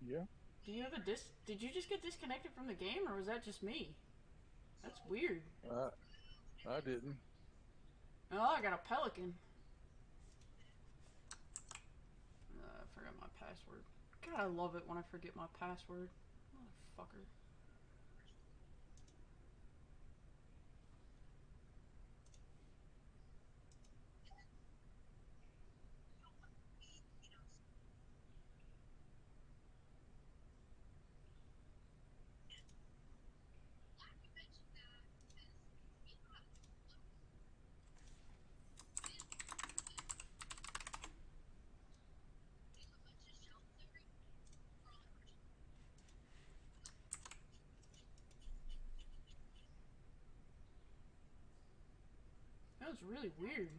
Yeah. Do you have a Did you just get disconnected from the game, or was that just me? That's weird. I I didn't. Oh, I got a pelican. I forgot my password. God, I love it when I forget my password. Motherfucker. That was really weird.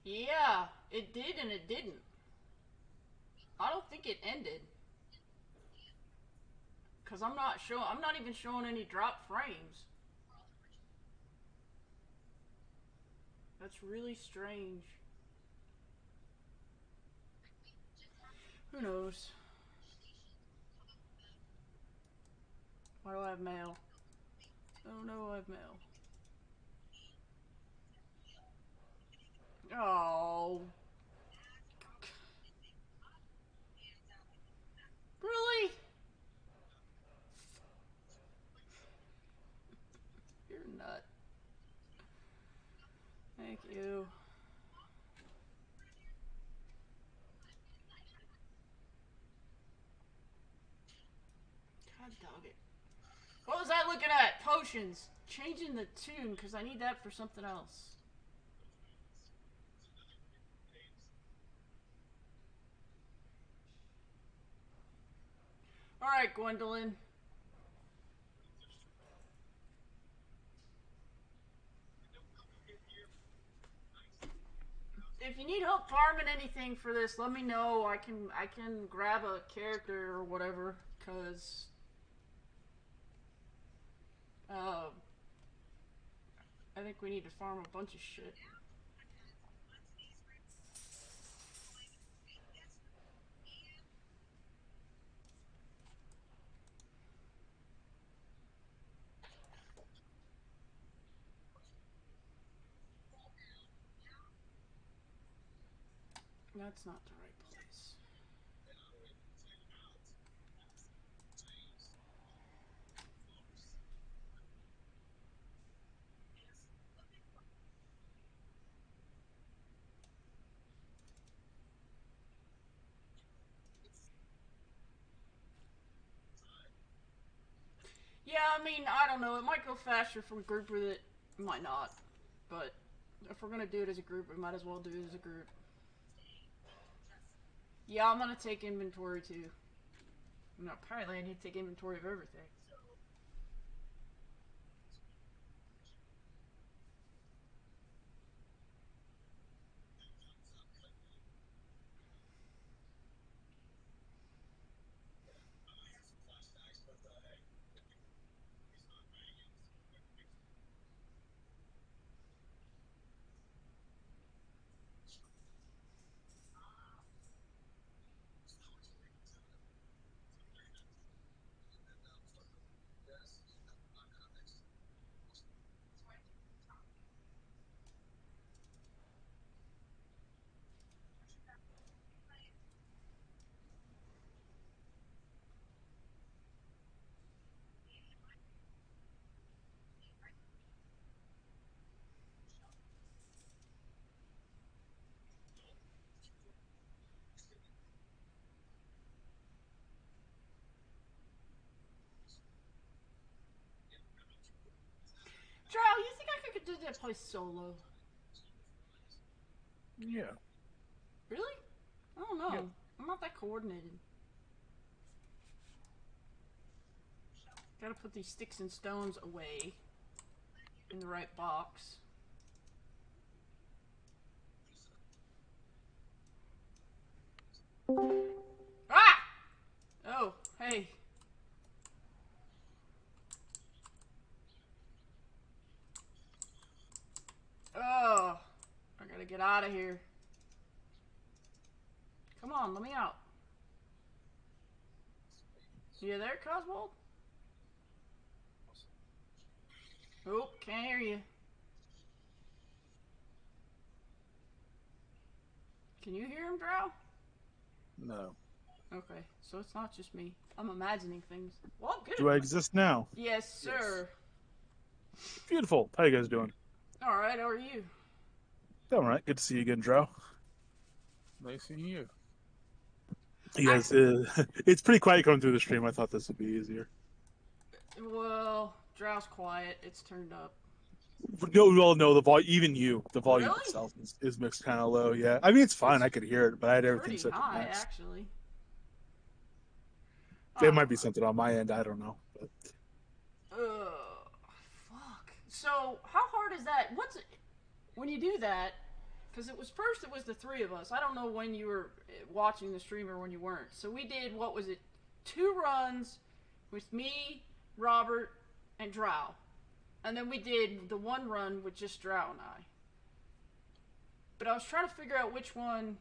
Yeah, it did and it didn't. I don't think it ended. Cause I'm not even showing any drop frames. That's really strange. Who knows? Why do I have mail? Oh no, I have mail. Oh. Really? You're a nut. Thank you. God dog it. What was I looking at? Potions. Changing the tune because I need that for something else. Alright, Gwendolyn. If you need help farming anything for this, let me know. I can grab a character or whatever, cause uh, I think we need to farm a bunch of shit. That's not the right place. Yeah, I mean, I don't know. It might go faster if we group with it. It might not. But if we're gonna do it as a group, we might as well do it as a group. Yeah, I'm gonna take inventory too. No, apparently I need to take inventory of everything. Drow, you think I could do that place solo? Yeah. Really? I don't Yeah. know. I'm not that coordinated. Gotta put these sticks and stones away in the right box. Ah! Oh, hey. Oh. get out of here. Come on, let me out. You there, Coswald? Oh, can't hear you. Can you hear him, Drow? No. Okay, so it's not just me. I'm imagining things. Well, good. Do I exist now? Yes, sir. Beautiful. How you guys doing? All right, how are you? All right. Good to see you again, Drow. Nice seeing you. You guys, it's pretty quiet coming through the stream. I thought this would be easier. Well, Drow's quiet. It's turned up. No, well, no, the volume, even the volume Really? itself is mixed kind of low. Yeah, I mean it's fine. I could hear it, but I had everything Pretty set to high, max. actually. It might be something on my end. I don't know. But... Fuck. So, how hard is that? When you do that? Because it was the three of us. I don't know when you were watching the stream or when you weren't. So we did, what was it? 2 runs with me, Robert, and Drow. And then we did the 1 run with just Drow and I. But I was trying to figure out which one...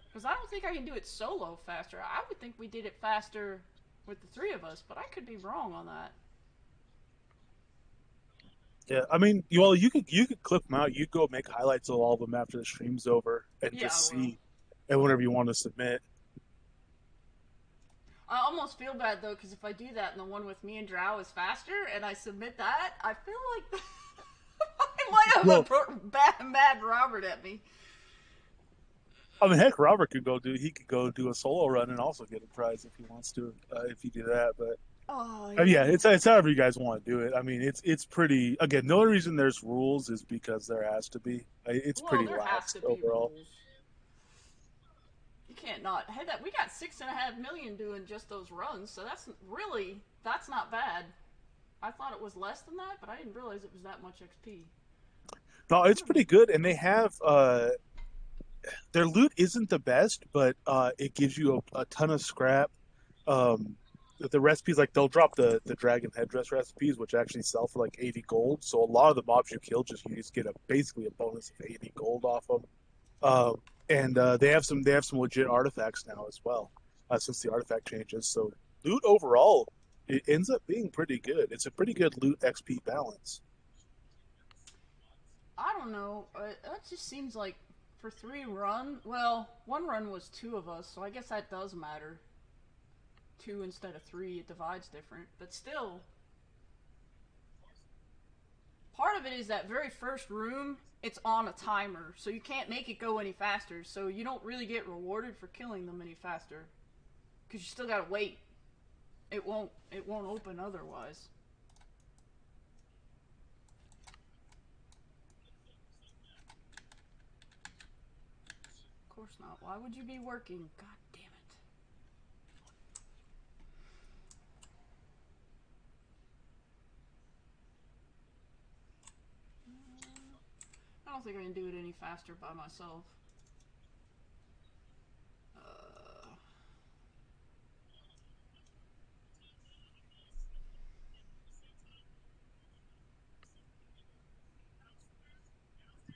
Because I don't think I can do it solo faster. I would think we did it faster with the 3 of us, but I could be wrong on that. Yeah, I mean, you could clip them out. You go make highlights of all of them after the stream's over and just see, and whenever you want to submit. I almost feel bad though, because if I do that and the one with me and Drow is faster, and I submit that, I feel like I might have a mad Robert at me. I mean, heck, Robert could go do a solo run and also get a prize if he wants to, if you do that. But yeah, it's however you guys want to do it. I mean, it's pretty. Again, the only reason there's rules is because there has to be. It's pretty lax overall. Rules. You can't not. Hey, we got 6.5 million doing just those runs, so that's not bad. I thought it was less than that, but I didn't realize it was that much XP. No, it's pretty good, and they have their loot isn't the best, but it gives you a ton of scrap. The recipes, like they'll drop the dragon headdress recipes, which actually sell for like 80 gold. So a lot of the mobs you kill you just get basically a bonus of 80 gold off them. And they have some legit artifacts now as well, since the artifact changes. So loot overall, it ends up being pretty good. It's a pretty good loot XP balance. I don't know. That just seems like for 3 runs. Well, 1 run was 2 of us, so I guess that does matter. 2 instead of 3, it divides different, but still. Part of it is that very first room, it's on a timer, so you can't make it go any faster, so you don't really get rewarded for killing them any faster. Because you still gotta wait. It won't open otherwise. Of course not. Why would you be working? God damn it. I don't think I can do it any faster by myself.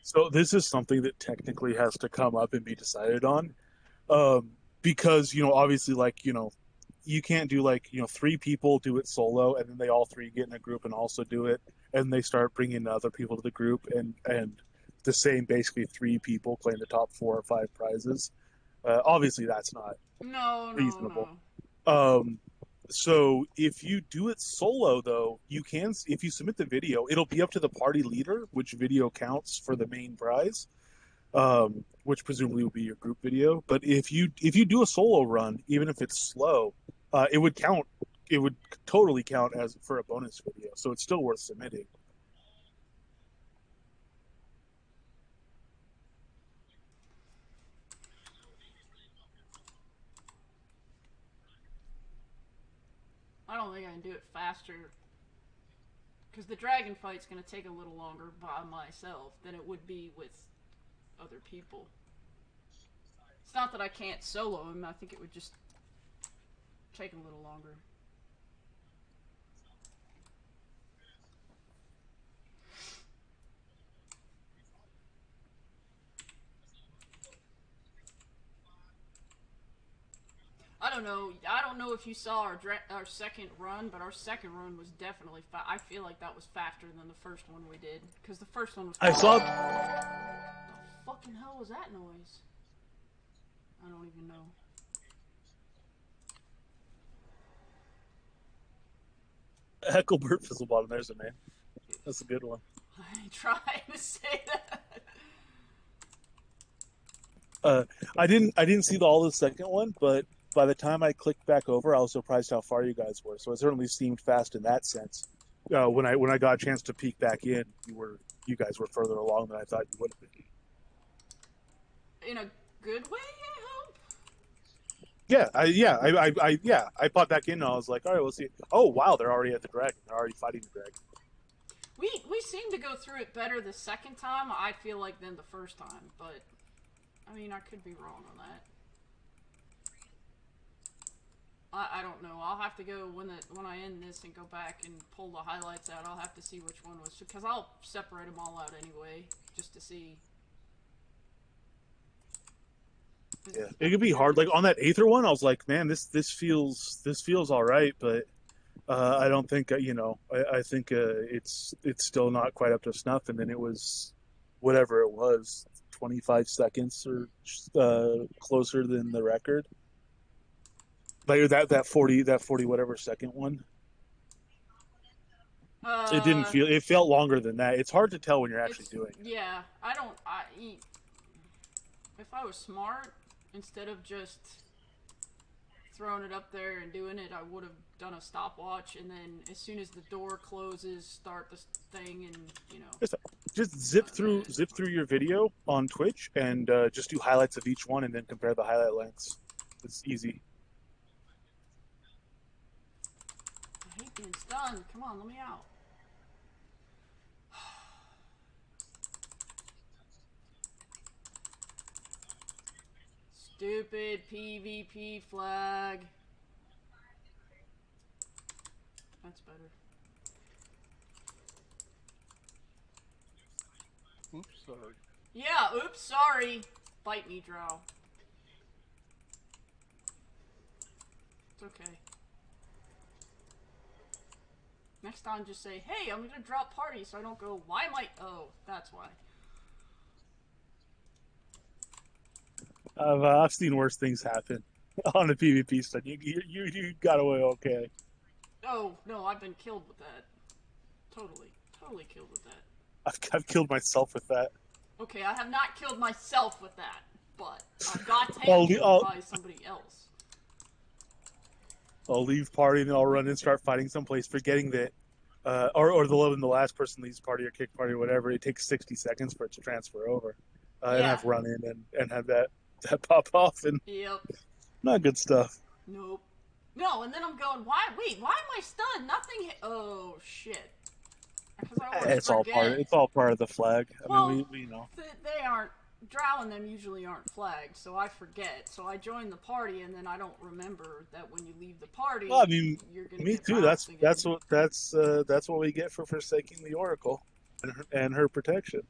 So this is something that technically has to come up and be decided on, because obviously, like you can't do 3 people do it solo and then they all 3 get in a group and also do it, and they start bringing other people to the group, and the same basically 3 people claim the top 4 or 5 prizes. Obviously, that's not reasonable. No. So if you do it solo, though, if you submit the video, it'll be up to the party leader which video counts for the main prize, which presumably will be your group video. But if you do a solo run, even if it's slow, it would count. It would totally count as for a bonus video, so it's still worth submitting. I don't think I can do it faster. Because the dragon fight's going to take a little longer by myself than it would be with other people. It's not that I can't solo him, I think it would just take a little longer. know. I don't know if you saw our second run, but our second run was definitely. I feel like that was faster than the first one we did, because the first one was. I saw. What the fucking hell was that noise? I don't even know. Hecklebird Fizzlebottom. There's a name. That's a good one. I ain't trying to say that. I didn't see all the second one, but by the time I clicked back over, I was surprised how far you guys were. So it certainly seemed fast in that sense. When I got a chance to peek back in, you guys were further along than I thought you would have been. In a good way, I hope. I popped back in and I was like, all right, we'll see. Oh wow, they're already at the dragon. They're already fighting the dragon. We seem to go through it better the second time, I feel like, than the first time, but I mean, I could be wrong on that. I don't know. I'll have to go when I end this and go back and pull the highlights out. I'll have to see which one was, because I'll separate them all out anyway, just to see. Yeah, it could be hard. Like on that Aether one, I was like, man, this feels all right, but I don't think I think it's still not quite up to snuff. And then it was whatever it was, 25 seconds or closer than the record. Like that 40 whatever second one. It didn't feel. It felt longer than that. It's hard to tell when you're actually doing it. Yeah, if I was smart, instead of just throwing it up there and doing it, I would have done a stopwatch, and then as soon as the door closes, start the thing, and just zip through your video on Twitch and just do highlights of each one, and then compare the highlight lengths. It's easy. I hate being stunned. Come on, let me out. Stupid PvP flag. That's better. Oops, sorry. Yeah, oops, sorry. Bite me, Drow. It's okay. Next time, just say, hey, I'm gonna drop party, so I don't go, why am I... Oh, that's why. I've seen worse things happen on the PvP stuff. You got away okay. Oh, no, I've been killed with that. Totally killed with that. I've killed myself with that. Okay, I have not killed myself with that, but I've got taken by somebody else. I'll leave party and I'll run and start fighting someplace, forgetting that, or the last person leaves party or kick party or whatever. It takes 60 seconds for it to transfer over, and I've run in and had that pop off, and not good stuff. Nope. No, and then I'm going, why am I stunned? Nothing oh shit. It's all part of the flag. Well, I mean, we know. They aren't, Drow and them usually aren't flagged, so I forget. So I join the party, and then I don't remember that when you leave the party, well, I mean, you're gonna me get too. That's what we get for forsaking the Oracle and her protection.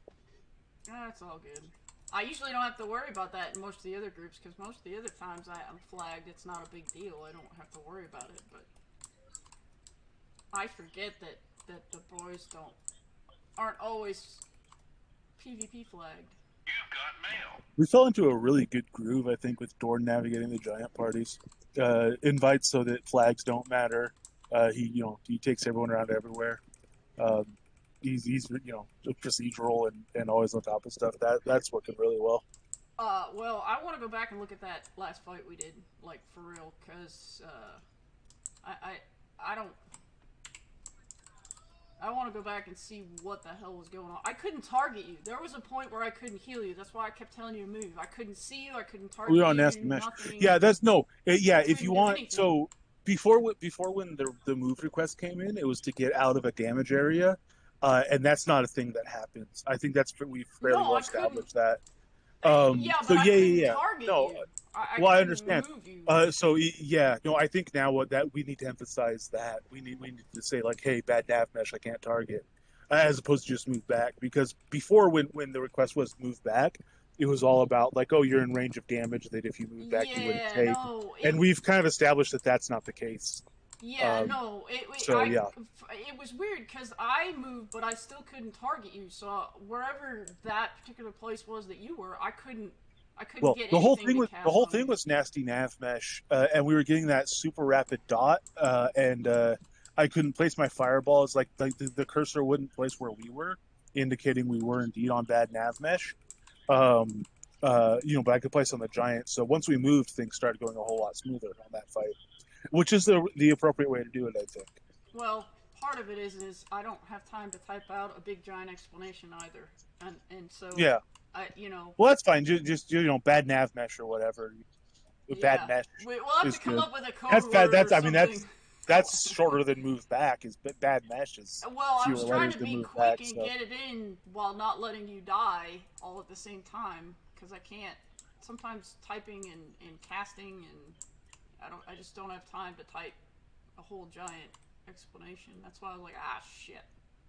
That's all good. I usually don't have to worry about that in most of the other groups, because most of the other times I'm flagged, it's not a big deal. I don't have to worry about it, but I forget that the boys aren't always PvP flagged. You've got mail. We fell into a really good groove, I think, with Dorn navigating the giant parties. Invites so that flags don't matter. He takes everyone around everywhere. He's procedural and always on top of stuff. That's working really well. Well, I want to go back and look at that last fight we did, like, for real, because I want to go back and see what the hell was going on. I couldn't target you. There was a point where I couldn't heal you. That's why I kept telling you to move. I couldn't see you. I couldn't target you. We were on nasty mesh. Yeah, that's no. Yeah, if you want, anything. So before when the move request came in, it was to get out of a damage area, and that's not a thing that happens. I think we've fairly well established that. Yeah, but I couldn't target no, you. I understand. I think now we need to emphasize that we need to say, like, hey, bad nav mesh, I can't target, as opposed to just move back, because before when the request was move back, it was all about like, oh, you're in range of damage that if you move back you wouldn't Yeah, take, no, and we've kind of established that that's not the case. yeah, no. So yeah, It was weird because I moved, but I still couldn't target you. So wherever that particular place was that you were, I couldn't well, get the whole anything thing to was the cast whole on thing you. was nasty nav mesh, and we were getting that super rapid dot, and I couldn't place my fireballs. Like the cursor wouldn't place where we were, indicating we were indeed on bad nav mesh. Um, but I could place on the giant. So once we moved, things started going a whole lot smoother on that fight, which is the appropriate way to do it, I think. Well, part of it is I don't have time to type out a big giant explanation either, and so Yeah. I you know Well, that's fine. Just bad nav mesh or whatever. Bad yeah mesh we'll have is to come good. up with a code That's bad. word or That's I mean something. that's shorter than move back. Is bad mesh is Well, I was fewer trying letters to than be move quick back. and So get it in while not letting you die all at the same time because I can't. Sometimes typing and casting and I just don't have time to type a whole giant explanation. That's why I was like, ah, shit.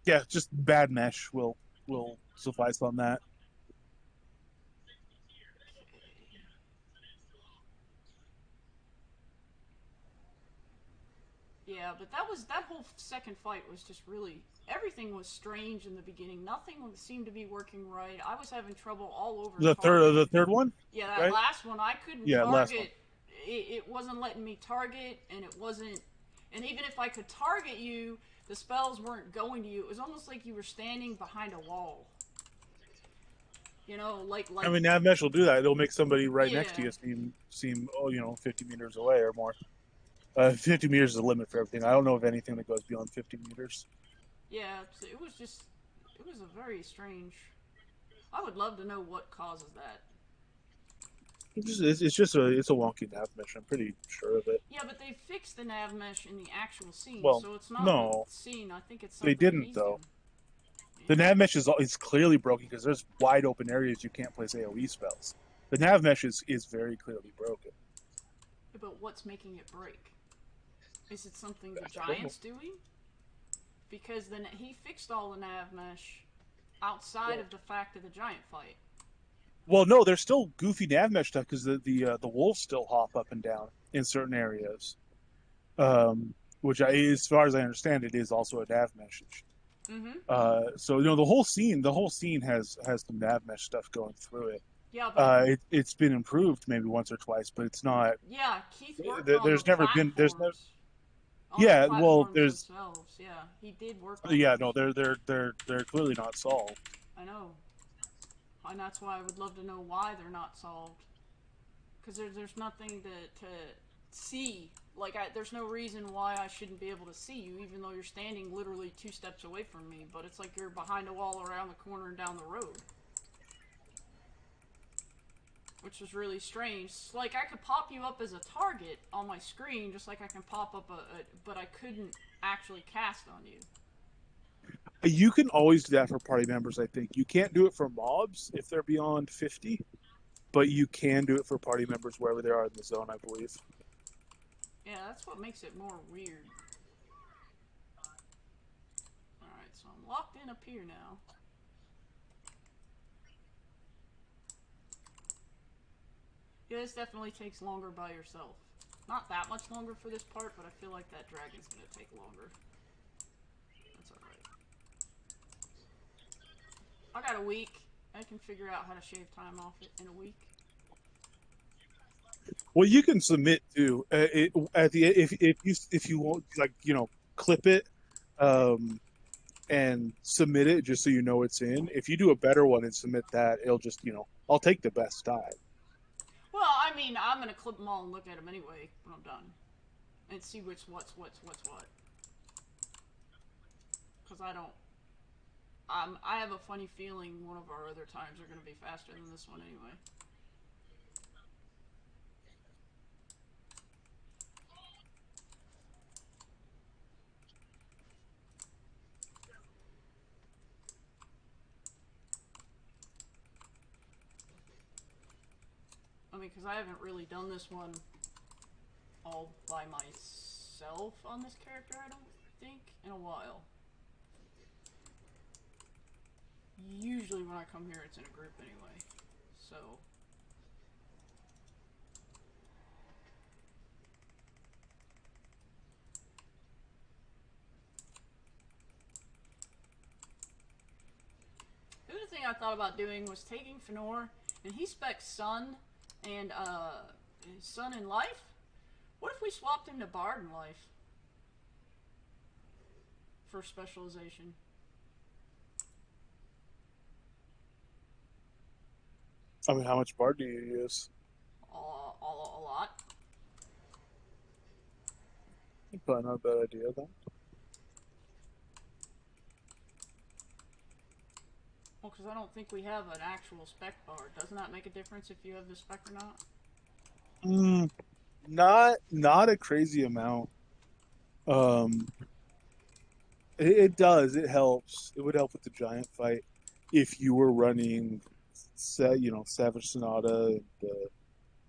yeah, just bad mesh will suffice on that. Yeah, but that whole second fight was just really everything was strange in the beginning. Nothing seemed to be working right. I was having trouble all over The target. third one, Yeah, that right? last one I couldn't Yeah, last one. target. It wasn't letting me target, and it wasn't. And even if I could target you, the spells weren't going to you. It was almost like you were standing behind a wall. You know, I like mean, nav mesh will do that. It'll make somebody right next to yeah, you seem 50 meters away or more. 50 meters is the limit for everything. I don't know of anything that goes beyond 50 meters. yeah. So it was a very strange. I would love to know what causes that. It's a wonky nav mesh. I'm pretty sure of it. Yeah, but they fixed the nav mesh in the actual scene, Well, so it's not the no, scene. I think it's they something in didn't these though. two. The Yeah. nav mesh is clearly broken because there's wide open areas you can't place AOE spells. The nav mesh is very clearly broken. But what's making it break? Is it something the I don't know. Giant's doing? Because then he fixed all the nav mesh outside of the fact of the Giant fight. Well, no, there's still goofy nav mesh stuff because the wolves still hop up and down in certain areas. As far as I understand, it is also a nav mesh issue. Mm-hmm. So the whole scene has some nav mesh stuff going through it. Yeah, but It's been improved maybe once or twice, but it's not. yeah, Keith worked on the There's no. platforms. On the Yeah, well, platforms there's themselves, yeah, he did work on yeah, no, those. they're clearly not solved. I know, and that's why I would love to know why they're not solved. Because there's nothing to see. Like there's no reason why I shouldn't be able to see you, even though you're standing literally 2 steps away from me. But it's like you're behind a wall, around the corner, and down the road, which was really strange. Like I could pop you up as a target on my screen, just like I can pop up but I couldn't actually cast on you. You can always do that for party members. I think you can't do it for mobs if they're beyond 50, but you can do it for party members wherever they are in the zone, I believe. Yeah, that's what makes it more weird. Alright, so I'm locked in up here now. Yeah, this definitely takes longer by yourself. Not that much longer for this part, but I feel like that dragon's gonna take longer. That's alright. I got a week. I can figure out how to shave time off it in a week. Well, you can submit to at the if you want clip it and submit it just so you know it's in. If you do a better one and submit that, it'll just I'll take the best die. Well, I mean, I'm gonna clip them all and look at them anyway when I'm done, and see what's what. Because I don't. I have a funny feeling one of our other times are gonna be faster than this one anyway. I mean, because I haven't really done this one all by myself on this character, I don't think, in a while. Usually when I come here, it's in a group anyway. So the other thing I thought about doing was taking Fenor, and he specs Sun and Sun in Life. What if we swapped him to Bard in Life for specialization? I mean, how much bar do you use? A lot. Probably not a bad idea then. Well, because I don't think we have an actual spec Bard. Doesn't that make a difference if you have the spec or not? Not a crazy amount. Um, it does. It helps. It would help with the giant fight if you were running, Savage Sonata, and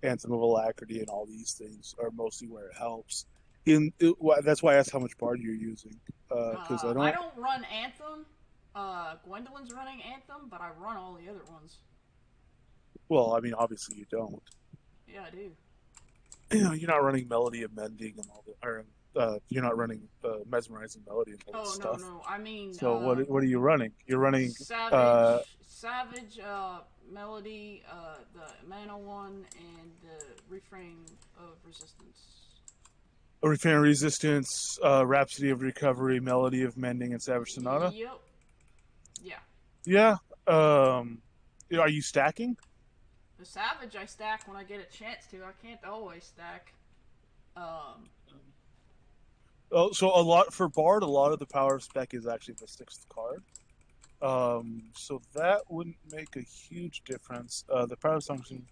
Anthem of Alacrity, and all these things are mostly where it helps. That's why I asked how much bard you're using, because I I don't. don't run Anthem. Gwendolyn's running Anthem, but I run all the other ones. Well, I mean, obviously you don't. Yeah, I do. You're not running Melody of Mending and all the, or you're not running Mesmerizing Melody and all this Oh no, stuff. no. I mean, So what are you running? You're running Savage, Melody, the Mana one, and the Refrain of Resistance. Refrain of Resistance, Rhapsody of Recovery, Melody of Mending, and Savage Sonata. Yep. Yeah. Yeah. Are you stacking? The Savage I stack when I get a chance to. I can't always stack. Oh, so a lot for Bard. A lot of the power spec is actually the sixth card. So that wouldn't make a huge difference. The power assumption,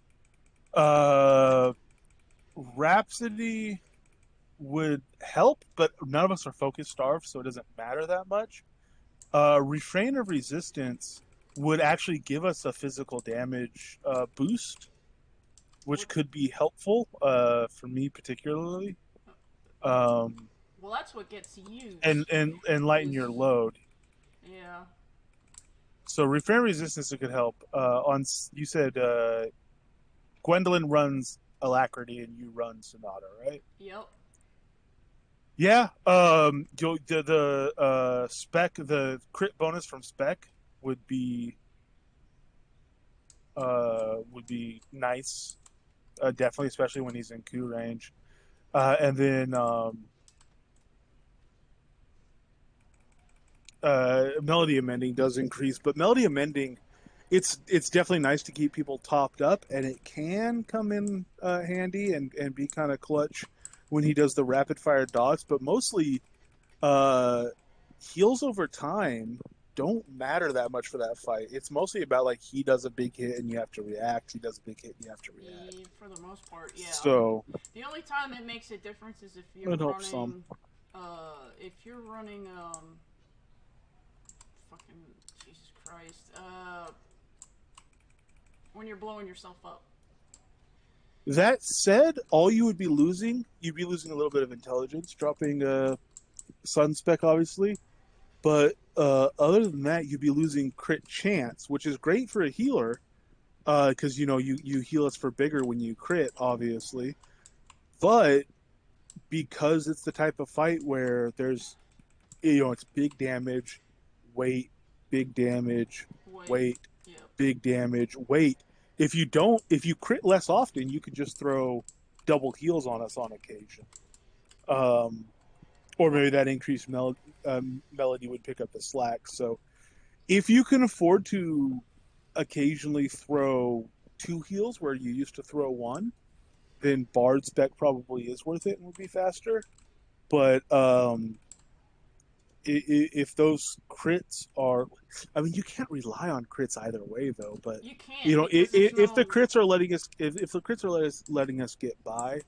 Rhapsody would help, but none of us are focus starved, so it doesn't matter that much. Refrain of Resistance would actually give us a physical damage boost, which could be helpful for me particularly. Well, that's what gets used. And lighten your load. Yeah. So Refrain of Resistance could help. You said Gwendolyn runs Alacrity and you run Sonata, right? Yep. Yeah. The spec, the crit bonus from spec would be nice. Definitely, especially when he's in coup range. And then Melody Amending does increase, but Melody Amending, it's definitely nice to keep people topped up, and it can come in handy and be kind of clutch when he does the rapid fire dots. But mostly, heals over time don't matter that much for that fight. It's mostly about like he does a big hit and you have to react. He does a big hit and you have to react. Yeah, for the most part, yeah. So the only time it makes a difference is if you're running. If you're running fucking Jesus Christ. When you're blowing yourself up. that said, all you'd be losing a little bit of intelligence, dropping Sun Spec, obviously. But other than that, you'd be losing crit chance, which is great for a healer, because you heal us for bigger when you crit, obviously. But because it's the type of fight where there's, it's big damage, weight, big damage, weight, yep. big damage, weight. If you crit less often, you could just throw double heals on us on occasion. Or maybe that increased melody would pick up the slack. So if you can afford to occasionally throw 2 heals where you used to throw 1, then Bard spec probably is worth it and would be faster. But if those crits are, I mean, you can't rely on crits either way though. But you can't. If the crits are letting us, if the crits are letting us get by,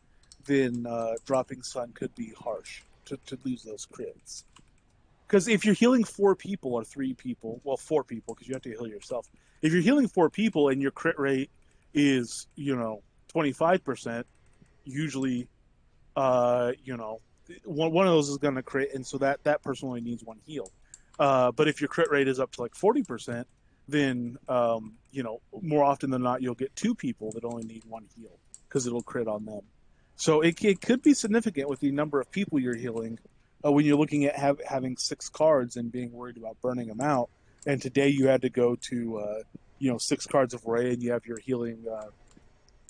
then dropping Sun could be harsh to lose those crits. Because if you're healing 4 people or 3 people, well, 4 people, because you have to heal yourself. If you're healing 4 people and your crit rate is 25%, usually one of those is going to crit, and so that person only needs 1 heal. But if your crit rate is up to like 40%, then more often than not you'll get two people that only need one heal because it'll crit on them. So it could be significant with the number of people you're healing when you're looking at having 6 cards and being worried about burning them out. And today you had to go to 6 cards of Ray, and you have your healing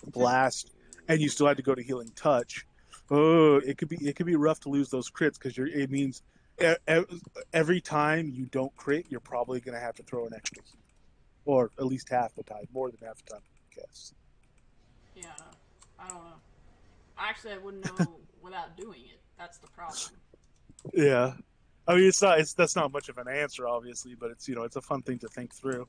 blast, and you still had to go to healing touch. Oh, it could be rough to lose those crits because it means every time you don't crit, you're probably going to have to throw an extra heal, or at least half the time, more than half the time, I guess. Yeah, I don't know. Actually, I wouldn't know without doing it. That's the problem. Yeah, I mean that's not much of an answer, obviously, but it's a fun thing to think through.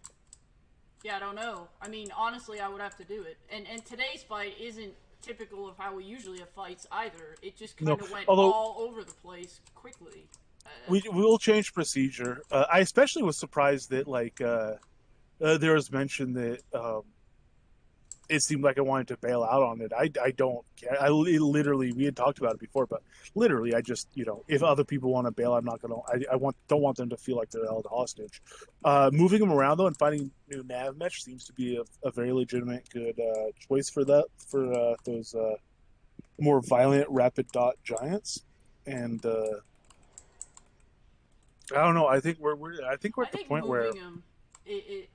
Yeah, I don't know. I mean, honestly, I would have to do it. And today's fight isn't typical of how we usually have fights either. It just No, kind of went although all over the place quickly. we will change procedure. I especially was surprised that there was mention that it seemed like I wanted to bail out on it. I don't care. Literally, we had talked about it before, but literally, I just if other people want to bail, I'm not gonna. Don't want them to feel like they're held hostage. Moving them around though and finding new nav mesh seems to be a very legitimate good choice for those more violent rapid dot giants. And I don't know. I think we're I at the think point where moving them, it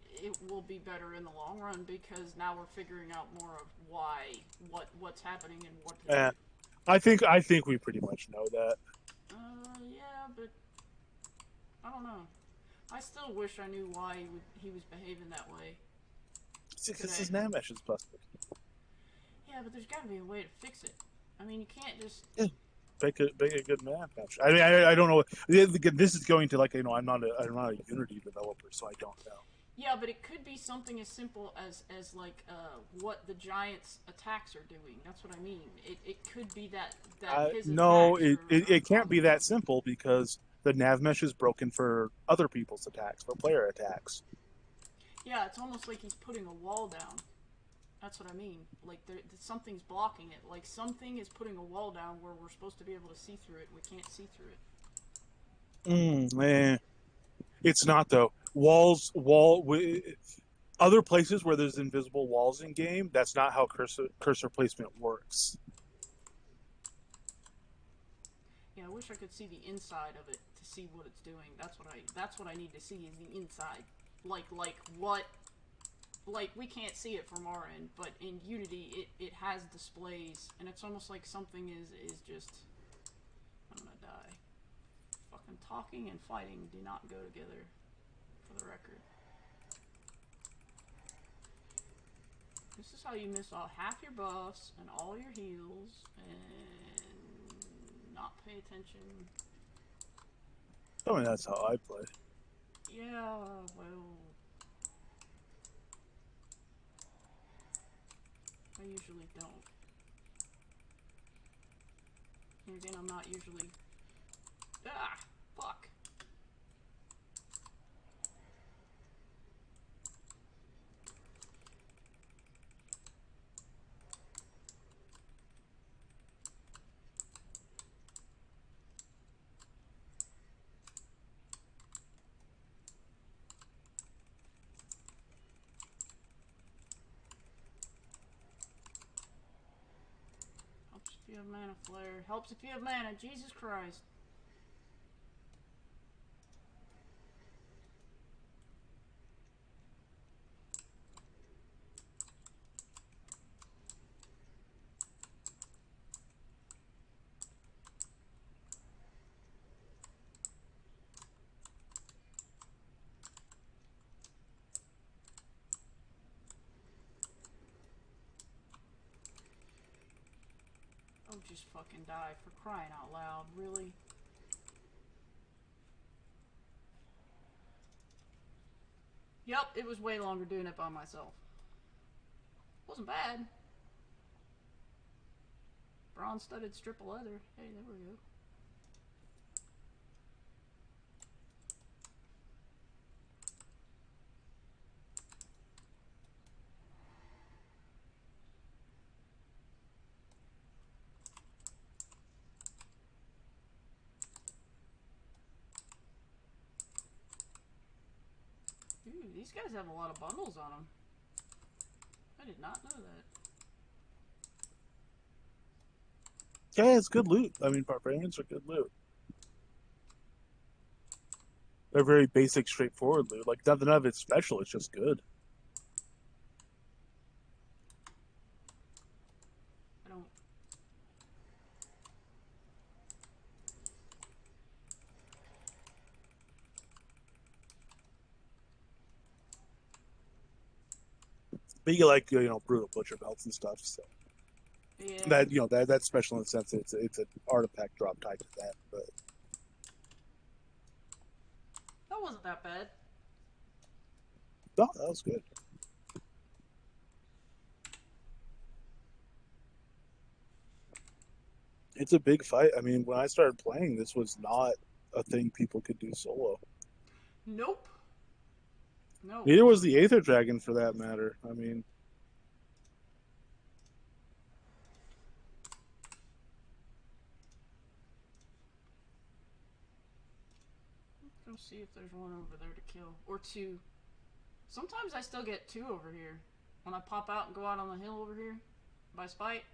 will be better in the long run because now we're figuring out more of what's happening and what to eh, do. I think we pretty much know that. Yeah, but I don't know. I still wish I knew why he was behaving that way Because today. his nav mesh is busted. Yeah, but there's got to be a way to fix it. I mean, you can't just. Yeah. Make a good nav mesh. I mean, I don't know. This is going to I'm not a Unity developer, so I don't know. Yeah, but it could be something as simple as like what the Giants' attacks are doing. That's what I mean. It could be that his No, attacks it are can't causing be that problems. simple because the nav mesh is broken for other people's attacks, for player attacks. Yeah, it's almost like he's putting a wall down. That's what I mean. Like something's blocking it. Like something is putting a wall down where we're supposed to be able to see through it. We can't see through it. It's not though. Other places where there's invisible walls in game, that's not how cursor placement works. Yeah, I wish I could see the inside of it to see what it's doing. That's what I need to see is the inside. Like what like we can't see it from our end, but in Unity it has displays and it's almost like something is just I'm gonna die. Fucking talking and fighting do not go together, for the record. This is how you miss all half your buffs and all your heals and not pay attention. I mean, that's how I play. Yeah, well, I usually don't. And again, I'm not usually. Ah, fuck. Helps if you have mana flare. Helps if you have mana. Jesus Christ. Oh, just fucking die for crying out loud. Really? Yep, it was way longer doing it by myself. Wasn't bad. Bronze studded strip of leather. Hey, there we go. Ooh. These guys have a lot of bundles on them. I did not know that. Yeah, it's good loot. I mean, barbarians are good loot. They're very basic, straightforward loot. Like, nothing of it's special. It's just good. I don't... But you like, brutal butcher belts and stuff. So Yeah. that's special in the sense that it's an artifact drop tied to that. But That wasn't that bad. no, that was good. It's a big fight. I mean, when I started playing, this was not a thing people could do solo. Nope. No. Neither was the Aether Dragon, for that matter. I mean, Let's go see if there's one over there to kill. Or two. Sometimes I still get two over here. When I pop out and go out on the hill over here. By Spite.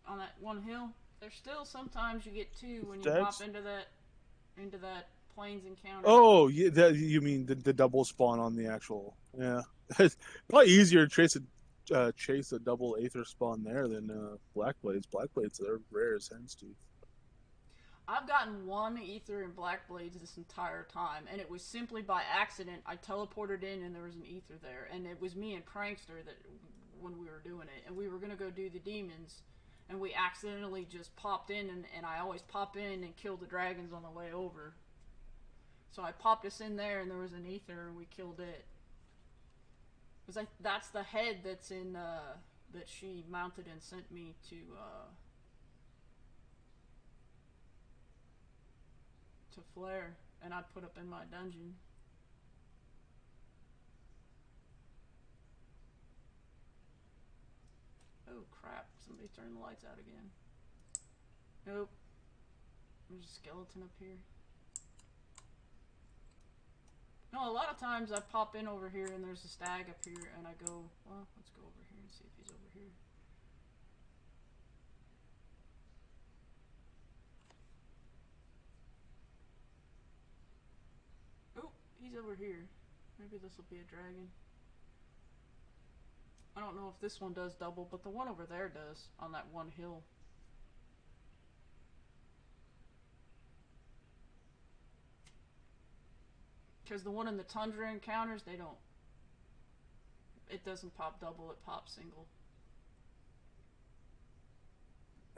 On that one hill. There's still sometimes you get two when you pop into that plains encounter. oh, yeah, you mean the double spawn on the actual? Yeah, it's probably easier to chase a double Aether spawn there than Blackblades. Blackblades, they're rare as hen's teeth. I've gotten one Aether in Blackblades this entire time, and it was simply by accident. I teleported in and there was an Aether there, and it was me and Prankster that when we were doing it, and we were gonna go do the demons, and we accidentally just popped in, and I always pop in and kill the dragons on the way over. So I popped us in there, and there was an Aether, and we killed it. Cause that's the head that's in that she mounted and sent me to Flare, and I'd put up in my dungeon. Oh crap, somebody turned the lights out again. Nope. There's a skeleton up here. No, a lot of times I pop in over here and there's a stag up here and I go, well, let's go over here and see if he's over here. Oh, he's over here. Maybe this will be a dragon. I don't know if this one does double, but the one over there does on that one hill. Because the one in the tundra encounters, they don't. It doesn't pop double, it pops single.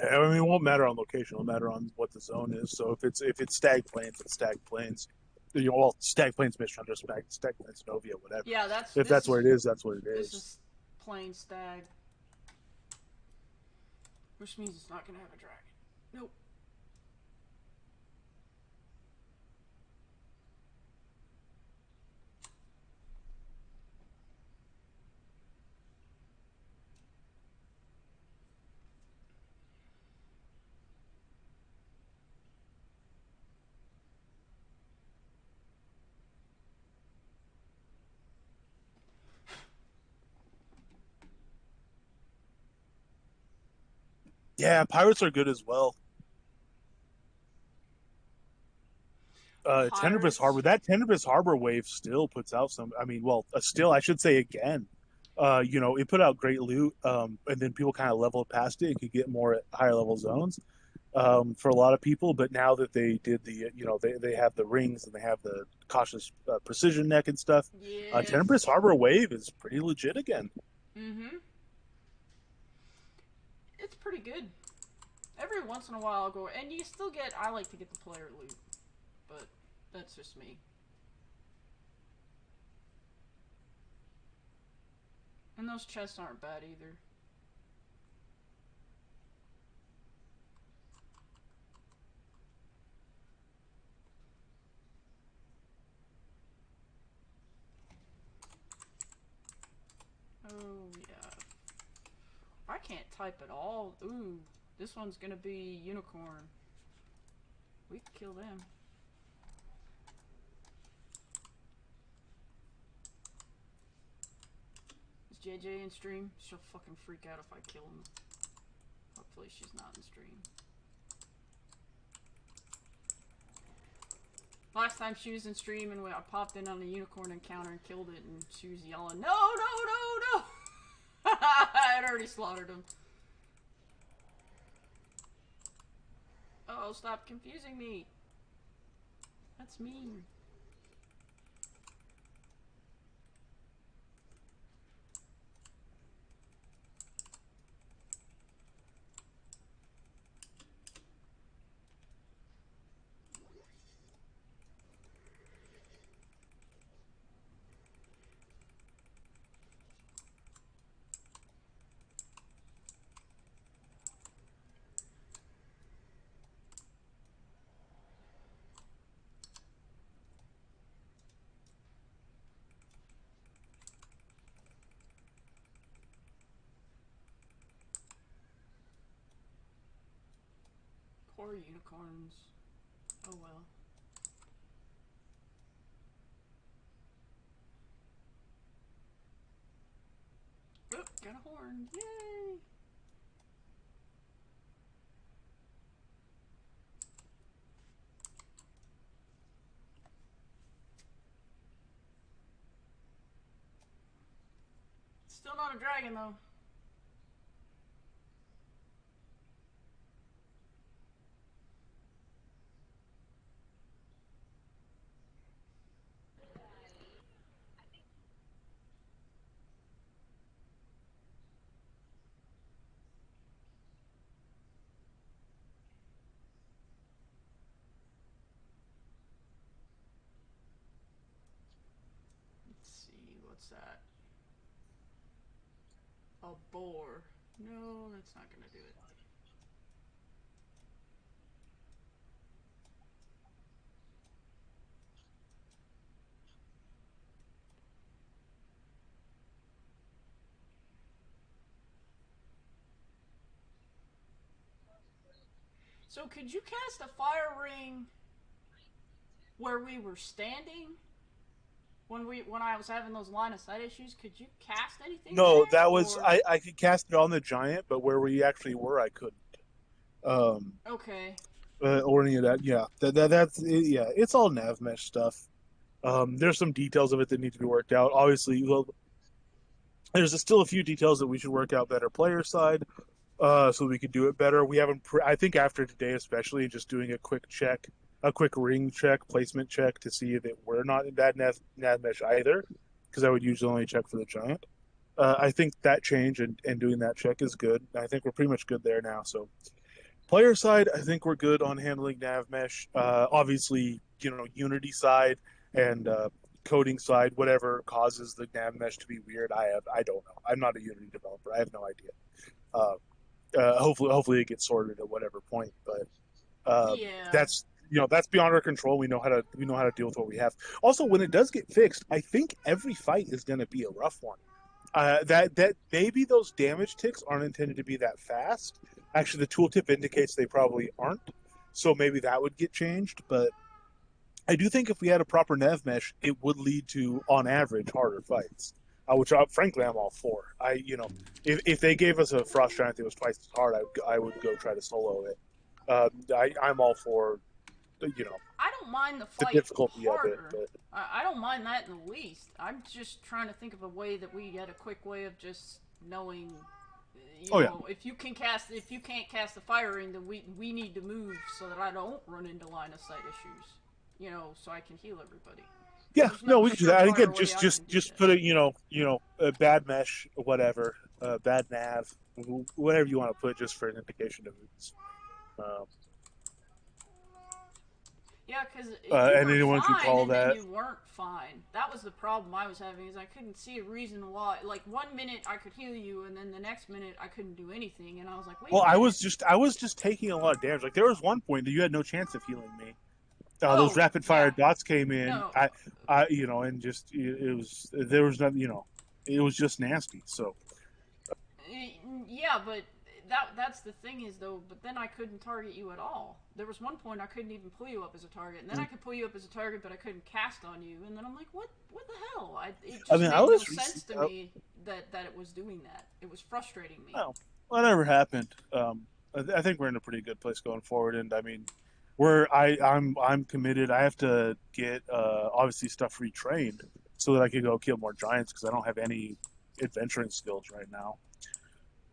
I mean, it won't matter on location. It'll matter on what the zone is. So if it's Stag Plains, it's Stag Plains. Stag Plains Mission Hunter, Stag Plains Novia, whatever. Yeah, that's where it is. That's what it is. This is plain stag, which means it's not gonna have a dragon. Nope. Yeah, pirates are good as well. Tenebrous Harbor. That Tenebrous Harbor wave still puts out some. I mean, still, I should say again. It put out great loot, and then people kind of leveled past it. It could get more at higher level zones for a lot of people. But now that they did they have the rings and they have the cautious precision neck and stuff. Yes. Tenebrous Harbor wave is pretty legit again. Mm-hmm. It's pretty good. Every once in a while I'll go, and you still get, I like to get the player loot, but that's just me. And those chests aren't bad either. Oh yeah. I can't type at all. Ooh, this one's gonna be unicorn. We can kill them. JJ in stream? She'll fucking freak out if I kill him. Hopefully she's not in stream. Last time she was in stream and I popped in on a unicorn encounter and killed it and she was yelling, no, no, no, no! I had already slaughtered him. Oh, stop confusing me. That's mean. Poor unicorns. Oh well. Oop, got a horn. Yay! Still not a dragon though. What's that? A boar. No, that's not gonna do it. So could you cast a fire ring where we were standing? When I was having those line of sight issues, could you cast anything? No, there, that was or... I could cast it on the giant, but where we actually were, I couldn't. Okay. Or any of that. Yeah, that's yeah. It's all nav mesh stuff. There's some details of it that need to be worked out. Obviously, well, there's still a few details that we should work out better player side, so we could do it better. We haven't. I think after today, especially, just doing a quick check, a quick ring check, placement check to see that we're not in bad nav mesh either, because I would usually only check for the giant. I think that change and doing that check is good. I think we're pretty much good there now. So, player side, I think we're good on handling nav mesh. Obviously, Unity side and coding side, whatever causes the nav mesh to be weird, I don't know. I'm not a Unity developer. I have no idea. Hopefully it gets sorted at whatever point, but Yeah. that's beyond our control. We know how to deal with what we have. Also, when it does get fixed, I think every fight is going to be a rough one. That maybe those damage ticks aren't intended to be that fast. Actually, the tooltip indicates they probably aren't, so maybe that would get changed. But I do think if we had a proper nav mesh, it would lead to, on average, harder fights. Which, frankly, I'm all for. If they gave us a frost giant that was twice as hard, I would go try to solo it. I'm all for, I don't mind the fight difficulty harder. of it. But... I don't mind that in the least. I'm just trying to think of a way that we had a quick way of just knowing. If you can't cast the fire ring, then we need to move so that I don't run into line of sight issues. So I can heal everybody. Yeah, no, we can do that. I think just put it, a bad mesh, whatever, bad nav, whatever you want to put, just for an indication of it. Yeah, because if and you anyone were can fine call and that. then you weren't fine. That was the problem I was having, is I couldn't see a reason why. Like, 1 minute I could heal you, and then the next minute I couldn't do anything, and I was like, wait. Well, I was just taking a lot of damage. Like, there was one point that you had no chance of healing me. Those rapid fire dots came in. No. And just there was nothing. It was just nasty. So. Yeah, but that's the thing is though. But then I couldn't target you at all. There was one point I couldn't even pull you up as a target, and then I could pull you up as a target, but I couldn't cast on you. And then I'm like, what the hell? It I just mean, made I no was sense to me that it was doing that. It was frustrating me. well, whatever happened. I think we're in a pretty good place going forward, and I mean, I'm committed. I have to get obviously stuff retrained so that I can go kill more giants because I don't have any adventuring skills right now.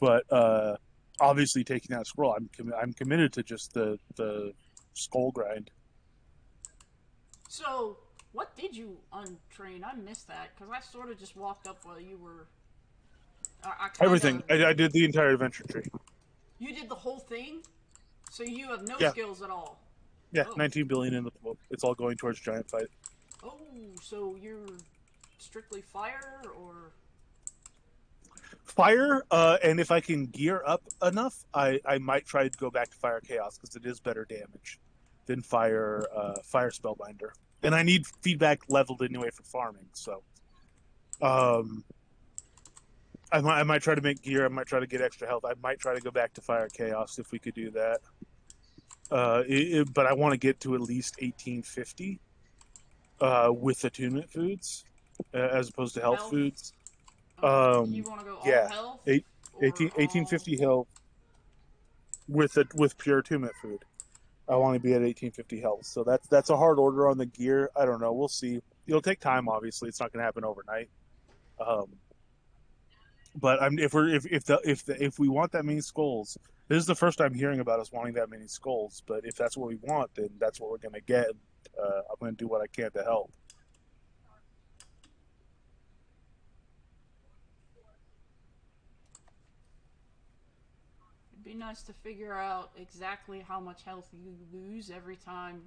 But obviously, taking that scroll, I'm committed to just the skull grind. So, what did you untrain? I missed that because I sort of just walked up while you were. I kind Everything. of. I did the entire adventure tree. You did the whole thing, so you have no Yeah, skills at all. yeah. Oh, 19 billion in the book. It's all going towards giant fight. oh, so you're strictly fire or Fire, and if I can gear up enough, I might try to go back to Fire Chaos because it is better damage than Fire Spellbinder, and I need feedback leveled anyway for farming. So, um, I might try to make gear. I might try to get extra health. I might try to go back to Fire Chaos if we could do that. But I want to get to at least 1850 with attunement foods as opposed to health health? foods. Okay, you want to go all Yeah, health eight, or 1850 all? health with pure attunement food. I want to be at 1850 health. So that's a hard order on the gear. I don't know. We'll see. It'll take time. Obviously, it's not going to happen overnight. Um, but if we want that many skulls, this is the first time hearing about us wanting that many skulls. But if that's what we want, then that's what we're going to get. I'm going to do what I can to help. It'd be nice to figure out exactly how much health you lose every time.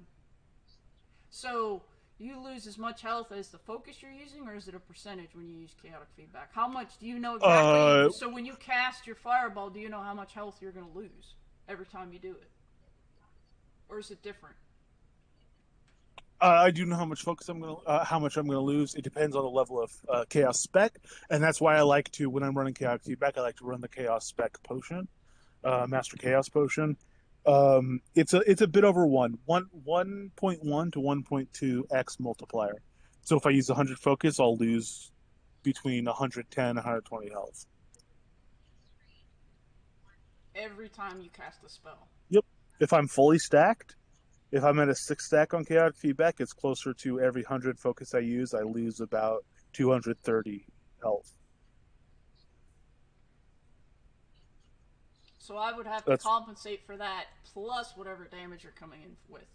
So you lose as much health as the focus you're using, or is it a percentage when you use chaotic feedback? How much do you know exactly? Uh, So when you cast your fireball, do you know how much health you're going to lose every time you do it, or is it different? I do know how much I'm gonna lose. It depends on the level of chaos spec, and that's why I like to when I'm running chaotic feedback. I like to run the chaos spec potion, master chaos potion. It's a bit over 1.1 to 1.2 x multiplier. So if I use 100 focus, I'll lose between 110 and 120 health. Every time you cast a spell. Yep. If I'm fully stacked, if I'm at a 6 stack on chaotic feedback, it's closer to every 100 focus I use, I lose about 230 health. So I would have to That's compensate for that plus whatever damage you're coming in with.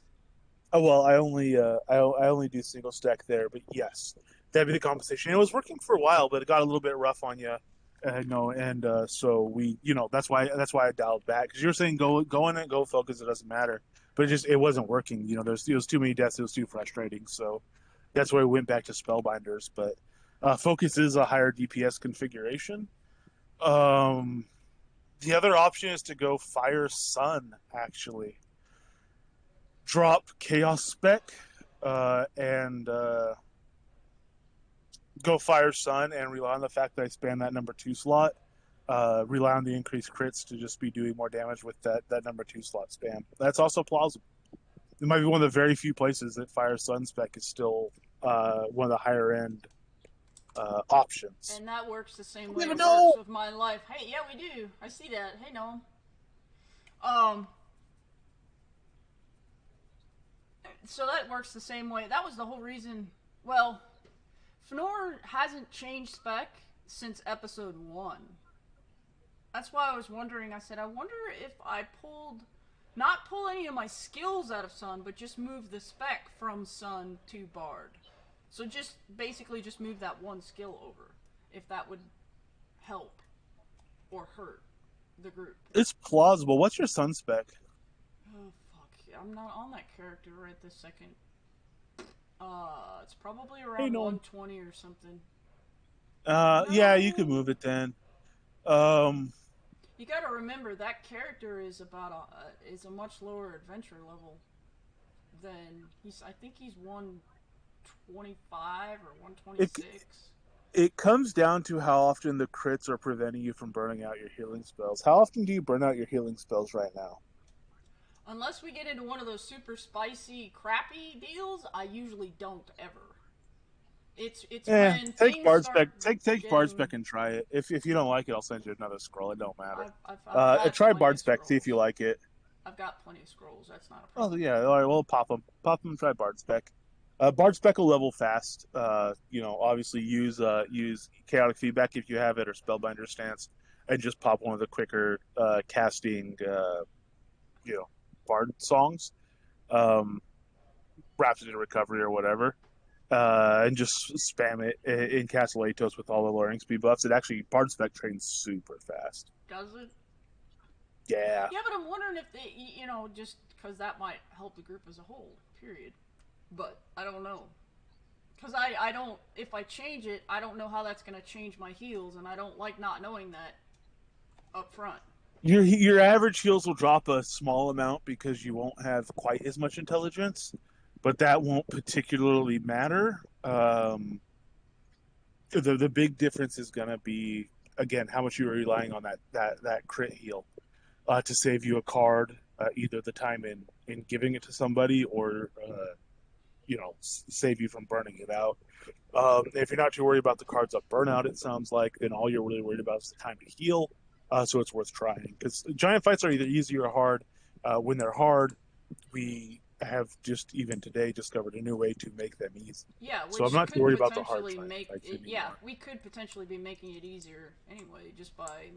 oh well. I only do single stack there, but yes, that'd be the compensation. It was working for a while, but it got a little bit rough on you. No, and so we, that's why I dialed back because you're saying go in and go focus. It doesn't matter, but it wasn't working. It was too many deaths. It was too frustrating. So that's why we went back to spellbinders. But focus is a higher DPS configuration. Um, the other option is to go fire sun. Actually, drop chaos spec and go fire sun and rely on the fact that I spam that number 2 slot. Rely on the increased crits to just be doing more damage with that number 2 slot spam. That's also plausible. It might be one of the very few places that fire sun spec is still one of the higher end options. And that works the same I way don't even it works know. with my life. Hey, yeah, we do. I see that. Hey, no. Um, so that works the same way. That was the whole reason. Well, Fnor hasn't changed spec since episode 1. That's why I was wondering. I said, I wonder if I not pull any of my skills out of Sun, but just move the spec from Sun to Bard. So just basically just move that one skill over, if that would help or hurt the group. It's plausible. What's your sun spec? Oh fuck! I'm not on that character right this second. It's probably Hey, around no. 120 or something. Yeah, No. you can move it then. Um, You got to remember that character is is a much lower adventure level than I think he's 125 or it 126. It comes down to how often the crits are preventing you from burning out your healing spells. How often do you burn out your healing spells right now? Unless we get into one of those super spicy, crappy deals, I usually don't ever. It's when Take things Bard start spec. Take Bard getting. spec and try it. If you don't like it, I'll send you another scroll. It don't matter. I've got Try plenty Bard of spec. See if you scrolls. like it. I've got plenty of scrolls. That's not a Oh problem. yeah, all right. Well, pop them. Pop them. Try Bard spec. Bard spec will level fast. Obviously use chaotic feedback if you have it or spellbinder stance, and just pop one of the quicker casting Bard songs, um, Rapid in Recovery or whatever, and just spam it in Castle Atos with all the luring speed buffs. It actually Bard spec trains super fast. Does it? Yeah. Yeah, but I'm wondering if they, just because that might help the group as a whole. Period. But I don't know. Because I don't, if I change it, I don't know how that's going to change my heals, and I don't like not knowing that up front. Your average heals will drop a small amount because you won't have quite as much intelligence, but that won't particularly matter. The big difference is going to be again how much you're relying on that crit heal to save you a card, either the time in giving it to somebody or save you from burning it out. If you're not too worried about the cards up burnout, it sounds like, then all you're really worried about is the time to heal. So it's worth trying because giant fights are either easy or hard. When they're hard, we have just even today discovered a new way to make them easy. Yeah, So I'm which not too could worried about the hard potentially giant make fights it. anymore. Yeah, we could potentially be making it easier anyway, just by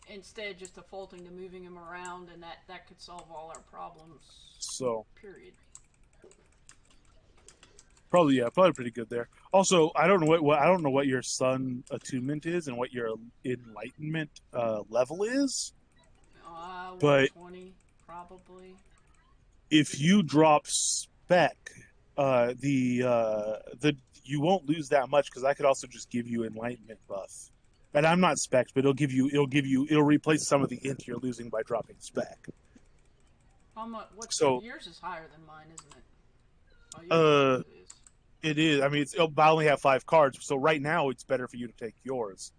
instead just defaulting to moving them around, and that could solve all our problems. So Period. probably pretty good there. Also, I don't know what your sun attunement is and what your enlightenment level is, but 120 probably. if you drop spec, the you won't lose that much because I could also just give you enlightenment buff, and I'm not spec, but it'll replace some of the int you're losing by dropping spec. How much? What's So yours is higher than mine, isn't it? Oh, uh, yours is. it is. I mean, I only have 5 cards, so right now it's better for you to take yours,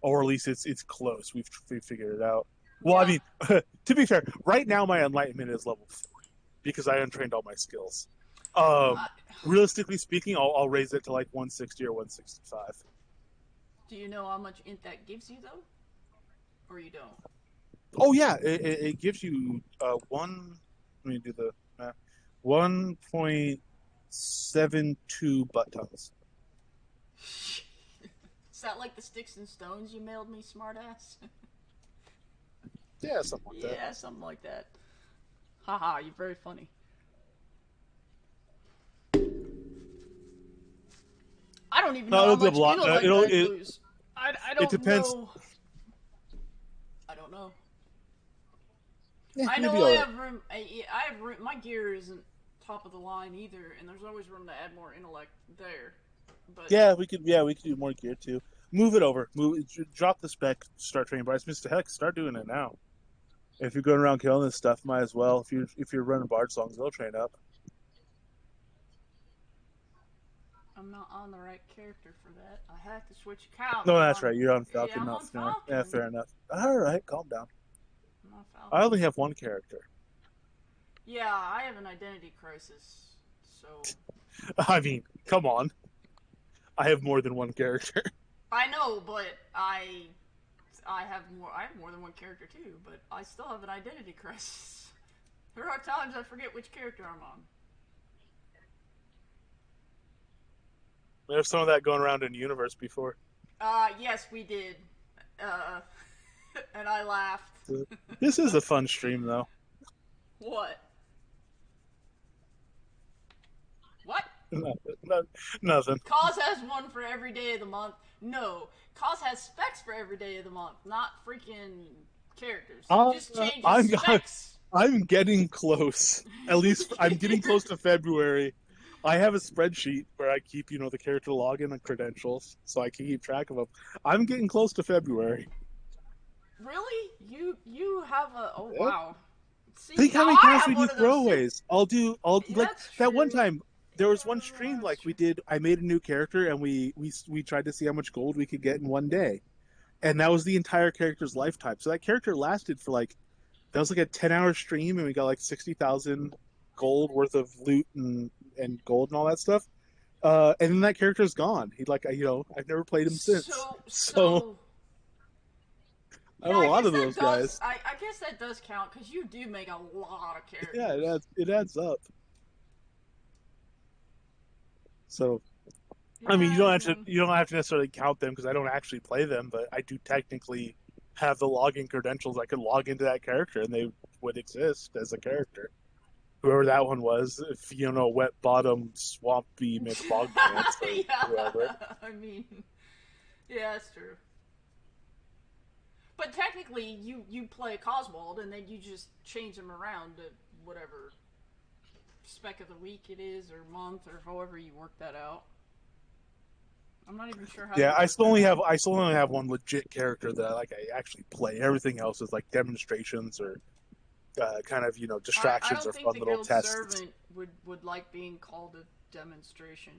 or at least it's close. We've figured it out. Well, I Yeah. mean, to be fair, right now my enlightenment is level 4 because I untrained all my skills. I, Realistically speaking, I'll raise it to like 160 or 165. do you know how much int that gives you though, or you don't? Oh yeah, it gives you one. Let me do the math. 1.72 butt tons. Is that like the sticks and stones you mailed me, smartass? Yeah, something like that. Yeah, something like that. Haha, you're very funny. I don't even know how No, it'll much give a lot. intellect It'll I'd it lose. I it don't depends. know. I don't know. Yeah, I you'll know be I alright. have room. I have room. My gear isn't top of the line either, and there's always room to add more intellect there. But Yeah, we could. Yeah, we could do more gear too. Move it over. Drop the spec. Start training Bryce. Mr. Heck, start doing it now. If you're going around killing this stuff, might as well. If you're running bard songs, they'll train up. I'm not on the right character for that. I have to switch accounts. No, I'm that's on. right. You're on Yeah, Falcon, I'm not on Snare. Yeah, Falcon. fair enough. All right, calm down. I'm on Falcon. I only have one character. Yeah, I have an identity crisis. So I mean, come on. I have more than one character. I know, but I have more. I have more than one character too, but I still have an identity crisis. There are times I forget which character I'm on. There's some of that going around in the universe before. Yes, we did. Uh, and I laughed. This is a fun stream, though. What? What? Nothing. Cause has one for every day of the month. No, Cause has specs for every day of the month, not freaking characters. Just changes specs. I'm getting close. At least I'm getting close to February. I have a spreadsheet where I keep, the character login and credentials, so I can keep track of them. I'm getting close to February. Really? You have a? Oh Yep. wow. See, Think how now many I times have we one do of those throwaways. I'll Yeah, like that's that one true. time. there was one stream like we did. I made a new character and we tried to see how much gold we could get in one day, and that was the entire character's lifetime. So that character lasted for like that was like a 10-hour stream, and we got like 60,000 gold worth of loot and gold and all that stuff. And then that character's gone. He like I've never played him since. So I have a lot of those guys. I guess that does count because you do make a lot of characters. Yeah, it adds up. So, yeah, I mean, you don't have to necessarily count them because I don't actually play them, but I do technically have the login credentials. I could log into that character and they would exist as a character. Whoever that one was, if you know, wet bottom swampy McBog pants or yeah. whoever. I mean, yeah, that's true. But technically, you play Coswald and then you just change them around to whatever spec of the week it is, or month, or however you work that out. I'm not even sure how. Yeah, I still only have one legit character that I actually play. Everything else is like demonstrations or kind of distractions or fun little tests. I don't think the guild servant would like being called a demonstration.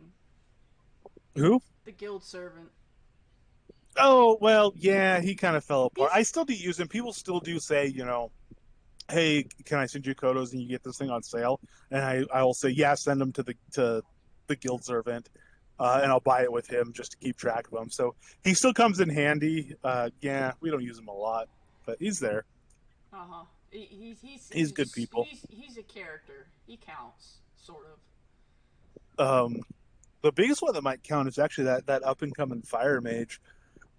Who? The guild servant. Oh well, yeah, he kind of fell apart. I still do use him. People still do say, hey, can I send you Kodos and you get this thing on sale? And I will say, yeah, send them to the guild servant, and I'll buy it with him just to keep track of him. So he still comes in handy. Yeah, we don't use him a lot, but he's there. Uh-huh. He's good people. He's a character. He counts, sort of. The biggest one that might count is actually that up and coming fire mage.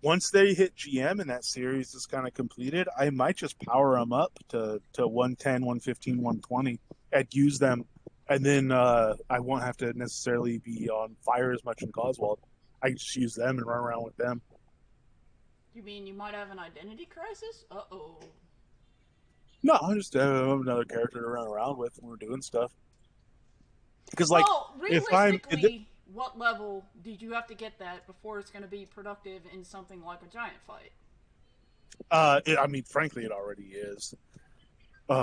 Once they hit GM and that series is kind of completed, I might just power them up to 110, 115, 120 and use them. And then I won't have to necessarily be on fire as much in Coswald. I can just use them and run around with them. You mean you might have an identity crisis? Uh-oh. No, I just have another character to run around with when we're doing stuff. Because, realistically, what level did you have to get that before it's going to be productive in something like a giant fight? Frankly, it already is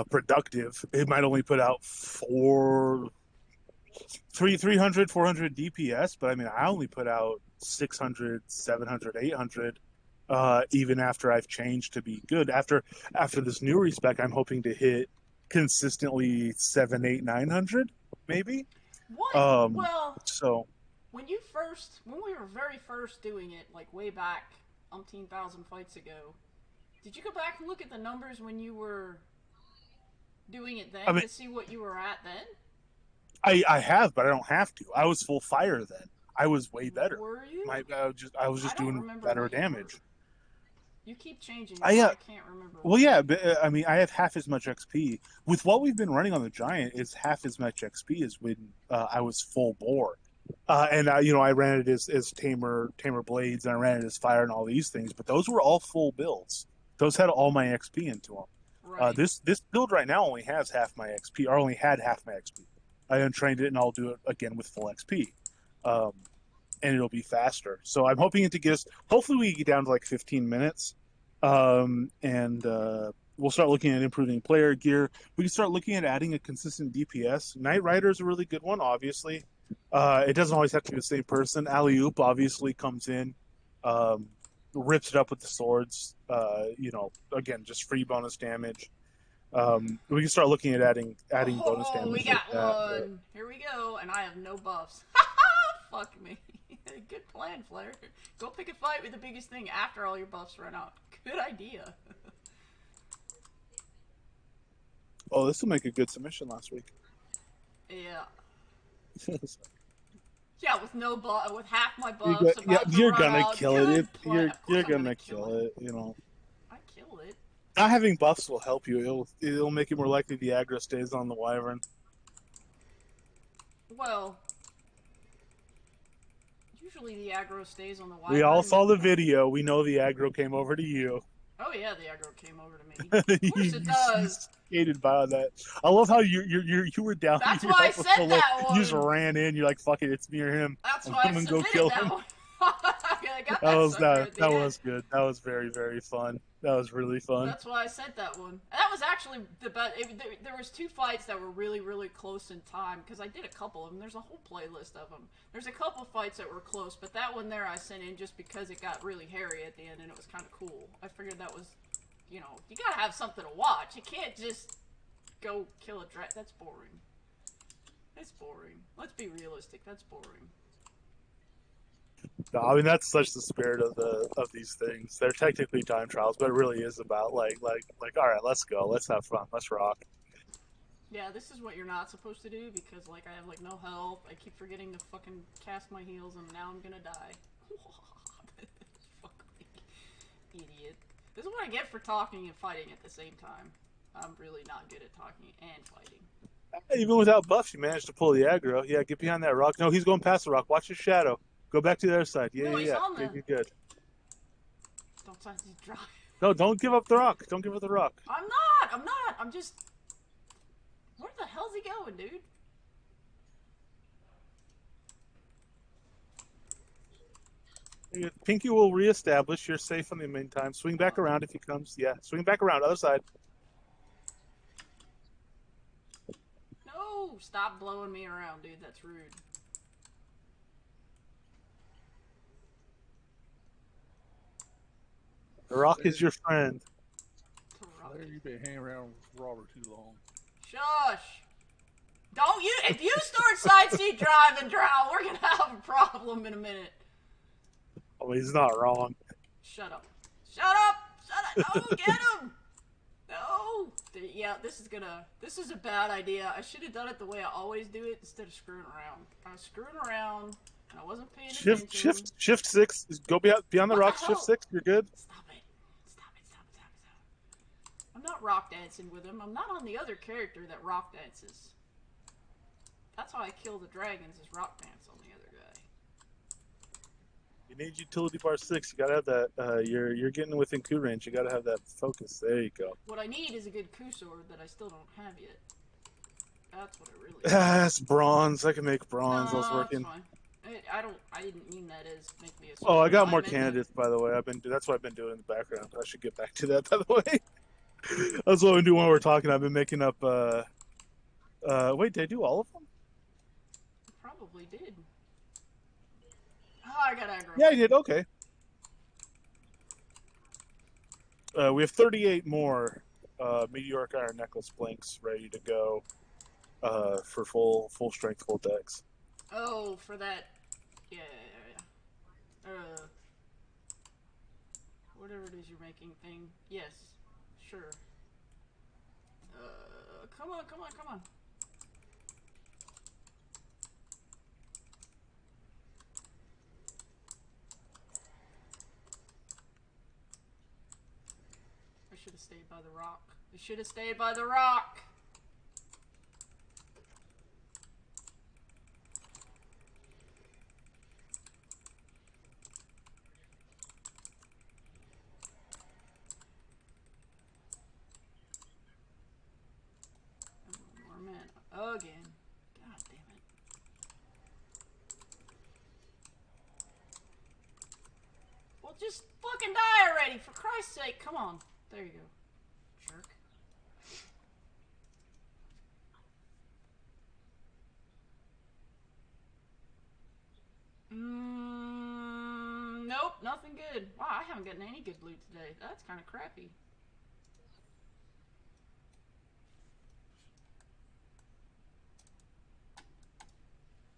productive. It might only put out 300, 400 DPS, but I only put out 600, 700, 800. Even after I've changed to be good. After this new respec, I'm hoping to hit consistently 700, 800, 900, maybe. What? When we were very first doing it, like way back, umpteen thousand fights ago, did you go back and look at the numbers when you were doing it then to see what you were at then? I have, but I don't have to. I was full fire then. I was way better. Were you? I was just doing better damage. You keep changing. I can't remember. Well, yeah, but I have half as much XP. With what we've been running on the Giant, it's half as much XP as when I was full bore. And I ran it as Tamer Blades, and I ran it as Fire and all these things. But those were all full builds. Those had all my XP into them. Right. This build right now only has half my XP, or only had half my XP. I untrained it, and I'll do it again with full XP. And it'll be faster. So I'm hoping to get us. Hopefully, we get down to like 15 minutes, and we'll start looking at improving player gear. We can start looking at adding a consistent DPS. Knight Rider is a really good one, obviously. It doesn't always have to be the same person. Alley Oop obviously comes in, rips it up with the swords. Again, just free bonus damage. We can start looking at adding bonus damage. We got one. Here we go, and I have no buffs. Fuck me. Good plan, Flair. Go pick a fight with the biggest thing after all your buffs run out. Good idea. Oh, this will make a good submission last week. Yeah. Yeah, with half my buffs. You're gonna kill it. You're gonna kill it. I kill it. Not having buffs will help you. It'll make it more likely the aggro stays on the Wyvern. Well, usually the aggro stays on the Wyvern. We all saw the video. We know the aggro came over to you. Oh yeah, the aggro came over to me. Of course it does. Skated by that. I love how you were down. That's why I said that one. You just ran in. You're like, fuck it, it's me or him. That's why I submitted go kill that him. one. That was good. That was very, very fun. That was really fun. That's why I sent that one. That was actually the best. There was two fights that were really, really close in time because I did a couple of them. There's a whole playlist of them. There's a couple fights that were close, but that one there I sent in just because it got really hairy at the end and it was kind of cool. I figured that was, you gotta have something to watch. You can't just go kill a dragon. That's boring. It's boring. Let's be realistic. That's boring. No, I mean that's such the spirit of these things. They're technically time trials, but it really is about like all right, let's go, let's have fun, let's rock. Yeah, this is what you're not supposed to do because like I have like no health. I keep forgetting to fucking cast my heals and now I'm gonna die. Fucking idiot. This is what I get for talking and fighting at the same time. I'm really not good at talking and fighting. Even without buffs, you managed to pull the aggro. Yeah, get behind that rock. No, he's going past the rock. Watch his shadow. Go back to the other side. Yeah, No, he's yeah, on yeah. the... Good. Don't touch the drive. No, don't give up the rock. Don't give up the rock. I'm not. I'm just... Where the hell's he going, dude? Pinky will reestablish. You're safe in the meantime. Swing back around if he comes. Yeah, swing back around. Other side. No! Stop blowing me around, dude. That's rude. The rock is your friend. Rock. You've been hanging around with Robert too long. Shush! Don't you... If you start side seat driving, Drow, we're gonna have a problem in a minute. Oh, he's not wrong. Shut up. Shut up! Shut up! No, get him! No! Yeah, this is a bad idea. I should have done it the way I always do it instead of screwing around. I was screwing around, and I wasn't paying attention. Shift 6. Go beyond the rocks. Shift 6. You're good. Stop it. Stop it. Stop it. Stop it. Stop it. I'm not rock dancing with him. I'm not on the other character that rock dances. That's how I kill the dragons, is rock dance on the other guy. You need utility bar 6. You gotta have that. You're getting within coup range. You gotta have that focus. There you go. What I need is a good coup sword that I still don't have yet. That's what I really need. That's bronze. I can make bronze. I was working. That's fine. I didn't mean that as make me a Oh, I got more meant candidates, by the way. That's what I've been doing in the background. I should get back to that, by the way. That's what I'm doing while we're talking. I've been making up. Wait, did I do all of them? Probably did. Oh, I got aggro. Yeah, I did. Okay. We have 38 more meteoric iron necklace blinks ready to go for full strength, full decks. Oh, for that. Yeah. Whatever it is you're making thing. Yes. Sure. Come on. I should have stayed by the rock. I should have stayed by the rock! More men. Again. God damn it. Well, just fucking die already, for Christ's sake. Come on. There you go. Jerk. Nope, nothing good. Wow, I haven't gotten any good loot today. That's kind of crappy.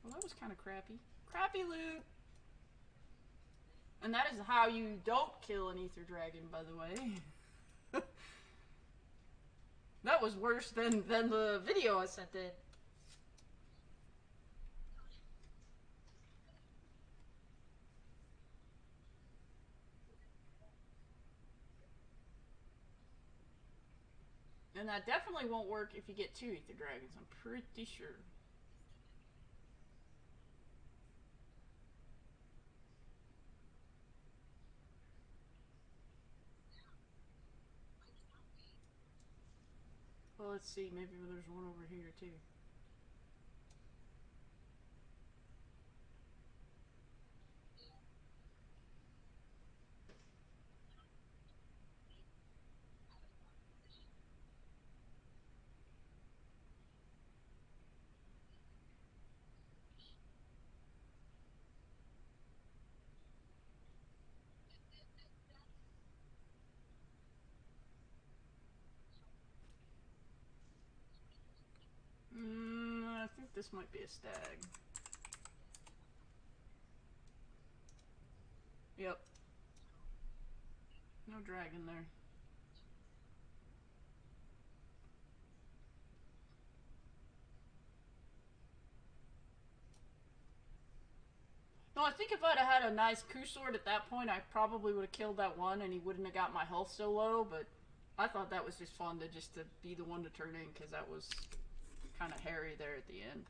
Well, that was kind of crappy. Crappy loot! And that is how you don't kill an ether dragon, by the way. That was worse than the video I sent in. And that definitely won't work if you get 2 ether dragons, I'm pretty sure. Well, let's see. Maybe there's one over here, too. this might be a stag. Yep. No dragon there. No, I think if I'd have had a nice coup sword at that point, I probably would have killed that one and he wouldn't have got my health so low, but I thought that was just fun to just to be the one to turn in because that was kind of hairy there at the end.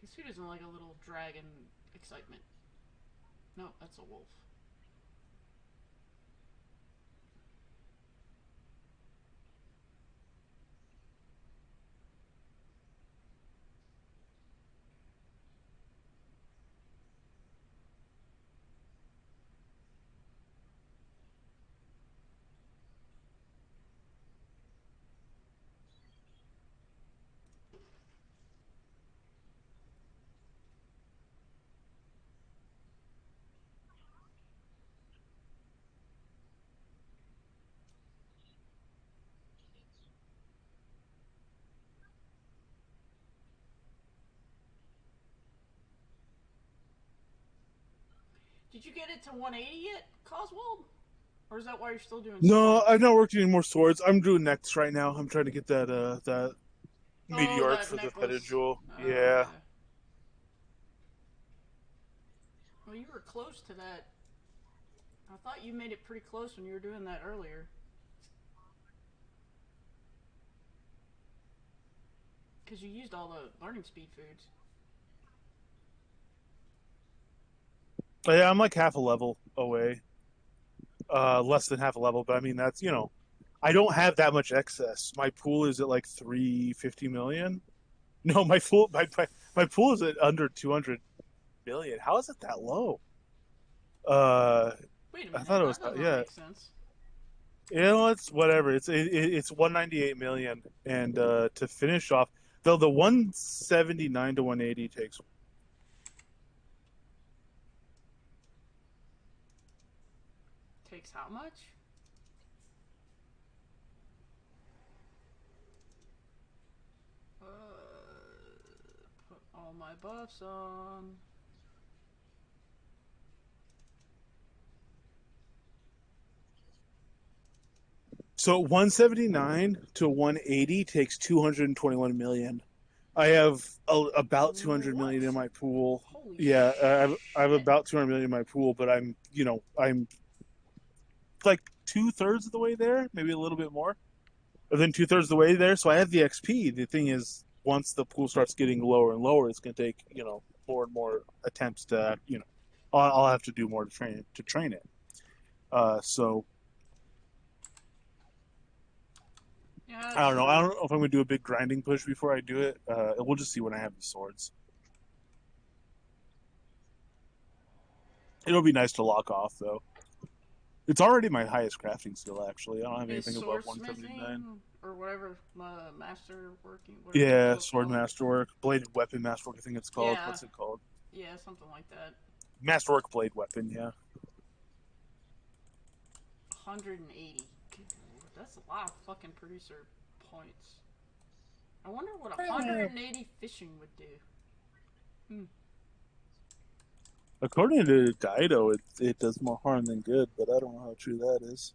Because who doesn't like a little dragon excitement? No, that's a wolf. Did you get it to 180 yet, Coswald? Or is that why you're still doing No, swords? I've not worked any more swords. I'm doing next right now. I'm trying to get that meteoric that for the necklace. petted jewel. Oh, Yeah. Well, you were close to that. I thought you made it pretty close when you were doing that earlier. Because you used all the learning speed foods. But yeah, I'm like half a level away. Less than half a level, but I mean that's I don't have that much excess. My pool is at like 350 million. No, my pool is at under 200 million. How is it that low? Uh, Wait a I minute, thought it was that does not yeah. make sense. It's whatever. It's 198 million, and to finish off, though the 179 to 180 takes. Takes how much? Put all my buffs on. So 179 to 180 takes 221 million. I have about 200 What? million in my pool. Holy Yeah, I have shit. about 200 million in my pool, but I'm like 2/3 of the way there, maybe a little bit more, or then 2/3 of the way there. So I have the XP. The thing is, once the pool starts getting lower and lower, it's going to take more and more attempts to I'll have to do more to train it. So Yeah, I that's don't know. true. I don't know if I'm going to do a big grinding push before I do it. We'll just see when I have the swords. It'll be nice to lock off though. It's already my highest crafting skill actually. I don't have Is anything above sword 179. smithing or whatever, master working, whatever the Yeah, hell it's sword called. masterwork, bladed weapon masterwork. I think it's called. Yeah, What's it called? yeah, something like that. Masterwork blade weapon. Yeah. 180. Good lord, that's a lot of fucking producer points. I wonder what 180 fishing would do. According to Dido, it does more harm than good, but I don't know how true that is.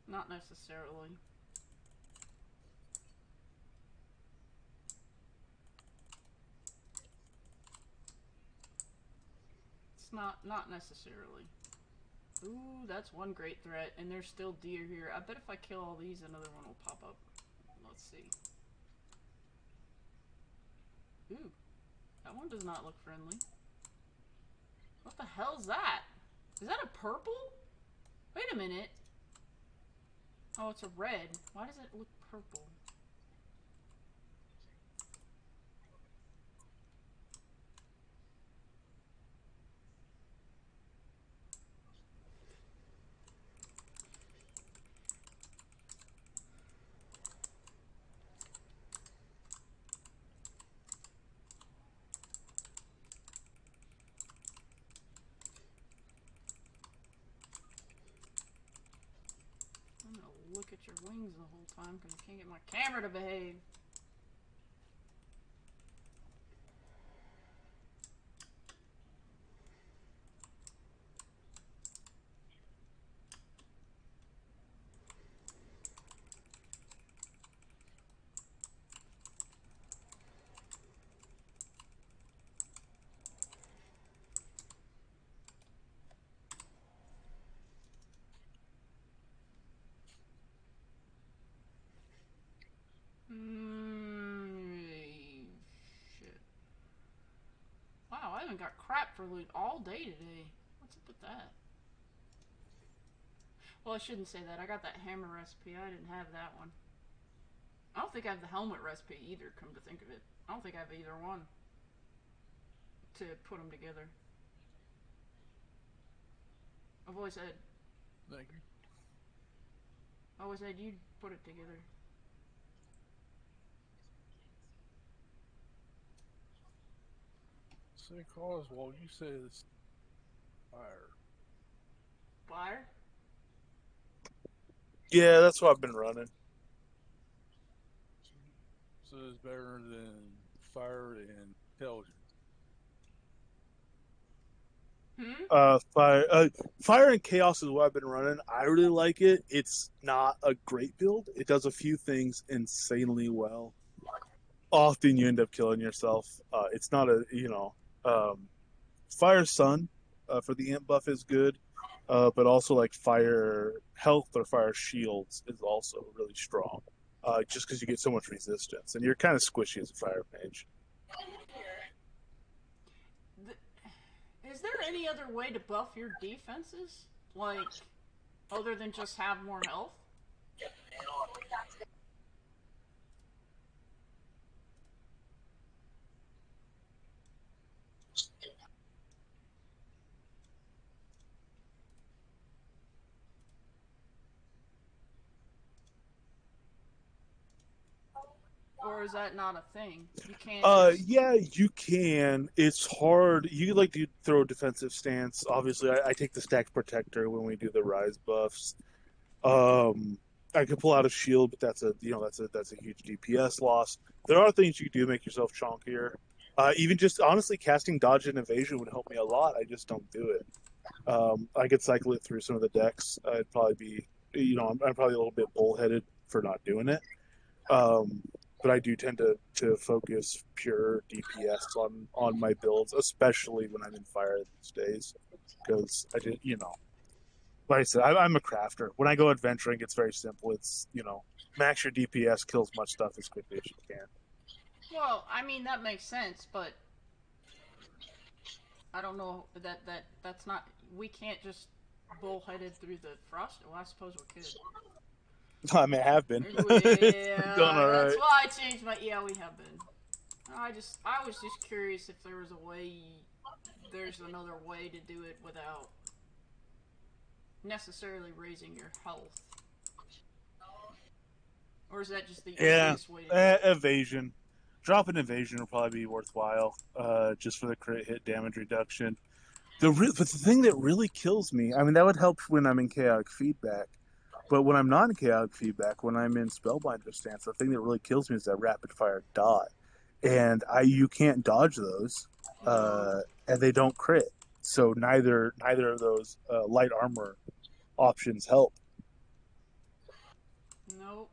Not necessarily. It's not necessarily. Ooh, that's one great threat, and there's still deer here. I bet if I kill all these, another one will pop up. Let's see. Ooh, that one does not look friendly. What the hell's that? Is that a purple? Wait a minute. Oh, it's a red. Why does it look purple? at your wings the whole time because I can't get my camera to behave. Shit. Wow, I haven't got crap for loot all day today. What's up with that? Well, I shouldn't say that. I got that hammer recipe. I didn't have that one. I don't think I have the helmet recipe either, come to think of it. I don't think I have either one to put them together. I've always said... Thank you. I always said you'd put it together. Say, Oswald, you said it's fire. Fire? Yeah, that's what I've been running. So it's better than fire and intelligence. Fire and chaos is what I've been running. I really like it. It's not a great build. It does a few things insanely well. Often you end up killing yourself. It's not a fire sun for the imp buff is good, but also like fire health or fire shields is also really strong. Just because you get so much resistance and you're kind of squishy as a fire mage. Is there any other way to buff your defenses? Like, other than just have more health? Or is that not a thing? You can't just... Yeah, you can. It's hard. You like to throw a defensive stance. Obviously, I take the stack protector when we do the rise buffs. I could pull out a shield, but that's a huge DPS loss. There are things you can do to make yourself chonkier. Even just honestly casting dodge and evasion would help me a lot. I just don't do it. I could cycle it through some of the decks. I'd probably be, I'm probably a little bit bullheaded for not doing it. But I do tend to focus pure DPS on my builds, especially when I'm in fire these days, because I did, like I said, I'm a crafter. When I go adventuring, it's very simple. It's max your DPS, kill as much stuff as quickly as you can. Well, I mean that makes sense, but I don't know that's not. We can't just bullheaded through the frost. Well, I suppose we could. I mean, I have been. Yeah, Done all right. that's why I changed my. Yeah, we have been. I was just curious if there was a way. There's another way to do it without necessarily raising your health. Or is that just the easiest way to do it? Evasion. Drop an evasion will probably be worthwhile, just for the crit hit damage reduction. But the thing that really kills me, I mean, that would help when I'm in chaotic feedback. But when I'm not in chaotic feedback, when I'm in spellbinder stance, the thing that really kills me is that rapid fire dot, and you can't dodge those, and they don't crit. So neither of those light armor options help. Nope.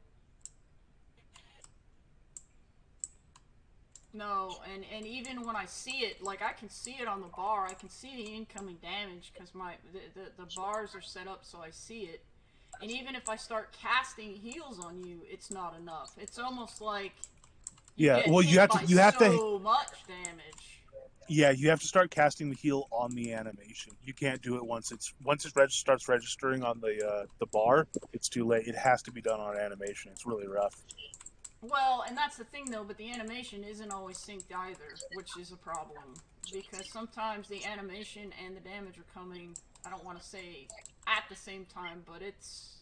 No, and even when I see it, like I can see it on the bar, I can see the incoming damage because the bars are set up so I see it. And even if I start casting heals on you, it's not enough. It's almost like you have to much damage. Yeah, you have to start casting the heal on the animation. You can't do it once it starts registering on the bar. It's too late. It has to be done on animation. It's really rough. Well, and that's the thing though, but the animation isn't always synced either, which is a problem. Because sometimes the animation and the damage are coming, I don't want to say at the same time, but it's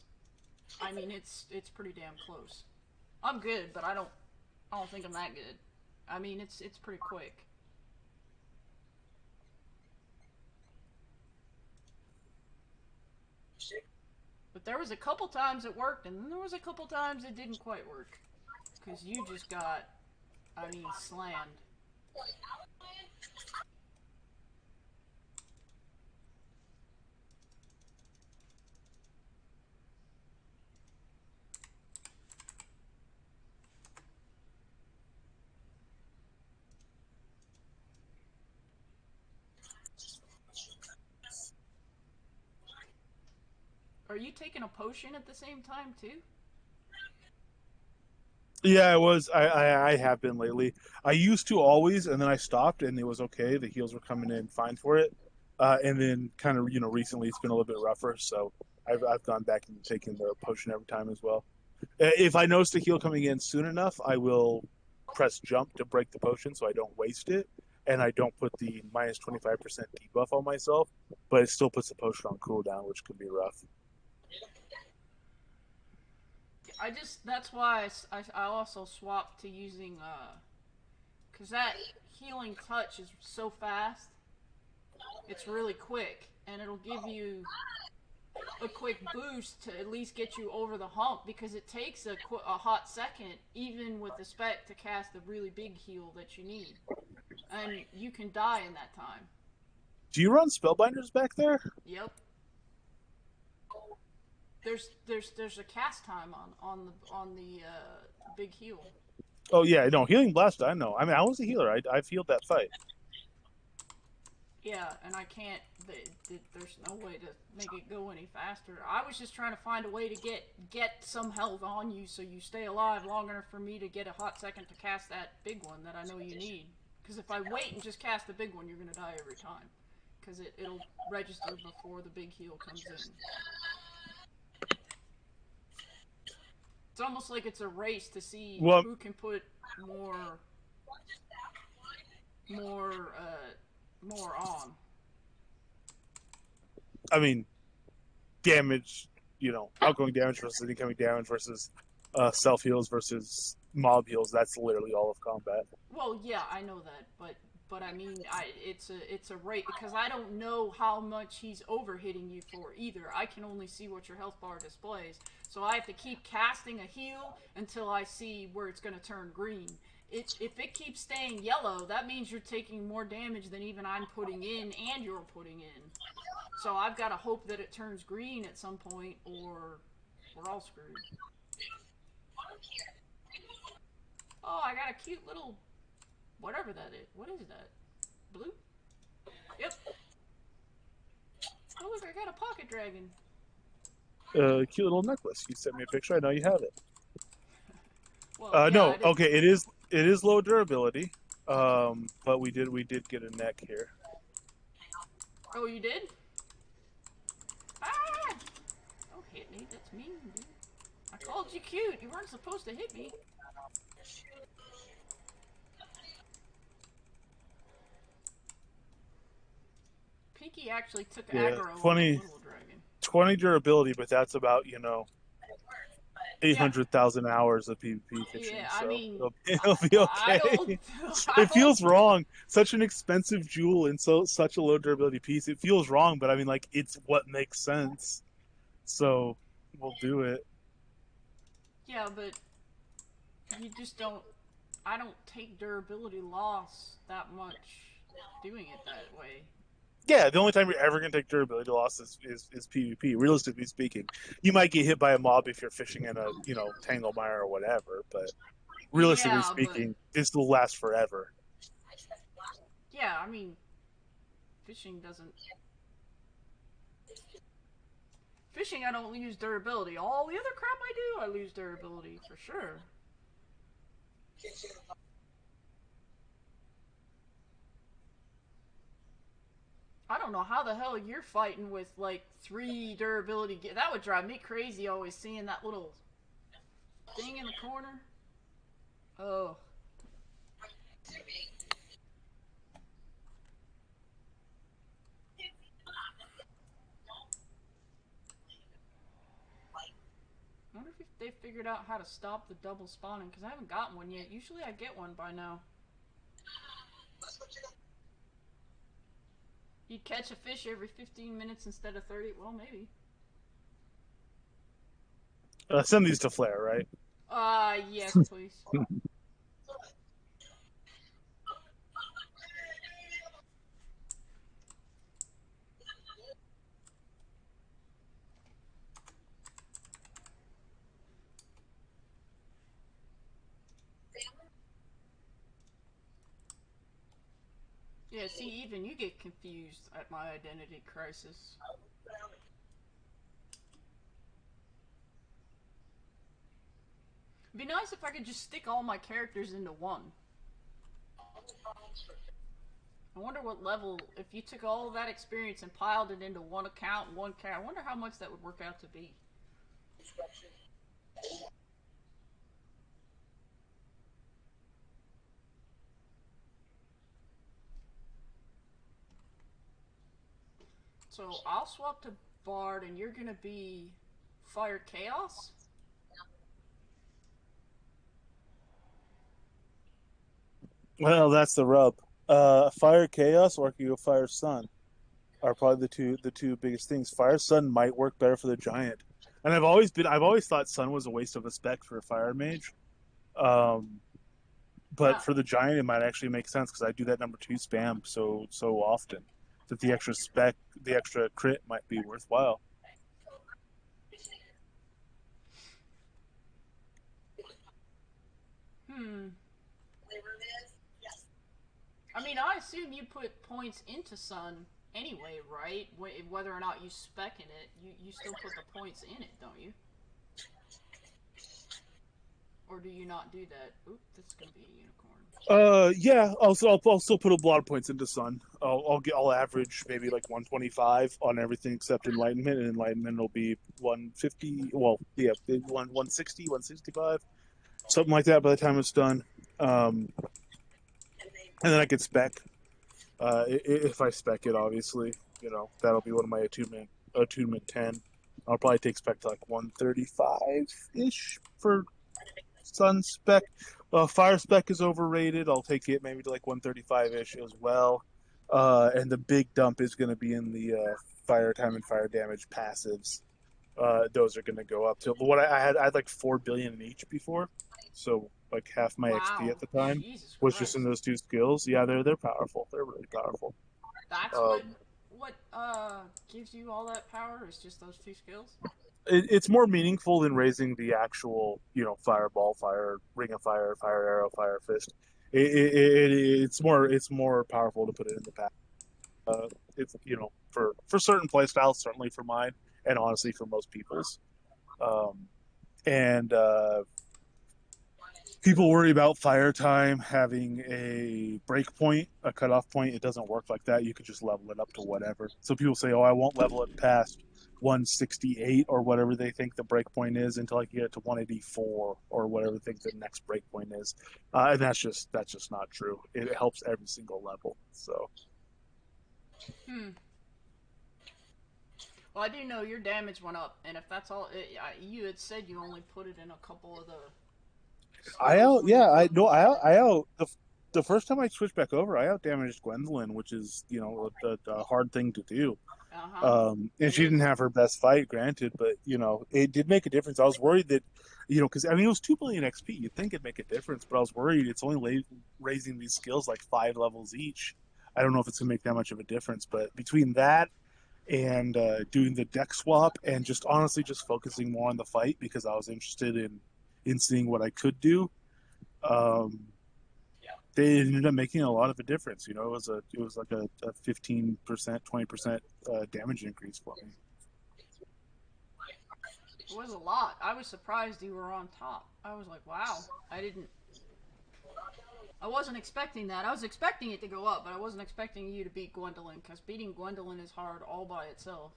pretty damn close. I'm good, but I don't think I'm that good. I mean, it's pretty quick. But there was a couple times it worked, and then there was a couple times it didn't quite work. Because you just got, I mean, slammed. Are you taking a potion at the same time, too? Yeah, I was. I have been lately. I used to always, and then I stopped, and it was okay. The heals were coming in fine for it. And then kind of, recently it's been a little bit rougher, so I've gone back and taken the potion every time as well. If I notice the heal coming in soon enough, I will press jump to break the potion so I don't waste it, and I don't put the minus 25% debuff on myself, but it still puts the potion on cooldown, which could be rough. That's why I also swapped to using, because that healing touch is so fast. It's really quick, and it'll give you a quick boost to at least get you over the hump because it takes a hot second, even with the spec, to cast the really big heal that you need. And you can die in that time. Do you run spellbinders back there? Yep. There's a cast time on the big heal. Oh yeah, no, healing blast. I know. I mean, I was a healer. I've healed that fight. Yeah, and I can't. There's no way to make it go any faster. I was just trying to find a way to get some health on you so you stay alive long enough for me to get a hot second to cast that big one that I know you need. Because if I wait and just cast the big one, you're gonna die every time. Because it'll register before the big heal comes in. It's almost like it's a race to see who can put more on. I mean, damage, outgoing damage versus incoming damage versus self heals versus mob heals. That's literally all of combat. Well, yeah, I know that, but I mean, it's a rate because I don't know how much he's overhitting you for either. I can only see what your health bar displays, so I have to keep casting a heal until I see where it's going to turn green. If it keeps staying yellow, that means you're taking more damage than even I'm putting in and you're putting in. So I've got to hope that it turns green at some point, or we're all screwed. Oh, I got a cute little whatever that is. What is that? Blue? Yep. Oh look, I got a pocket dragon. Cute little necklace. You sent me a picture. I know you have it. Well, yeah, no, okay, it is low durability, but we did get a neck here. Oh, you did? Ah! Don't hit me. That's mean, dude. I called you cute. You weren't supposed to hit me. Pinky actually took aggro on the little dragon. 20 durability, but that's about 800,000 hours of PvP fishing. Yeah, so I mean, it'll be okay. It feels wrong. Such an expensive jewel and such a low durability piece. It feels wrong, but I mean, like, it's what makes sense. So we'll do it. Yeah, but you just don't. I don't take durability loss that much doing it that way. Yeah, the only time you're ever going to take durability loss is PvP, realistically speaking. You might get hit by a mob if you're fishing in a, tangle mire or whatever, but realistically speaking, this will last forever. Yeah, I mean, fishing doesn't... Fishing, I don't lose durability. All the other crap I do, I lose durability, for sure. I don't know how the hell you're fighting with, like, 3 durability... That would drive me crazy, always seeing that little thing in the corner. Oh. I wonder if they figured out how to stop the double spawning, because I haven't gotten one yet. Usually I get one by now. You'd catch a fish every 15 minutes instead of 30? Well, maybe. Send these to Flair, right? Yes, please. Yeah, see, even you get confused at my identity crisis. It'd be nice if I could just stick all my characters into one. I wonder what level, if you took all of that experience and piled it into one account, one character, I wonder how much that would work out to be. So I'll swap to Bard, and you're gonna be Fire Chaos? Well, that's the rub. Fire Chaos or you go Fire Sun are probably the two biggest things. Fire Sun might work better for the giant, and I've always thought Sun was a waste of a spec for a fire mage. Um, but Now, for the giant, it might actually make sense because I do that number two spam so often that the extra spec, the extra crit might be worthwhile. hmm. I mean, I assume you put points into Sun anyway, right? Whether or not you spec in it, you still put the points in it, don't you? Or do you not do that? Oop, that's gonna be a unicorn. Yeah. I'll still put a lot of points into Sun. I'll average maybe like 125 on everything except Enlightenment, and Enlightenment will be 150. Well, yeah, 160, 165, something like that by the time it's done. Um, and then I could spec. If I spec it, obviously, that'll be one of my attunement 10. I'll probably take spec to like 135 ish for Sun spec. Fire spec is overrated. I'll take it maybe to like 135 ish as well. And the big dump is going to be in the fire time and fire damage passives. Those are going to go up to what I had like 4 billion in each before, so like half my XP Wow, at the time Jesus was just in Christ. those two skills. Yeah, they're powerful. They're really powerful. That's what Um, what gives you all that power is just those two skills. it's more meaningful than raising the actual, fireball, fire, ring of fire, fire arrow, fire fist. It's more powerful to put it in the pack. It's for certain playstyles, certainly for mine, and honestly for most people's. Um, and People worry about fire time having a break point, a cutoff point. It doesn't work like that. You could just level it up to whatever. So people say, "Oh, I won't level it past 168 or whatever they think the break point is until I get it to 184 or whatever they think the next break point is." And that's just not true. It helps every single level. So Hmm. Well, I do know your damage went up, and if that's all, you had said you only put it in a couple of the I skills out, when you yeah, I flipped no, them. I out the first time I switched back over, I out damaged Gwendolyn, which is a hard thing to do. Uh huh. And It she didn't is. have her best fight, granted, but it did make a difference. I was worried that, because I mean it was 2 billion XP. You'd think it'd make a difference, but I was worried it's only raising these skills like 5 levels each. I don't know if it's gonna make that much of a difference, but between that and doing the deck swap and just honestly just focusing more on the fight because I was interested in seeing what I could do, um, they ended up making a lot of a difference. It was like a 15%, 20% damage increase for me. It was a lot. I was surprised you were on top. I was like, wow. I didn't. I wasn't expecting that. I was expecting it to go up, but I wasn't expecting you to beat Gwendolyn because beating Gwendolyn is hard all by itself.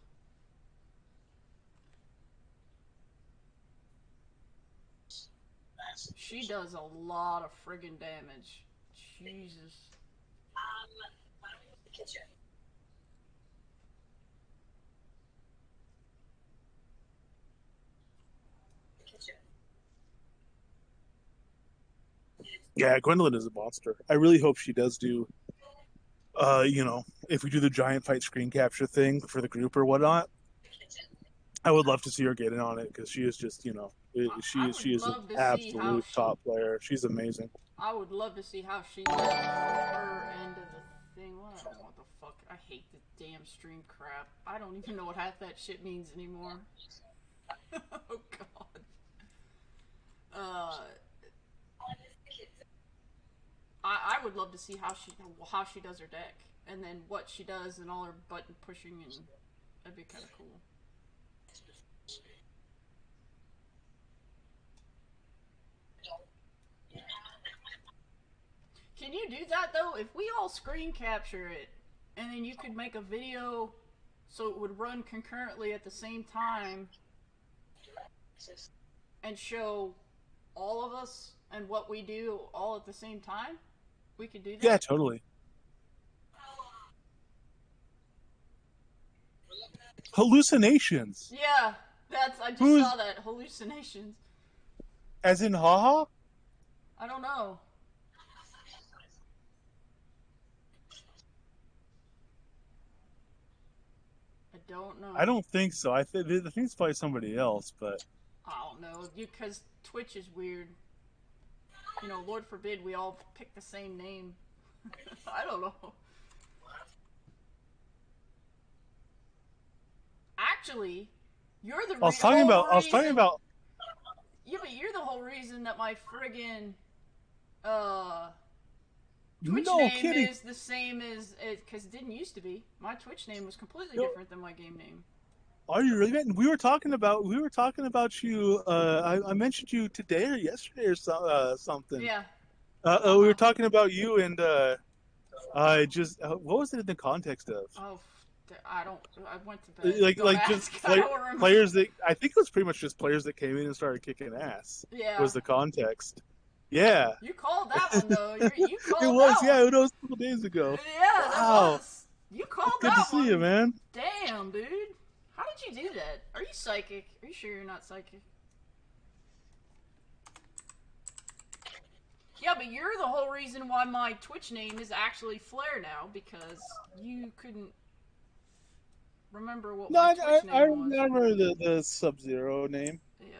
She does a lot of friggin' damage. Jesus. Yeah, Gwendolyn is a monster. I really hope she does do. If we do the giant fight screen capture thing for the group or whatnot, I would love to see her get in on it because she is just, I she would is an love to see how absolute top player. She's amazing. I would love to see how she does her end of the thing. What the fuck? I hate the damn stream crap. I don't even know what half that shit means anymore. Oh god. Uh, I would love to see how she does her deck, and then what she does, and all her button pushing, and that'd be kind of cool. Can you do that though? If we all screen capture it, and then you could make a video so it would run concurrently at the same time and show all of us and what we do all at the same time, we could do Yeah, that. totally. Hallucinations. Yeah, I just Who's saw that hallucinations. as in haha? I don't know. I don't I know. don't think so. I think it's probably somebody else, but I don't know. Because Twitch is weird. Lord forbid we all pick the same name. I don't know. Actually, you're the whole I was talking reason. about Yeah, but you're the whole reason that my friggin' uh Twitch no name kidding. is the same as it, because it didn't used to be. My Twitch name was completely No, different than my game name. are you really? We were talking about you. I mentioned you today or yesterday or something. Yeah. Uh We were huh. talking about you and I just what was it in the context of? Oh, I don't. I went to bed. Don't Like just ask. I don't remember. players that I think it was pretty much just players that came in and started kicking ass Yeah. was the context. Yeah, You called that one though. You it called was. that Yeah, one. it was a couple days ago. Yeah, that Wow, was. You it's called good to that see you, one. man. Damn, dude. How did you do that? Are you psychic? Are you sure you're not psychic? Yeah, but you're the whole reason why my Twitch name is actually Flare now, because you couldn't remember what No, my Twitch I name was. remember the Sub Zero name. Yeah.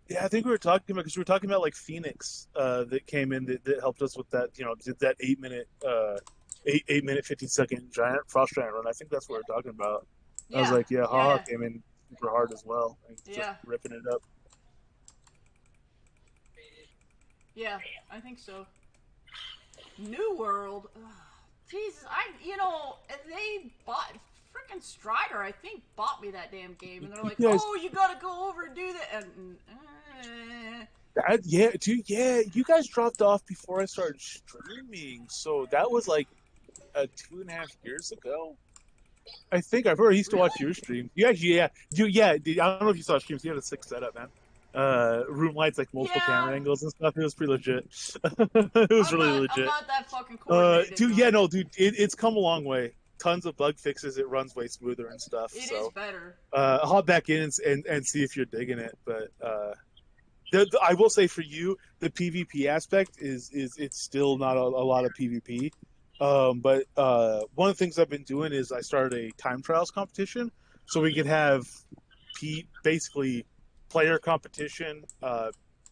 Yeah, I think we were talking about because we were talking about like Phoenix that came in that helped us with that. Did that 8 minute 8 minute 15-second giant frost giant run. I think that's what we're talking about. I was Yeah, like, yeah, yeah, haha yeah. came in super hard as well and just Yeah, ripping it up. yeah, I think so. New World. Ugh. Jesus, they bought freaking Strider. I think bought me that damn game, and they're like, Yes, "Oh, you gotta go over and do that." And yeah, dude, yeah. You guys dropped off before I started streaming, so that was like 2.5 years ago. I think I've already used to watch really? your stream. Yeah. Dude, I don't know if you saw streams. You had a sick setup, man. Room lights, like multiple Yeah, camera angles and stuff. It was pretty legit. It was really I'm legit. not that fucking coordinated Dude, yeah, though. no, dude, it's come a long way. Tons of bug fixes. It runs way smoother and stuff. It is So, better. hop back in and see if you're digging it. But I will say for you, the PvP aspect is it's still not a lot of PvP. But one of the things I've been doing is I started a time trials competition, so we could have basically player competition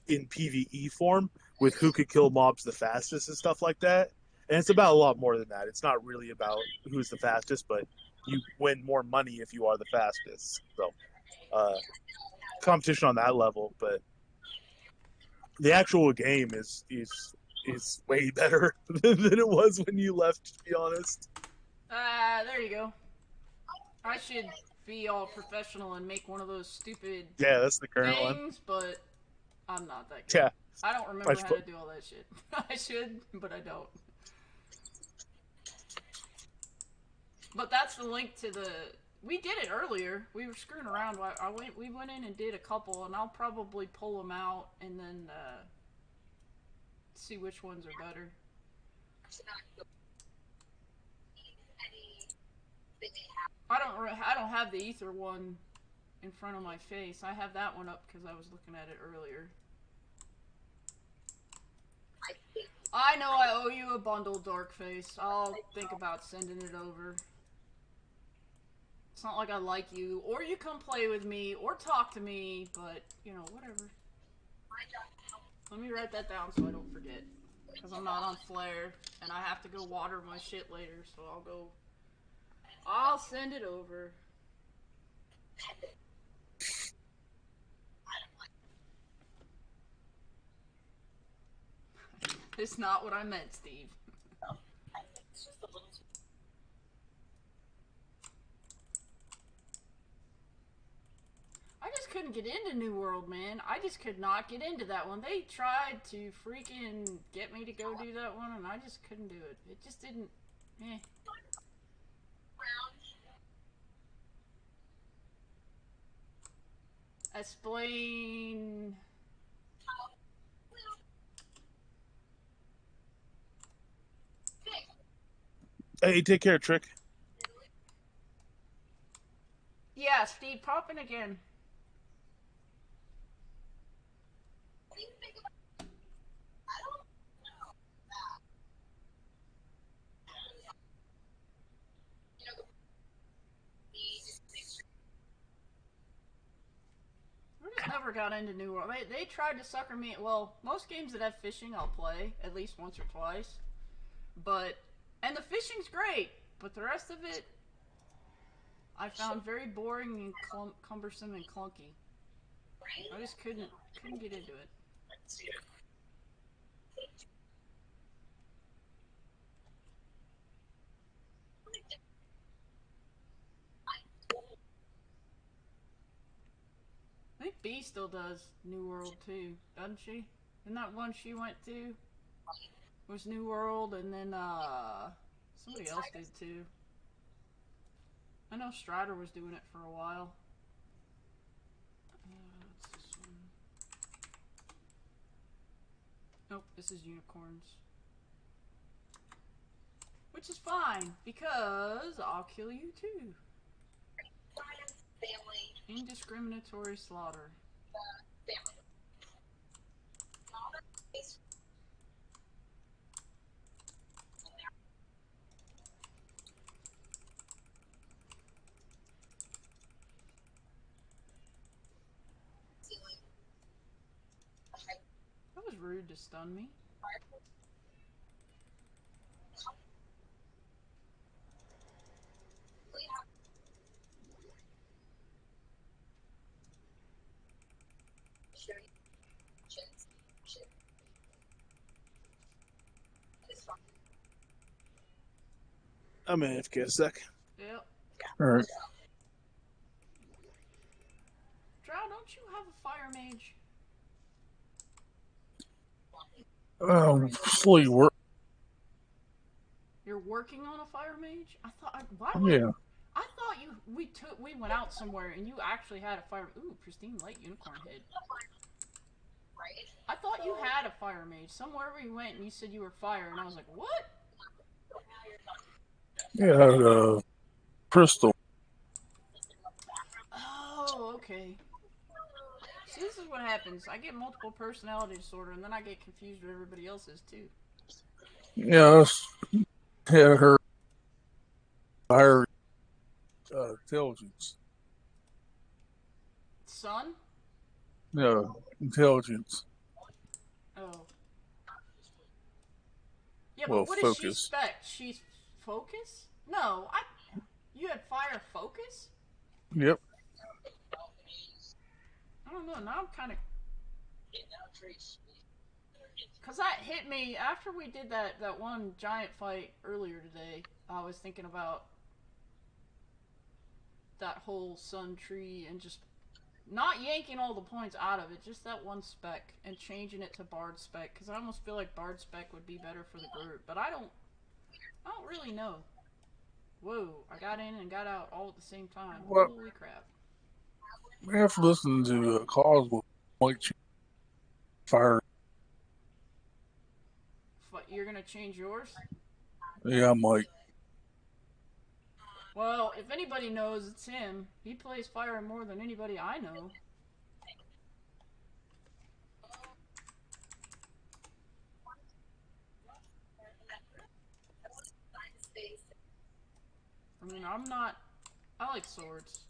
in PvE form with who could kill mobs the fastest and stuff like that. And it's about a lot more than that. It's not really about who's the fastest, but you win more money if you are the fastest. So competition on that level, but the actual game is way better than it was when you left. To be honest, There you go. I should be all professional and make one of those stupid yeah, that's the current one. things, but I'm not that good. Yeah, I don't I remember should how put, to do all that shit. I should, but I don't. But that's the link to the. We did it earlier. We were screwing around. We went in and did a couple, and I'll probably pull them out and then see which ones are better. I don't have the ether one in front of my face. I have that one up because I was looking at it earlier. I know I owe you a bundle, Darkface. I'll think about sending it over. It's not like I like you, or you come play with me, or talk to me, but, you know, whatever. Let me write that down so I don't forget. Because I'm not on Flare, and I have to go water my shit later, so I'll send it over. It's not what I meant, Steve. I just couldn't get into New World, man. I just could not get into that one. They tried to freaking get me to go do that one, and I just couldn't do it. It just didn't. Eh. Explain. Hey, take care, Trick. Yeah, Steve, pop in again. I just never got into New World. They tried to sucker me. Well, most games that have fishing, I'll play at least once or twice. And the fishing's great, but the rest of it, I found very boring and cumbersome and clunky. I just couldn't get into it. I think B still does New World too, doesn't she? Isn't that one she went to? Was New World, and then somebody else did too. I know Strider was doing it for a while. What's this one? Nope, this is Unicorns. Which is fine, because I'll kill you too. Indiscriminatory slaughter. That was rude to stun me. I'm in AFK a sec. Yep. Alright. Drow, don't you have a fire mage? Fully work. You're working on a fire mage? I thought. Yeah. I thought we went out somewhere and you actually had a fire. Ooh, pristine light unicorn head. I thought you had a fire mage somewhere where you went and you said you were fire, and I was like, what? Yeah, Crystal. Oh, okay. See, this is what happens. I get multiple personality disorder, and then I get confused with everybody else's too. Yeah, had her higher intelligence. Son? Yeah, intelligence. Oh. Yeah, Well, but what focus. is she spec? She's focus? No, you had fire focus? Yep. I don't know, now I'm kind of... Because that hit me, after we did that one giant fight earlier today, I was thinking about that whole sun tree and just not yanking all the points out of it, just that one spec, and changing it to Bard spec, because I almost feel like Bard spec would be better for the group, but I don't really know. Whoa, I got in and got out all at the same time. What? Holy crap. After listening to Cosmo, like fire. You're gonna change yours? Yeah, I'm like. Well, if anybody knows, it's him. He plays fire more than anybody I know. I mean, I'm not. I like swords.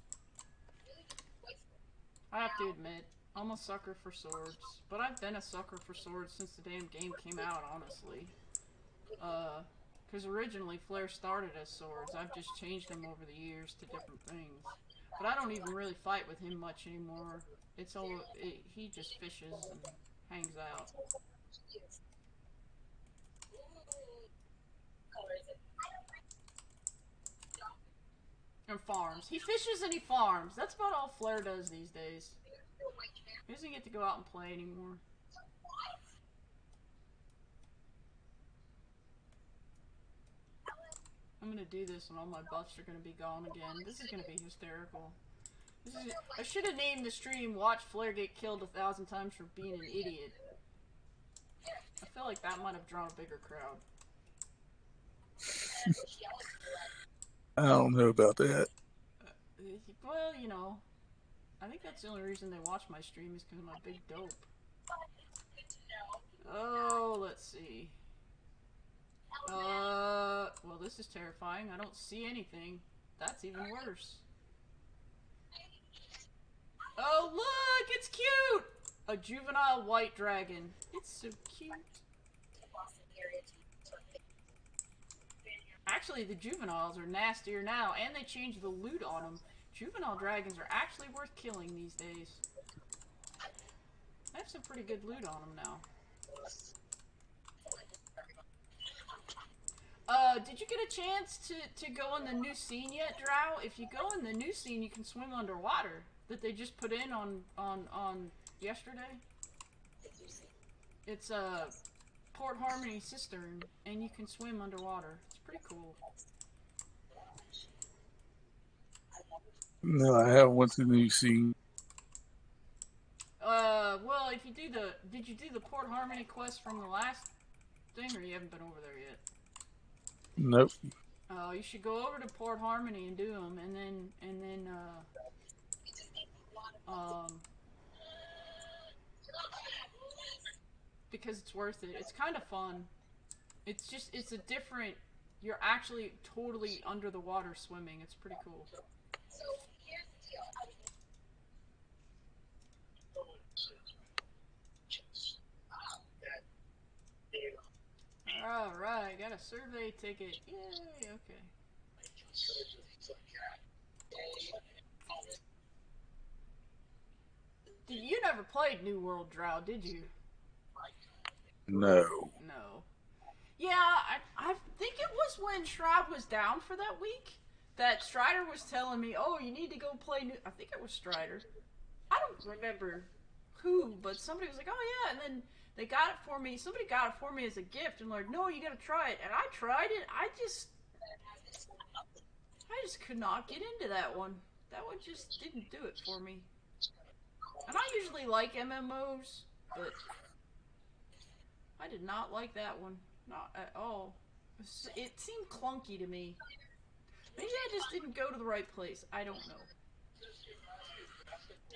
I have to admit, I'm a sucker for swords. But I've been a sucker for swords since the damn game came out, honestly. Because originally Flare started as swords. I've just changed him over the years to different things. But I don't even really fight with him much anymore. It's all he just fishes and hangs out. And farms. He fishes and he farms. That's about all Flare does these days. He doesn't get to go out and play anymore. I'm gonna do this and all my buffs are gonna be gone again. This is gonna be hysterical. I should have named the stream "Watch Flare Get Killed 1,000 Times for Being an Idiot." I feel like that might have drawn a bigger crowd. I don't know about that. Well, you know, I think that's the only reason they watch my stream is because I'm a big dope. Oh, let's see. Well, this is terrifying. I don't see anything. That's even worse. Oh, look! It's cute! A juvenile white dragon. It's so cute. Actually, the juveniles are nastier now, and they changed the loot on them. Juvenile dragons are actually worth killing these days. I have some pretty good loot on them now. Did you get a chance to go in the new scene yet, Drow? If you go in the new scene, you can swim underwater. That they just put in on yesterday. It's a Port Harmony cistern, and you can swim underwater. It's pretty cool. No, I haven't went to the new scene. Well, if you do did you do the Port Harmony quest from the last thing, or you haven't been over there yet? Nope. Oh, you should go over to Port Harmony and do them, and then because it's worth it. It's kind of fun. It's a different. You're actually totally under the water swimming. It's pretty cool. Alright, got a survey ticket. Yay, okay. You never played New World Drow, did you? No. No. Yeah, I think it was when Shroud was down for that week that Strider was telling me, oh, you need to go play New... I think it was Strider. I don't remember who, but somebody was like, oh yeah, and then they got it for me. Somebody got it for me as a gift, and like, no, you gotta try it. And I tried it. I just could not get into that one. That one just didn't do it for me. And I usually like MMOs, but I did not like that one. Not at all. It seemed clunky to me. Maybe I just didn't go to the right place. I don't know.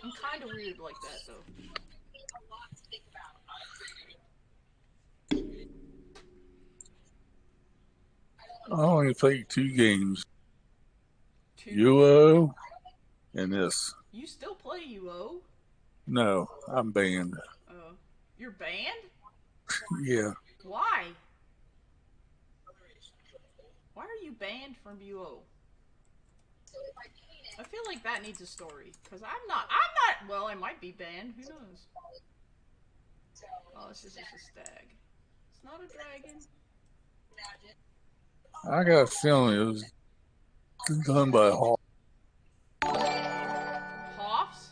I'm kind of weird like that, though. I only played 2 games. Two. UO and this. You still play UO? No, I'm banned. Oh. You're banned? Yeah. Why? Why are you banned from UO? I feel like that needs a story. Because I'm not, well, I might be banned. Who knows? Oh, this is just a stag. It's not a dragon. I got a feeling it was done by Hawk. Hoffs?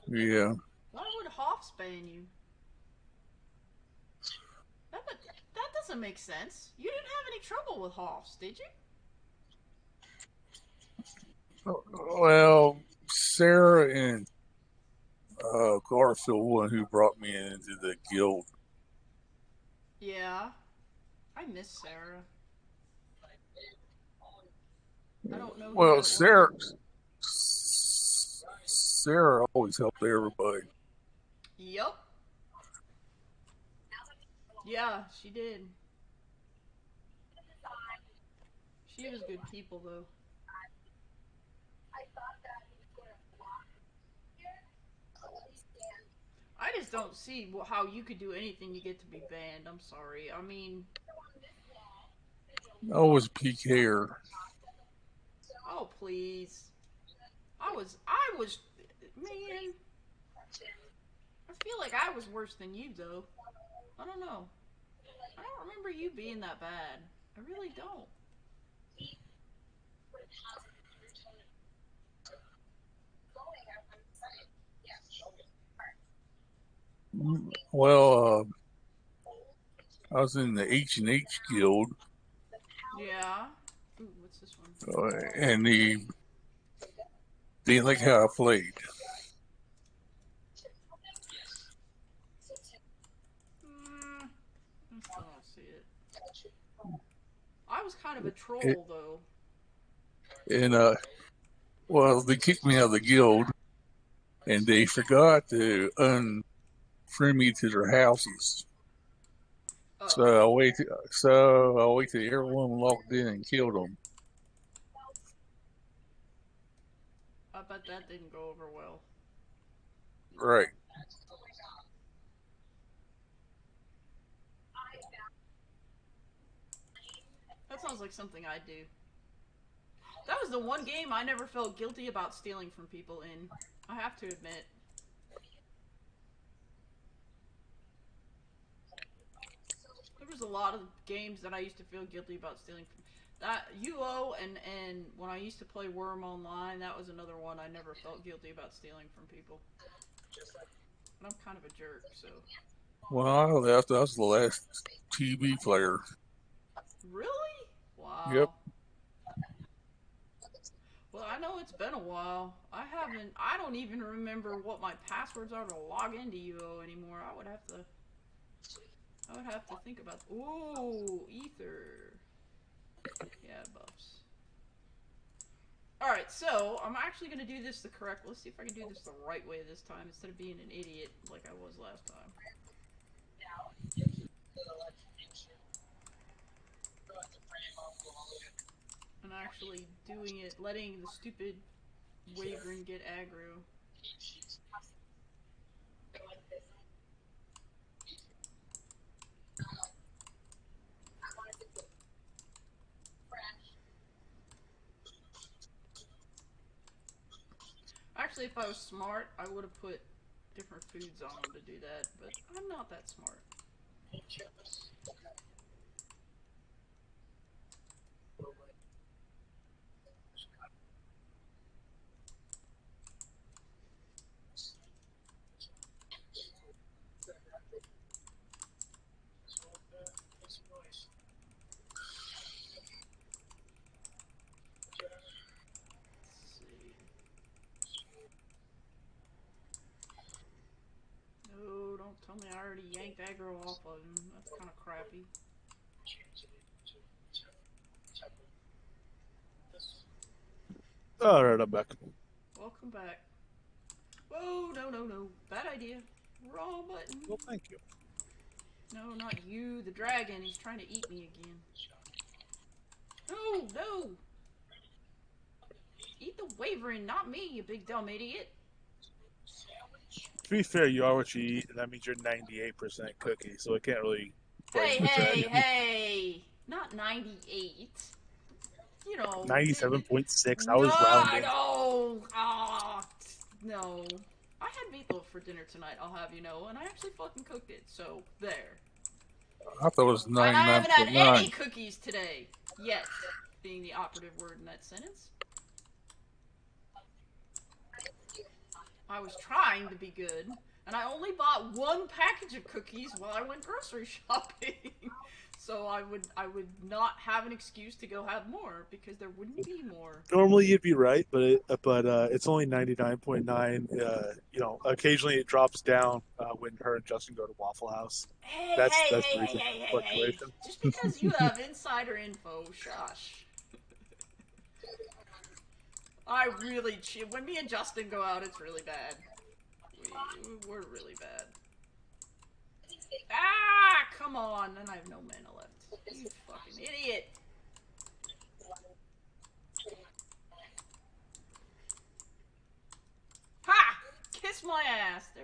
Yeah. Why would Hoffs ban you? That doesn't make sense. You didn't have any trouble with Hoffs, did you? Well, Sarah and Garfield, one who brought me into the guild. Yeah. I miss Sarah. I don't know. Well, Sarah always helped everybody. Yup. Yeah, she did. She was good people, though. I just don't see how you could do anything to get to be banned. I'm sorry. I mean, Always peak hair. oh please. Man. I feel like I was worse than you though. I don't know. I don't remember you being that bad. I really don't. Well, I was in the H&H Guild, Yeah. Ooh, what's this one? and they like how I played. I still don't see it. I was kind of a It, troll though. and well, they kicked me out of the guild, and they forgot to unfriend me to their houses. Uh-oh. So I wait till everyone logged in and killed them. I bet that didn't go over well. Right. That sounds like something I'd do. That was the one game I never felt guilty about stealing from people in. I have to admit. There was a lot of games that I used to feel guilty about stealing from. That UO and when I used to play Worm Online, that was another one I never felt guilty about stealing from people. And I'm kind of a jerk, so. When I left, I was the last TV player. Really? Yep. Wow. Well, I know it's been a while. I don't even remember what my passwords are to log into UO anymore. I would have to think about. Ooh, Ether. Yeah, buffs. Alright, so I'm actually going to do this the correct. Let's see if I can do this the right way this time instead of being an idiot like I was last time. And actually doing it, letting the stupid Wyvern get aggro. Actually, if I was smart, I would have put different foods on them to do that, but I'm not that smart. Let's see. No, don't tell me I already yanked aggro off of him. That's kind of crappy. Alright, I'm back. Welcome back. Whoa, no. Bad idea. Wrong button. Well, thank you. No, not you. The dragon. He's trying to eat me again. No. Eat the Wyvern, not me, you big dumb idiot. To be fair, you are what you eat, and that means you're 98% cookie, so I can't really blame the dragon. Hey. Not 98. You know. 97.6. I No, was rounding. no. Ah, no. I had meatloaf for dinner tonight, I'll have you know, and I actually fucking cooked it, so there. I thought it was And I haven't had any 99.9. cookies today. Yet, being the operative word in that sentence. I was trying to be good, and I only bought one package of cookies while I went grocery shopping. So I would not have an excuse to go have more because there wouldn't be more. Normally you'd be right, but it's only 99.9. Occasionally it drops down when her and Justin go to Waffle House. That's the reason for the fluctuation. Just because you have insider info, shush. When me and Justin go out, it's really bad. We're really bad. Ah, come on. And I have no mana left. You fucking idiot.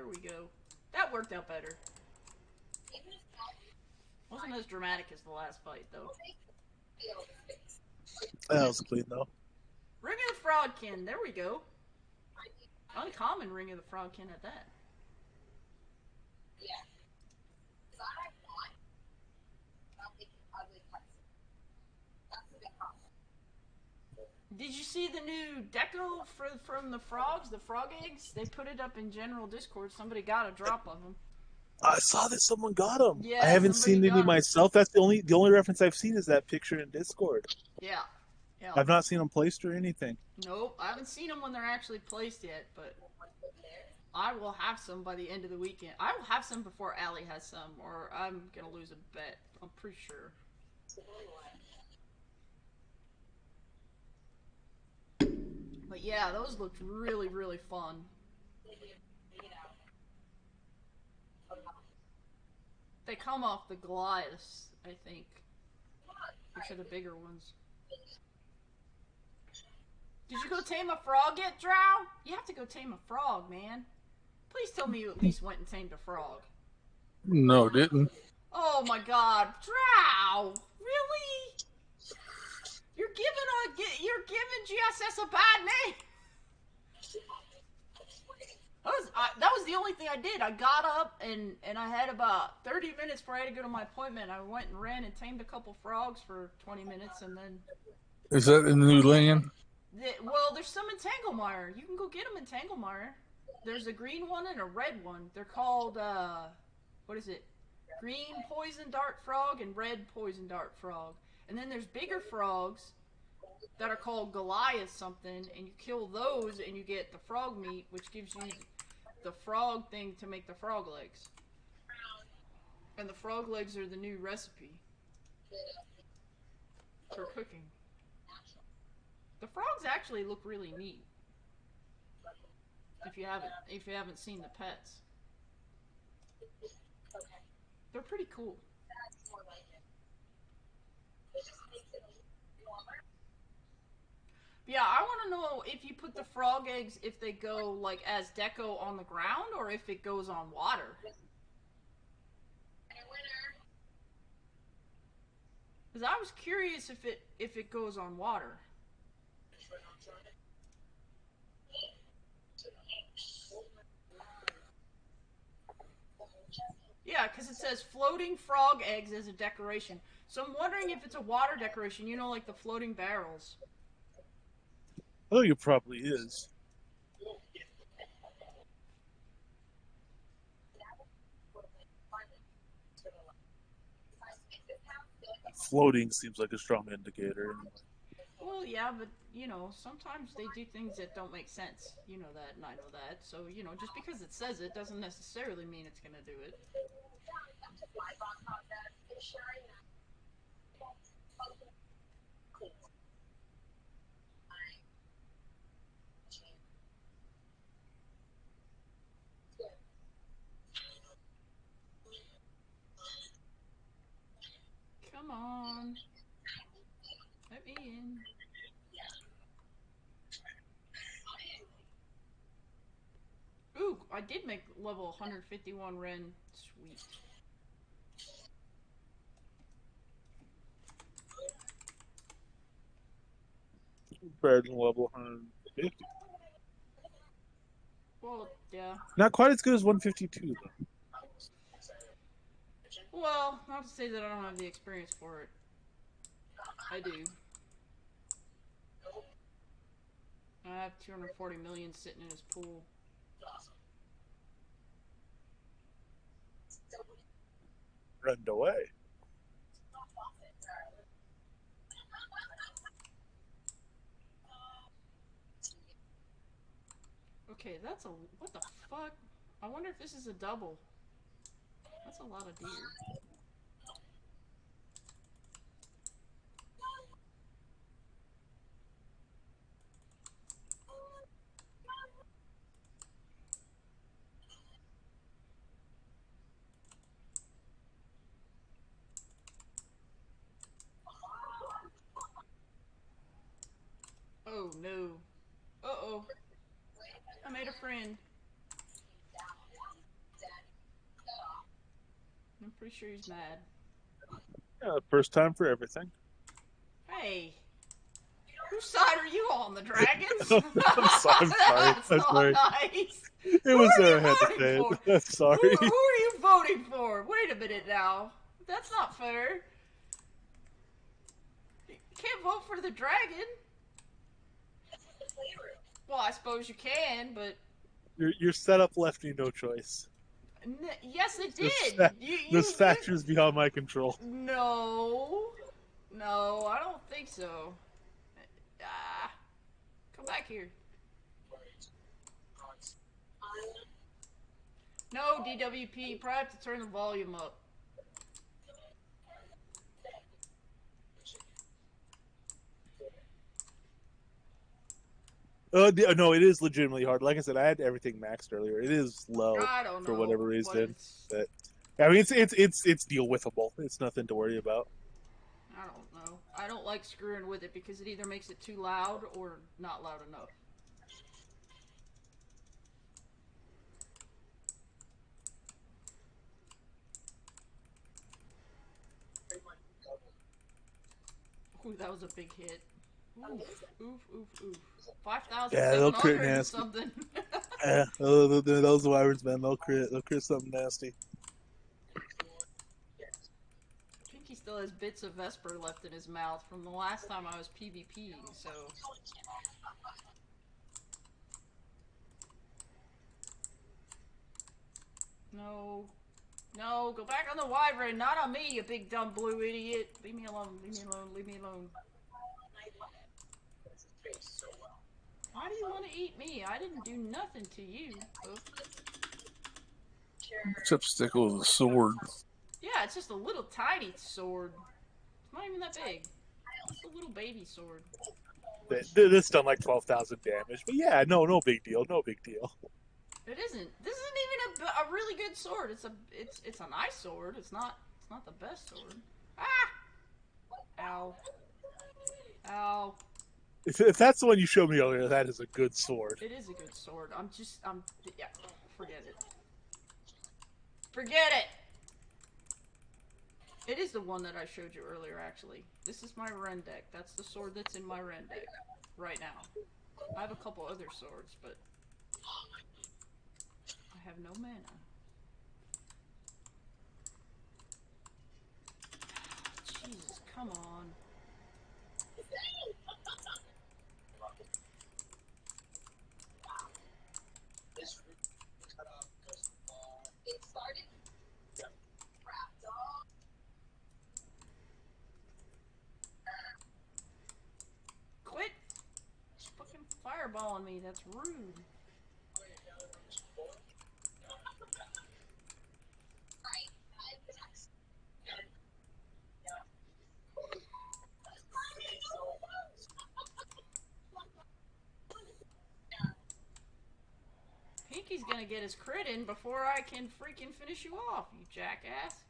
we go. That worked out better. Wasn't as dramatic as the last fight, though. That was clean though. Ring of the Frogkin. There we go. Uncommon Ring of the Frogkin at that. Did you see the new deco from the frogs, the frog eggs? They put it up in general Discord. Somebody got a drop of them. I saw that someone got them. Yeah, I haven't somebody seen any got 'em. myself. That's the only reference I've seen is that picture in Discord. Yeah. Yeah. I've not seen them placed or anything. Nope, I haven't seen them when they're actually placed yet, but I will have some by the end of the weekend. I will have some before Allie has some, or I'm gonna lose a bet. I'm pretty sure. But yeah, those looked really, really fun. They come off the Goliaths, I think, which are the bigger ones. Did you go tame a frog yet, Drow? You have to go tame a frog, man. Please tell me you at least went and tamed a frog. No, didn't. Oh my god, Drow! Really? You're giving GSS a bad name. That was the only thing I did. I got up and I had about 30 minutes before I had to go to my appointment. I went and ran and tamed a couple frogs for 20 minutes and then... Is that in the new land? Well, there's some in Tanglemire. You can go get them in Tanglemire. There's a green one and a red one. They're called, what is it? Green poison dart frog and red poison dart frog. And then there's bigger frogs that are called Goliath something, and you kill those and you get the frog meat, which gives you the frog thing to make the frog legs. And the frog legs are the new recipe for cooking. The frogs actually look really neat. If you haven't seen the pets. They're pretty cool. Yeah, I want to know if you put the frog eggs, if they go like as deco on the ground or if it goes on water. Because I was curious if it goes on water. Yeah, because it says floating frog eggs as a decoration. So I'm wondering if it's a water decoration, you know, like the floating barrels. Oh, it probably is. Floating seems like a strong indicator. Well, yeah, but, you know, sometimes they do things that don't make sense. You know that, and I know that. So, you know, just because it says it doesn't necessarily mean it's going to do it. Come on. Let me in. Ooh, I did make level 151 Ren. Sweet. Better than level 150. Well, yeah. Not quite as good as 152, though. Well, not to say that I don't have the experience for it. I do. I have 240 million sitting in his pool. Run away. Okay, that's a... What the fuck? I wonder if this is a double. That's a lot of deer. Oh no. Uh-oh. I made a friend. I'm pretty sure he's mad. Yeah, first time for everything. Hey, whose side are you on? The dragons? I'm sorry. I'm sorry. That's I'm not sorry. nice. It Who was are there. you I had to voting say it. for? I'm sorry. Who are you voting for? Wait a minute now. That's not fair. You can't vote for the dragon. Well, I suppose you can, but Your setup left me no choice. yes, it This, did. this factors beyond my control. No, no, I don't think so. Ah, come back here. No, DWP. Probably have to turn the volume up. No, it is legitimately hard. Like I said, I had everything maxed earlier. It is low I don't for know, whatever but reason. it's. But I mean, it's deal withable. It's nothing to worry about. I don't know. I don't like screwing with it because it either makes it too loud or not loud enough. Ooh, that was a big hit. Oof, oof, oof, oof. Yeah, they'll crit 5,700 and nasty. something. Yeah, those wyverns, man, they'll crit something nasty. Pinky still has bits of Vesper left in his mouth from the last time I was PvPing, so. No. No, go back on the wyvern, not on me, you big dumb blue idiot. Leave me alone, leave me alone, leave me alone. Why do you want to eat me? I didn't do nothing to you. Oh. Chipstick with a sword. Yeah, it's just a little tiny sword. It's not even that big. It's a little baby sword. This done like 12,000 damage, but yeah, no big deal, no big deal. It isn't. This isn't even a really good sword. It's a nice sword. It's not the best sword. Ah! Ow. Ow. If that's the one you showed me earlier, that is a good sword. It is a good sword. Yeah. Forget it. Forget it. It is the one that I showed you earlier, actually. This is my Ren deck. That's the sword that's in my Ren deck right now. I have a couple other swords, but I have no mana. Jesus, come on. Quit fucking fireballing me. That's rude. Pinky's gonna get his crit in before I can freaking finish you off, you jackass.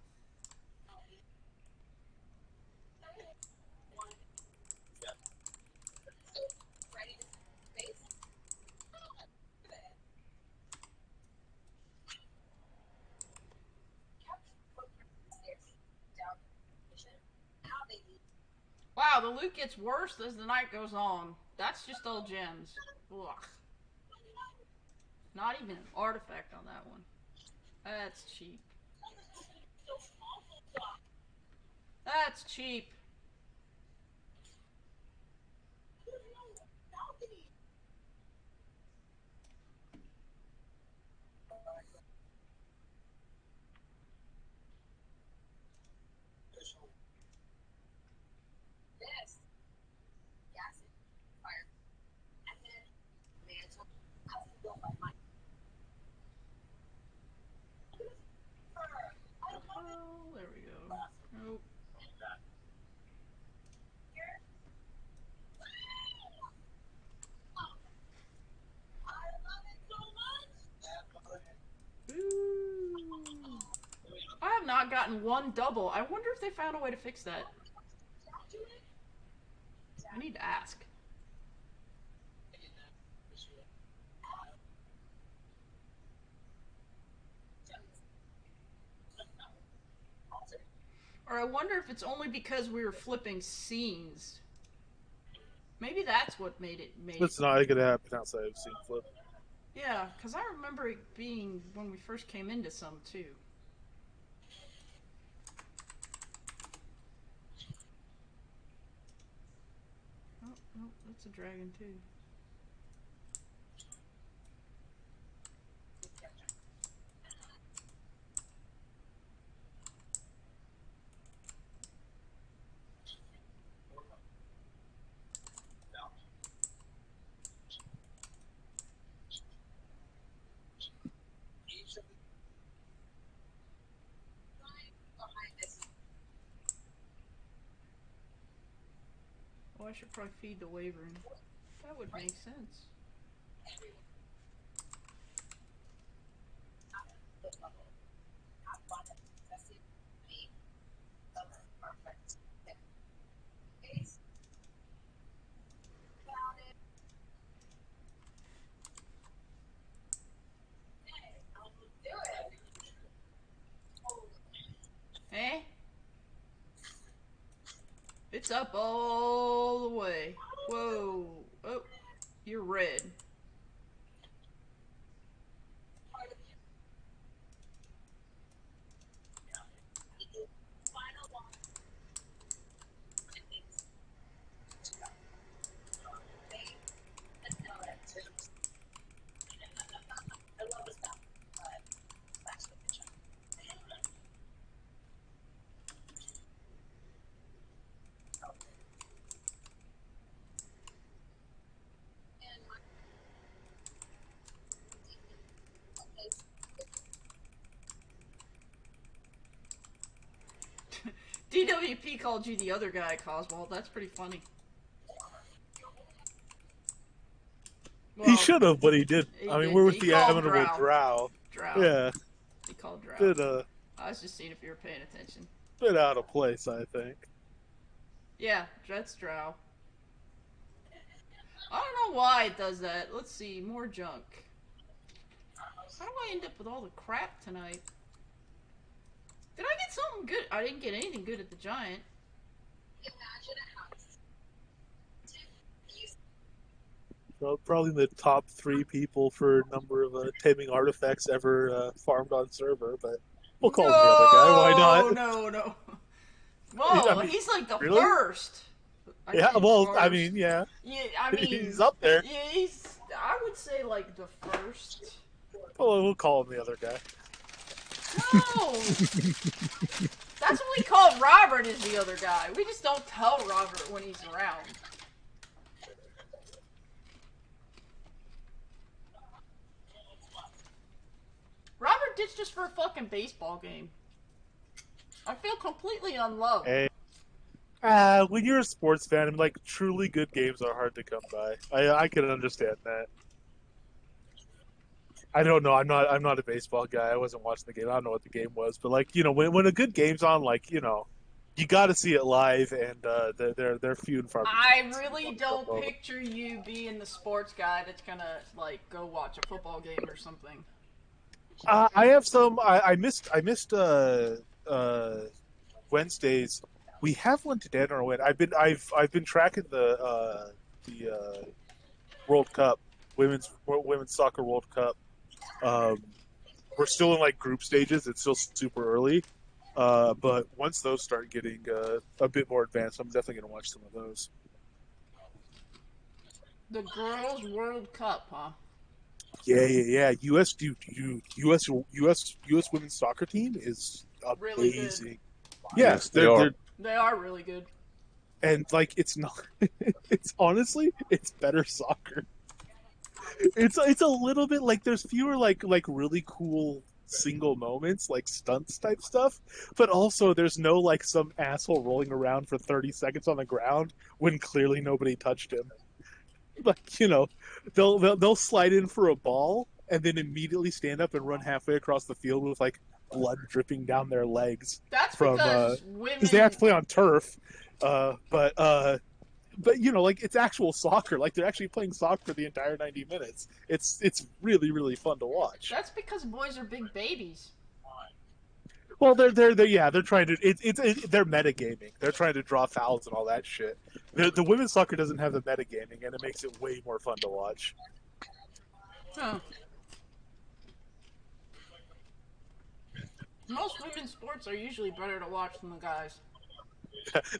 Wow, the loot gets worse as the night goes on. That's just old gems. Ugh. Not even an artifact on that one. That's cheap. That's cheap. Oh, there we go. Nope. Ooh. I have not gotten one double. I wonder if they found a way to fix that. I need to ask. Or I wonder if it's only because we were flipping scenes. Maybe that's what made it. It's not going to happen outside of scene flip. Yeah, because I remember it being when we first came into some too. Oh, oh, that's a dragon too. Oh, I should probably feed the wyvern. That would make sense. Eh? It's up all the way. Whoa. Oh, you're red. DWP called you the other guy, Coswald. That's pretty funny. Well, He should have, but he did. he I mean, did. we're with He the called Amenable Drow. Drow. Drow. Yeah, He called Drow. bit I was just seeing if you were paying attention. bit out of place, I think. Yeah, that's Drow. I don't know why it does that. Let's see, more junk. How do I end up with all the crap tonight? Did I get something good? I didn't get anything good at the giant. Well, probably the top 3 people for number of taming artifacts ever farmed on server, but we'll call him the other guy. Why not? No. Whoa, I mean, he's like the really? first. Yeah, well, I mean, yeah. Yeah, I mean, He's up there. Yeah, I would say like the first. Well, we'll call him the other guy. No, that's what we call Robert. Is the other guy? We just don't tell Robert when he's around. Robert ditched us for a fucking baseball game. I feel completely unloved. Hey. When you're a sports fan, like, truly good games are hard to come by. I can understand that. I don't know. I'm not a baseball guy. I wasn't watching the game. I don't know what the game was, but like, when a good game's on, like, you got to see it live, and they're few and far between. I really don't picture you being the sports guy that's gonna like go watch a football game or something. I have some. I missed Wednesdays. We have one today. I don't know when. I've been tracking the World Cup, women's soccer World Cup. We're still in like group stages. It's still super early, but once those start getting a bit more advanced, I'm definitely going to watch some of those. The Girls World Cup, huh? Yeah. U.S. women's soccer team is amazing. Really good. Yes, They are really good. And like, it's not. It's honestly, it's better soccer. It's a little bit like there's fewer like really cool single moments, like stunts type stuff, but also there's no like some asshole rolling around for 30 seconds on the ground when clearly nobody touched him. Like, they'll slide in for a ball and then immediately stand up and run halfway across the field with like blood dripping down their legs. That's from because women. Because they have to play on turf, but like, it's actual soccer. Like, they're actually playing soccer for the entire 90 minutes. It's really, really fun to watch. That's because boys are big babies. Well, they're trying to they're metagaming. They're trying to draw fouls and all that shit. The women's soccer doesn't have the metagaming, and it makes it way more fun to watch. Huh. Most women's sports are usually better to watch than the guys.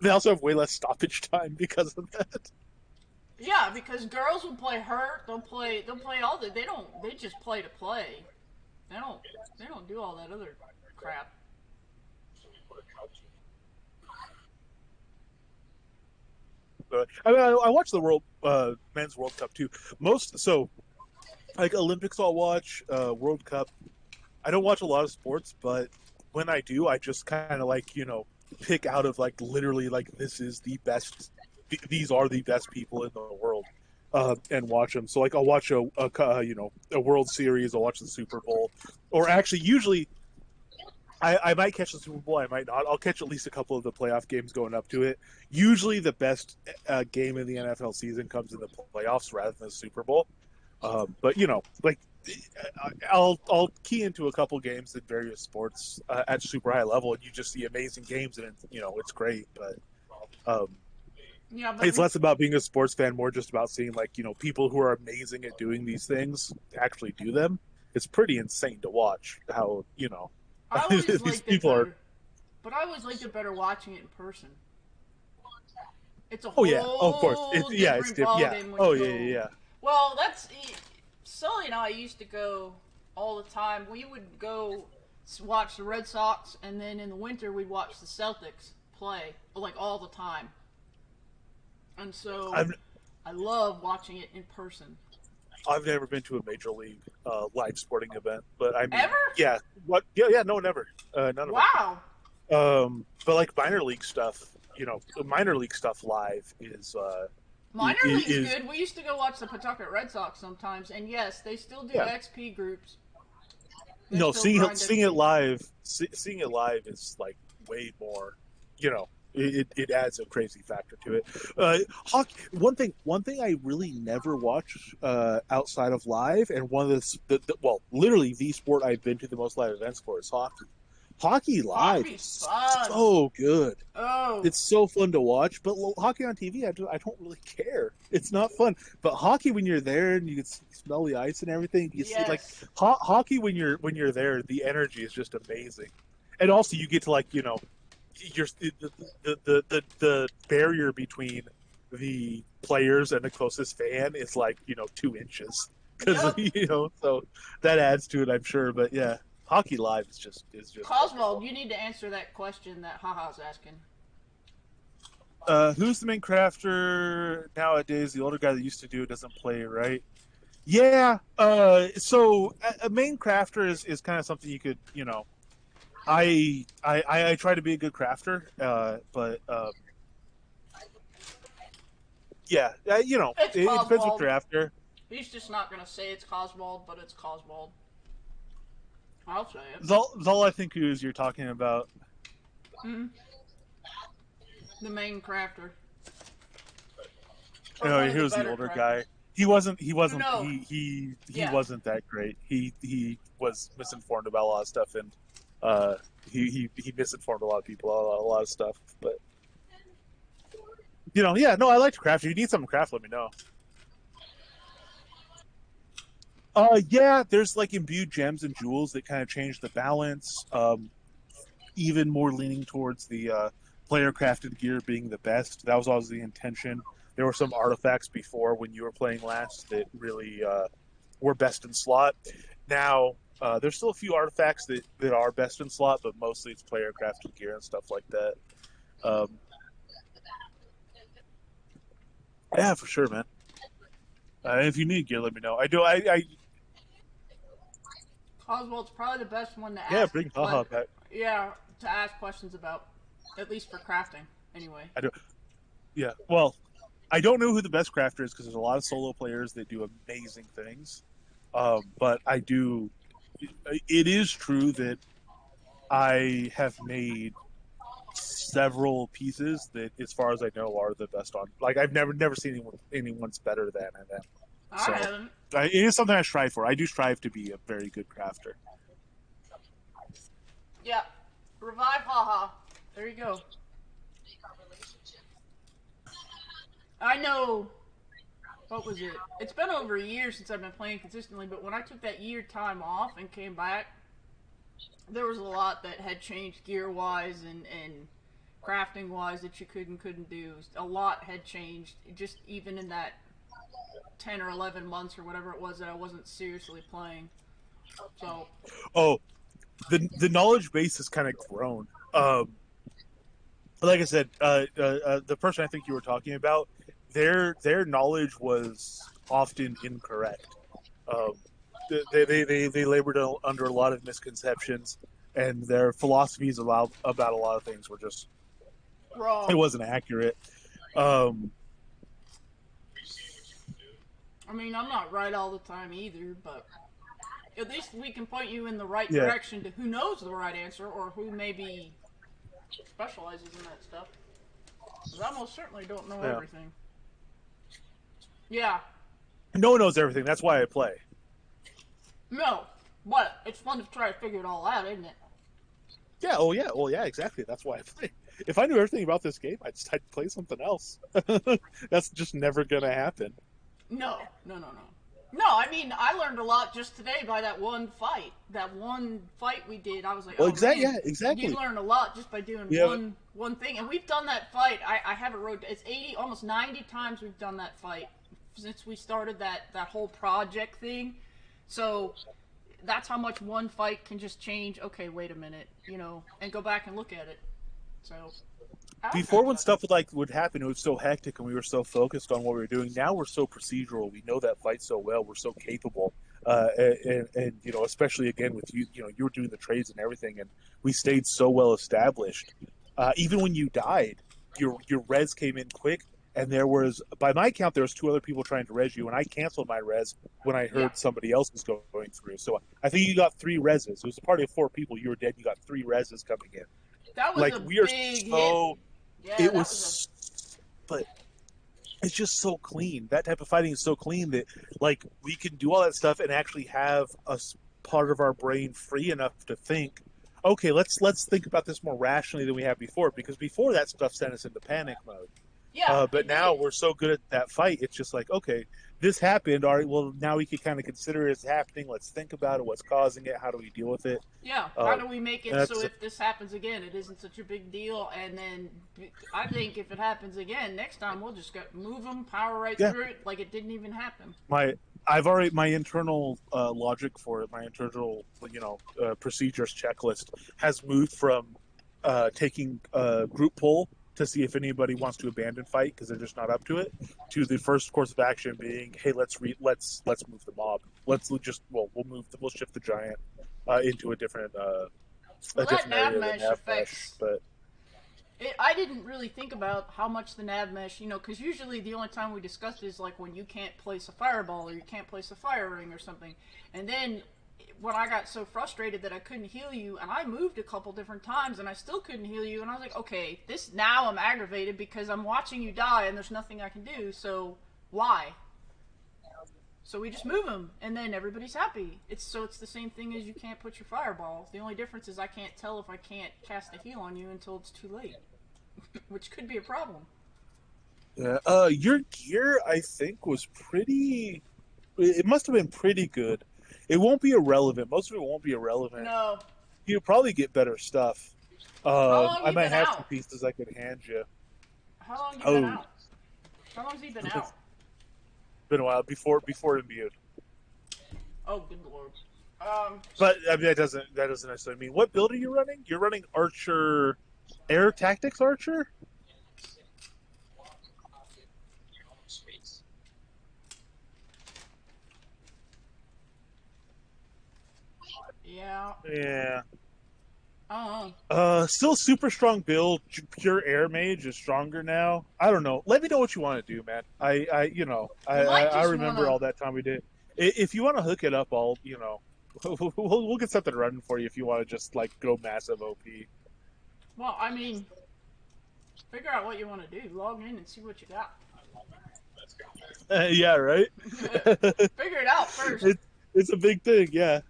They also have way less stoppage time because of that. Yeah, because girls will play hurt. They'll play all the. They just play to play. They don't. They don't do all that other crap. I mean, I watch the men's World Cup too. Like Olympics, I'll watch. World Cup, I don't watch a lot of sports, but when I do, I just kind of like pick out of like literally like this is the best. These are the best people in the world, and watch them. So like I'll watch a World Series. I'll watch the Super Bowl, or actually usually I might catch the Super Bowl. I might not. I'll catch at least a couple of the playoff games going up to it. Usually the best game in the NFL season comes in the playoffs rather than the Super Bowl. But like I'll key into a couple games in various sports at super high level, and you just see amazing games, and it's great. But Yeah, but it's less about being a sports fan, more just about seeing like people who are amazing at doing these things actually do them. It's pretty insane to watch how I always these liked it people better. are. But I always liked it better watching it in person. It's a Oh yeah, oh, of course. whole It's different different. Yeah. ballgame when Oh you yeah, go. yeah, yeah. Well, Sully and I used to go all the time. We would go watch the Red Sox, and then in the winter we'd watch the Celtics play like all the time. And so I've I love watching it in person. I've never been to a major league live sporting event, but I mean, Ever? yeah, what? Yeah, yeah, no, never, none of Wow. it. But like minor league stuff live Minor league's is good. We used to go watch the Pawtucket Red Sox sometimes, and yes, they still do yeah. XP groups. They No, still seeing grind seeing it XP. live, seeing it live is like way more. It adds a crazy factor to it. Hockey. One thing I really never watch outside of live, and one of well, literally the sport I've been to the most live events for is hockey. Hockey live Hockey's is fun. so good. Oh, It's so fun to watch, but hockey on TV, I don't really care. It's not fun. But hockey, when you're there and you can smell the ice and everything, you see like yes. hockey when you're there, the energy is just amazing, and also you get to like the barrier between the players and the closest fan is like 2 inches because Yep. so that adds to it, I'm sure. But yeah, hockey live is just Coswell, you need to answer that question that Haha's asking. who's the main crafter nowadays? The older guy that used to do it doesn't play, right? Yeah. So a main crafter is kind of something you could I try to be a good crafter, but yeah, It's it depends what Coswald. you're after. He's just not gonna say it's Coswald, but it's Coswald. I'll say it. All I think is you're talking about. Hmm. The main crafter. You Or know, one of the here's the better older crafters. guy. He wasn't No. he Yeah. wasn't that great. He was misinformed about a lot of stuff, and he misinformed a lot of people about a lot of stuff. But yeah, no, I like to craft. If you need something to craft, let me know. Yeah, there's like imbued gems and jewels that kind of change the balance. Even more leaning towards the player crafted gear being the best. That was always the intention. There were some artifacts before when you were playing last that really were best in slot. Now there's still a few artifacts that are best in slot, but mostly it's player crafted gear and stuff like that. Um, yeah, for sure, man. If you need gear, let me know. I do. I Coswald's probably the best one to yeah, ask. bring haha back. Yeah, to ask questions about, at least for crafting. Anyway. I do. Yeah. Well, I don't know who the best crafter is because there's a lot of solo players that do amazing things. But I do. It is true that I have made several pieces that, as far as I know, are the best on. Like I've never seen anyone's better than them. I So haven't. it is something I strive for. I do strive to be a very good crafter. Yeah. Revive, haha. There you go. I know. What was it? It's been over a year since I've been playing consistently, but when I took that year time off and came back, there was a lot that had changed gear wise and crafting wise that you could and couldn't do. A lot had changed just even in that 10 or 11 months or whatever it was that I wasn't seriously playing. So, Oh, the knowledge base has kind of grown. Like I said, the person I think you were talking about, their knowledge was often incorrect. Um, they labored under a lot of misconceptions, and their philosophies about a lot of things were just it wrong. wasn't accurate. Um, I mean, I'm not right all the time either, but at least we can point you in the right yeah, direction to who knows the right answer or who maybe specializes in that stuff. Because I most certainly don't know yeah. everything. Yeah. No one knows everything. That's why I play. No. But it's fun to try to figure it all out, isn't it? Yeah. Oh yeah. Well, yeah. Exactly. That's why I play. If I knew everything about this game, I'd play something else. That's just never gonna happen. No. No, no, no. No, I mean, I learned a lot just today by that one fight. That one fight we did, I was like, Well, oh exactly. man, Yeah. you Exactly. learn a lot just by doing We have one thing. And we've done that fight. I have it wrote. It's 80, almost 90 times we've done that fight since we started that whole project thing. So that's how much one fight can just change. Okay, wait a minute, and go back and look at it. So I like before that when stuff. stuff would happen, it was so hectic and we were so focused on what we were doing. Now we're so procedural. We know that fight so well. We're so capable, and especially again with you, you were doing the trades and everything, and we stayed so well established. Even when you died, your res came in quick, and there was, by my count, there was two other people trying to res you, and I canceled my res when I Yeah, heard somebody else was going through. So I think you got three reses. It was a party of four people. You were dead. You got three reses coming in. that was Like a we are big hit. so Yeah, it that was a was, but it's just so clean. That type of fighting is so clean that like we can do all that stuff and actually have part of our brain free enough to think, okay, let's think about this more rationally than we have before. Because before that stuff sent us into panic mode. yeah. But It now did. we're so good at that fight. It's just like, okay, this happened. All right, well now we can kind of consider it's happening. Let's think about it. What's causing it? How do we deal with it? Yeah, how Um, do we make and it so that's if this happens again, it isn't such a big deal? And then I think if it happens again next time, we'll just move them, power right yeah. through it like it didn't even happen. my I've already my internal logic for it, my internal procedures checklist has moved from taking group pull to see if anybody wants to abandon fight because they're just not up to it, to the first course of action being, hey, let's move the mob. We'll shift the giant into Well, a that different nav area of the mesh nav mesh. affects. But I didn't really think about how much the nav mesh, because usually the only time we discussed it is like when you can't place a fireball or you can't place a fire ring or something. And then when I got so frustrated that I couldn't heal you, and I moved a couple different times and I still couldn't heal you, and I was like, okay, this now I'm aggravated because I'm watching you die and there's nothing I can do, so why? So we just move them, and then everybody's happy. It's the same thing as you can't put your fireball. The only difference is I can't tell if I can't cast a heal on you until it's too late, which could be a problem. yeah, your gear I think was pretty. It must have been pretty good. It won't be irrelevant. Most of it won't be irrelevant. No. You'll probably get better stuff. How long I you might been have some out? pieces I could hand you. How long you been Oh, out? How long's he been it's out? been a while before imbued. Oh, good lord. But I mean that doesn't necessarily mean, what build are you running? You're running Archer, Air Tactics Archer. yeah. Yeah. I don't know. Still super strong build. Pure Air Mage is stronger now. I don't know. Let me know what you want to do, man. You might I just remember wanna. all that time we did. If you want to hook it up, we'll get something running for you if you want to just like go massive OP. Well, I mean, figure out what you want to do. Log in and see what you got. Yeah, right. Figure it out first. It's a big thing, yeah.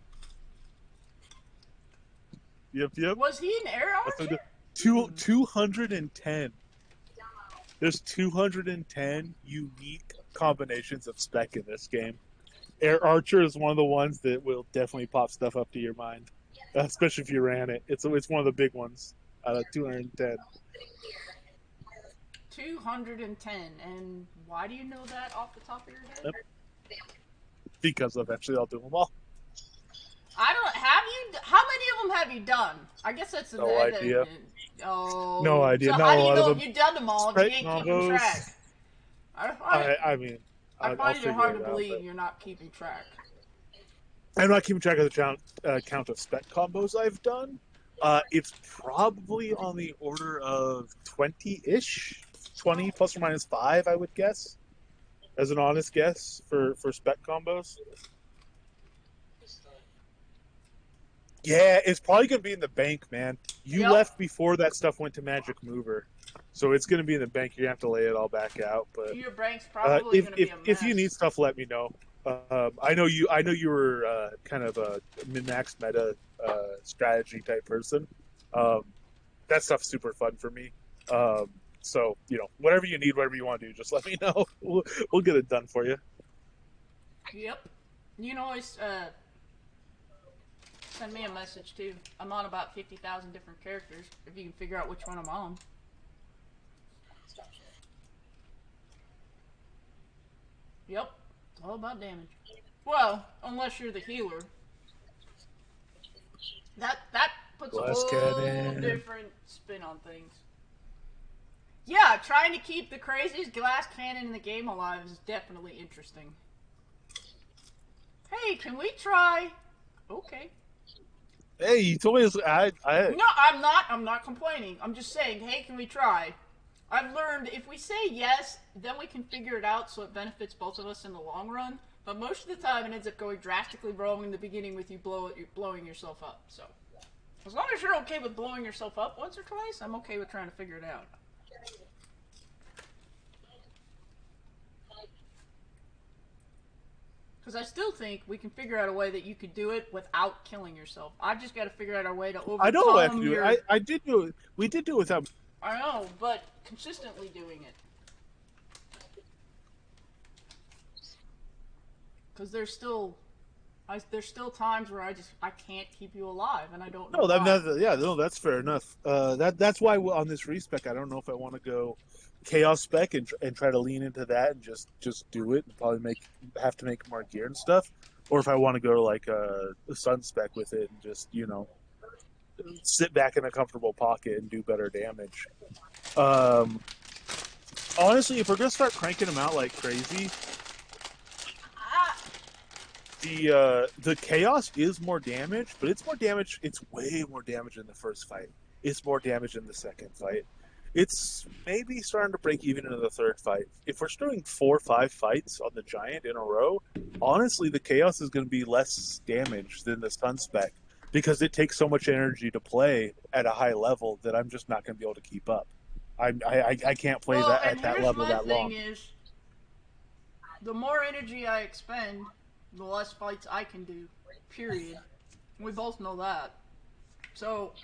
Yep. Was he an air That's archer? 210. There's 210 unique combinations of spec in this game. Air Archer is one of the ones that will definitely pop stuff up to your mind, especially if you ran it. It's one of the big ones out of 210. 210. And why do you know that off the top of your head? Yep. Because eventually I'll do them all. I don't. Have you? How many of them have you done? I guess that's No idea. Oh. No idea. So Not how a do you lot know of if them. you've done them all if you Spec ain't keeping combos. track? I mean, I I'll find it figure hard it to out, believe but you're not keeping track. I'm not keeping track of the count of spec combos I've done. It's probably on the order of 20-ish, 20 plus or minus 5, I would guess, as an honest guess for spec combos. Yeah, it's probably going to be in the bank, man. You Yep. left before that stuff went to Magic Mover, so it's going to be in the bank. You're going to have to lay it all back out. But Your bank's probably going to be a mess. if you need stuff, let me know. I know you were kind of a min-max meta strategy type person. That stuff's super fun for me. So whatever you need, whatever you want to do, just let me know. We'll get it done for you. Yep. You can always send me a message too. I'm on about 50,000 different characters. If you can figure out which one I'm on. Yep. It's all about damage. Well, unless you're the healer. That puts Glass a whole cannon. different spin on things. Yeah, trying to keep the craziest glass cannon in the game alive is definitely interesting. Hey, can we try? Okay. Hey, you told me this. No, I'm not complaining. I'm just saying, hey, can we try? I've learned if we say yes, then we can figure it out so it benefits both of us in the long run. But most of the time, it ends up going drastically wrong in the beginning with you blowing yourself up. So, as long as you're okay with blowing yourself up once or twice, I'm okay with trying to figure it out. Because I still think we can figure out a way that you could do it without killing yourself. I've just got to figure out a way to overcome I know I have to do it. I did do it. We did do it without. I know, but consistently doing it. Because there's still times where I can't keep you alive, and I don't know. No, that's fair enough. That's why on this respec, I don't know if I want to go chaos spec and try to lean into that and just do it and probably have to make more gear and stuff, or if I want to go like a sun spec with it and just sit back in a comfortable pocket and do better damage. Honestly, if we're gonna start cranking them out like crazy, the chaos is more damage, but it's more damage. It's way more damage in the first fight. It's more damage in the second fight. It's maybe starting to break even in the third fight. If we're doing 4 or 5 fights on the giant in a row, honestly, the chaos is going to be less damage than the sun spec because it takes so much energy to play at a high level that I'm just not going to be able to keep up. I can't play that at that level that long. Is, the more energy I expend, the less fights I can do. Period. We both know that. So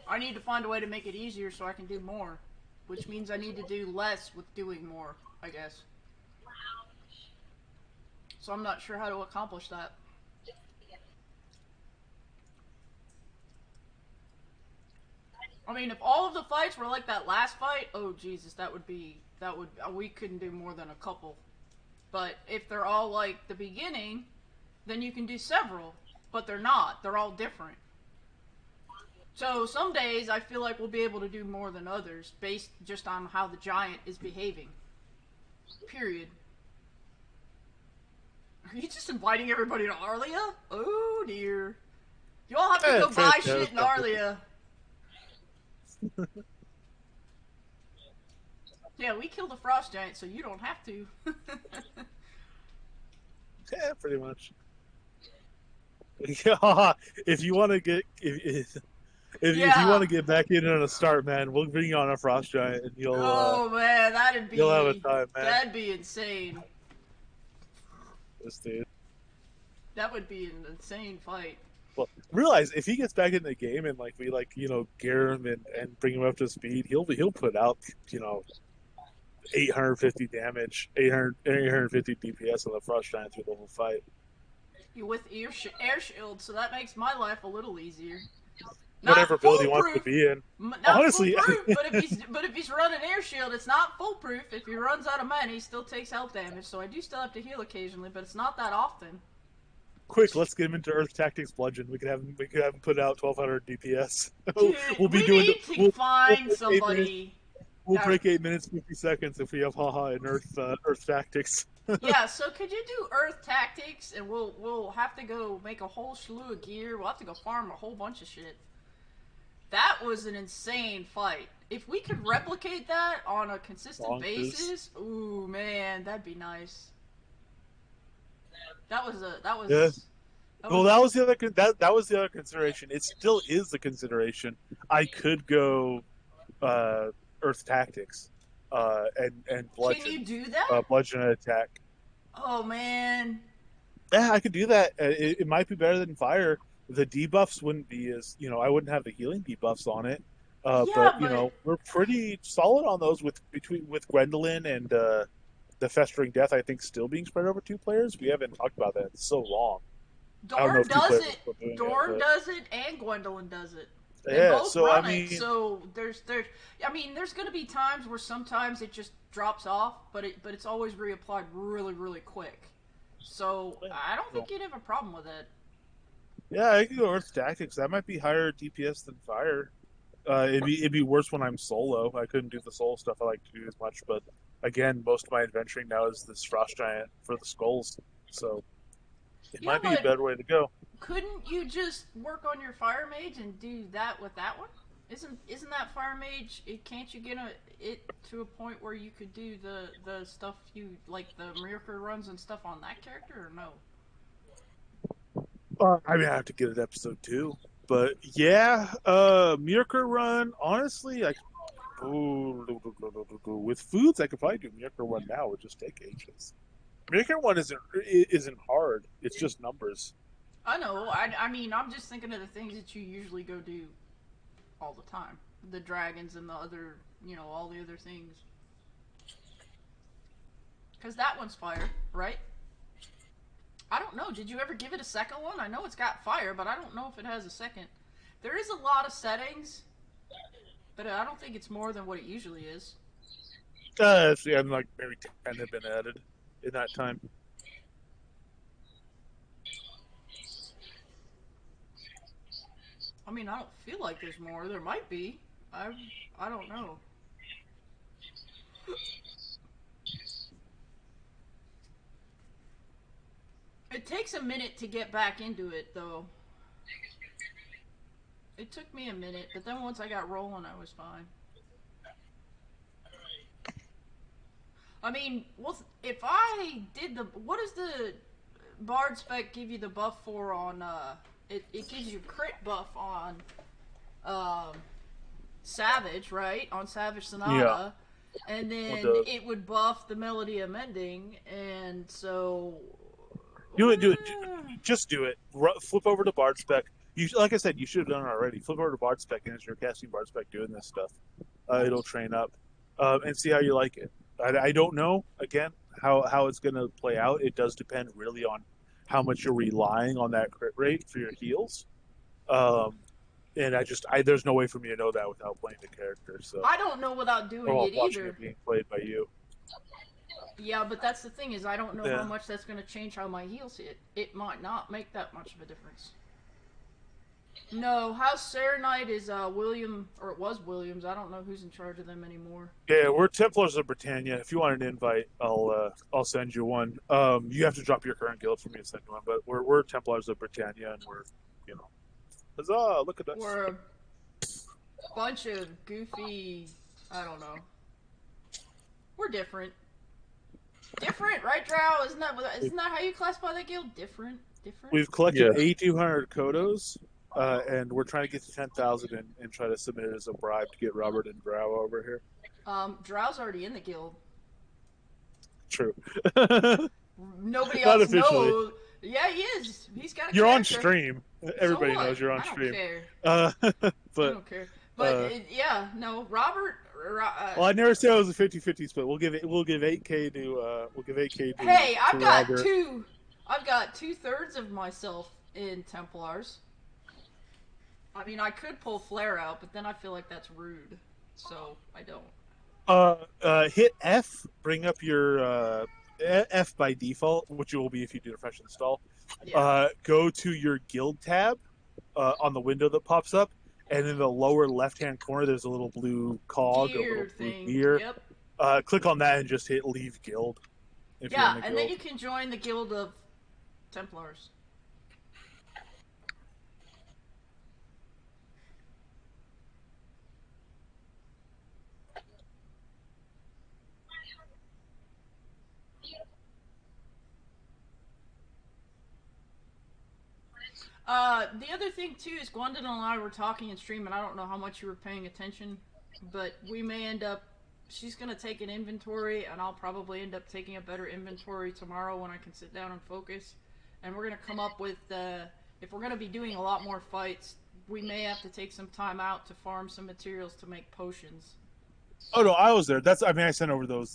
I need to find a way to make it easier so I can do more, which means I need to do less with doing more, I guess. So I'm not sure how to accomplish that. I mean, if all of the fights were like that last fight, oh Jesus, we couldn't do more than a couple. But if they're all like the beginning, then you can do several. But they're not. They're all different. So some days I feel like we'll be able to do more than others based just on how the giant is behaving. Period. Are you just inviting everybody to Arlia? Oh dear. You all have to go buy shit in Arlia. Yeah, we killed the frost giant, so you don't have to. Yeah, pretty much. If you want to get if you want to get back in on a start, man, we'll bring you on a frost giant, and you'll. Man, you'll have a time, man. That'd be insane. This dude. That would be an insane fight. Well, realize if he gets back in the game and like we gear him and bring him up to speed, he'll put out 850 damage, 850 DPS on the Frost Giant through the whole fight. With air shield, so that makes my life a little easier. Whatever Not build he wants to foolproof. be in. Not Honestly, foolproof, but if he's running air shield, it's not foolproof. If he runs out of mana, he still takes health damage. So I do still have to heal occasionally, but it's not that often. quick, let's get him into Earth Tactics Bludgeon. We could have him put out 1200 DPS. Dude, we'll be we doing. need to find break somebody. We'll break 8 minutes 50 seconds if we have haha in Earth Tactics. Yeah, so could you do Earth Tactics, and we'll have to go make a whole slew of gear. We'll have to go farm a whole bunch of shit. That was an insane fight. If we could replicate that on a consistent basis, ooh man, that'd be nice. That was. Yeah. Well, that was the other consideration. It still is the consideration. I could go Earth Tactics and Bludgeon. Can you do that? Bludgeon attack. Oh man. Yeah, I could do that. It might be better than Fire. The debuffs wouldn't be as I wouldn't have the healing debuffs on it. But we're pretty solid on those with Gwendolyn and the Festering Death. I think still being spread over 2 players. We haven't talked about that in so long. Dorn does it. Dorn does it, and Gwendolyn does it. They both so run I mean, it. So there's going to be times where sometimes it just drops off, but it's always reapplied really, really quick. So I don't think you'd have a problem with it. Yeah, I could go Earth Tactics. That might be higher DPS than Fire. It'd be worse when I'm solo. I couldn't do the solo stuff I like to do as much, but again, most of my adventuring now is this Frost Giant for the skulls. So it might be a better way to go. Couldn't you just work on your Fire Mage and do that with that one? Isn't that Fire Mage? Can't you get it to a point where you could do the stuff you like, the miracle runs and stuff on that character, or no? I mean, I have to get it episode 2, but yeah, Miracle Run. Honestly, with foods, I could probably do Miracle Run now. It would just take ages. Miracle Run isn't hard. It's just numbers. I know. I mean, I'm just thinking of the things that you usually go do all the time. The dragons and the other, all the other things. Because that one's fire, right? I don't know. Did you ever give it a second one? I know it's got fire, but I don't know if it has a second. There is a lot of settings, but I don't think it's more than what it usually is. Yeah, like maybe 10 have been added in that time. I mean, I don't feel like there's more. There might be. I don't know. It takes a minute to get back into it, though. It took me a minute, but then once I got rolling, I was fine. I mean, if I did what does the Bard spec give you the buff for on, it gives you crit buff on, Savage, right? On Savage Sonata. Yeah. And then it would buff the Melody of Mending, and so... Do it. Just do it. Flip over to Bard spec. Like I said, you should have done it already. Flip over to Bard spec, and as you're casting Bard spec doing this stuff, it'll train up and see how you like it. I don't know, again, how it's going to play out. It does depend really on how much you're relying on that crit rate for your heals. And there's no way for me to know that without playing the character. So I don't know without doing it either. It being played by you. Yeah, but that's the thing is I don't know how much that's going to change how my heals hit. It might not make that much of a difference. No, House Serenite is William, or it was Williams. I don't know who's in charge of them anymore. Yeah, we're Templars of Britannia. If you want an invite, I'll send you one. You have to drop your current guild for me to send you one, but we're Templars of Britannia, and we're huzzah! Look at us. We're a bunch of goofy. I don't know. We're different. Different, right, Drow? Isn't that how you classify that guild? Different. We've collected 8,200 Kodos, and we're trying to get to 10,000 and try to submit it as a bribe to get Robert and Drow over here. Drow's already in the guild. True. Nobody else knows. Yeah, he is. He's got a You're on character. stream. So Everybody what? knows you're on I don't stream. care. Uh, I but don't care. But uh, yeah, no, Robert. well, I never said it was a 50-50 split. We'll give 8K to we'll give 8K Hey, to Robert. I've got 2/3 of myself in Templars. I mean, I could pull Flare out, but then I feel like that's rude, so I don't. Hit F. Bring up your F by default, which you will be if you do a fresh install. Yeah. Go to your guild tab on the window that pops up, and in the lower left-hand corner, there's a little blue cog, a little Gear blue thing. gear. Yep. Click on that and just hit Leave Guild if you're in Yeah, the and then guild. you can join the Guild of Templars. The other thing too is Gwendolyn and I were talking in stream, and I don't know how much you were paying attention, but we may end up. She's gonna take an inventory, and I'll probably end up taking a better inventory tomorrow when I can sit down and focus. And we're gonna come up with if we're gonna be doing a lot more fights, we may have to take some time out to farm some materials to make potions. Oh no, I was there. I sent over those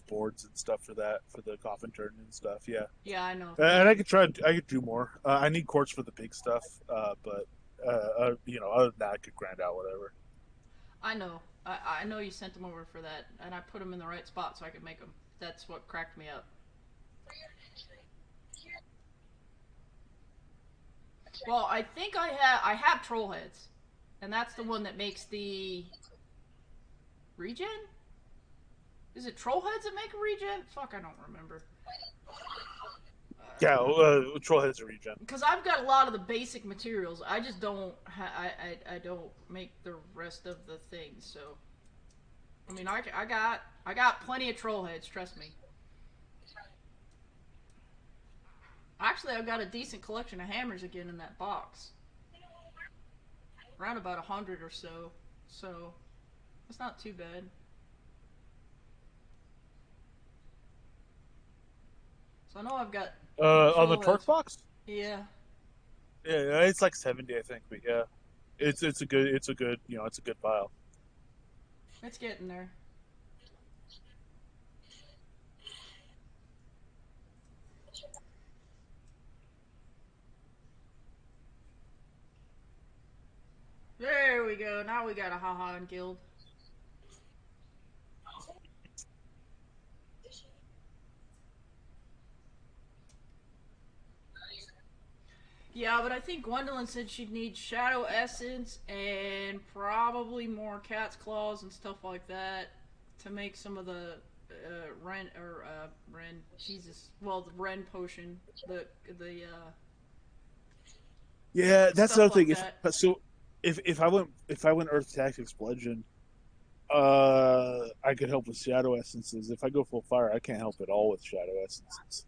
boards and stuff for the coffin turn and stuff. Yeah. Yeah, I know. And I could do more. I need quartz for the big stuff, but other than that, I could grind out whatever. I know. I know you sent them over for that, and I put them in the right spot so I could make them. That's what cracked me up. Well, I think I have troll heads, and that's the one that makes the regen. Is it troll heads that make a regen? Fuck, I don't remember. Yeah, troll heads are regen. Because I've got a lot of the basic materials. I just don't. I don't make the rest of the things. So, I mean, I got plenty of troll heads. Trust me. Actually, I've got a decent collection of hammers again in that box. Around about 100 or so. So, that's not too bad. So I know I've got On the torque heads. box. Yeah. Yeah, it's like 70, I think. But yeah, it's a good it's a good file. It's getting there. There we go. Now we got a haha in guild. Yeah, but I think Gwendolyn said she'd need Shadow Essence and probably more Cat's Claws and stuff like that to make some of the Ren. Jesus, well, the Ren potion, the Yeah, that's the stuff other like thing. that. If I went Earth Tactics Bludgeon, I could help with Shadow Essences. If I go full fire, I can't help at all with Shadow Essences.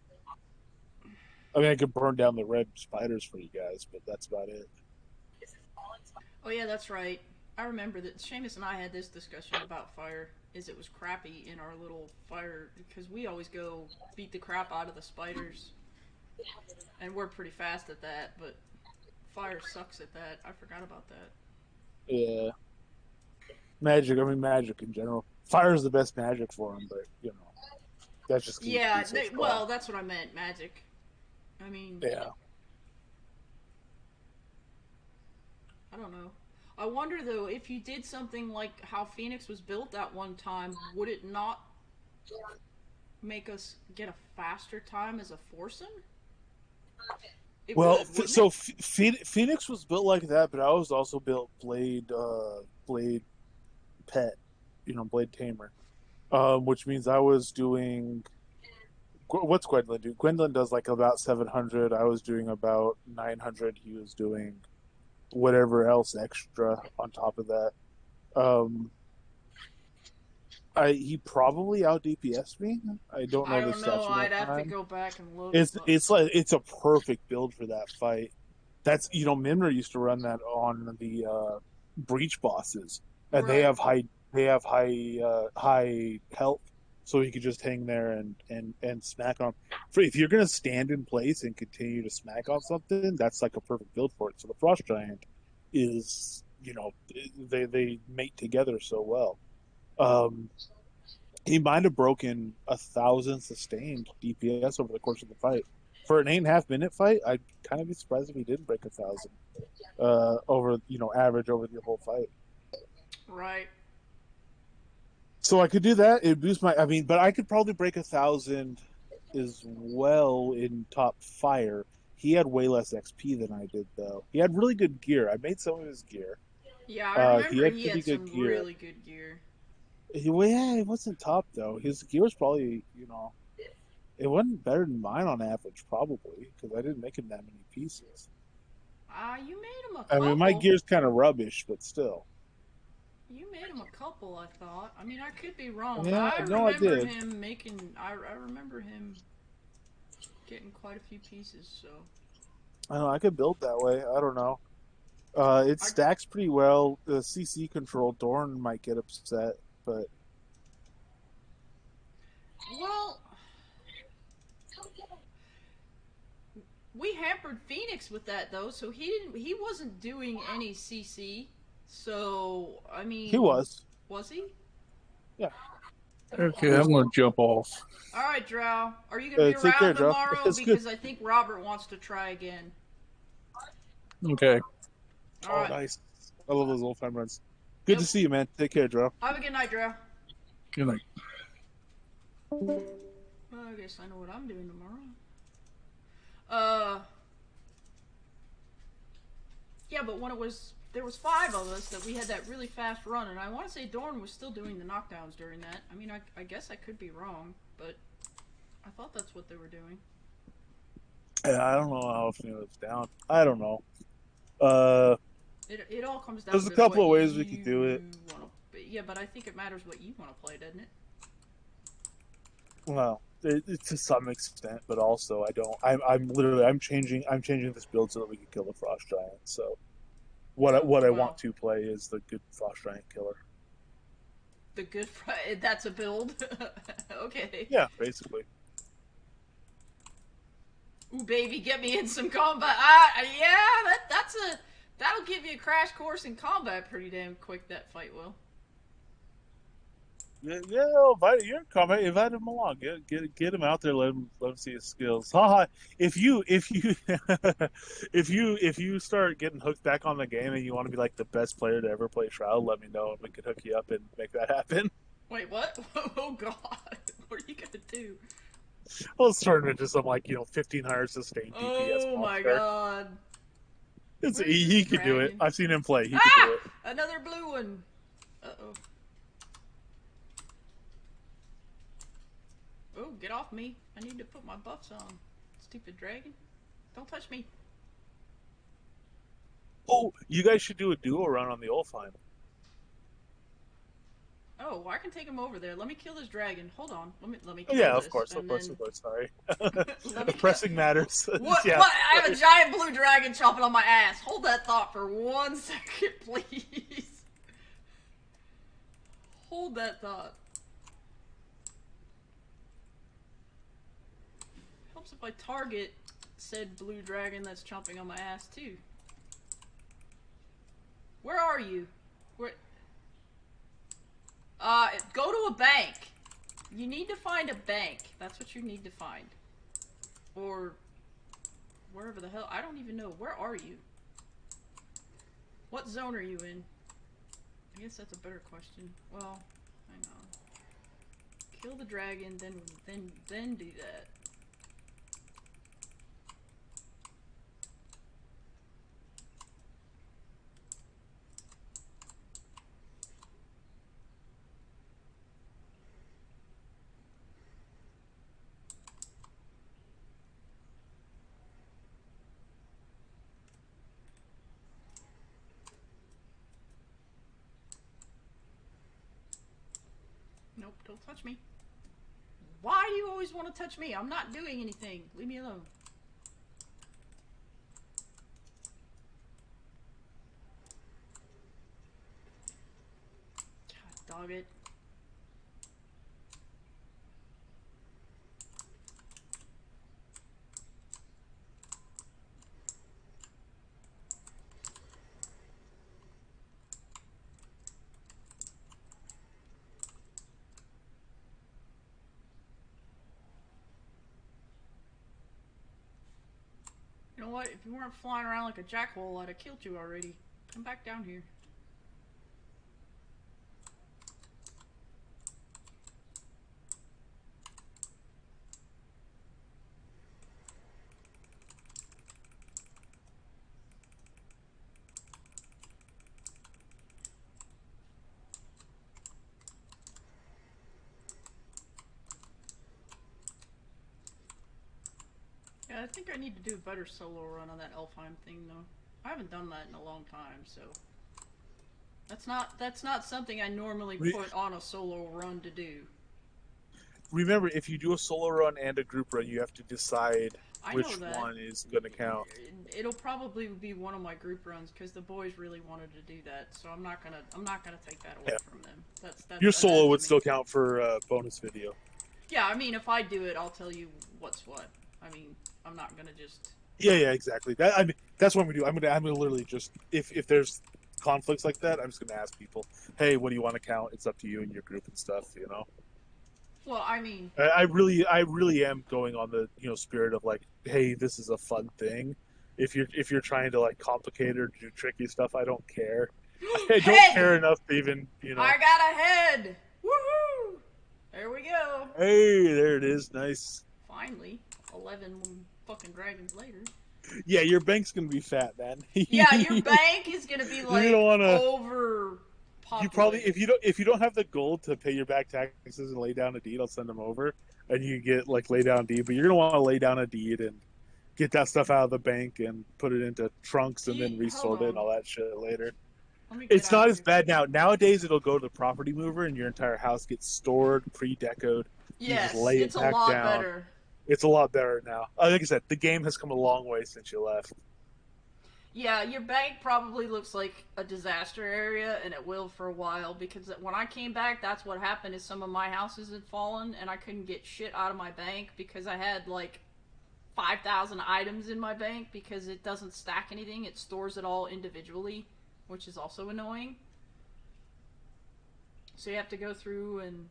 I mean, I could burn down the red spiders for you guys, but that's about it. Oh yeah, that's right. I remember that Seamus and I had this discussion about fire. Is it was crappy in our little fire because we always go beat the crap out of the spiders, and we're pretty fast at that. But fire sucks at that. I forgot about that. Yeah, magic. I mean, magic in general. Fire is the best magic for them, but that's just Yeah, well, that's what I meant. Magic. I mean, yeah. I don't know. I wonder though if you did something like how Phoenix was built at one time, would it not make us get a faster time as a foursome? It Well, would, so Phoenix was built like that, but I was also built Blade Pet, Blade Tamer, which means I was doing. What's Gwendolyn do? Gwendolyn does like about 700. I was doing about 900. He was doing whatever else extra on top of that. He probably out DPS'd me. I don't know I the don't know. stats. I'd have to go back and look. It's a perfect build for that fight. That's Mimir used to run that on the breach bosses, and Right. they have high health, so he could just hang there and smack on. For if you're gonna stand in place and continue to smack on something, that's like a perfect build for it. So the Frost Giant is, they mate together so well. Um, he might have broken 1,000 sustained DPS over the course of the fight. For an 8.5 minute fight, I'd kind of be surprised if he didn't break 1,000 over, average over the whole fight. Right. So I could do that. It boosts my. I mean, but I could probably break 1,000 as well in top fire. He had way less XP than I did, though. He had really good gear. I made some of his gear. Yeah, I He remember had he pretty had good some gear. really good gear. Well, yeah, it wasn't top though. His gear was probably, it wasn't better than mine on average, probably, because I didn't make him that many pieces. You made him a I mean, my couple. gear's kind of rubbish, but still. You made him a couple, I thought. I mean, I could be wrong, but Yeah, I no, I remember did. him making. I remember him getting quite a few pieces. So I know I could build that way. I don't know. It I stacks pretty well. The CC control Dorn might get upset, but well, we hampered Phoenix with that though, so he didn't. He wasn't doing any CC. So I he mean, was. was he? Yeah. Okay, He I'm was. gonna jump off. All right, Drow. Are you gonna be Take care, around Joe. tomorrow? It's good. Because I think Robert wants to try again. Okay. All Oh, right. nice. I love those old time runs. Good to Yep. see you, man. Take care, Joe. Have a good night, Drow. Good night. Well, I guess I know what I'm doing tomorrow. Uh, yeah, but when there was 5 of us that we had that really fast run, and I want to say Dorn was still doing the knockdowns during that. I mean, I guess I could be wrong, but I thought that's what they were doing. Yeah, I don't know how often it was down. I don't know. Uh, It all comes down there's a to couple what of ways we could you do it. want to. Yeah, but I think it matters what you want to play, doesn't it? Well, to some extent, but also I don't. I'm literally I'm changing this build so that we can kill the Frost Giant. So what I want Well, to play is the good Frost Giant killer. the good. That's a build. Okay. Yeah, basically. Ooh, baby, get me in some combat. Yeah, that'll give you a crash course in combat pretty damn quick. That fight will. Yeah, you're in combat. Invite him along. Get him out there. Let him see his skills. Haha. If you if you start getting hooked back on the game and you want to be like the best player to ever play Shroud, let me know and we can hook you up and make that happen. Wait, what? Oh God, what are you gonna do? Let's turn into some 1,500 sustained DPS Oh my monster. God. Where's this He can do it. dragon? I've seen him play. He can do it. Another blue one. Uh-oh. Oh, get off me. I need to put my buffs on. Stupid dragon. Don't touch me. Oh, you guys should do a duo run on the Ulfhiem. Oh, I can take him over there. Let me kill this dragon. Hold on. Let me Oh, kill yeah, this. of course. And then... Sorry. Let me Pressing matters. What? Yeah. What? I have a giant blue dragon chomping on my ass. Hold that thought for 1 second, please. Hold that thought. Helps if I target said blue dragon that's chomping on my ass too. Where are you? Where? Go to a bank. You need to find a bank. That's what you need to find. Or wherever the hell. I don't even know. Where are you? What zone are you in? I guess that's a better question. Well, hang on. Kill the dragon, then do that. Nope, don't touch me. Why do you always want to touch me? I'm not doing anything. Leave me alone. God dog it. what? If you weren't flying around like a jackhole, I'd have killed you already. Come back down here. Yeah, I think I need to do a better solo run on that Ulfhiem thing, though. I haven't done that in a long time, so that's not something I normally put on a solo run to do. Remember, if you do a solo run and a group run, you have to decide which one is going to count. It'll probably be one of my group runs because the boys really wanted to do that, so I'm not gonna take that away from them. That's your solo would still count for bonus video. Yeah, I mean, if I do it, I'll tell you what's what. I mean, I'm not gonna just. Yeah, exactly. That's what we do. I'm gonna literally just if there's conflicts like that, I'm just gonna ask people, hey, what do you want to count? It's up to you and your group and stuff, you know. Well, I mean, I really am going on the spirit of like, hey, this is a fun thing. If you're trying to like complicate or do tricky stuff, I don't care. I don't care enough to even I got a head. Woohoo! There we go. Hey, there it is. Nice. Finally, 11 fucking dragons later. Yeah, your bank's gonna be fat, man. Yeah, your bank is gonna be like over. You probably if you don't have the gold to pay your back taxes and lay down a deed, I'll send them over, and you get like lay down a deed. But you're gonna want to lay down a deed and get that stuff out of the bank and put it into trunks and then resort it and all that shit later. It's not as bad now. Nowadays, it'll go to the property mover and your entire house gets stored, pre-decoed. Yes, you just lay it's it back a lot down. better. It's a lot better now. Like I said, the game has come a long way since you left. Yeah, your bank probably looks like a disaster area, and it will for a while, because when I came back, that's what happened, is some of my houses had fallen, and I couldn't get shit out of my bank, because I had, like, 5,000 items in my bank, because it doesn't stack anything, it stores it all individually, which is also annoying. So you have to go through and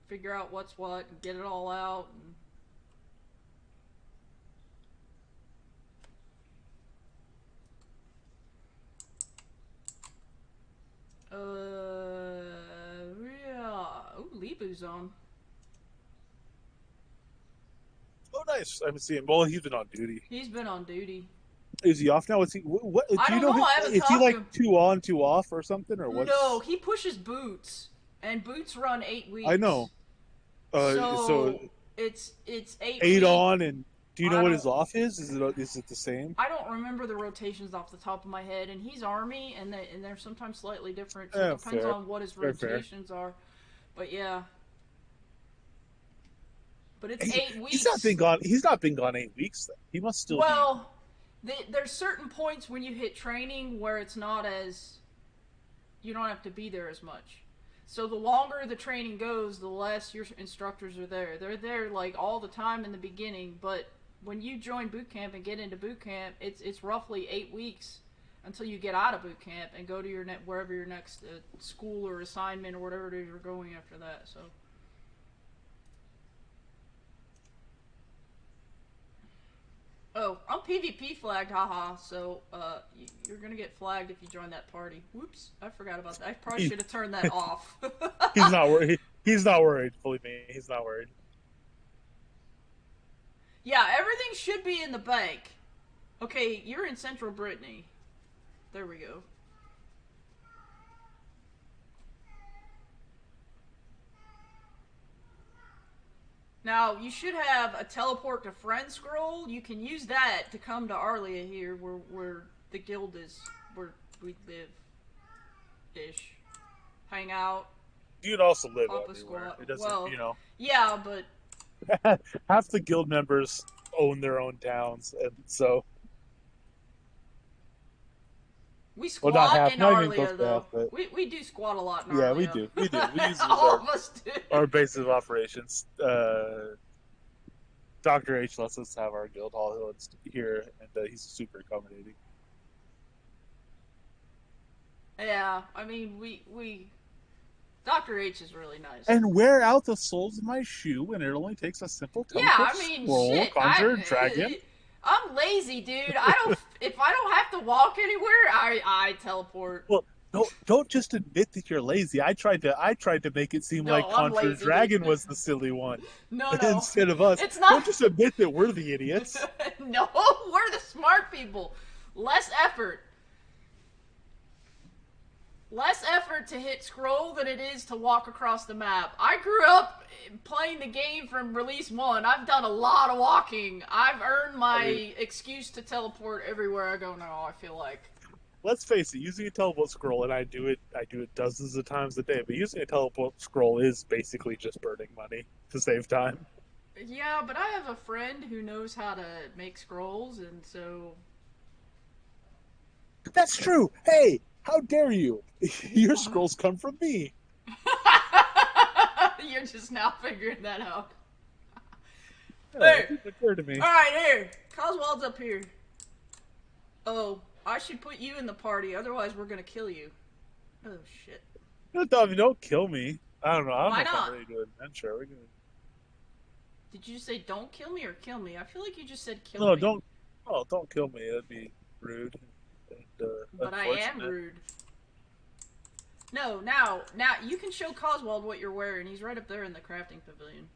figure out what's what, and get it all out, and... yeah. Ooh, Lebu's on. Oh, nice. I haven't seen him. Well, he's been on duty. He's been on duty. Is he off now? Is he? What? Do I you don't know. I haven't talked to him. Is he like 2 on, 2 off, or something, or what? No, he pushes boots, and boots run 8 weeks. I know. So it's 8 weeks. On, and do you know what his off is? Is it the same? I don't remember the rotations off the top of my head, and he's Army, and they're sometimes slightly different. So it depends on what his rotations are. But yeah. But it's 8 weeks. He's not been gone 8 weeks though. He must still. Well, there's certain points when you hit training where it's not as. You don't have to be there as much. So the longer the training goes, the less your instructors are there. They're there like all the time in the beginning, but when you join boot camp and get into boot camp, it's roughly 8 weeks until you get out of boot camp and go to your wherever your next school or assignment or whatever it is you're going after that. So. Oh, I'm PvP flagged, haha. So you're gonna get flagged if you join that party. Whoops, I forgot about that. I probably should have turned that off. He's not worried. He's not worried. Believe me, he's not worried. Yeah, everything should be in the bank. Okay, you're in Central Brittany. There we go. Now, you should have a teleport to friend scroll. You can use that to come to Arlia here, where the guild is, where we live-ish. Hang out. You'd also live Pop a everywhere. squat. It doesn't, well, yeah, but... half the guild members own their own towns, and so... We squat in Arlia, though. But... We do squat a lot in Arlia. Yeah, we do. We use all of us do. Our base of operations. Dr. H lets us have our guild hall here, and he's super accommodating. Yeah, I mean, we Dr. H is really nice. And wear out the soles of my shoe, and it only takes a simple teleport scroll, conjure, dragon. I'm lazy, dude. I don't. If I don't have to walk anywhere, I teleport. Well, don't just admit that you're lazy. I tried to make it seem like No, I'm Contra lazy, dude. Dragon was the silly one No, no, instead of us. it's not. Don't just admit that we're the idiots. No, we're the smart people. Less effort. Less effort to hit scroll than it is to walk across the map. I grew up playing the game from release 1. I've done a lot of walking. I've earned my excuse to teleport everywhere I go now, I feel like. Let's face it, using a teleport scroll, and I do it dozens of times a day, but using a teleport scroll is basically just burning money to save time. Yeah, but I have a friend who knows how to make scrolls, and so... That's true. Hey, how dare you? Your scrolls come from me. You're just now figuring that out. Yeah, Hey! it didn't occur to me. Alright, here. Coswald's up here. Oh, I should put you in the party, otherwise we're gonna kill you. Oh, shit. Don't kill me. I don't know. I don't Why know if not? I'm ready to do an adventure. We're gonna... Did you say don't kill me or kill me? I feel like you just said kill No, me. don't. Oh, don't kill me. That'd be rude. And, But I am rude. No, now you can show Coswald what you're wearing. He's right up there in the crafting pavilion.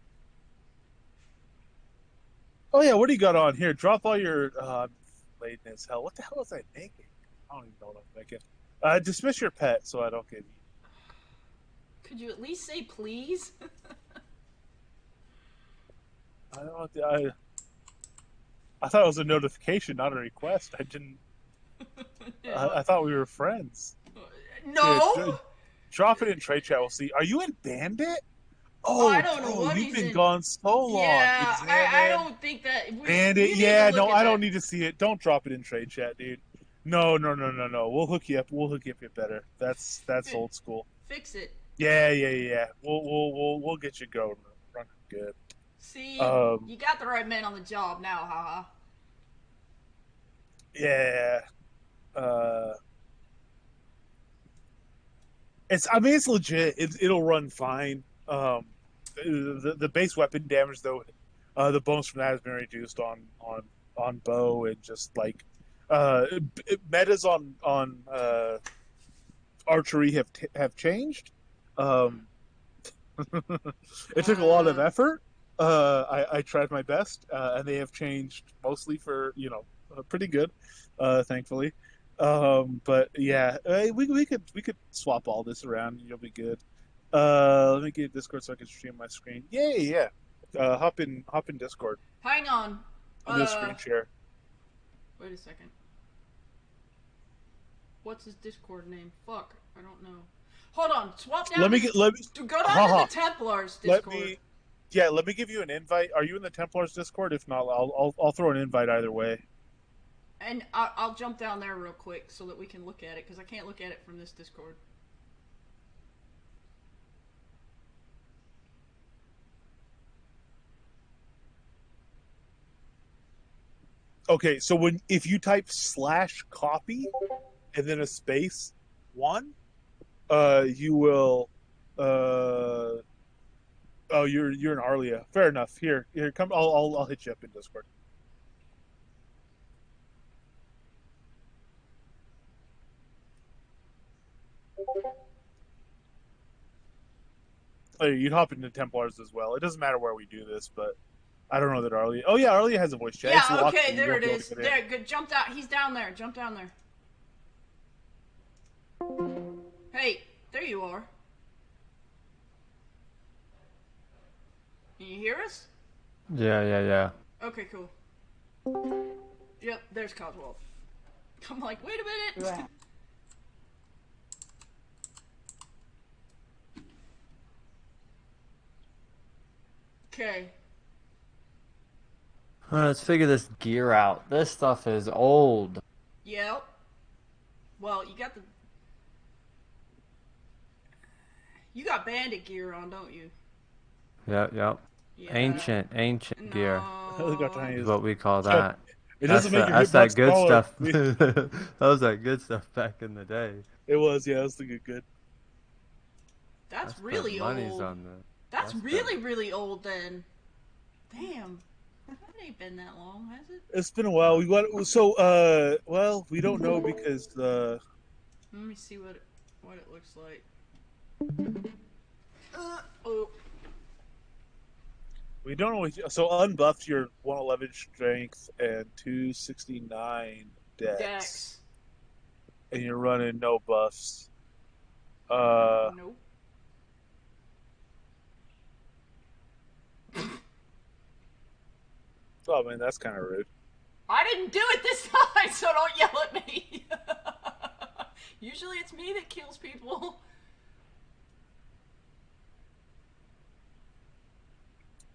Oh yeah, what do you got on here? Drop all your laden as hell. What the hell was I making? I don't even know what I'm making. Dismiss your pet so I don't get eaten. Could you at least say please? I don't. I thought it was a notification, not a request. I didn't. I thought we were friends. No. Here, drop it in trade chat. We'll see. Are you in Bandit? Oh, I don't know what you've he's been in. gone so long. Yeah, I Examine. don't think that. Bandit. You need Yeah, to look no, at I don't that. need to see it. Don't drop it in trade chat, dude. No. We'll hook you up. We'll hook you up better. That's old school. Fix it. Yeah. We'll get you going. Running good. See, Um, you got the right man on the job now, haha. Yeah. It's legit. It'll run fine. The base weapon damage though, the bonus from that has been reduced on bow and just like metas on archery have changed. Um, it took a lot of effort. I tried my best, and they have changed mostly for pretty good, thankfully. But yeah, we could swap all this around. And you'll be good. Let me get Discord so I can stream my screen. Yeah. Hop in Discord. Hang on. I'm gonna screen share. Wait a second. What's his Discord name? Fuck, I don't know. Hold on, swap down. Let me go down to the Templars Discord. Let me give you an invite. Are you in the Templars Discord? If not, I'll throw an invite either way. And I'll jump down there real quick so that we can look at it, because I can't look at it from this Discord. Okay, so if you type /copy and then a space 1, you will. Oh, you're in Arlia. Fair enough. Here, come. I'll hit you up in Discord. Oh, you'd hop into Templars as well. It doesn't matter where we do this, but I don't know that Arlia. Oh yeah, Arlia has a voice chat. Yeah, okay, there it is. There, good. Jumped out. He's down there. Jump down there. Hey, there you are. Can you hear us? Yeah. Okay, cool. Yep, there's Coswald. I'm like, wait a minute. Yeah. Okay. Let's figure this gear out. This stuff is old. Yep. Well, you got bandit gear on, don't you? Yep. Yeah. Ancient gear is what we call that. It doesn't make your that's that hitbox good smaller. stuff. That was that good stuff back in the day. It was, yeah, it was the good. That's really old. Money's on the. That's really old then. Damn. I ain't been that long, has it? It's been a while. Well, we don't know because Let me see what it looks like. Oh. We don't always. So unbuffed, you're 111 strength and 269 dex. And you're running no buffs. Nope. Oh man, that's kind of rude. I didn't do it this time, so don't yell at me. Usually it's me that kills people.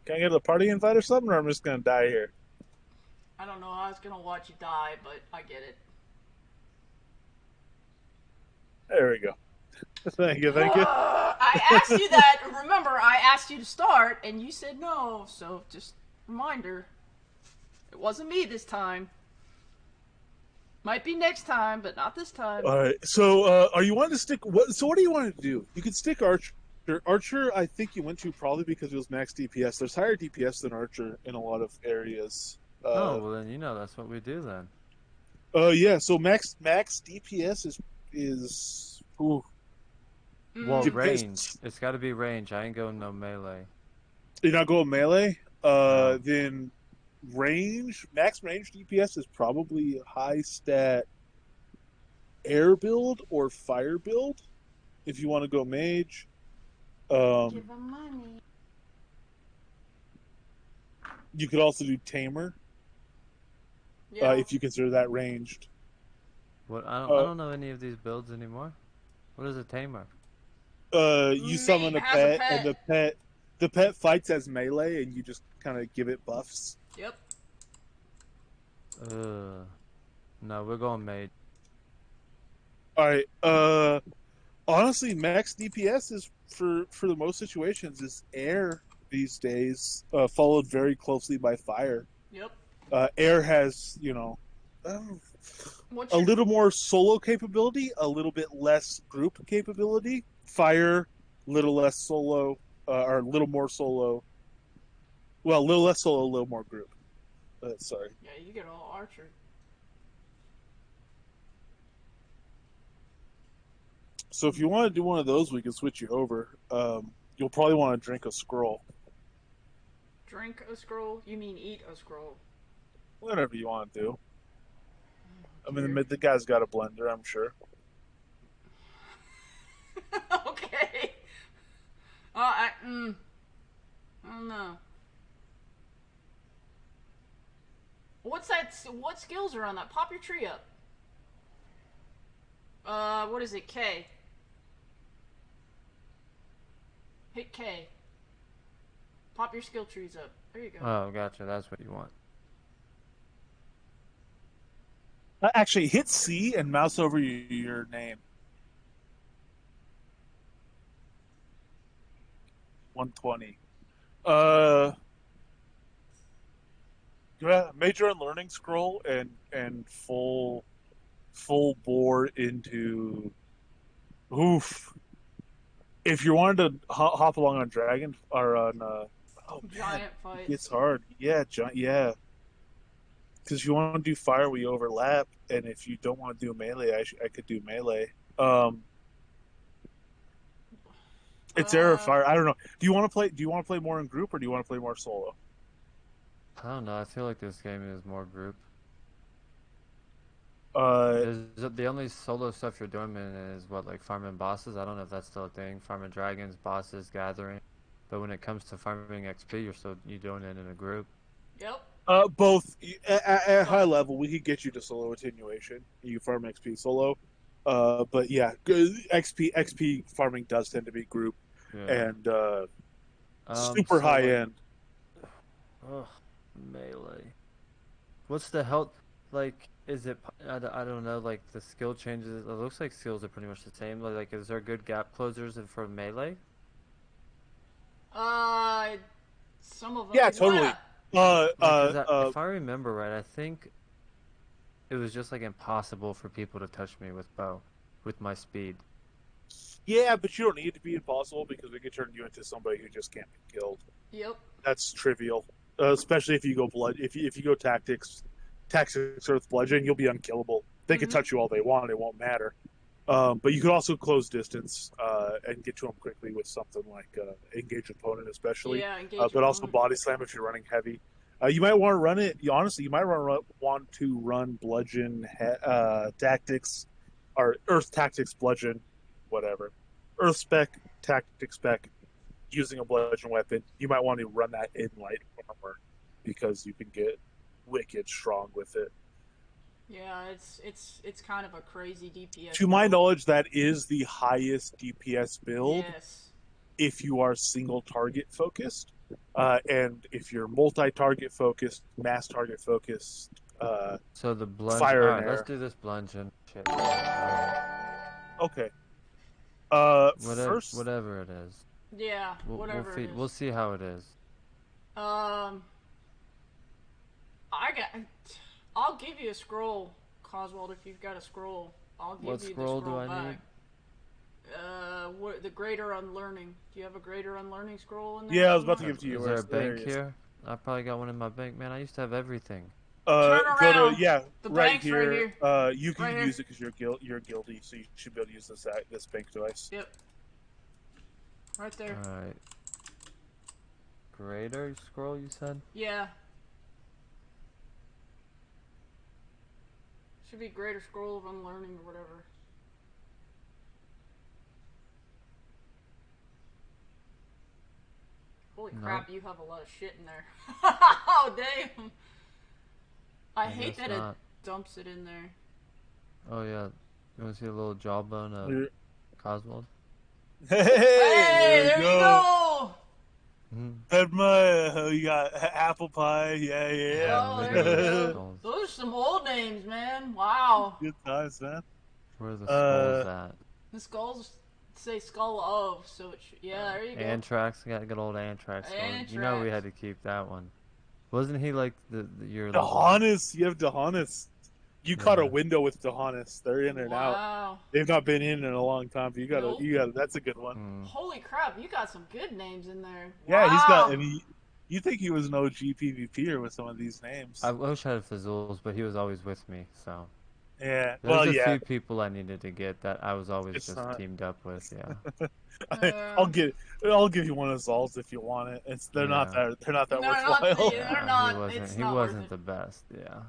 Can I get a party invite or something, or I'm just gonna die here? I don't know. I was gonna watch you die, but I get it. There we go. Thank you. I asked you that. Remember, I asked you to start, and you said no. So just reminder, it wasn't me this time. Might be next time, but not this time. All right. So, are you wanting to stick? What do you want to do? You could stick Archer. Archer, I think you went to probably because it was max DPS. There's higher DPS than Archer in a lot of areas. Well then that's what we do then. Yeah. So max DPS is. Ooh. Well, range. It's got to be range. I ain't going no melee. You're not going melee? No. Then max range DPS is probably a high stat air build or fire build if you want to go mage. Give them money. You could also do tamer. Yeah. If you consider that ranged. What? I don't know any of these builds anymore. What is a tamer? You summon a pet, and the pet fights as melee, and you just kind of give it buffs. Yep. No, we're going mage. All right. Honestly, max DPS is for the most situations is air these days, followed very closely by fire. Yep. Air has a little more solo capability, a little bit less group capability. Fire, little less solo, or a little more solo. Well, a little less solo, a little more group. Sorry. Yeah, you get all Archer. So if you want to do one of those, we can switch you over. You'll probably want to drink a scroll. Drink a scroll? You mean eat a scroll? Whatever you want to do. I mean, the guy's got a blender, I'm sure. Okay. I don't know. What's that? What skills are on that? Pop your tree up. What is it? K. Hit K. Pop your skill trees up. There you go. Oh, gotcha. That's what you want. Actually, hit C and mouse over your name. 120. Major unlearning scroll and full bore into. Oof. If you wanted to hop along on Dragon or on giant fight, it's hard. Yeah, yeah. Because if you want to do fire, we overlap, and if you don't want to do melee, I could do melee. It's air or fire. I don't know. Do you want to play more in group, or do you want to play more solo? I don't know. I feel like this game is more group. The only solo stuff you're doing is what, like farming bosses? I don't know if that's still a thing. Farming dragons, bosses, gathering. But when it comes to farming XP, you're doing it in a group. Yep. Both at high level, we could get you to solo attenuation. You farm XP solo, but yeah, XP farming does tend to be group, and super high end. Melee. What's the health like? Is it? I don't know. Like the skill changes. It looks like skills are pretty much the same. Like, is there good gap closers for melee? Some of them. Yeah, totally. If I remember right, I think it was just like impossible for people to touch me with bow, with my speed. Yeah, but you don't need it to be impossible because we could turn you into somebody who just can't be killed. Yep. That's trivial. especially if you go if you go tactics Earth Bludgeon, you'll be unkillable. They can touch you all they want; it won't matter. But you could also close distance and get to them quickly with something like engage opponent, especially. Yeah, engage But also opponent. body slam if you're running heavy. You might want to run it. Honestly, you might want to run bludgeon tactics or Earth tactics bludgeon, whatever. Earth spec tactics spec using a bludgeon weapon. You might want to run that in light armor because you can get wicked strong with it. Yeah, it's kind of a crazy DPS To my build. knowledge, that is the highest DPS build Yes. if you are single target focused. And if you're multi target focused, mass target focused, So the bludgeon. fire All and right, let's air. do this bludgeon. Shit. Alright. Okay. First, Whatever it is. Yeah, whatever it is. We'll see how it is. Um, I'll give you a scroll, Coswald, if you've got a scroll. I'll give What you scroll the do scroll I back. need? The Greater Unlearning. Do you have a Greater Unlearning scroll in there? yeah, I was about to somewhere? give it to you. Is there a bank here? I probably got one in my bank, man. I used to have everything. Turn Go to around. The right bank's here. right here. You can Right here. use it because you're guilty, so you should be able to use this bank device. Yep. Right there. Alright. Greater scroll, you said? Yeah. Should be Greater Scroll of Unlearning or whatever. Holy crap, you have a lot of shit in there. Oh, damn. I hate that it dumps it in there. Oh, yeah. You want to see a little jawbone of Coswald? Hey, There you go. Had my you got apple pie, yeah. Oh, look there at you those go. skulls. Those are some old names, man. Wow. Good times, man. Where are the skulls at? The skulls say skull of, so it should, yeah, there you go. Anthrax, got good old Anthrax. You know we had to keep that one. Wasn't he like your Dahonis? You have Dahonis. You caught a window with Dahonis. They're in and out. They've not been in a long time. But you got that's a good one. Holy crap, you got some good names in there. Yeah, wow. he's got. I mean, you think he was an OG PvPer with some of these names? I wish I had Fazools, but he was always with me, so. Yeah. There's a few people I needed to get that I was always teamed up with. Yeah. I'll give you one of Zol's if you want it. They're not that worthwhile. He wasn't the best. Yeah.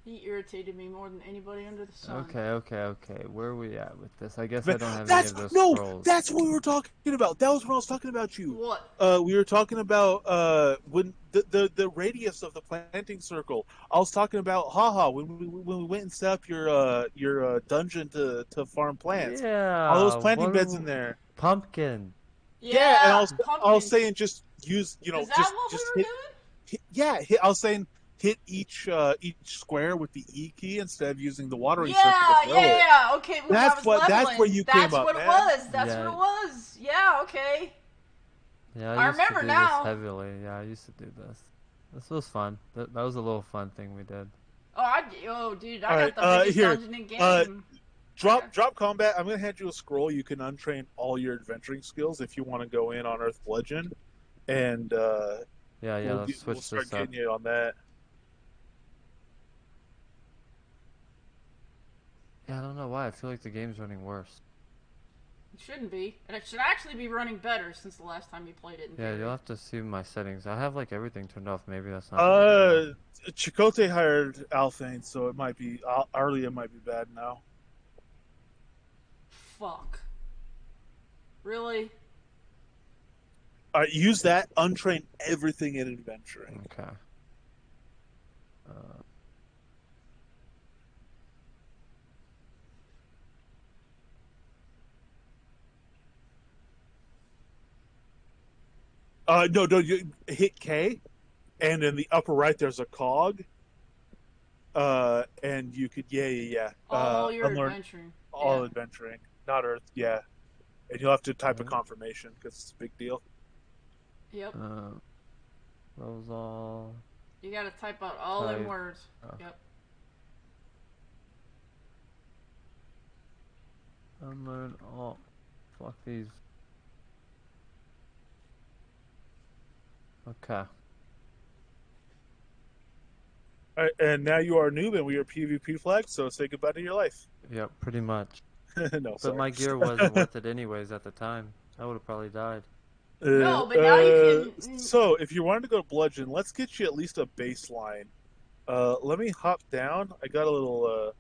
He irritated me more than anybody under the sun. Okay. Where are we at with this? I guess I don't have any of those scrolls. That's what we were talking about. That was when I was talking about you. What? We were talking about when the radius of the planting circle. I was talking about when we went and set up your dungeon to farm plants. Yeah. All those planting beds in there. Pumpkin. Yeah, and I was saying just use Is that what we were doing? I was saying hit each square with the E key instead of using the watering circle to throw it. Yeah. Okay, that's where you came up, That's what it was. That's what it was. Yeah. Okay. Yeah, I remember now. This heavily. Yeah, I used to do this. This was fun. That was a little fun thing we did. Dude, I got the biggest dungeon in game. Drop combat. I'm gonna hand you a scroll. You can untrain all your adventuring skills if you want to go in on Earth Bludgeon, and let's switch we'll start this up. getting you on that. Yeah, I don't know why. I feel like the game's running worse. It shouldn't be. And it should actually be running better since the last time you played it. You'll have to see my settings. I have like everything turned off. Maybe that's not. Chakotay hired Althane, so it might be Arlia might be bad now. Fuck. Really? Alright, use that. Untrain everything in adventuring. Okay. No, you hit K, and in the upper right there's a cog. And you could all your adventuring. All adventuring, not Earth, and you'll have to type a confirmation because it's a big deal. Yep. Those all. You gotta type out all them words. Yep. Unlearn all. Fuck these. Okay. And now you are a noob, and we are PvP flagged. So say goodbye to your life. Yep, pretty much. No, But sorry. my gear wasn't worth it anyways at the time. I would have probably died. No, but now you can. So if you wanted to go bludgeon, let's get you at least a baseline. Let me hop down. I got a little.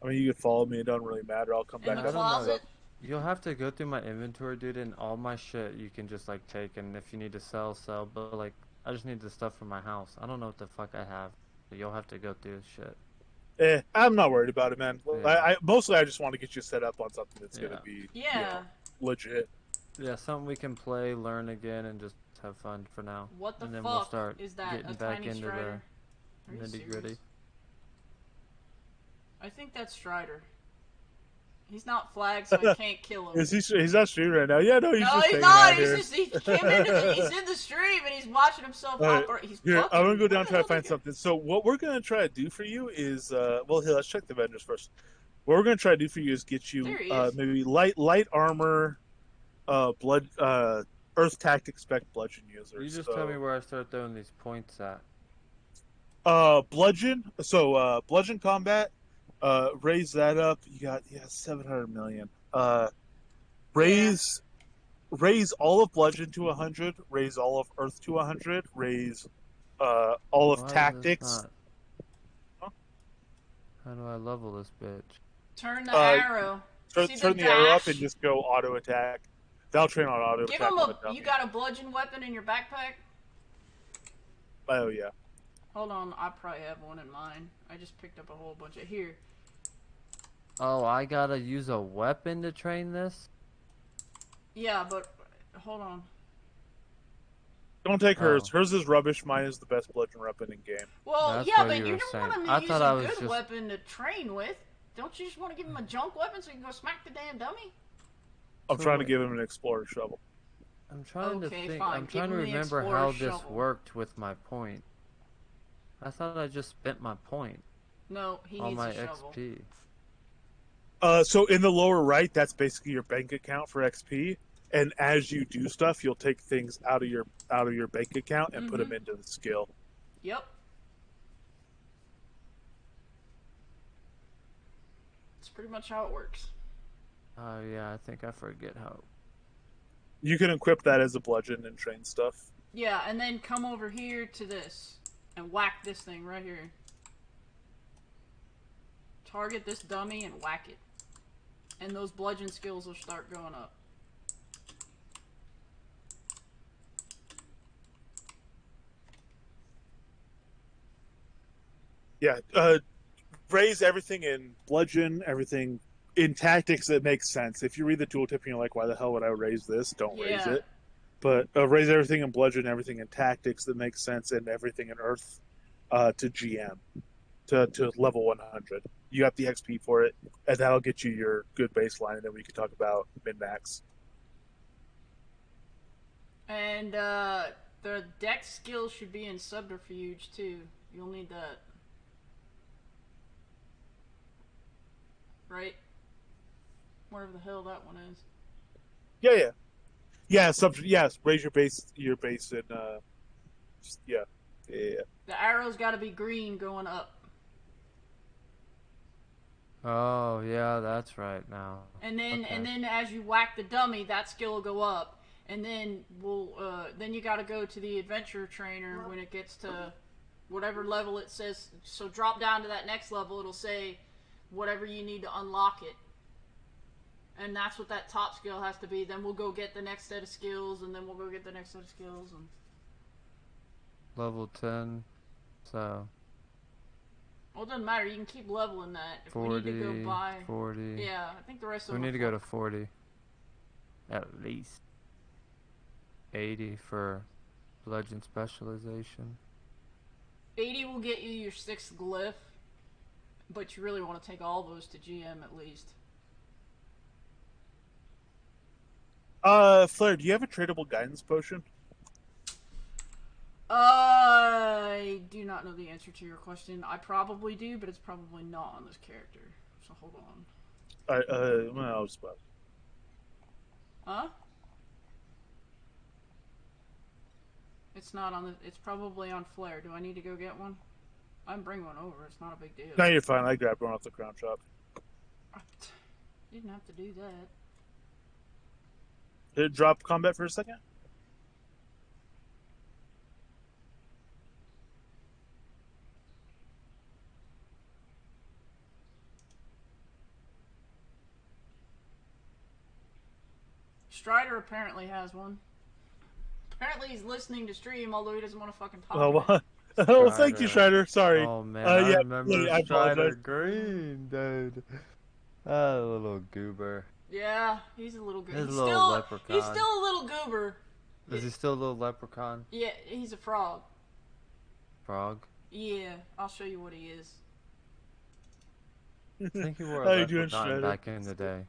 I mean, you can follow me. It doesn't really matter. I'll come In back the up. I don't know. closet. You'll have to go through my inventory, dude, and all my shit you can just like take, and if you need to sell, sell. But like, I just need the stuff from my house. I don't know what the fuck I have. But you'll have to go through shit. I'm not worried about it, man. Yeah. I mostly I just want to get you set up on something that's gonna Yeah. be Yeah. legit. Yeah, something we can play, learn again, and just have fun for now. What the And then fuck we'll start is that? getting A back tiny into strider? the Are you nitty gritty. serious? I think that's Strider. He's not flagged, so I can't kill him. Is he? He's not streaming right now. Yeah, no, he's No, just he's hanging not. out here. He came into the. He's in the stream and he's watching himself All right, operate. He's here, fucking. I'm gonna go where down the try to hell find did he something. So what we're gonna try to do for you is, well, here, let's check the vendors first. What we're gonna try to do for you is get you There he is. maybe light armor, blood, earth tactic spec bludgeon users. You just so, tell me where I start throwing these points at. bludgeon. So bludgeon combat. Raise that up. You got 700 million. Raise all of bludgeon to 100. Raise all of earth to 100. Raise all of Why is this tactics. not- How do I level this bitch? Turn the arrow. See Turn the the arrow up dash? and just go auto attack. That'll train on auto Give attack him on a. the dummy. You got a bludgeon weapon in your backpack? Oh yeah. Hold on, I probably have one in mine. I just picked up a whole bunch of here. Oh, I gotta use a weapon to train this? Yeah, but hold on. Don't take hers. Oh. Hers is rubbish. Mine is the best bludgeon weapon in game. Well, That's yeah, what but you you were don't saying. want him I to use thought I a was good just- weapon to train with. Don't you just want to give him a junk weapon so you can go smack the damn dummy? I'm So trying to wait. give him an explorer shovel. I'm trying to Okay, think. fine. I'm Give trying to him the remember Explorer how this shovel. worked with my point. I thought I just spent my point No, he on needs my a shovel. XP. So in the lower right, that's basically your bank account for XP. And as you do stuff, you'll take things out of your bank account and put them into the skill. Yep. That's pretty much how it works. Oh yeah, I think I forget how. You can equip that as a bludgeon and train stuff. Yeah, and then come over here to this and whack this thing right here. Target this dummy and whack it. And those bludgeon skills will start going up. Yeah. Raise everything in bludgeon, everything in tactics that makes sense. If you read the tooltip and you're like, why the hell would I raise this? Don't raise Yeah. it. But raise everything in bludgeon, everything in tactics that makes sense, and everything in earth to GM to level 100. You got the XP for it, and that'll get you your good baseline, and then we can talk about min-max. And the dex skill should be in subterfuge too. You'll need that. Right? Wherever the hell that one is. Yeah. Yes, raise your base in yeah. The arrow's gotta be green going up. Oh yeah, that's right now. And then Okay. and then as you whack the dummy, that skill will go up. And then then you gotta go to the adventure trainer when it gets to whatever level it says. So drop down to that next level, it'll say whatever you need to unlock it. And that's what that top skill has to be. Then we'll go get the next set of skills, and then we'll go get the next set of skills. And Level 10. So well, it doesn't matter. You can keep leveling that. If 40, we need to go buy, 40. yeah, I think the rest of We them. need to go to 40. At least 80 for bludgeon specialization. 80 will get you your 6th glyph, but you really want to take all those to GM at least. Flare, do you have a tradable guidance potion? I do not know the answer to your question. I probably do, but it's probably not on this character. So hold on. Well, I was about. Huh? It's not on the. It's probably on Flare. Do I need to go get one? I can bring one over. It's not a big deal. No, you're fine. I grabbed one off the crown shop. You didn't have to do that. Did it drop combat for a second? Strider apparently has one. Apparently he's listening to stream, although he doesn't want to fucking talk. Oh, well, oh, thank you, Strider. Sorry. Oh man, I yeah, remember yeah, I Strider apologize. Green, dude. Ah, little goober. Yeah, he's a little goober. He's a little leprechaun. He's still a little goober. Is he still a little leprechaun? Yeah, he's a frog. Frog? Yeah, I'll show you what he is. I think he wore How a you doing, leprechaun Strider? back in the day.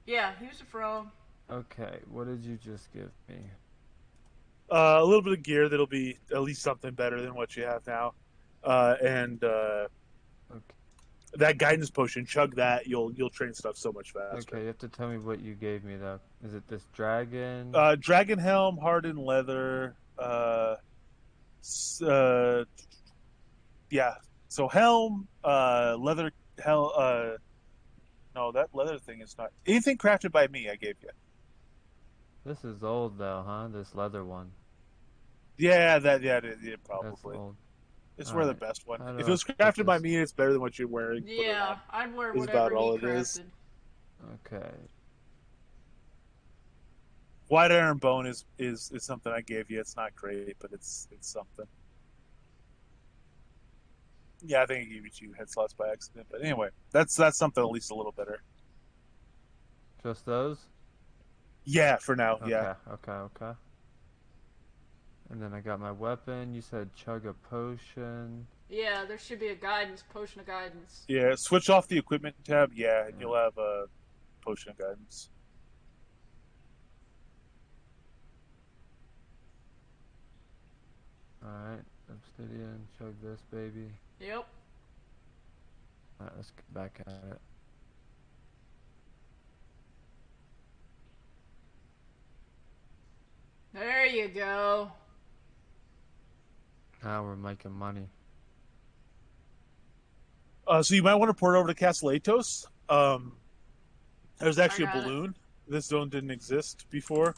Yeah, he was a frog. Okay, what did you just give me? A little bit of gear that'll be at least something better than what you have now, and Okay. that guidance potion. Chug that. You'll train stuff so much faster. Okay, you have to tell me what you gave me though. Is it this dragon? Dragon helm, hardened leather. Yeah. So helm, leather. No, that leather thing is not anything crafted by me. I gave you. This is old though, huh? This leather one. Yeah, yeah, That's probably. old. It's All where the right. best one. How do If I it was put crafted by this? me, it's better than what you're wearing. Put it Yeah, on. I'd wear Is whatever about all he it is. crafted. Okay. White iron bone is something I gave you. It's not great, but it's something. Yeah, I think I gave you 2 head slots by accident. But anyway, that's something at least a little better. Just those? Yeah, for now. Okay, Yeah. okay. And then I got my weapon. You said chug a potion. Yeah, there should be a guidance, potion of guidance. Yeah, switch off the equipment tab. Yeah, and you'll have a potion of guidance. Alright, obsidian, chug this baby. Yep. Alright, let's get back at it. There you go. Now we're making money. So you might want to port over to Castle Atos. There's actually a got it. balloon. This zone didn't exist before.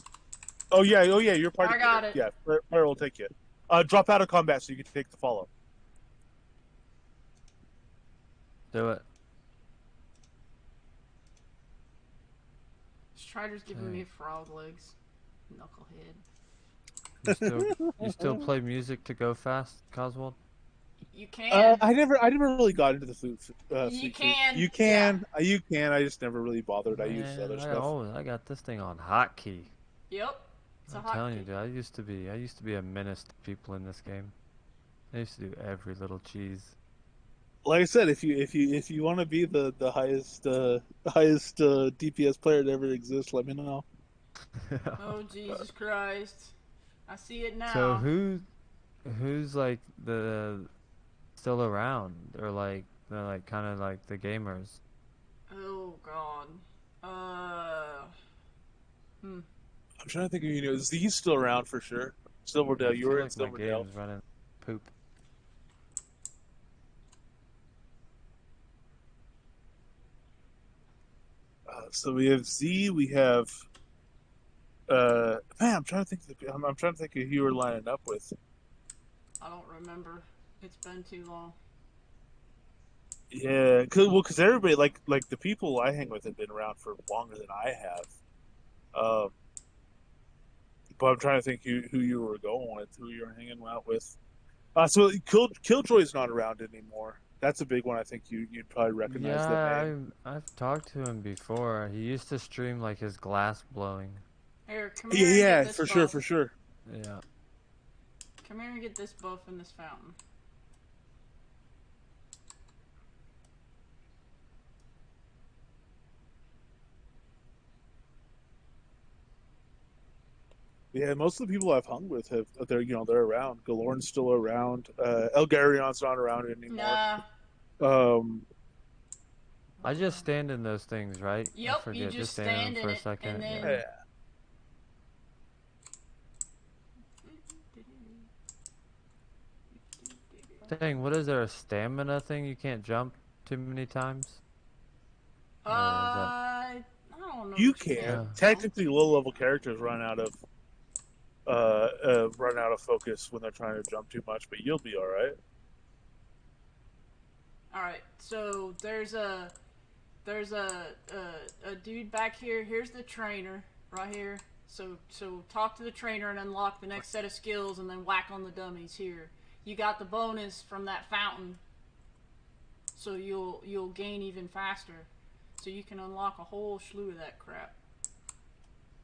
Oh yeah, you're part of I got it. Yeah, where will take you. Drop out of combat so you can take the follow. Do it. Strider's giving Okay. me frog legs. Knucklehead. You still play music to go fast, Coswald? You can. I never really got into the flute. You can, You can. You can. I just never really bothered. I used Man, other stuff. I got this thing on hotkey. Yep. It's I'm a telling you, hotkey. dude. I used to be a menace to people in this game. I used to do every little cheese. Like I said, if you want to be the highest DPS player that ever exists, let me know. Oh Jesus Christ! I see it now. So who's like the still around, or like they're like kind of like the gamers? Oh God. I'm trying to think of is he's still around for sure. Silverdale, I you feel were in like my Silverdale. game's running poop. So we have Z. We have. Man, I'm trying to think. I'm trying to think of who you were lining up with. I don't remember. It's been too long. Yeah, because everybody like the people I hang with have been around for longer than I have. But I'm trying to think who you were going with, who you were hanging out with. So Killjoy's not around anymore. That's a big one. I think you'd probably recognize that name. I've talked to him before. He used to stream like his glass blowing. Here, come here and get Yeah, this for buff. sure. Yeah. Come here and get this buff in this fountain. Yeah, most of the people I've hung with they're around. Galorn's still around. Elgarion's not around anymore. Nah. I just stand in those things, right? I Yep, forget. you just stand stand in in for a it, second. and then- yeah. Yeah. Dang, what is there, a stamina thing? You can't jump too many times? Or is that... I don't know. You that you can. can't Yeah. Technically, low-level characters run out of focus when they're trying to jump too much, but you'll be all right. All right. So there's a dude back here. Here's the trainer right here. So talk to the trainer and unlock the next set of skills, and then whack on the dummies here. You got the bonus from that fountain, so you'll gain even faster. So you can unlock a whole slew of that crap.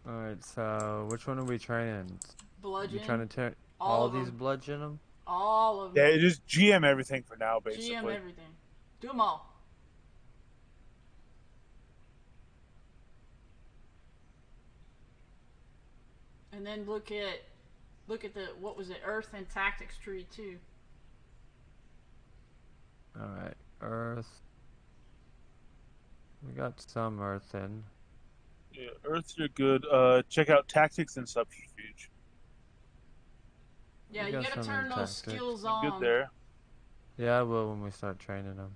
Alright, so which one are we training? You trying to Bludgeon, turn all all of these them, bludgeon them? all of Yeah, them. it just GM everything for now, GM basically. everything. Do them all. And then look at the what was it? Earth and tactics tree too. Alright, earth. We got some earth in. Yeah, Earth, you're good. Check out tactics and subterfuge. Yeah, We you got gotta some turn in those tactics. skills You're good on. there. Yeah, I will when we start training them.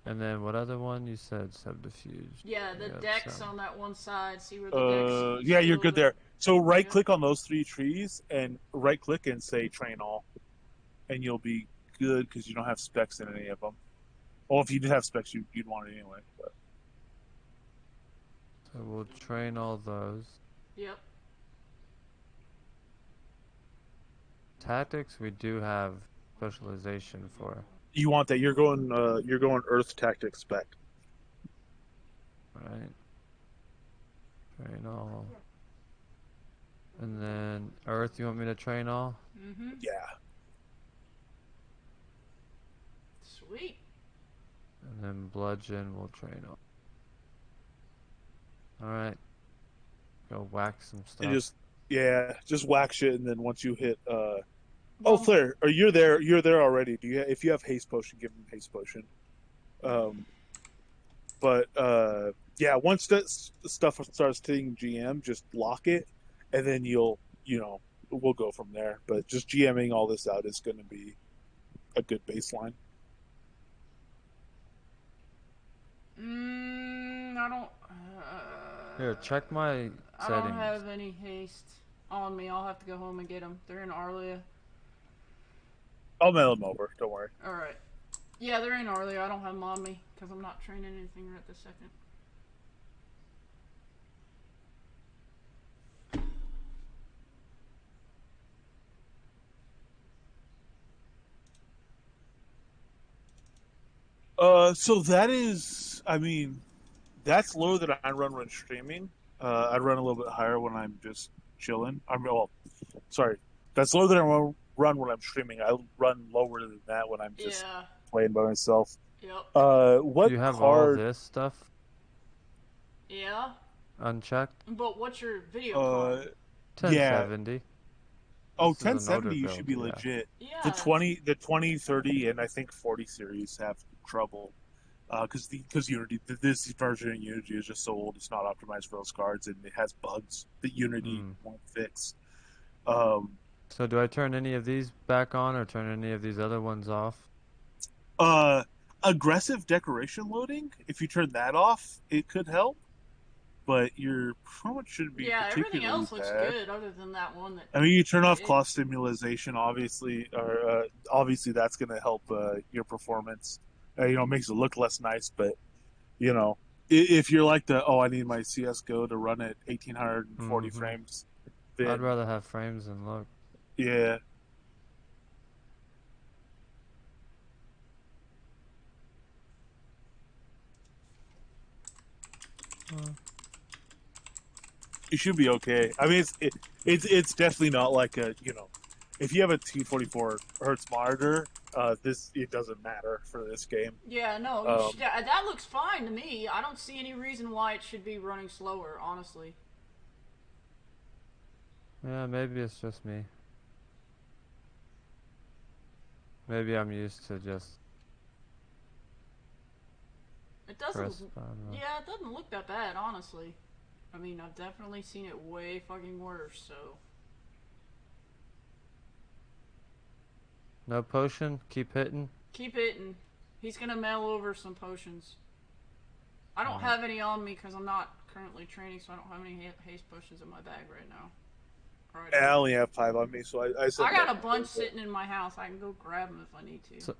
And then what other one? You said subterfuge. Yeah, the We got dex some. on that one side. See where the dex Yeah, you're skills good are. there. So right Yeah. click on those three trees and right click and say train all, and you'll be good because you don't have specs in any of them. Well, if you did have specs, you'd want it anyway. But. So we'll train all those. Yep. Tactics we do have specialization for. You want that? You're going Earth tactics spec. Right? Train all. And then earth, you want me to train all? Mm-hmm. Yeah. Sweet. And then bludgeon, we'll train all. Alright. Go whack some stuff. And just whack shit, and then once you hit oh, Flair, or you're there already. If you have haste potion, give him haste potion. But yeah, once that stuff starts hitting GM, just lock it, and then we'll go from there. But just GMing all this out is going to be a good baseline. I don't. Here, check my I settings. don't have any haste on me. I'll have to go home and get them. They're in Arlia. I'll mail them over. Don't worry. All right. Yeah, they're in Arlia. I don't have them on me because I'm not training anything right this second. So that is, I mean, that's lower than I run when streaming. I run a little bit higher when I'm just chilling. Sorry, that's lower than I run when I'm streaming. I run lower than that when I'm just playing by myself. Yep. What Do you have card? all this stuff Yeah. unchecked? But what's your video card? 1070. Oh, This is an older 1070 you should be build, yeah. legit. Yeah. The 20, 30, and I think 40 series have trouble. Because Unity, this version of Unity is just so old, it's not optimized for those cards, and it has bugs that Unity won't fix. So do I turn any of these back on or turn any of these other ones off? Aggressive decoration loading, if you turn that off, it could help. But your promo shouldn't be particularly everything else looks bad. good other than that one that. I mean, you turn off claw stimulation, obviously, or obviously that's going to help your performance. Makes it look less nice, but if you're like I need my CS:GO to run at 1840 frames, then I'd rather have frames than look. Yeah. You should be okay. I mean, it's definitely not like if you have a 244 hertz monitor, it doesn't matter for this game. Yeah, no, that looks fine to me. I don't see any reason why it should be running slower, honestly. Yeah, maybe it's just me. Maybe I'm used to just. It doesn't. Yeah, it doesn't look that bad, honestly. I mean, I've definitely seen it way fucking worse, so. No potion. Keep hitting. Keep hitting. He's gonna mail over some potions. I don't Alright. have any on me because I'm not currently training, so I don't have any haste potions in my bag right now. Alright. I only have 5 on me, so I said. I got a bunch sitting in my house. I can go grab them if I need to. So,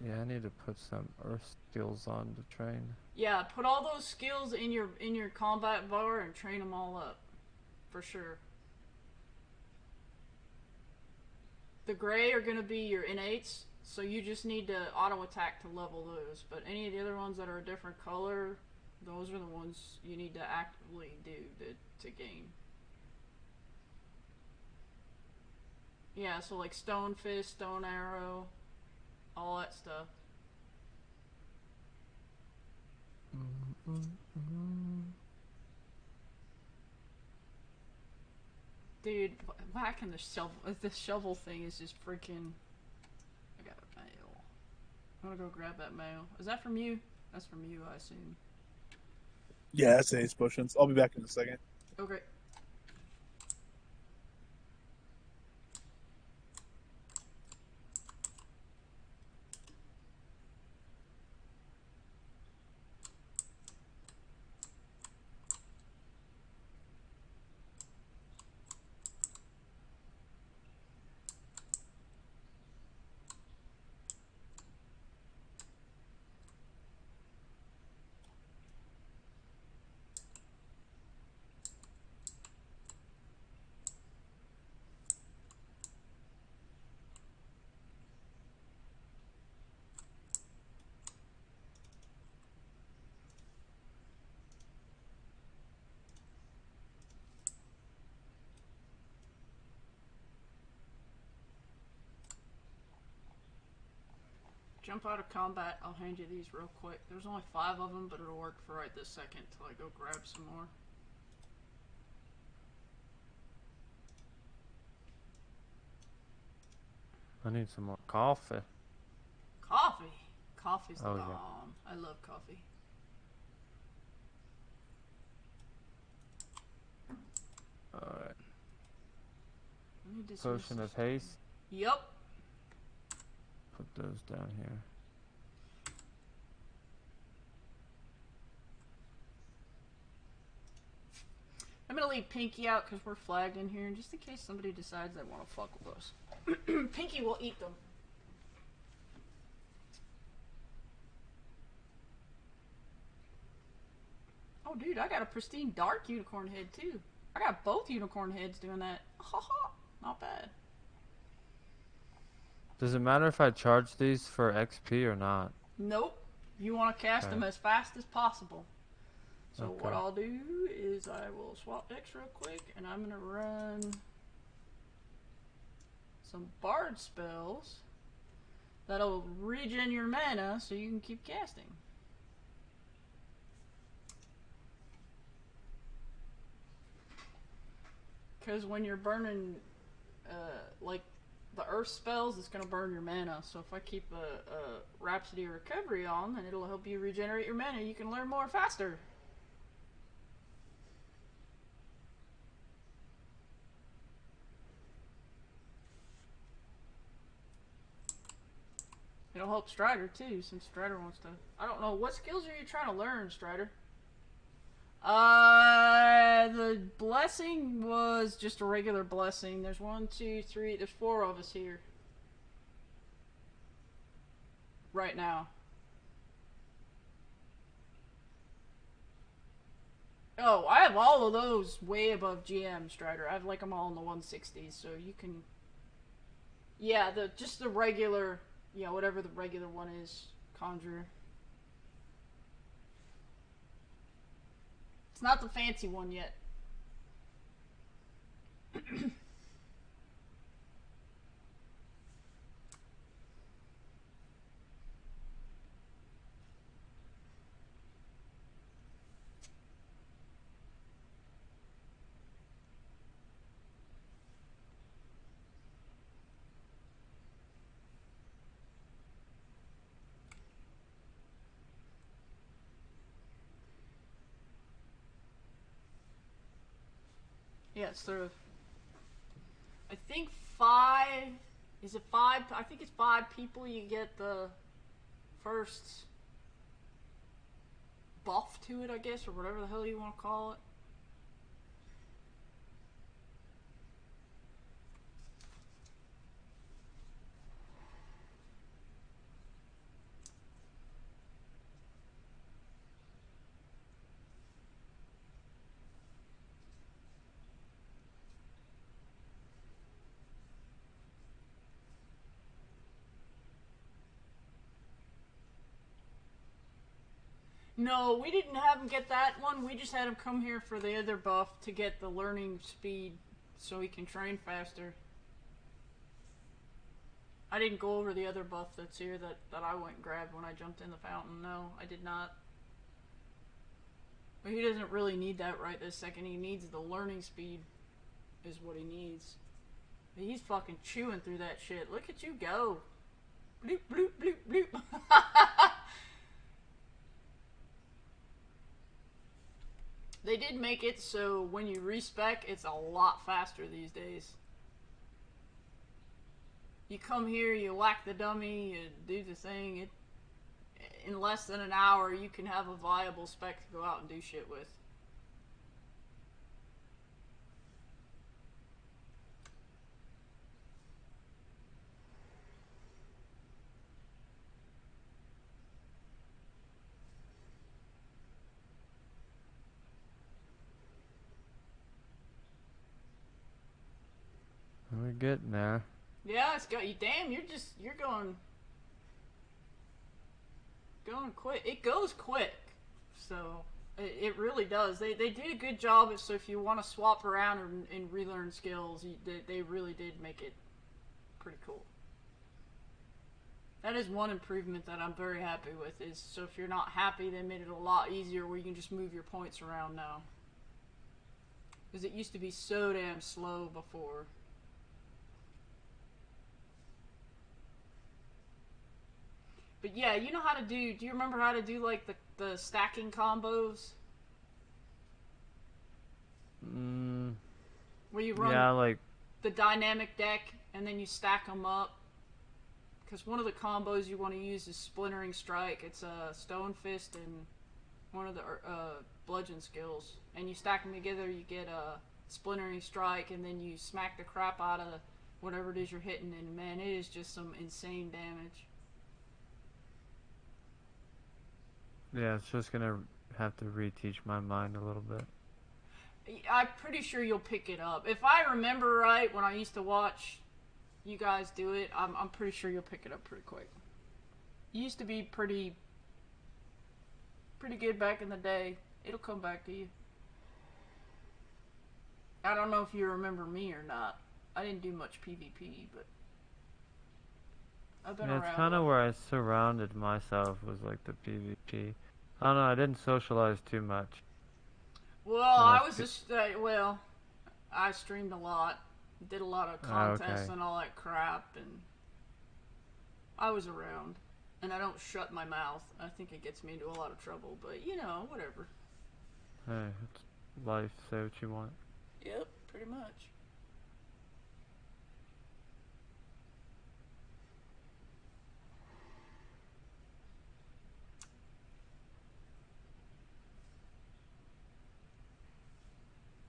yeah, I need to put some earth skills on to train. Yeah, put all those skills in your combat bar and train them all up, for sure. The gray are gonna be your innates, so you just need to auto attack to level those. But any of the other ones that are a different color, those are the ones you need to actively do to gain. Yeah, so like stone fist, stone arrow, all that stuff. Dude, whacking the shovel thing is just freaking. I got a mail. I'm gonna go grab that mail. Is that from you? That's from you, I assume. Yeah, that's haste potions. I'll be back in a second. Okay. Jump out of combat. I'll hand you these real quick. There's only 5 of them, but it'll work for right this second till I go grab some more. I need some more coffee. Coffee. Coffee's the Oh, bomb. yeah. I love coffee. Alright. Let me dismiss Potion this. of haste. Yup. Put those down here. I'm gonna leave Pinky out because we're flagged in here, and just in case somebody decides they want to fuck with us. Pinky will eat them. Oh, dude, I got a pristine dark unicorn head, too. I got both unicorn heads doing that. Ha ha. Not bad. Does it matter if I charge these for XP or not? Nope. You want to cast Okay. them as fast as possible. So Okay. what I'll do is I will swap decks real quick, and I'm going to run some bard spells that'll regen your mana so you can keep casting. Because when you're burning, like, the earth spells, it's going to burn your mana. So if I keep a Rhapsody or Recovery on, then it'll help you regenerate your mana. You can learn more faster. It'll help Strider too, since Strider wants to. I don't know, what skills are you trying to learn, Strider? The blessing was just a regular blessing. There's 1, 2, 3, there's 4 of us here. Right now. Oh, I have all of those way above GM, Strider. I have like them all in the 160s, so you can. Yeah, just the regular, yeah, whatever the regular one is, Conjurer. It's not the fancy one yet. Yeah, it's through. I think 5 Is it 5? I think it's 5 people you get the first buff to it, I guess, or whatever the hell you want to call it. No, we didn't have him get that one. We just had him come here for the other buff to get the learning speed so he can train faster. I didn't go over the other buff that's here that I went and grabbed when I jumped in the fountain. No, I did not. But he doesn't really need that right this second. He needs the learning speed is what he needs. But he's fucking chewing through that shit. Look at you go. Bloop, bloop, bloop, bloop. They did make it so when you respec, it's a lot faster these days. You come here, you whack the dummy, you do the thing. In less than an hour, you can have a viable spec to go out and do shit with. We're getting there. Yeah, it's got you. Damn, you're going quick. It goes quick, so it really does. They did a good job. So if you want to swap around and relearn skills, they really did make it pretty cool. That is one improvement that I'm very happy with. Is so if you're not happy, they made it a lot easier where you can just move your points around now. Because it used to be so damn slow before. But yeah, you know how to do you remember how to do like the stacking combos? Where you run like the dynamic deck and then you stack them up? Because one of the combos you want to use is Splintering Strike. It's a Stone Fist and one of the bludgeon skills. And you stack them together, you get a Splintering Strike, and then you smack the crap out of whatever it is you're hitting, and man, it is just some insane damage. Yeah, it's just gonna have to reteach my mind a little bit. I'm pretty sure you'll pick it up. If I remember right, when I used to watch you guys do it, I'm pretty sure you'll pick it up pretty quick. It used to be pretty good back in the day. It'll come back to you. I don't know if you remember me or not. I didn't do much PvP, but I've been around. It's kind of where I surrounded myself was like the PvP. I don't know, I didn't socialize too much. Well, I was just, I streamed a lot. Did a lot of contests and all that crap, and I was around. And I don't shut my mouth. I think it gets me into a lot of trouble, but you know, whatever. Hey, it's life, say what you want. Yep, pretty much.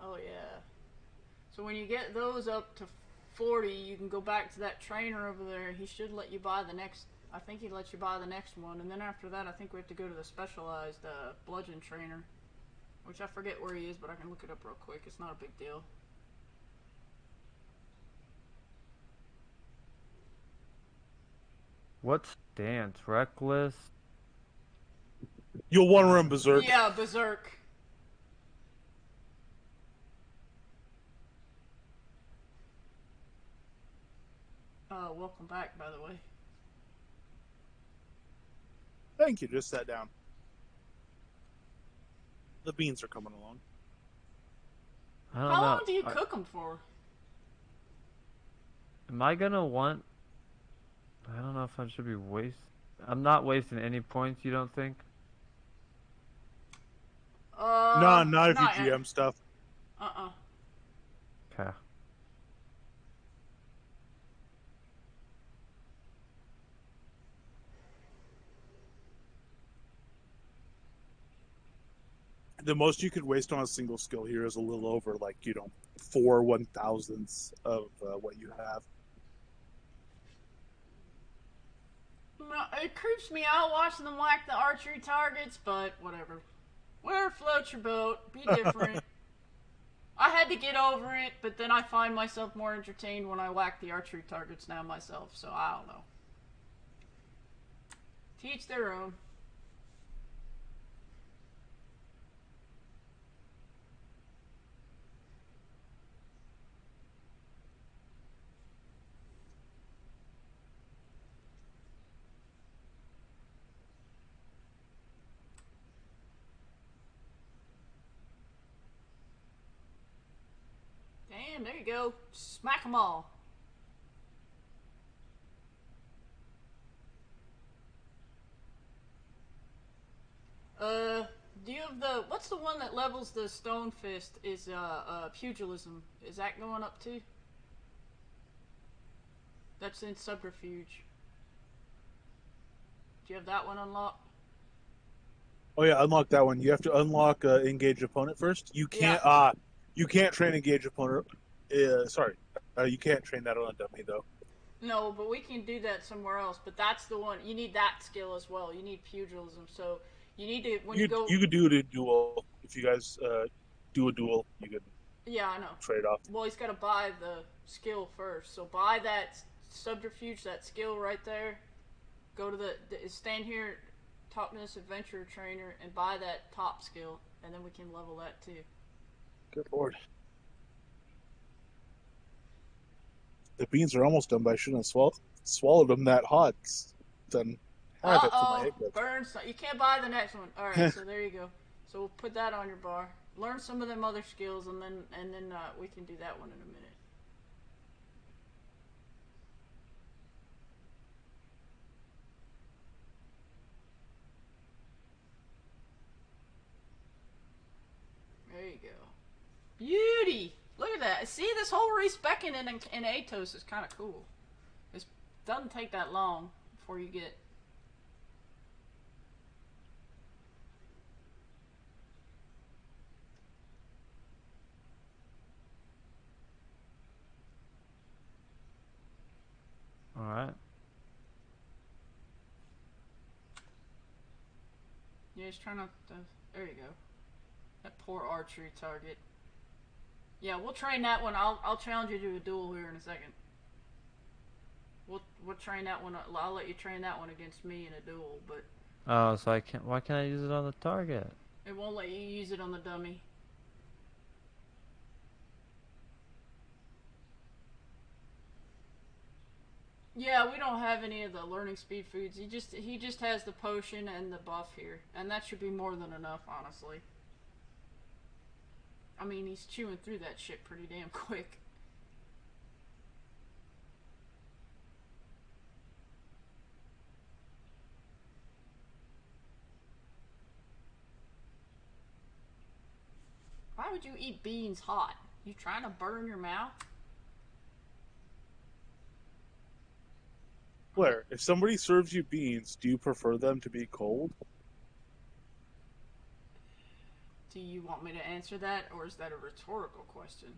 Oh yeah. So when you get those up to 40, you can go back to that trainer over there. He should let you buy the next. I think he lets you buy the next one, and then after that, I think we have to go to the specialized bludgeon trainer, which I forget where he is, but I can look it up real quick. It's not a big deal. What stance? Reckless? You'll want to run Berserk. Yeah, Berserk. Welcome back, by the way. Thank you, just sat down. The beans are coming along. I don't How know. long do you cook them for? Am I gonna want... I don't know if I should be I'm not wasting any points, you don't think? No, not if you GM stuff. Okay. The most you could waste on a single skill here is a little over, like, 4/1000ths of what you have. It creeps me out watching them whack the archery targets, but whatever. Where floats your boat? Be different. I had to get over it, but then I find myself more entertained when I whack the archery targets now myself, so I don't know. Teach their own. Damn, there you go. Smack them all. Do you have the... What's the one that levels the stone fist is, pugilism. Is that going up too? That's in subterfuge. Do you have that one unlocked? Oh yeah, unlock that one. You have to unlock engage opponent first. Yeah. You can't train engage opponent. You can't train that on a dummy though. No, but we can do that somewhere else. But that's the one. You need that skill as well. You need pugilism. So you need to when you go. You could do it in duel if you guys do a duel. You could. Yeah, I know. Trade off. Well, he's got to buy the skill first. So buy that subterfuge, that skill right there. Go to stand here, talk to this adventurer trainer, and buy that top skill, and then we can level that too. Good lord. The beans are almost done, but I shouldn't have swallowed them that hot. Done havoc to my head. Burn. You can't buy the next one. All right, so there you go. So we'll put that on your bar. Learn some of them other skills, and then we can do that one in a minute. There you go. Beauty! Look at that. See, this whole respecking in Atos is kind of cool. It doesn't take that long before you get... Alright. Yeah, he's trying not to... There you go. That poor archery target. Yeah, we'll train that one. I'll challenge you to a duel here in a second. We'll train that one. I'll let you train that one against me in a duel, but... Oh, so I can't... Why can't I use it on the target? It won't let you use it on the dummy. Yeah, we don't have any of the learning speed foods. He just has the potion and the buff here, and that should be more than enough, honestly. I mean, he's chewing through that shit pretty damn quick. Why would you eat beans hot? You trying to burn your mouth? Blair, if somebody serves you beans, do you prefer them to be cold? Do you want me to answer that, or is that a rhetorical question?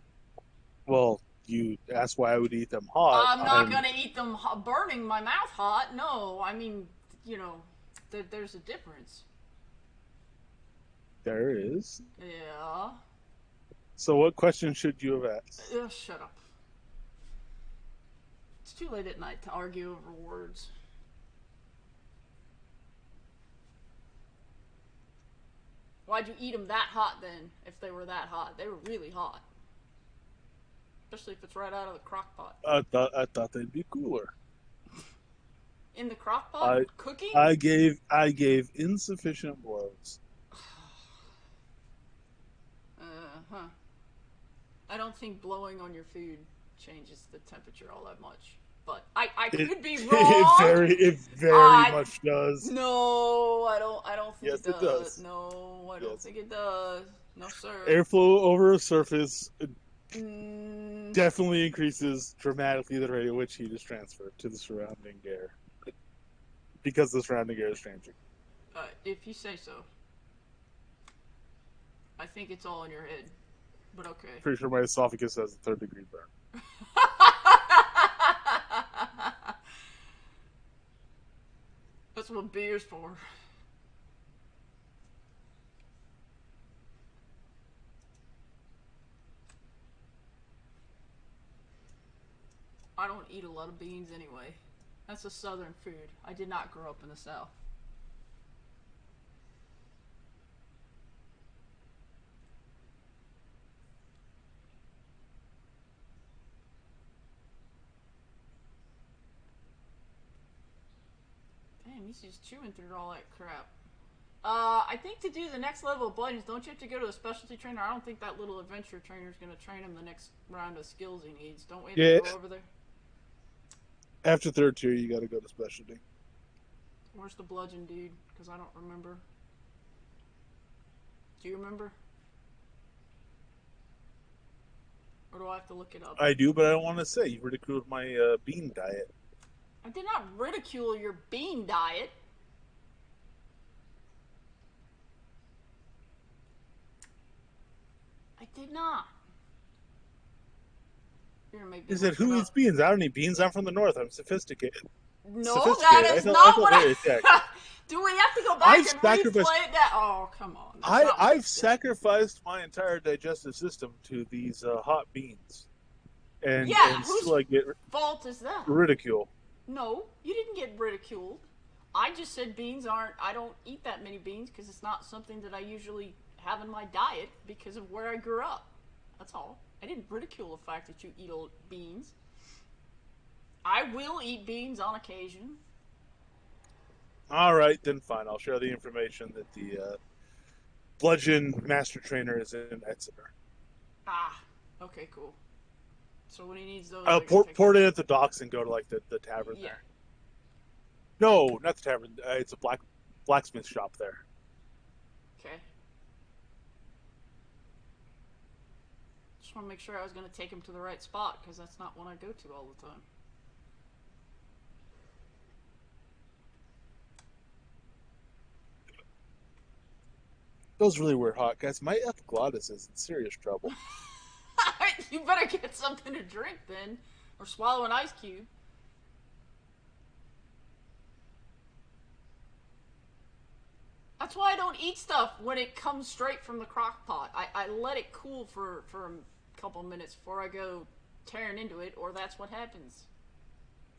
Well, you asked why I would eat them hot. I'm not going to eat them burning my mouth hot. No, I mean, you know, there's a difference. There is. Yeah. So what question should you have asked? Shut up. It's too late at night to argue over words. Why'd you eat them that hot then, if they were that hot? They were really hot. Especially if it's right out of the crock pot. I thought they'd be cooler. In the crock pot? Cooking? I gave insufficient blows. Huh. I don't think blowing on your food changes the temperature all that much. But I could be wrong. It very much does. No, I don't think Yes, it does. it does. No, I don't think it does. No, sir. Airflow over a surface definitely increases dramatically the rate at which heat is transferred to the surrounding air. Because the surrounding air is changing. If you say so. I think it's all in your head, but okay. Pretty sure my esophagus has a 3rd-degree burn. That's what beer's for. I don't eat a lot of beans anyway. That's a southern food. I did not grow up in the South. Damn, he's just chewing through all that crap. I think to do the next level of bludgeons, don't you have to go to a specialty trainer? I don't think that little adventure trainer is going to train him the next round of skills he needs. Don't we have to go over there? After 3rd tier, you got to go to specialty. Where's the bludgeon dude? Because I don't remember. Do you remember? Or do I have to look it up? I do, but I don't want to say. You ridiculed my bean diet. I did not ridicule your bean diet. I did not. You're gonna make me Is it look who it eats up. beans? I don't eat beans. I'm from the north. I'm sophisticated. No, Sophisticated. that is I not know what very exact. Do we have to go back I've and sacrificed- replay that? Oh, come on. That's not what I've it said. sacrificed my entire digestive system to these hot beans, and Yeah, and whose still I get fault is that? ridicule. No, you didn't get ridiculed. I just said beans aren't. I don't eat that many beans because it's not something that I usually have in my diet because of where I grew up. That's all. I didn't ridicule the fact that you eat beans. I will eat beans on occasion. All right, then fine. I'll share the information that the bludgeon master trainer is in Exeter. Ah, okay, cool. So when he needs those, I can Port take it them. at the docks and go to like the tavern Yeah. there. No, not the tavern. It's a blacksmith shop there. Okay. Just want to make sure I was going to take him to the right spot because that's not one I go to all the time. Those really were hot, guys. My epiglottis is in serious trouble. You better get something to drink then, or swallow an ice cube. That's why I don't eat stuff when it comes straight from the crock pot. I let it cool for a couple minutes before I go tearing into it, or that's what happens.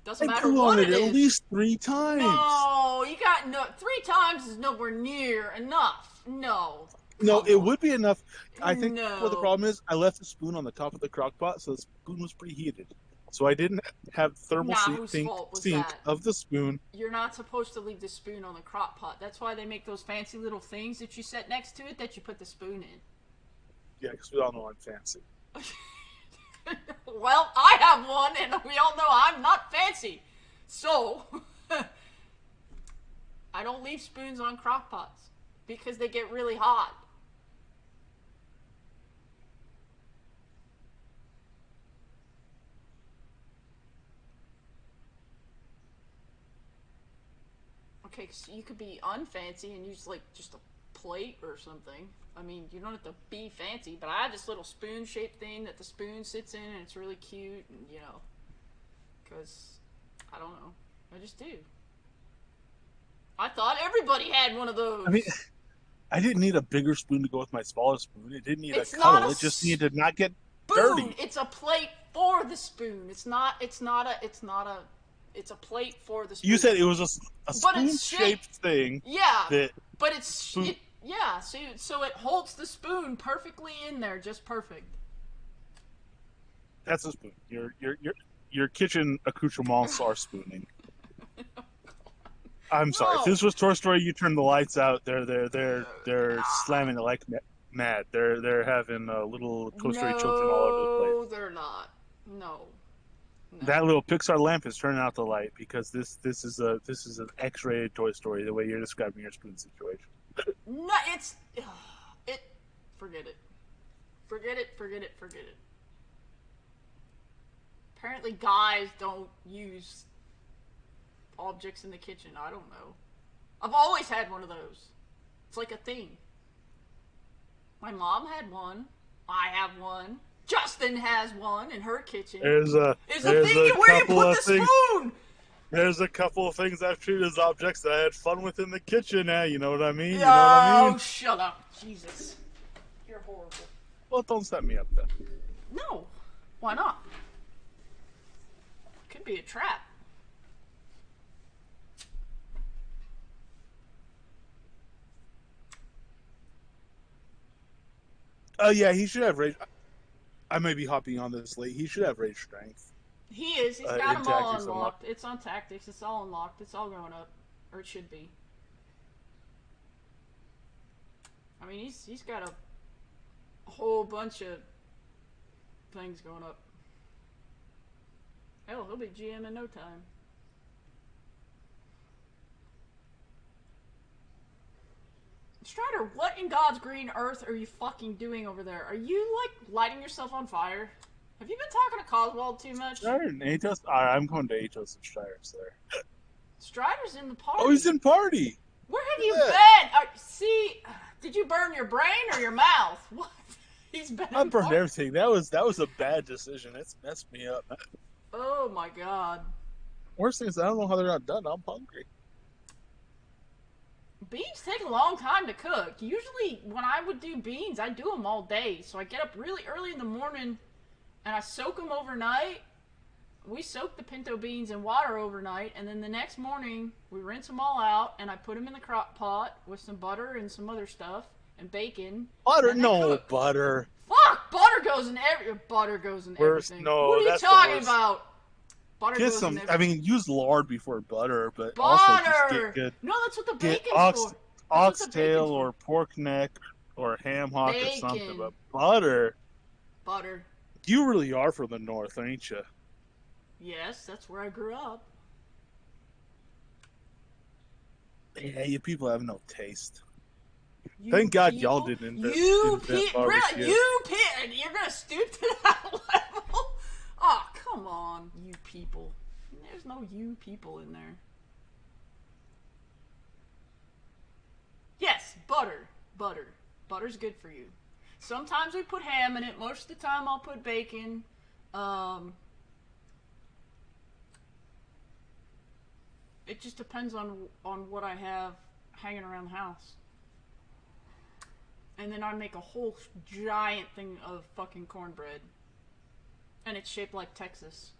Doesn't I matter blew what on it it is. at least 3 times. No, you got no. 3 times is nowhere near enough. No. No, Come it on. would be enough. I think No. what the problem is, I left the spoon on the top of the crock pot, so the spoon was preheated. So I didn't have thermal Nah, whose sink fault was that? of the spoon. You're not supposed to leave the spoon on the crock pot. That's why they make those fancy little things that you set next to it that you put the spoon in. Yeah, because we all know I'm fancy. Well, I have one, and we all know I'm not fancy. So, I don't leave spoons on crock pots because they get really hot. Okay, so you could be unfancy and use like just a plate or something. I mean, you don't have to be fancy, but I have this little spoon-shaped thing that the spoon sits in, and it's really cute, and you know, because I don't know, I just do. I thought everybody had one of those. I mean, I didn't need a bigger spoon to go with my smaller spoon. It didn't need It's a not cuddle. a It just needed to not get spoon. dirty. It's a plate for the spoon. It's a plate for the spoon. You said it was a But it's spoon-shaped shaped. thing. Yeah, That but it's yeah. So it holds the spoon perfectly in there, just perfect. that's a spoon. Your kitchen accoutrements are spooning. I'm sorry. If No. this was Toy Story, you turn the lights out. They're slamming it like mad. They're having little Toy Story children all over the place. No, they're not. No. That little Pixar lamp is turning out the light because this is an X-rated Toy Story. The way you're describing your spoon situation. No, it's it. Forget it. Forget it. Forget it. Forget it. Apparently, guys don't use objects in the kitchen. I don't know. I've always had one of those. It's like a thing. My mom had one. I have one. Justin has one in her kitchen. There's a where you couple put of the things. spoon. There's a couple of things I've treated as objects that I had fun with in the kitchen. Now you know what I mean. Oh, shut up, Jesus! You're horrible. Well, don't set me up then. No, why not? Could be a trap. Oh yeah, he should have rage. I may be hopping on this late. He should have rage strength. He is. He's got them all Tactics unlocked. It's on tactics. It's all unlocked. It's all going up, or it should be. I mean, he's got a whole bunch of things going up. Hell, he'll be GM in no time. Strider, what in God's green earth are you fucking doing over there? Are you, like, lighting yourself on fire? Have you been talking to Coswald too much? Strider and Atos? I'm going to Atos and Strider's there. Strider's in the party. Oh, he's in party! Where have you been? See, did you burn your brain or your mouth? What? He's been I in burned party. everything. That was a bad decision. It's messed me up. Oh my god. Worst thing is I don't know how they're not done. I'm hungry. Beans take a long time to cook. Usually when I would do beans, I do them all day. So I get up really early in the morning and I soak them overnight. We soak the pinto beans in water overnight, and then the next morning we rinse them all out and I put them in the crock pot with some butter and some other stuff and bacon. Butter? And No, cook. butter. Fuck! Butter goes in everything. No, what are you that's the talking worst. about? Butter Get goes some. in everything. I mean, use lard before butter, but also just Butter! get good. No, that's what the Get bacon's for. oxtail or pork neck or ham hock or something. Bacon. But butter. Butter. You really are from the north, ain't you? Yes, that's where I grew up. Yeah, you people have no taste. You Thank God people, y'all didn't invent barbecue. You're gonna stoop to that level? Oh, come on, you people. There's no you people in there. Yes, butter. Butter's good for you. Sometimes we put ham in it. Most of the time I'll put bacon. It just depends on what I have hanging around the house. And then I make a whole giant thing of fucking cornbread. And it's shaped like Texas.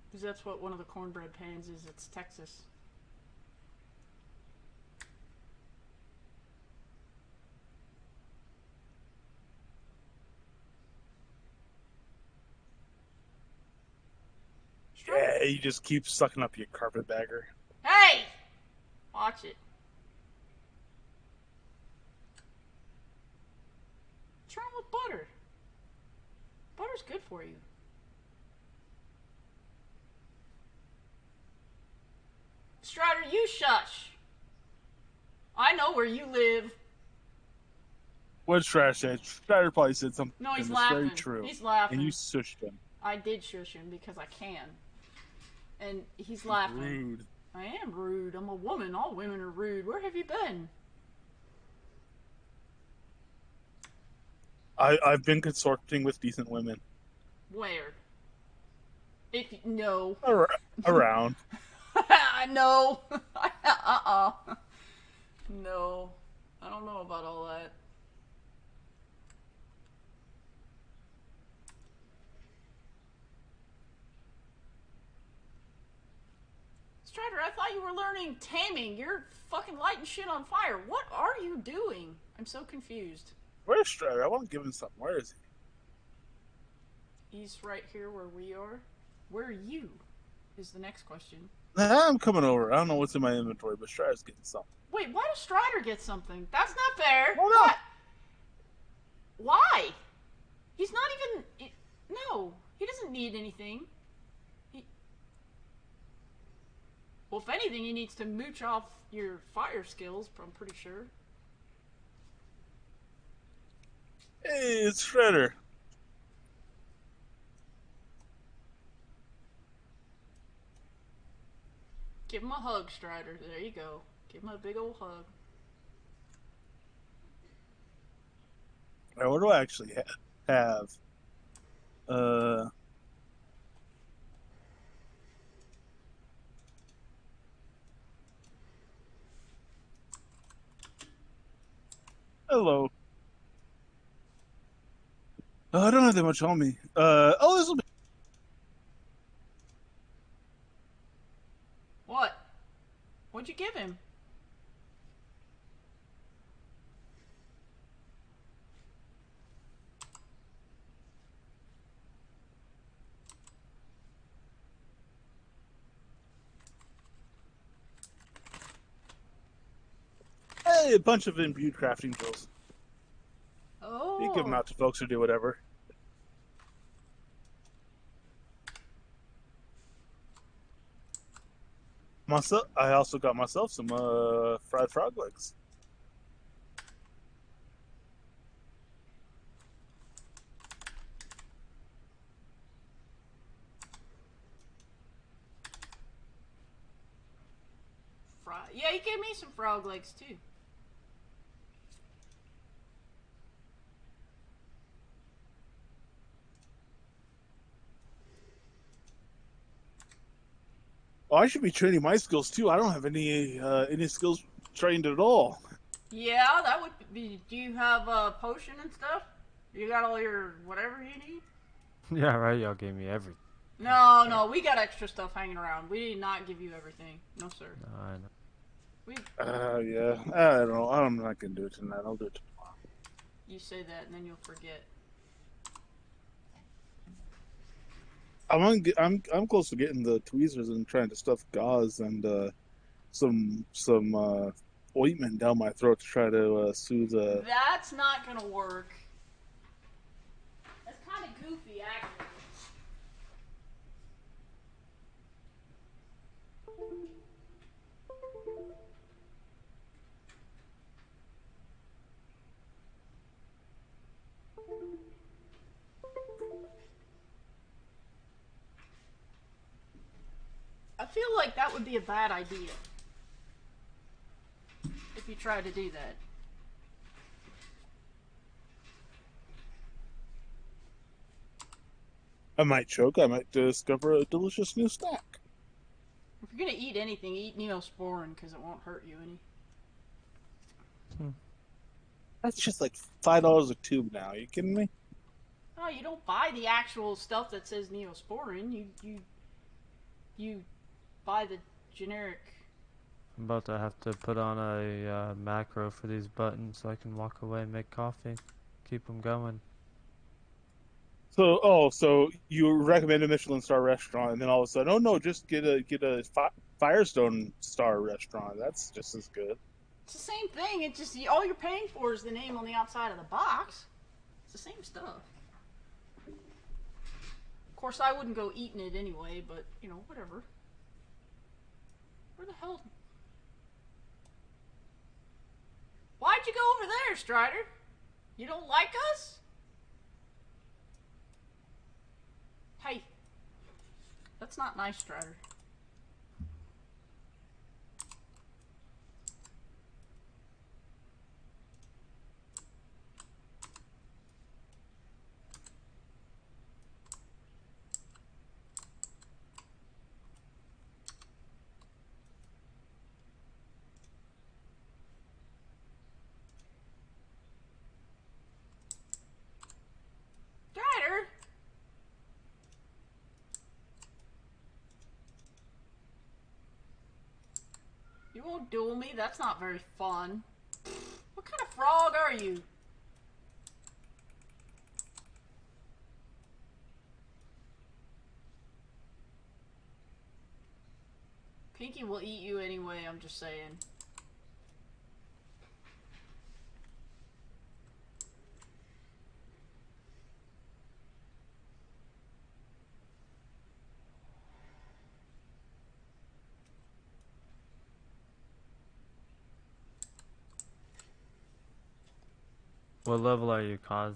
Because that's what one of the cornbread pans is. It's Texas. Yeah, you just keep sucking up your carpetbagger. Hey! Watch it. What's wrong with butter? Butter's good for you. Strider, you shush. I know where you live. What Strider said? Strider probably said something No, he's that's laughing. very true. He's laughing. And you shushed him. I did shush him because I can. And he's laughing. Rude. I am rude. I'm a woman. All women are rude. Where have you been? I've been consorting with decent women. Where? No. Around. No. No. I don't know about all that. Strider, I thought you were learning taming. You're fucking lighting shit on fire. What are you doing? I'm so confused. Where's Strider? I want to give him something. Where is he? He's right here where we are. Where are you? Is the next question. I'm coming over. I don't know what's in my inventory, but Strider's getting something. Wait, why does Strider get something? That's not fair. Hold on. Why? He's not even... No, he doesn't need anything. Well, if anything, he needs to mooch off your fire skills, I'm pretty sure. Hey, it's Shredder. Give him a hug, Strider. There you go. Give him a big old hug. Now, what do I actually have? Hello. I don't have that much on me. Oh, this will be. What? What'd you give him? Hey, a bunch of imbued crafting tools. You give them Oh. out to folks who do whatever. I also got myself some fried frog legs. Yeah, he gave me some frog legs too. Oh, I should be training my skills too. I don't have any skills trained at all. Yeah, that would be. Do you have a potion and stuff? You got all your whatever you need? Yeah, right. Y'all gave me everything. No, we got extra stuff hanging around. We did not give you everything. No, sir. No, I know. We. Yeah. I don't know. I'm not gonna do it tonight. I'll do it tomorrow. You say that and then you'll forget. I'm close to getting the tweezers and trying to stuff gauze and some ointment down my throat to try to soothe. That's not gonna work. That's kind of goofy, actually. I feel like that would be a bad idea if you tried to do that. I might choke. I might discover a delicious new snack. If you're gonna eat anything, eat Neosporin because it won't hurt you any. That's just like $5 a tube now. Are you kidding me? Oh, you don't buy the actual stuff that says Neosporin. You buy the generic. I'm about to have to put on a macro for these buttons so I can walk away and make coffee. Keep them going. So you recommend a Michelin star restaurant, and then all of a sudden, oh no, just get a Firestone star restaurant. That's just as good. It's the same thing. It's just all you're paying for is the name on the outside of the box. It's the same stuff. Of course, I wouldn't go eating it anyway, but you know, whatever. Where the hell? Why'd you go over there, Strider? You don't like us? Hey, that's not nice, Strider. Strider! You won't duel me? That's not very fun. What kind of frog are you? Pinky will eat you anyway, I'm just saying. What level are you, Cause?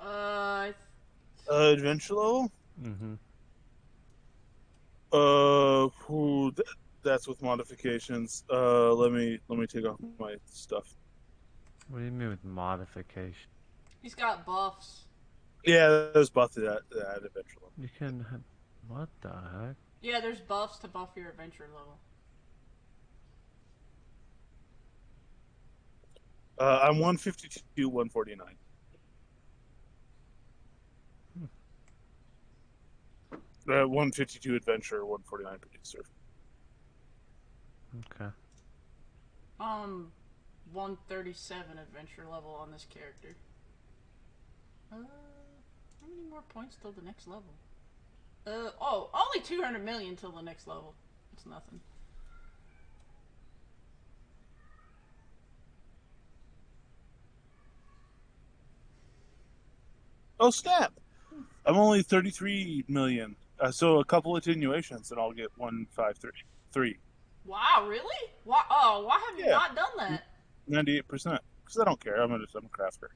Uh, Adventure level? Mm-hmm. That's with modifications. Let me take off my stuff. What do you mean with modification? He's got buffs. Yeah, there's buff to that eventually. You can. What the heck? Yeah, there's buffs to buff your adventure level. I'm 152, 149. Hmm. 152 adventure, 149 producer. Okay. 137 adventure level on this character. How many more points till the next level? Only 200 million till the next level. It's nothing. Oh snap! I'm only 33 million. So a couple attenuations, and I'll get 153. Wow, really? Why have you Yeah, not done that? 98%. Because I don't care. I'm a crafter.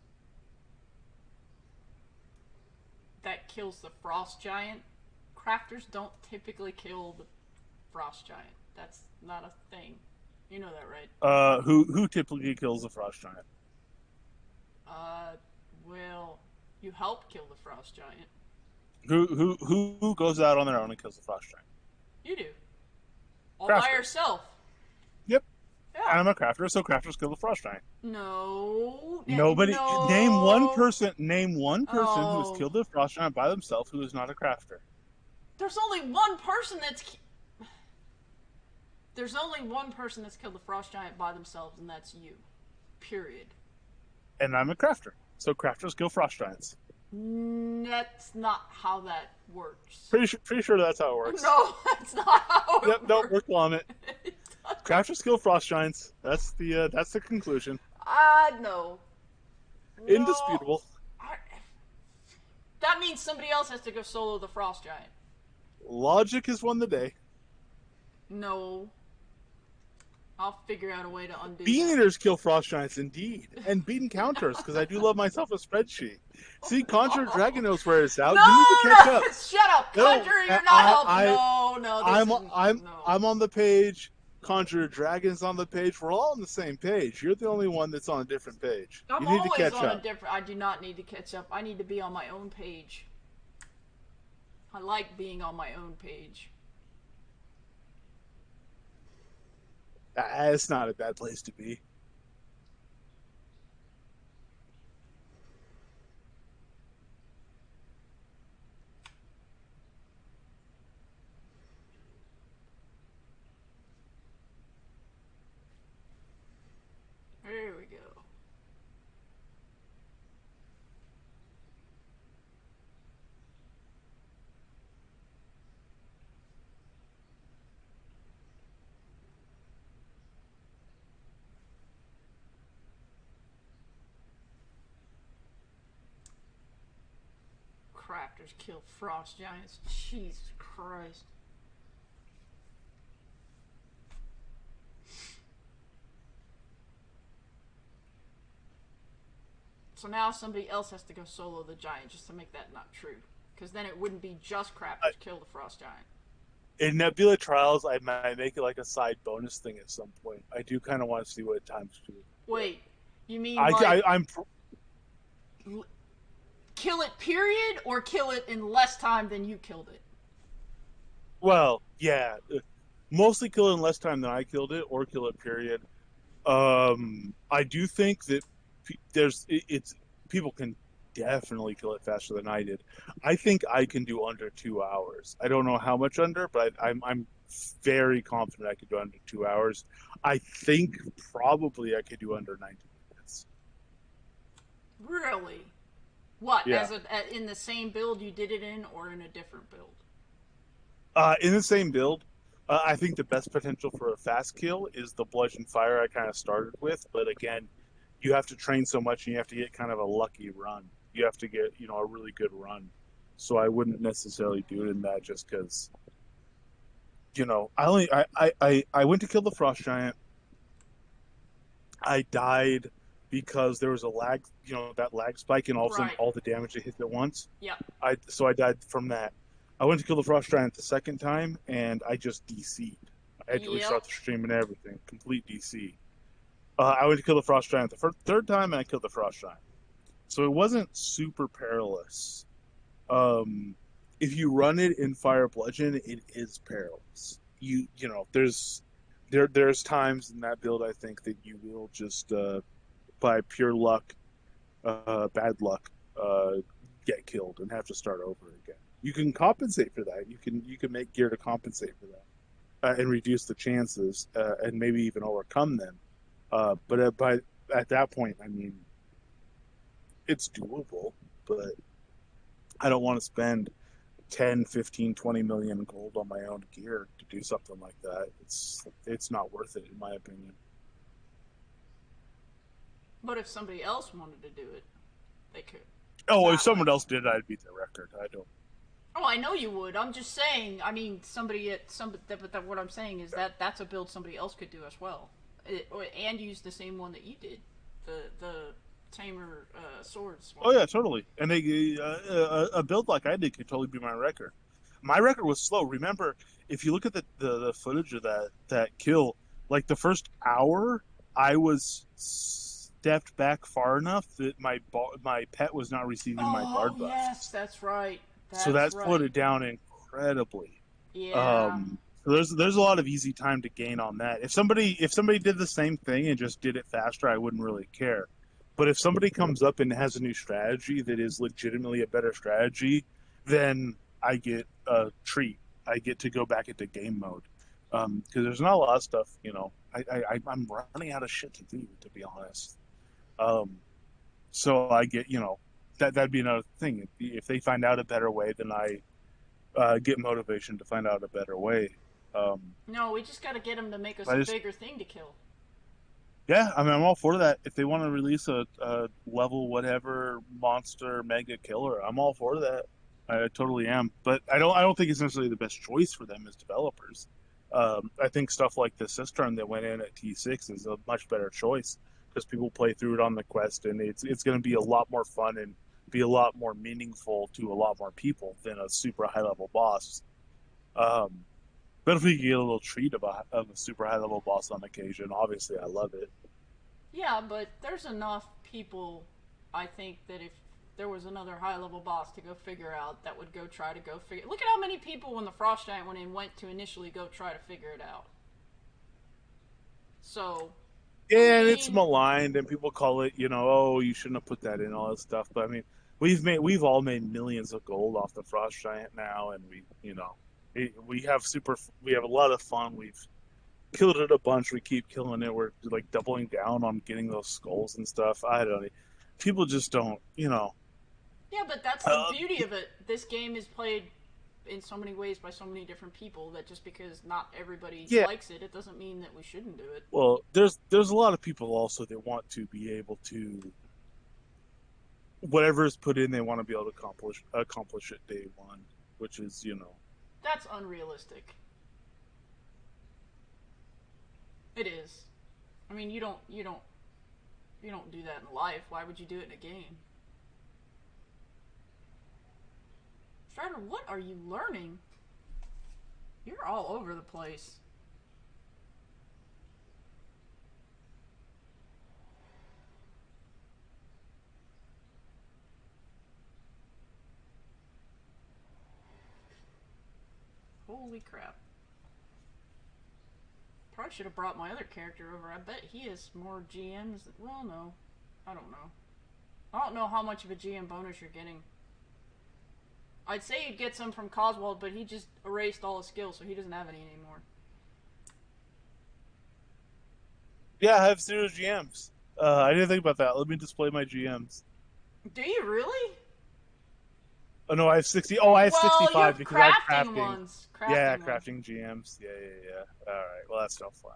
That kills the frost giant. Crafters don't typically kill the frost giant. That's not a thing. You know that, right? Who typically kills a frost giant? Uh, well, you help kill the frost giant. Who goes out on their own and kills the frost giant? You do. All Crafters. by yourself. Yep. Yeah. I'm a crafter, so crafters kill the frost giant. No. Nobody. No. Name one person. Name one person who has Oh. killed the frost giant by themselves who is not a crafter. There's only one person that's. There's only one person that's killed the frost giant by themselves, and that's you. Period. And I'm a crafter, so crafters kill frost giants. That's not how that works. Pretty sure that's how it works. No, that's not how it Yep, works. don't work on it. Crafters kill frost giants. That's the conclusion. No. Indisputable. That means somebody else has to go solo the frost giant. Logic has won the day. No. I'll figure out a way to undo Bean that. eaters kill frost giants, indeed, and bean counters because I do love myself a spreadsheet. See, Conjure Dragon knows where it's out. No, You need to catch up. Shut up, Conjurer. You're not helping. No. I'm on the page. Conjure Dragon's on the page. We're all on the same page. You're the only one that's on a different page. I'm You need to always catch on up. a different. I do not need to catch up. I need to be on my own page. I like being on my own page. It's not a bad place to be. There we go. Crafters kill frost giants. Jesus Christ. So now somebody else has to go solo the giant just to make that not true. Because then it wouldn't be just crafters kill the frost giant. In Nebula Trials, I might make it like a side bonus thing at some point. I do kind of want to see what times do. Wait, you mean I'm kill it period or kill it in less time than you killed it? well, yeah, mostly kill it in less time than I killed it, or kill it period. I do think that people can definitely kill it faster than I did. I think I can do under 2 hours. I don't know how much under, but I'm very confident I could do under 2 hours. I think probably I could do under 90 minutes. Really? What? Yeah. In the same build you did it in, or in a different build? In the same build, I think the best potential for a fast kill is the bludgeon fire I kind of started with, but again, you have to train so much and you have to get kind of a lucky run. You have to get, a really good run. So I wouldn't necessarily do it in that just because, I went to kill the frost giant. I died because there was a lag, that lag spike, and all of a sudden Right. all the damage it hit at once. Yep. So I died from that. I went to kill the frost giant the second time, and I just DC'd. I had to Yep. restart the stream and everything. Complete DC. I went to kill the frost giant the third time, and I killed the frost giant. So it wasn't super perilous. If you run it in fire bludgeon, it is perilous. There's times in that build I think that you will just by pure luck, bad luck, get killed and have to start over again. You can compensate for that. You can make gear to compensate for that and reduce the chances and maybe even overcome them. But at that point, I mean, it's doable, but I don't want to spend 10, 15, 20 million gold on my own gear to do something like that. It's not worth it, in my opinion. But if somebody else wanted to do it, they could. Oh, That if someone way. else did, I'd beat their record. I don't. Oh, I know you would. I'm just saying. I mean, what I'm saying is that that's a build somebody else could do as well, and use the same one that you did, the tamer swords one. Oh yeah, totally. And a build like I did could totally be my record. My record was slow. Remember, if you look at the footage of that kill, like the first hour, I was stepped back far enough that my pet was not receiving my bard Oh buff. yes, that's right. So that slowed it down incredibly. Yeah. So there's a lot of easy time to gain on that. If somebody did the same thing and just did it faster, I wouldn't really care. But if somebody comes up and has a new strategy that is legitimately a better strategy, then I get a treat. I get to go back into game mode because there's not a lot of stuff. I'm running out of shit to do, to be honest. So I get that'd be another thing. If they find out a better way, then I get motivation to find out a better way. No, we just got to get them to make us I a just- bigger thing to kill. Yeah, I mean, I'm all for that. If they want to release a level whatever monster mega killer, I'm all for that. I totally am. But I don't think it's necessarily the best choice for them as developers. I think stuff like the Cistern that went in at T6 is a much better choice because people play through it on the quest, and it's going to be a lot more fun and be a lot more meaningful to a lot more people than a super high level boss. Um, but if we get a little treat of a super high level boss on occasion, obviously I love it. Yeah, but there's enough people, I think, that if there was another high level boss to go figure out, that would go try to go figure. Look at how many people when the Frost Giant went in went to initially go try to figure it out. So. Yeah, and it's maligned, and people call it, oh, you shouldn't have put that in, all that stuff. But I mean, we've all made millions of gold off the Frost Giant now, and we have a lot of fun. We've killed it a bunch. We keep killing it. We're like doubling down on getting those skulls and stuff. I don't know. People just don't. Yeah, but that's the beauty of it. This game is played in so many ways by so many different people that just because not everybody likes it, it doesn't mean that we shouldn't do it. Well, there's a lot of people also that want to be able to whatever is put in, they want to be able to accomplish it day one, which is That's unrealistic. It is. I mean, you don't do that in life. Why would you do it in a game? Strider, what are you learning? You're all over the place. Holy crap. Probably should have brought my other character over. I bet he has more GMs. Well, no. I don't know. I don't know how much of a GM bonus you're getting. I'd say you'd get some from Coswald, but he just erased all his skills, so he doesn't have any anymore. Yeah, I have 0 GMs. I didn't think about that. Let me display my GMs. Do you really? Oh no, I have 60. Oh, I have 65 because I'm crafting crafting. ones. Crafting GMs. Yeah. All right. Well, that's no fun.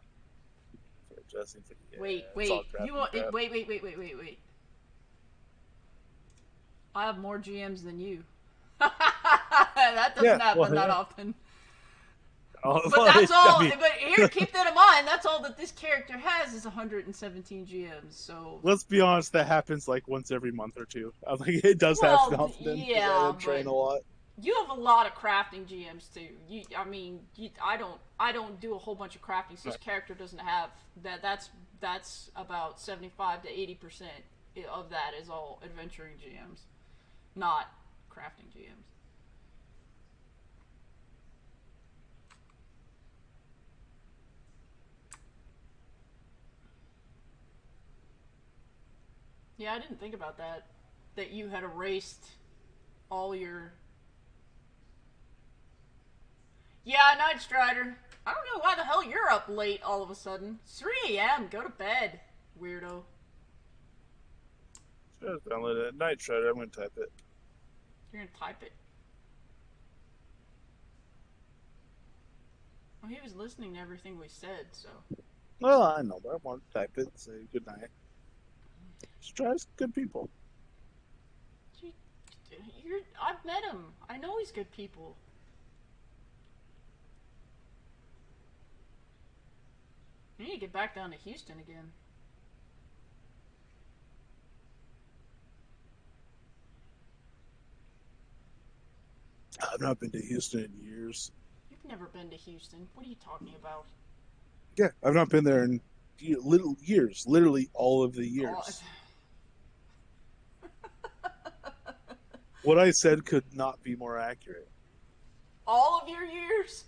Wait. You want? Wait. I have more GMs than you. That doesn't happen that often. Oh, But that's all. But here, keep that in mind. That's all that this character has is 117 GMs. So let's be honest, that happens like once every month or two. Like it does happen often. Yeah, I train a lot. You have a lot of crafting GMs too. I don't do a whole bunch of crafting. So this character doesn't have that. That's about 75 to 80% of that is all adventuring GMs, not crafting GMs. Yeah, I didn't think about that. That you had erased all your. Yeah, Night Strider. I don't know why the hell you're up late all of a sudden. It's 3 a.m. Go to bed, weirdo. Just download it. Night Strider. I'm gonna type it. You're gonna type it? Well, he was listening to everything we said, so. Well, I know, but I want to type it and say good night. Strider's good people. I've met him. I know he's good people. You need to get back down to Houston again. I've not been to Houston in years. You've never been to Houston. What are you talking about? Yeah, I've not been there in little years. Literally all of the years. What I said could not be more accurate. All of your years?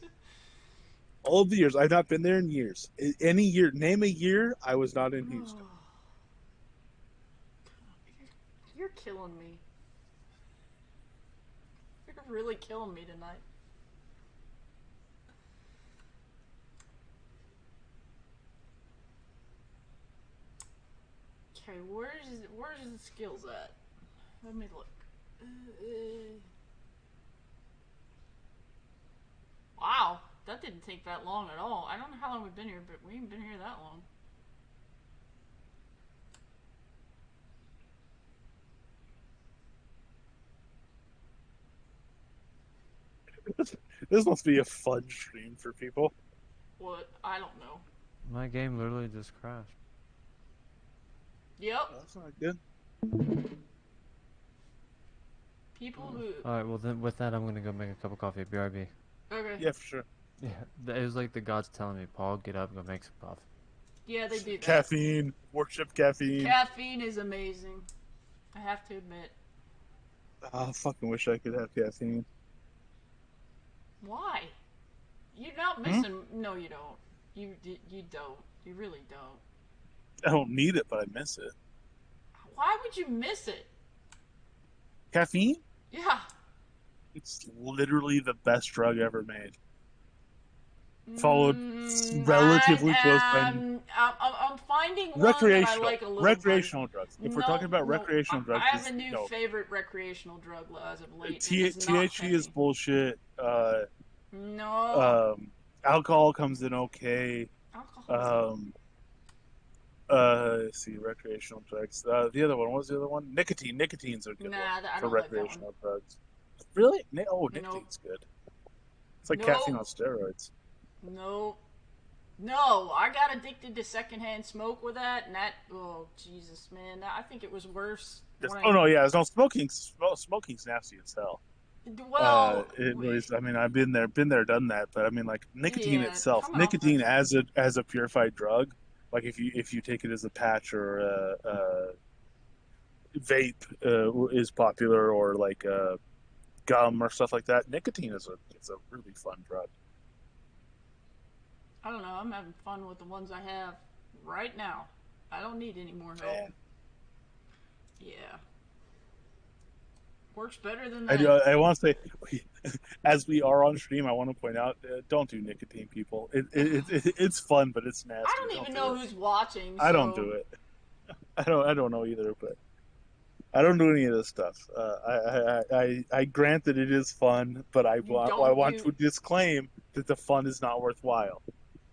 All of the years. I've not been there in years. Any year. Name a year I was not in Houston. You're killing me. You're really killing me tonight. Okay, where's the skills at? Let me look. Wow, that didn't take that long at all. I don't know how long we've been here, but we haven't been here that long. This must be a fun stream for people. What? I don't know. My game literally just crashed. Yep. That's not good. People who. Alright, well then with that I'm gonna go make a cup of coffee. BRB. Okay. Yeah, for sure. Yeah, it was like the gods telling me, Paul, get up, go make some coffee. Yeah, they do that. Caffeine. Worship caffeine. Caffeine is amazing. I have to admit. I fucking wish I could have caffeine. Why? You're not missing. No, you don't. You don't. You really don't. I don't need it, but I miss it. Why would you miss it? Caffeine? Yeah. It's literally the best drug ever made. Followed relatively close by I'm finding one recreational. that I like a little recreational better. drugs. If we're talking about recreational drugs, I have a new favorite recretional drug as of late. THC is bullshit. No. Alcohol comes in okay. Alcohol. Let's see, recreational drugs. The other one, what was the other one? Nicotine. Nicotine's a good one for recreational drugs. Really? Nicotine's good. It's like caffeine on steroids. No. No, I got addicted to secondhand smoke with that, and that, oh, Jesus, man. I think it was worse. No, smoking's nasty as hell. Well, it was. I mean, I've been there, done that. But I mean, like nicotine itself, nicotine as a purified drug, like if you take it as a patch or a vape is popular, or like gum or stuff like that. Nicotine is a really fun drug. I don't know. I'm having fun with the ones I have right now. I don't need any more help. Man. Yeah. Works better than that. I want to say, as we are on stream, I want to point out, don't do nicotine, people. It's fun, but it's nasty. I don't even know who's watching. I don't do it. I don't know either, but I don't do any of this stuff. I grant that it is fun, but I want to disclaim that the fun is not worthwhile.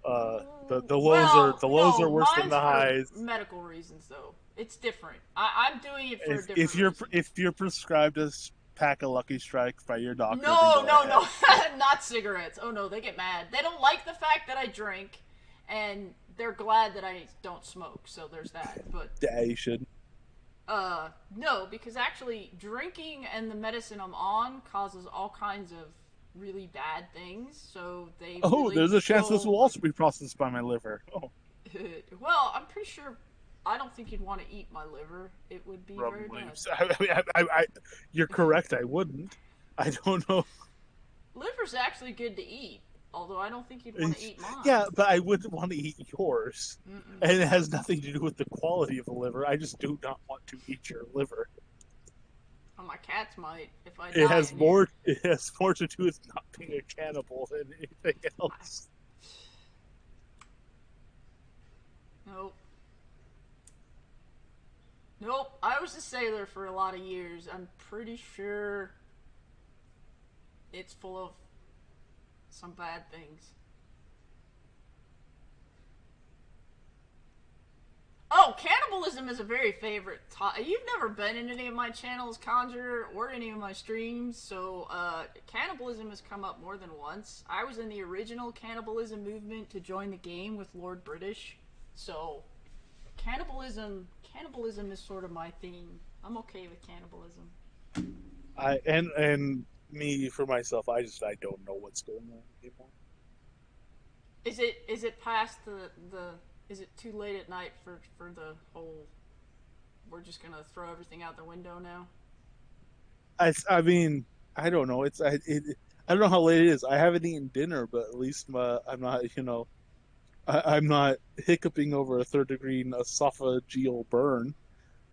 The lows are worse than the highs. For medical reasons, though, it's different. I'm doing it for a different reason. If you're prescribed a pack of Lucky Strike by your doctor, no, not cigarettes. Oh no, they get mad. They don't like the fact that I drink, and they're glad that I don't smoke. So there's that. But yeah, you should. No, because actually drinking and the medicine I'm on causes all kinds of really bad things. So they Oh, really there's a chance this go. will also be processed by my liver. Oh, Well, I'm pretty sure. I don't think you'd want to eat my liver. It would be very probably. bad. You're correct. I wouldn't. I don't know. Liver's actually good to eat, although I don't think you'd want to eat mine. Yeah, but I wouldn't want to eat yours. Mm-mm. And it has nothing to do with the quality of the liver. I just do not want to eat your liver. Well, my cats might if I die. It has in more. Here. It has more to do with not being a cannibal than anything else. Nope. Nope. I was a sailor for a lot of years. I'm pretty sure it's full of some bad things. Oh, cannibalism is a very favorite topic. You've never been in any of my channels, Conjure, or any of my streams, so cannibalism has come up more than once. I was in the original cannibalism movement to join the game with Lord British, so cannibalism is sort of my thing. I'm okay with cannibalism. And me for myself, I don't know what's going on anymore. Is it past the is it too late at night for the whole we're just gonna throw everything out the window now? I mean, I don't know. I don't know how late it is. I haven't eaten dinner, but at least I'm not, I'm not hiccuping over a third-degree esophageal burn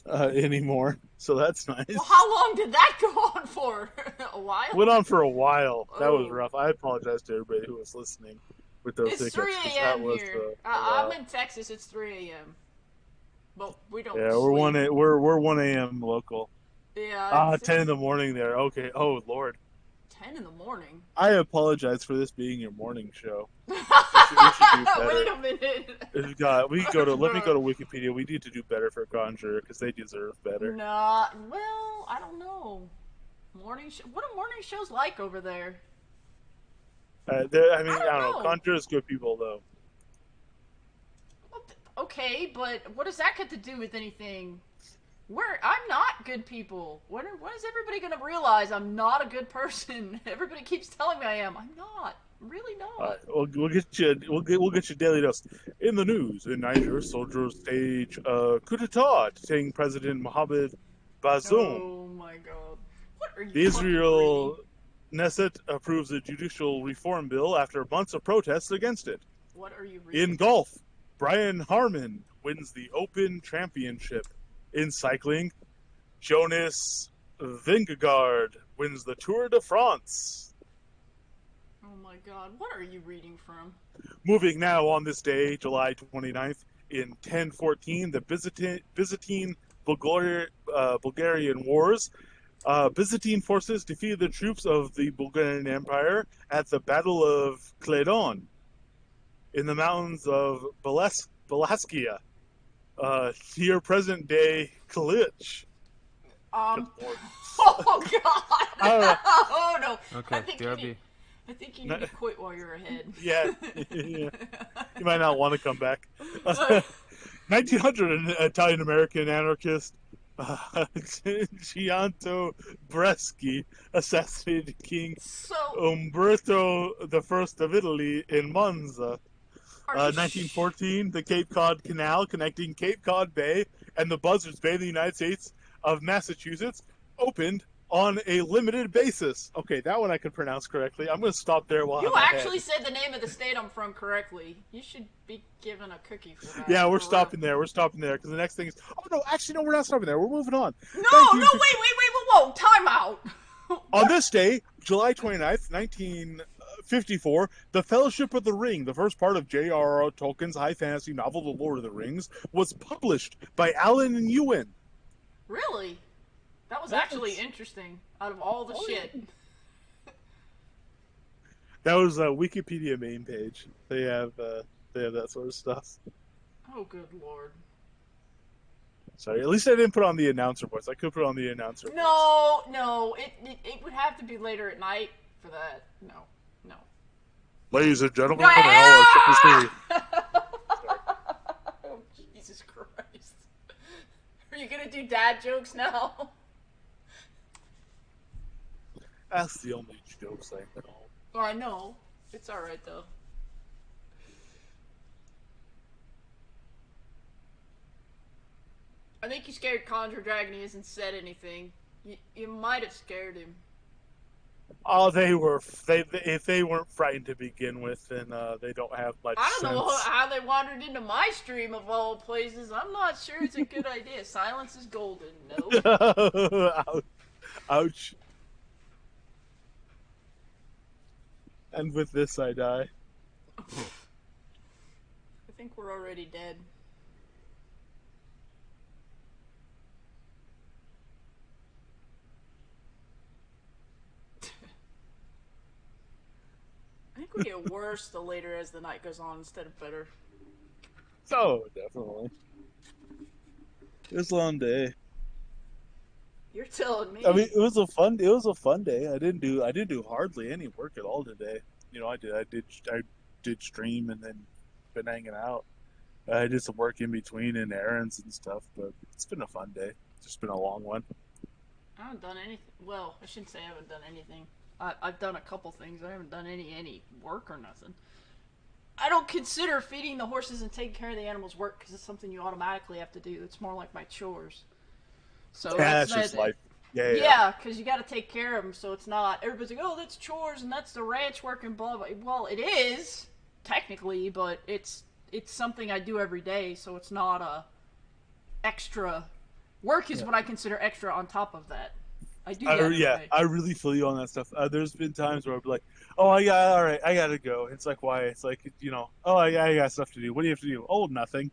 anymore. So that's nice. Well, how long did that go on for? A while? Went on for a while. That was Oh. rough. I apologize to everybody who was listening with those It's hiccups. 3 that a.m. was here. a I'm lot. in Texas. It's 3 a.m. But we don't. Yeah, sleep. we're 1 a.m. local. Yeah. 10 in the morning there. Okay. Oh Lord. 10 in the morning. I apologize for this being your morning show. We should do better. Wait a minute. Let me go to Wikipedia. We need to do better for Conjure because they deserve better. Nah. Well, I don't know. What are morning shows like over there? I don't know. know. Conjure is good people though. Okay, but what does that got to do with anything? I'm not good people. When is everybody gonna realize I'm not a good person? Everybody keeps telling me I am. I'm not. I'm really not. We'll get you. We'll get you daily dose. In the news, in Niger, soldiers stage coup d'état to take President Mohamed Bazoum. Oh my god. What are you? The Israel fucking Knesset approves a judicial reform bill after months of protests against it. What are you reading? In golf, Brian Harmon wins the Open Championship. In cycling, Jonas Vingegaard wins the Tour de France. Oh my god, what are you reading from? Moving now on this day, July 29th, in 1014, the Byzantine Bulgarian Wars. Byzantine forces defeated the troops of the Bulgarian Empire at the Battle of Kledon in the mountains of Balaskia. Near present-day Kalich. Oh god! Oh no! Okay, I think BRB. you need to quit while you're ahead. Yeah. You might not want to come back. 1900, an Italian-American anarchist, Gianto Bresci, assassinated King Umberto I of Italy in Monza. 1914, the Cape Cod Canal connecting Cape Cod Bay and the Buzzards Bay in the United States of Massachusetts opened on a limited basis. Okay, that one I could pronounce correctly. I'm going to stop there while you I'm actually ahead. said the name of the state I'm from correctly. You should be given a cookie for that. Yeah, we're stopping there. We're stopping there because the next thing is. Oh no, actually no, we're not stopping there. We're moving on. No, wait, whoa, time out. On this day, July 29th, 1954, The Fellowship of the Ring, the first part of J.R.R. Tolkien's high fantasy novel, The Lord of the Rings, was published by Alan and Ewan. Really? That was actually interesting. Out of all the shit. Yeah. That was a Wikipedia main page. They have that sort of stuff. Oh, good lord. Sorry, at least I didn't put on the announcer voice. I could put on the announcer voice. No, it would have to be later at night for that. No. Ladies and gentlemen, now our Oh, Jesus Christ. Are you gonna do dad jokes now? That's the only jokes I know. Oh, I know. It's alright, though. I think you scared Conjure Dragon. He hasn't said anything. You might have scared him. Oh, they were. If they weren't frightened to begin with, then they don't have much I don't know sense. how they wandered into my stream of all places. I'm not sure it's a good idea. Silence is golden. Nope. Ouch. Ouch. And with this, I die. I think we're already dead. I think we get worse the later as the night goes on instead of better. Oh, definitely. It was a long day. You're telling me. I mean, it was a fun day. I didn't do hardly any work at all today. You know, I did stream and then been hanging out. I did some work in between and errands and stuff, but it's been a fun day. It's just been a long one. I haven't done anything. Well, I shouldn't say I haven't done anything. I've done a couple things. I haven't done any work or nothing. I don't consider feeding the horses and taking care of the animals work because it's something you automatically have to do. It's more like my chores. So Yeah, that's just life. Yeah, because you got to take care of them. So it's not everybody's like, oh, that's chores and that's the ranch work and blah blah. Well, it is technically, but it's something I do every day. So it's not a extra work. Is what I consider extra on top of that. I do that every day. I really feel you on that stuff. There's been times where I'll be like, oh, all right, I gotta go. It's like, why? It's like, oh, I got stuff to do. What do you have to do? Oh, nothing.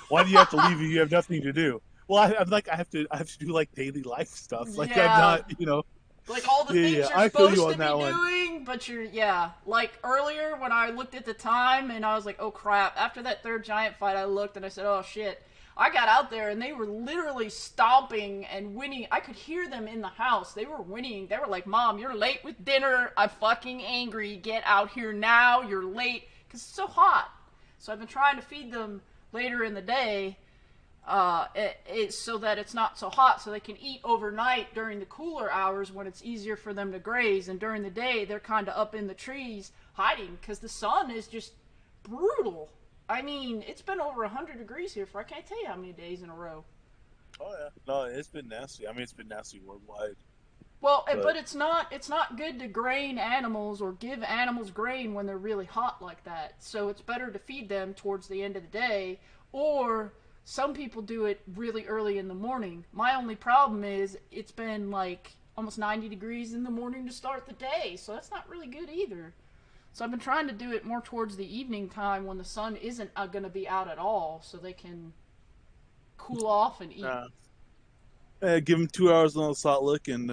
Why do you have to leave if you have nothing to do? Well, I'm like, I have to do like daily life stuff. Like, yeah. I'm not, like all the things you're supposed to be doing, but like earlier when I looked at the time and I was like, oh crap, after that third giant fight I looked and I said, oh shit, I got out there and they were literally stomping and winning. I could hear them in the house. They were winning. They were like, Mom, you're late with dinner. I'm fucking angry. Get out here now. You're late. Because it's so hot. So I've been trying to feed them later in the day so that it's not so hot so they can eat overnight during the cooler hours when it's easier for them to graze. And during the day, they're kind of up in the trees hiding because the sun is just brutal. I mean, it's been over 100 degrees here for I can't tell you how many days in a row. Oh yeah, no, it's been nasty. I mean, it's been nasty worldwide. Well, but it's not good to grain animals or give animals grain when they're really hot like that. So it's better to feed them towards the end of the day, or some people do it really early in the morning. My only problem is it's been like almost 90 degrees in the morning to start the day, so that's not really good either. So I've been trying to do it more towards the evening time when the sun isn't going to be out at all, so they can cool off and eat. Give them 2 hours on the salt lick and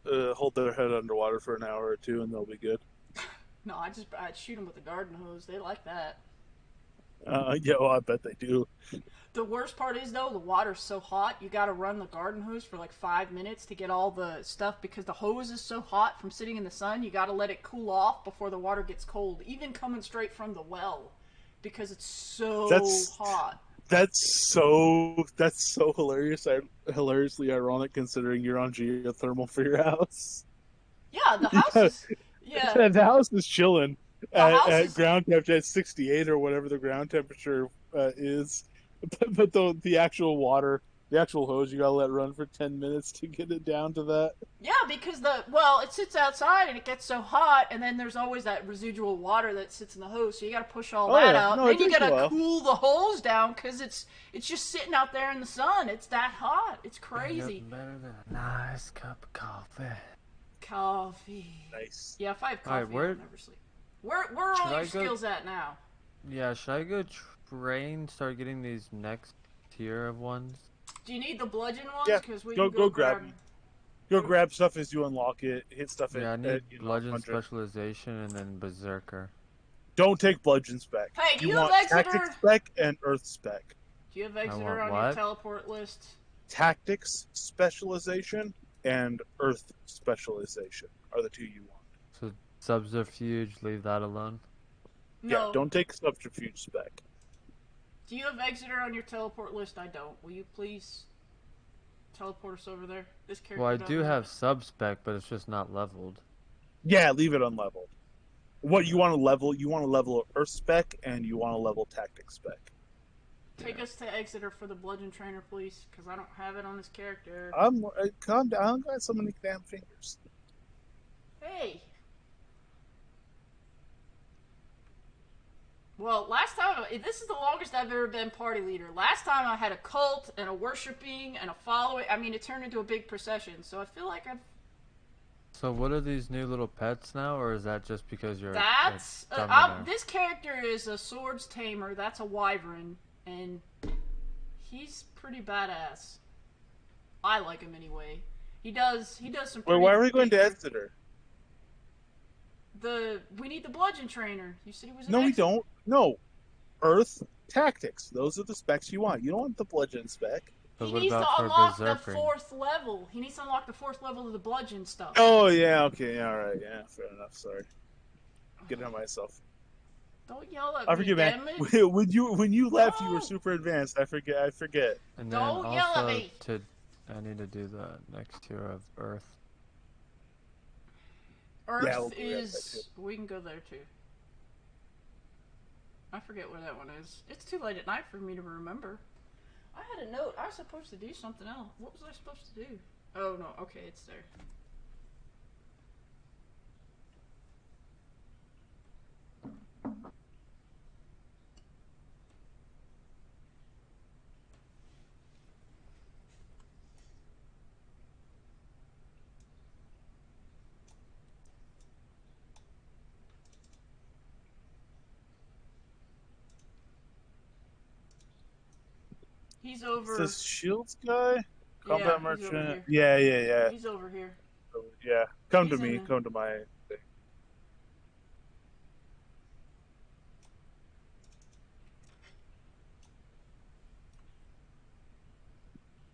hold their head underwater for an hour or two, and they'll be good. No, I'd shoot them with a garden hose. They like that. Yeah, well, I bet they do. The worst part is, though, the water's so hot, you gotta run the garden hose for like 5 minutes to get all the stuff, because the hose is so hot from sitting in the sun, you gotta let it cool off before the water gets cold, even coming straight from the well, because it's so hot. That's so hilariously ironic considering you're on geothermal for your house. Yeah, the house is... Yeah. The house is chilling at ground temperature, at 68 or whatever the ground temperature is. But the actual water, the actual hose, you gotta let run for 10 minutes to get it down to that. Yeah, because it sits outside and it gets so hot, and then there's always that residual water that sits in the hose, so you gotta push all that out. No, then you gotta cool the hose down because it's just sitting out there in the sun. It's that hot. It's crazy. Better than a nice cup of coffee. Coffee. Nice. Yeah, if I have coffee, I'll never sleep. Where are all your skills at now? Yeah, should I go start getting these next tier of ones? Do you need the bludgeon ones? Yeah, Cause go grab them. Go grab stuff as you unlock it. Hit stuff. Yeah, I need bludgeon specialization and then berserker. Don't take bludgeon spec. Hey, do you want have Exeter? Tactics spec and earth spec. Do you have Exeter on your teleport list? Tactics specialization and earth specialization are the two you want. So subterfuge, leave that alone. No. Yeah, don't take subterfuge spec. Do you have Exeter on your teleport list? I don't. Will you please teleport us over there? This character. Well, I doesn't do have sub-spec, but it's just not leveled. Yeah, leave it unleveled. What you want to level? You want to level Earth spec, and you want to level Tactic spec. Take us to Exeter for the bludgeon trainer, please, because I don't have it on this character. Calm down. I got so many damn fingers. Hey. Well, last time, this is the longest I've ever been party leader. Last time I had a cult and a worshipping and a following. I mean, it turned into a big procession, so I feel like I've... So what are these new little pets now, or is that just because you're... That's... this character is a swords tamer. That's a wyvern, and he's pretty badass. I like him anyway. He does some... Wait, why are we going to Exeter? We need the bludgeon trainer. You said he was. No, we don't. No, Earth Tactics. Those are the specs you want. You don't want the bludgeon spec. But He what needs to about for unlock the berserkering? 4th level. He needs to unlock the 4th level of the bludgeon stuff. Oh yeah, okay, all right, yeah, fair enough. Sorry, getting on myself. Don't yell at I me, forget, man. damn it. When you left, you were No. super advanced. I forget. And then Don't yell at also me. I need to do the next tier of Earth. Earth Yeah, we'll go there, is. We can go there too. I forget where that one is. It's too late at night for me to remember. I had a note. I was supposed to do something else. What was I supposed to do? Oh no. Okay, it's there. He's over. This Shields guy, combat Yeah, he's over merchant. here. Yeah. He's over here. Yeah, come to He's me. in the- Come to my thing.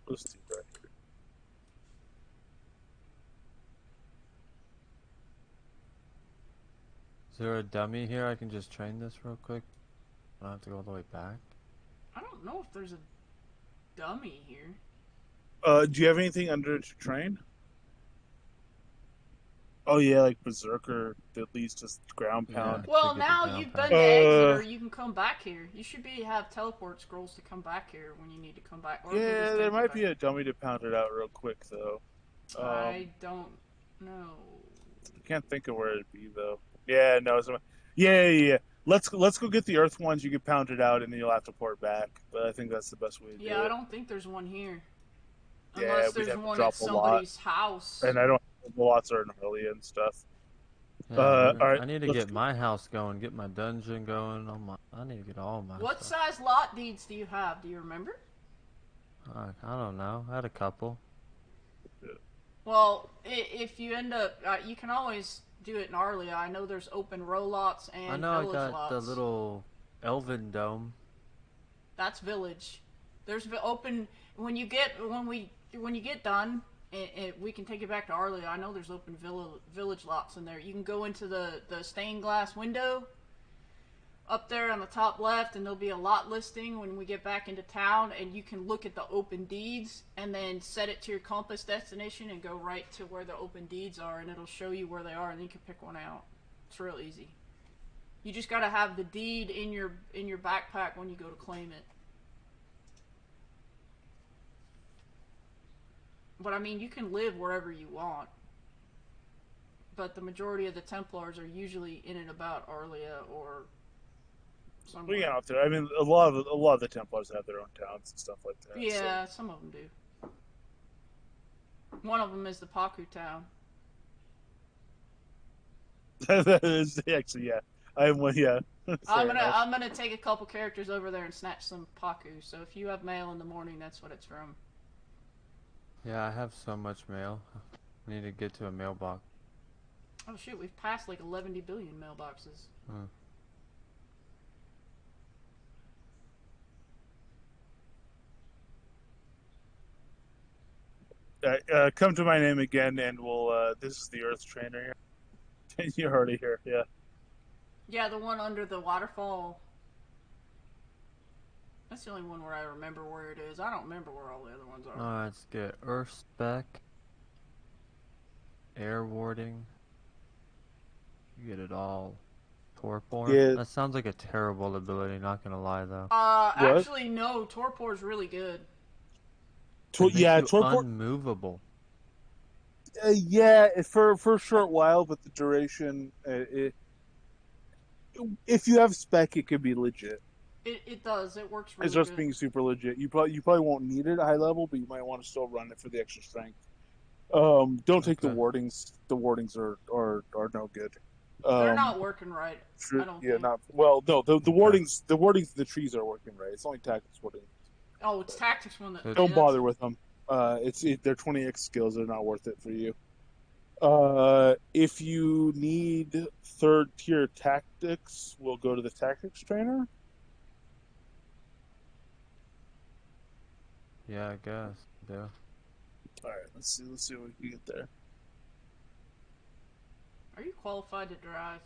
Let's see right here. Is there a dummy here I can just train this real quick? I don't have to go all the way back. I don't know if there's a dummy here. Do you have anything under to train? Oh yeah, like Berserker, at least just ground pound. Yeah. Well, to get the now ground you've been pound. to Exeter, you can come back here. You should have teleport scrolls to come back here when you need to come back. Or you can Yeah, just there take might it be a dummy to pound it out real quick though. back. I don't know. I can't think of where it'd be though. Yeah, no. Yeah. Let's go get the Earth ones. You can pound it out, and then you'll have to port back. But I think that's the best way to do it. Yeah, I don't think there's one here. Yeah, Unless we'd there's have to one drop at a lot. somebody's house. And I don't. The lots are in Hylia and stuff. Yeah, all right, I need to let's get go. my house going, get my dungeon going. I need to get all my What stuff. size lot deeds do you have? Do you remember? I don't know. I had a couple. Well, if you end up, you can always do it in Arlia. I know there's open row lots and I know I village got lots. the little elven dome. That's village. There's open when you get done. We can take it back to Arlia. I know there's open village lots in there. You can go into the stained glass window up there on the top left, and there'll be a lot listing when we get back into town, and you can look at the open deeds and then set it to your compass destination and go right to where the open deeds are, and it'll show you where they are, and then you can pick one out. It's real easy. You just gotta have the deed in your backpack when you go to claim it. But I mean, you can live wherever you want. But the majority of the Templars are usually in and about Arlia or somewhere. We get out there. I mean, a lot of the Templars have their own towns and stuff like that. Yeah, some of them do. One of them is the Paku town. So. That is actually, yeah. I have one. Yeah. I'm gonna take a couple characters over there and snatch some Paku. So if you have mail in the morning, that's what it's from. Yeah, I have so much mail. I need to get to a mailbox. Oh shoot, we've passed like 11 billion mailboxes. Come to my name again, and we'll. This is the Earth Trainer here. You're already here. Yeah. Yeah, the one under the waterfall. That's the only one where I remember where it is. I don't remember where all the other ones are. Alright, let's get Earth Spec, Air Warding. You get it all. Torpor? Yeah. That sounds like a terrible ability, not gonna lie though. What? Actually, no. Torpor's really good. It makes Yeah, you Torpor. unmovable. Yeah, for a short while, but the duration, if you have spec, it could be legit. It does. It works really It's just good. being super legit. You probably won't need it at high level, but you might want to still run it for the extra strength. Don't take the Okay. wardings. The wardings are no good. They're not working right. I don't think. not well. No, the Okay. wardings, in the trees are working right. It's only tactics warding. Oh, it's tactics one that. So- Don't bother with them. They're 20x skills. They're not worth it for you. If you need third tier tactics, we'll go to the tactics trainer. Yeah, I guess. Yeah. All right, let's see what we can get there. Are you qualified to drive?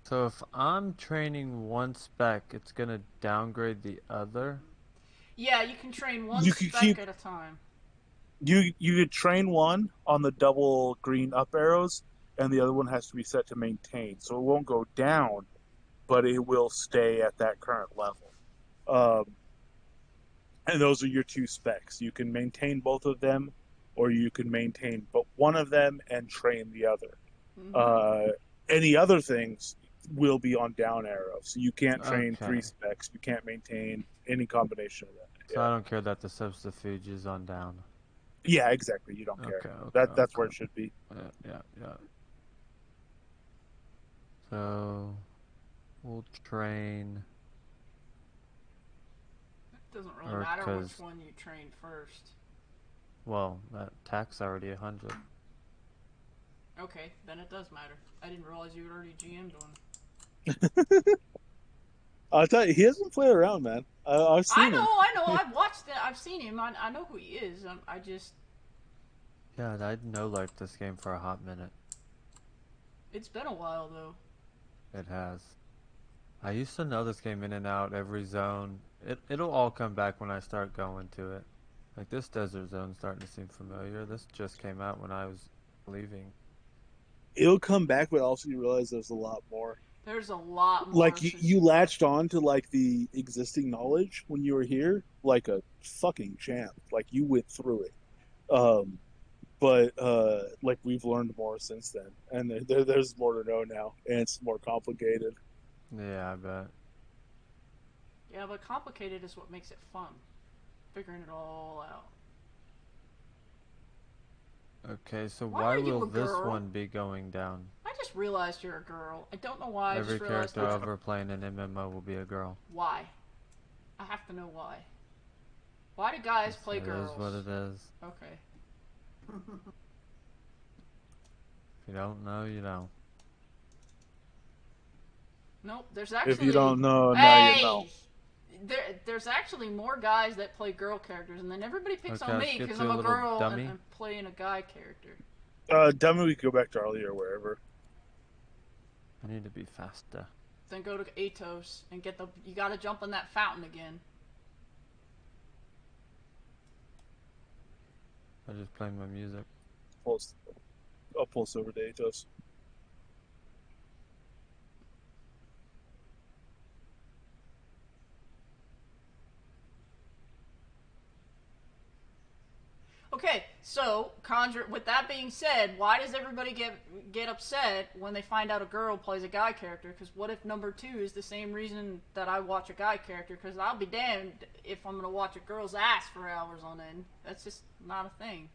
So if I'm training one spec, it's gonna downgrade the other. Yeah, you can train one You can spec keep- at a time. You could train one on the double green up arrows, and the other one has to be set to maintain, so it won't go down, but it will stay at that current level. And those are your two specs. You can maintain both of them, or you can maintain but one of them and train the other. Mhm. Any other things will be on down arrow, so you can't train Okay. 3 specs. You can't maintain any combination of that. So I don't care that the subterfuge is on down. Yeah, exactly. You don't care. Okay, That's where it should be. Yeah. So we'll train. It doesn't really Or matter 'cause- which one you train first. Well, that attack's already 100. Okay, then it does matter. I didn't realize you had already GM'd one. I'll tell you, he doesn't play around, man. I've seen him. I know. I've watched it. I've seen him. I know who he is. I just. Yeah, I'd no-life this game for a hot minute. It's been a while though. It has. I used to know this game in and out, every zone. It'll all come back when I start going to it. Like this desert zone's starting to seem familiar. This just came out when I was leaving. It'll come back, but also you realize there's a lot more. There's a lot more. Like since you latched on to like the existing knowledge when you were here, like a fucking champ. Like you went through it. But like we've learned more since then, and there's more to know now, and it's more complicated. Yeah, I bet. Yeah, but complicated is what makes it fun. Figuring it all out. Okay, so Why why are you will a this girl? one be going down? I just realized you're a girl. I don't know why. I Every just realized character that. ever playing an MMO will be a girl. Why? I have to know why. Why do guys play It girls? is what it is. Okay. If you don't know, you don't. Nope. There's actually. If you don't know, now you know. There's actually more guys that play girl characters, and then everybody picks Okay, on let's me get because to I'm a a little girl and dummy. I'm playing a guy character. Dummy, we could go back to Arlie or wherever. I need to be faster. Then go to Atos and get the. You gotta jump in that fountain again. I just playing my music. I'll pulse over to Atos. Okay, so Conjure. With that being said, why does everybody get upset when they find out a girl plays a guy character? Because what if number 2 is the same reason that I watch a guy character? Because I'll be damned if I'm gonna watch a girl's ass for hours on end. That's just not a thing.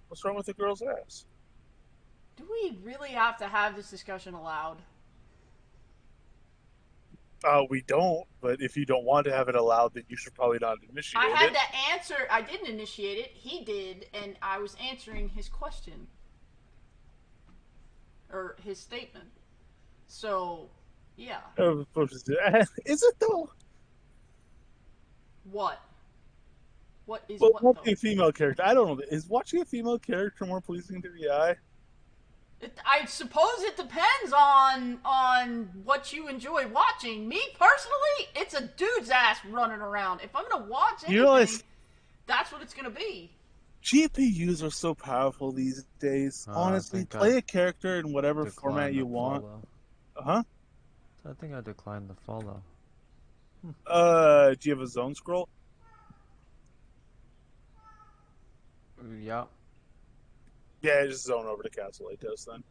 What's wrong with the girl's ass? Do we really have to have this discussion aloud? We don't. But if you don't want to have it allowed, then you should probably not initiate I had it. to answer. I didn't initiate it. He did, and I was answering his question or his statement. So, yeah. Is it though? What? What is Well, what watching though? a female character, I don't know. Is watching a female character more pleasing to the eye? I suppose it depends on what you enjoy watching. Me personally, it's a dude's ass running around. If I'm gonna watch You anything, realize that's what it's gonna be. GPUs are so powerful these days. I Honestly, think I play a character in whatever format declined the you want. follow. Huh? I think I declined the follow. Do you have a zone scroll? Yeah. Yeah, just zone over to Castle Atos then.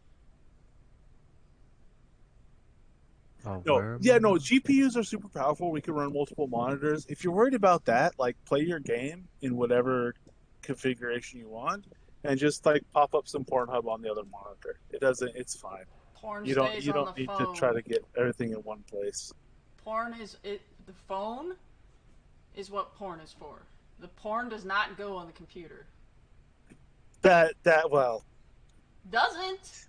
Oh, No, where am yeah, I no, now? GPUs are super powerful. We can run multiple monitors. If you're worried about that, like play your game in whatever configuration you want and just like pop up some Pornhub on the other monitor. It doesn't it's fine. Porn You don't stays you on don't the need to try phone. to get everything in one place. Porn is it. The phone is what porn is for. The porn does not go on the computer. That well, Doesn't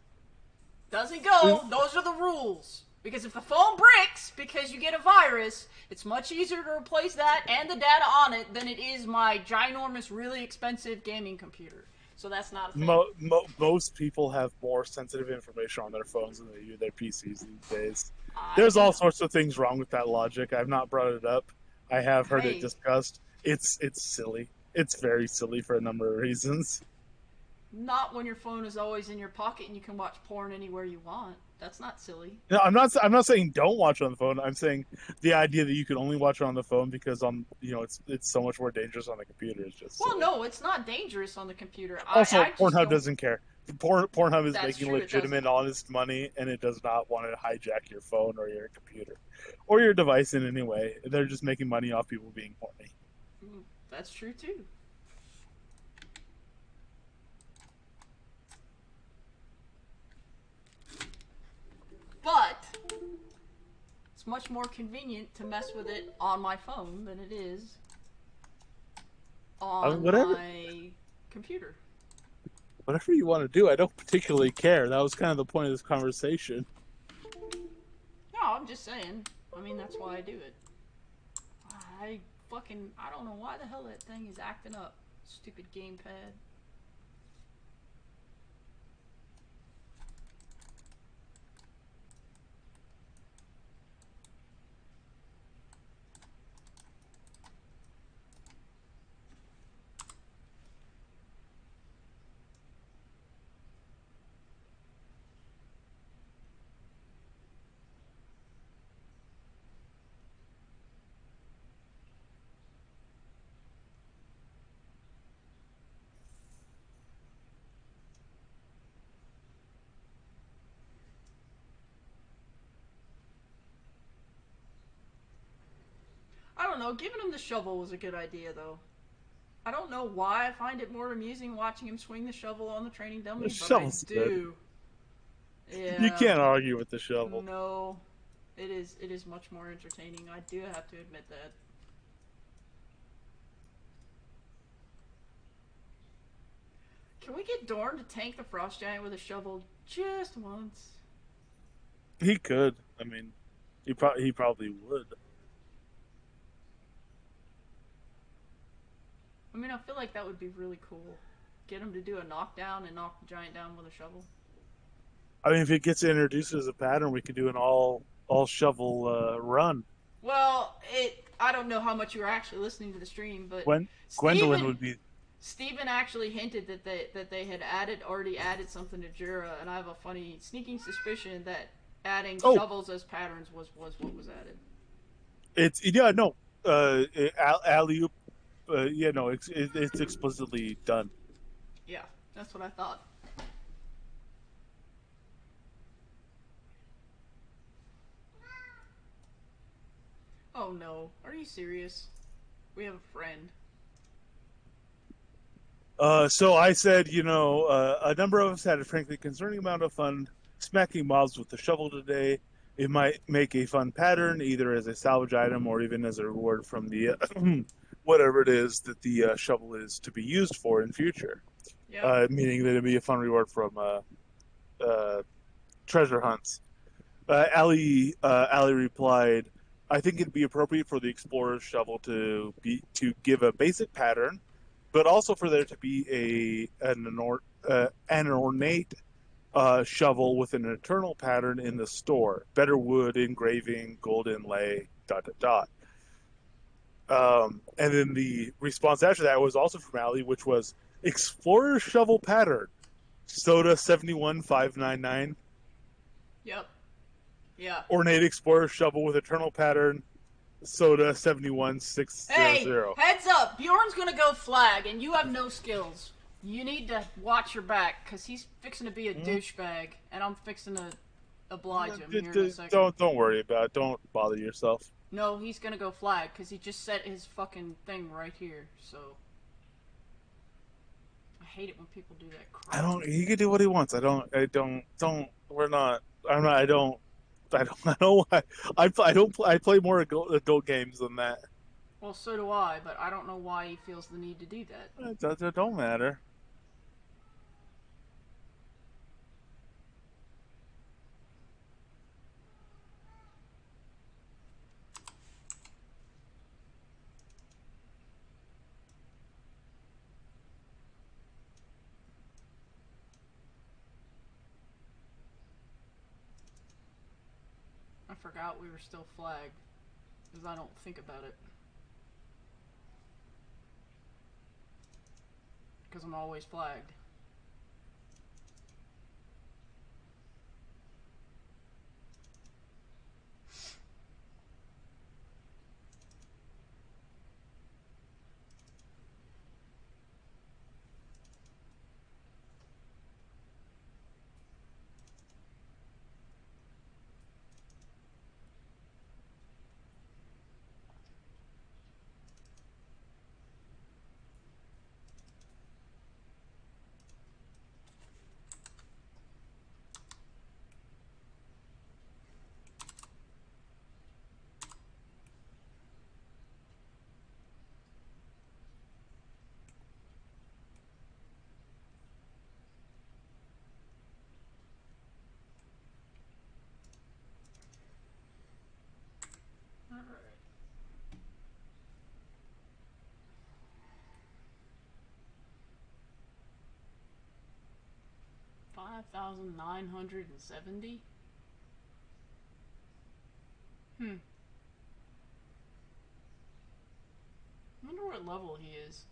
go. Those are the rules. Because if the phone breaks because you get a virus, it's much easier to replace that and the data on it than it is my ginormous, really expensive gaming computer. So that's not a thing. most people have more sensitive information on their phones than they do their PCs these days. I There's do all not. sorts of things wrong with that logic. I've not brought it up. I have heard it Hey, discussed. It's silly. It's very silly for a number of reasons. not when your phone is always in your pocket and you can watch porn anywhere you want. That's not silly. No, I'm not saying don't watch it on the phone. I'm saying the idea that you can only watch it on the phone because it's so much more dangerous on the computer is just Well, silly. no, it's not dangerous on the computer. Also, I just Pornhub don't. doesn't care. Pornhub is That's making true. It legitimate, doesn't. honest money, and it does not want to hijack your phone or your computer or your device in any way. They're just making money off people being horny. That's true too. But it's much more convenient to mess with it on my phone than it is on Whatever, my computer. whatever you want to do, I don't particularly care. That was kind of the point of this conversation. No, I'm just saying. I mean, that's why I do it. I don't know why the hell that thing is acting up. Stupid gamepad. I don't know. Giving him the shovel was a good idea, though. I don't know why I find it more amusing watching him swing the shovel on the training dummy, The but I shovel's good. do. You Yeah. can't argue with the shovel. No. It is. It is much more entertaining. I do have to admit that. Can we get Dorn to tank the Frost Giant with a shovel just once? He could. I mean, he probably would. I mean, I feel like that would be really cool. Get him to do a knockdown and knock the giant down with a shovel. I mean, if it gets introduced as a pattern, we could do an all shovel run. Well, I don't know how much you were actually listening to the stream, but Gwendolyn Steven would be. Steven actually hinted that they had already added something to Jura, and I have a funny sneaking suspicion that adding shovels as patterns was what was added. It's yeah no alley oop yeah no it's explicitly done. Yeah, that's what I thought. Oh no, are you serious? We have a friend. So I said, a number of us had a frankly concerning amount of fun smacking mobs with the shovel today. It might make a fun pattern, either as a salvage item or even as a reward from the whatever it is that the shovel is to be used for in future. Yeah. Meaning that it'd be a fun reward from treasure hunts. Ali replied, "I think it'd be appropriate for the explorer's shovel to give a basic pattern, but also for there to be an ornate shovel with an eternal pattern in the store. Better wood, engraving, gold inlay, dot, dot, dot. And then the response after that was also from Allie, which was Explorer Shovel Pattern, Soda 71599. Yep. Yeah. Ornate Explorer Shovel with Eternal Pattern, Soda 71600. Hey, heads up! Bjorn's gonna go flag, and you have no skills. You need to watch your back, because he's fixing to be a douchebag, and I'm fixing to oblige him here in a second. Don't worry about it. Don't bother yourself. No, he's gonna go flag, because he just set his fucking thing right here, so... I hate it when people do that crap. He can do what he wants. I don't, we're not, I'm not, I don't know why. I play more adult games than that. Well, so do I, but I don't know why he feels the need to do that. It don't matter. I forgot we were still flagged, because I don't think about it. Because I'm always flagged. Alright. $5,970? Wonder what level he is.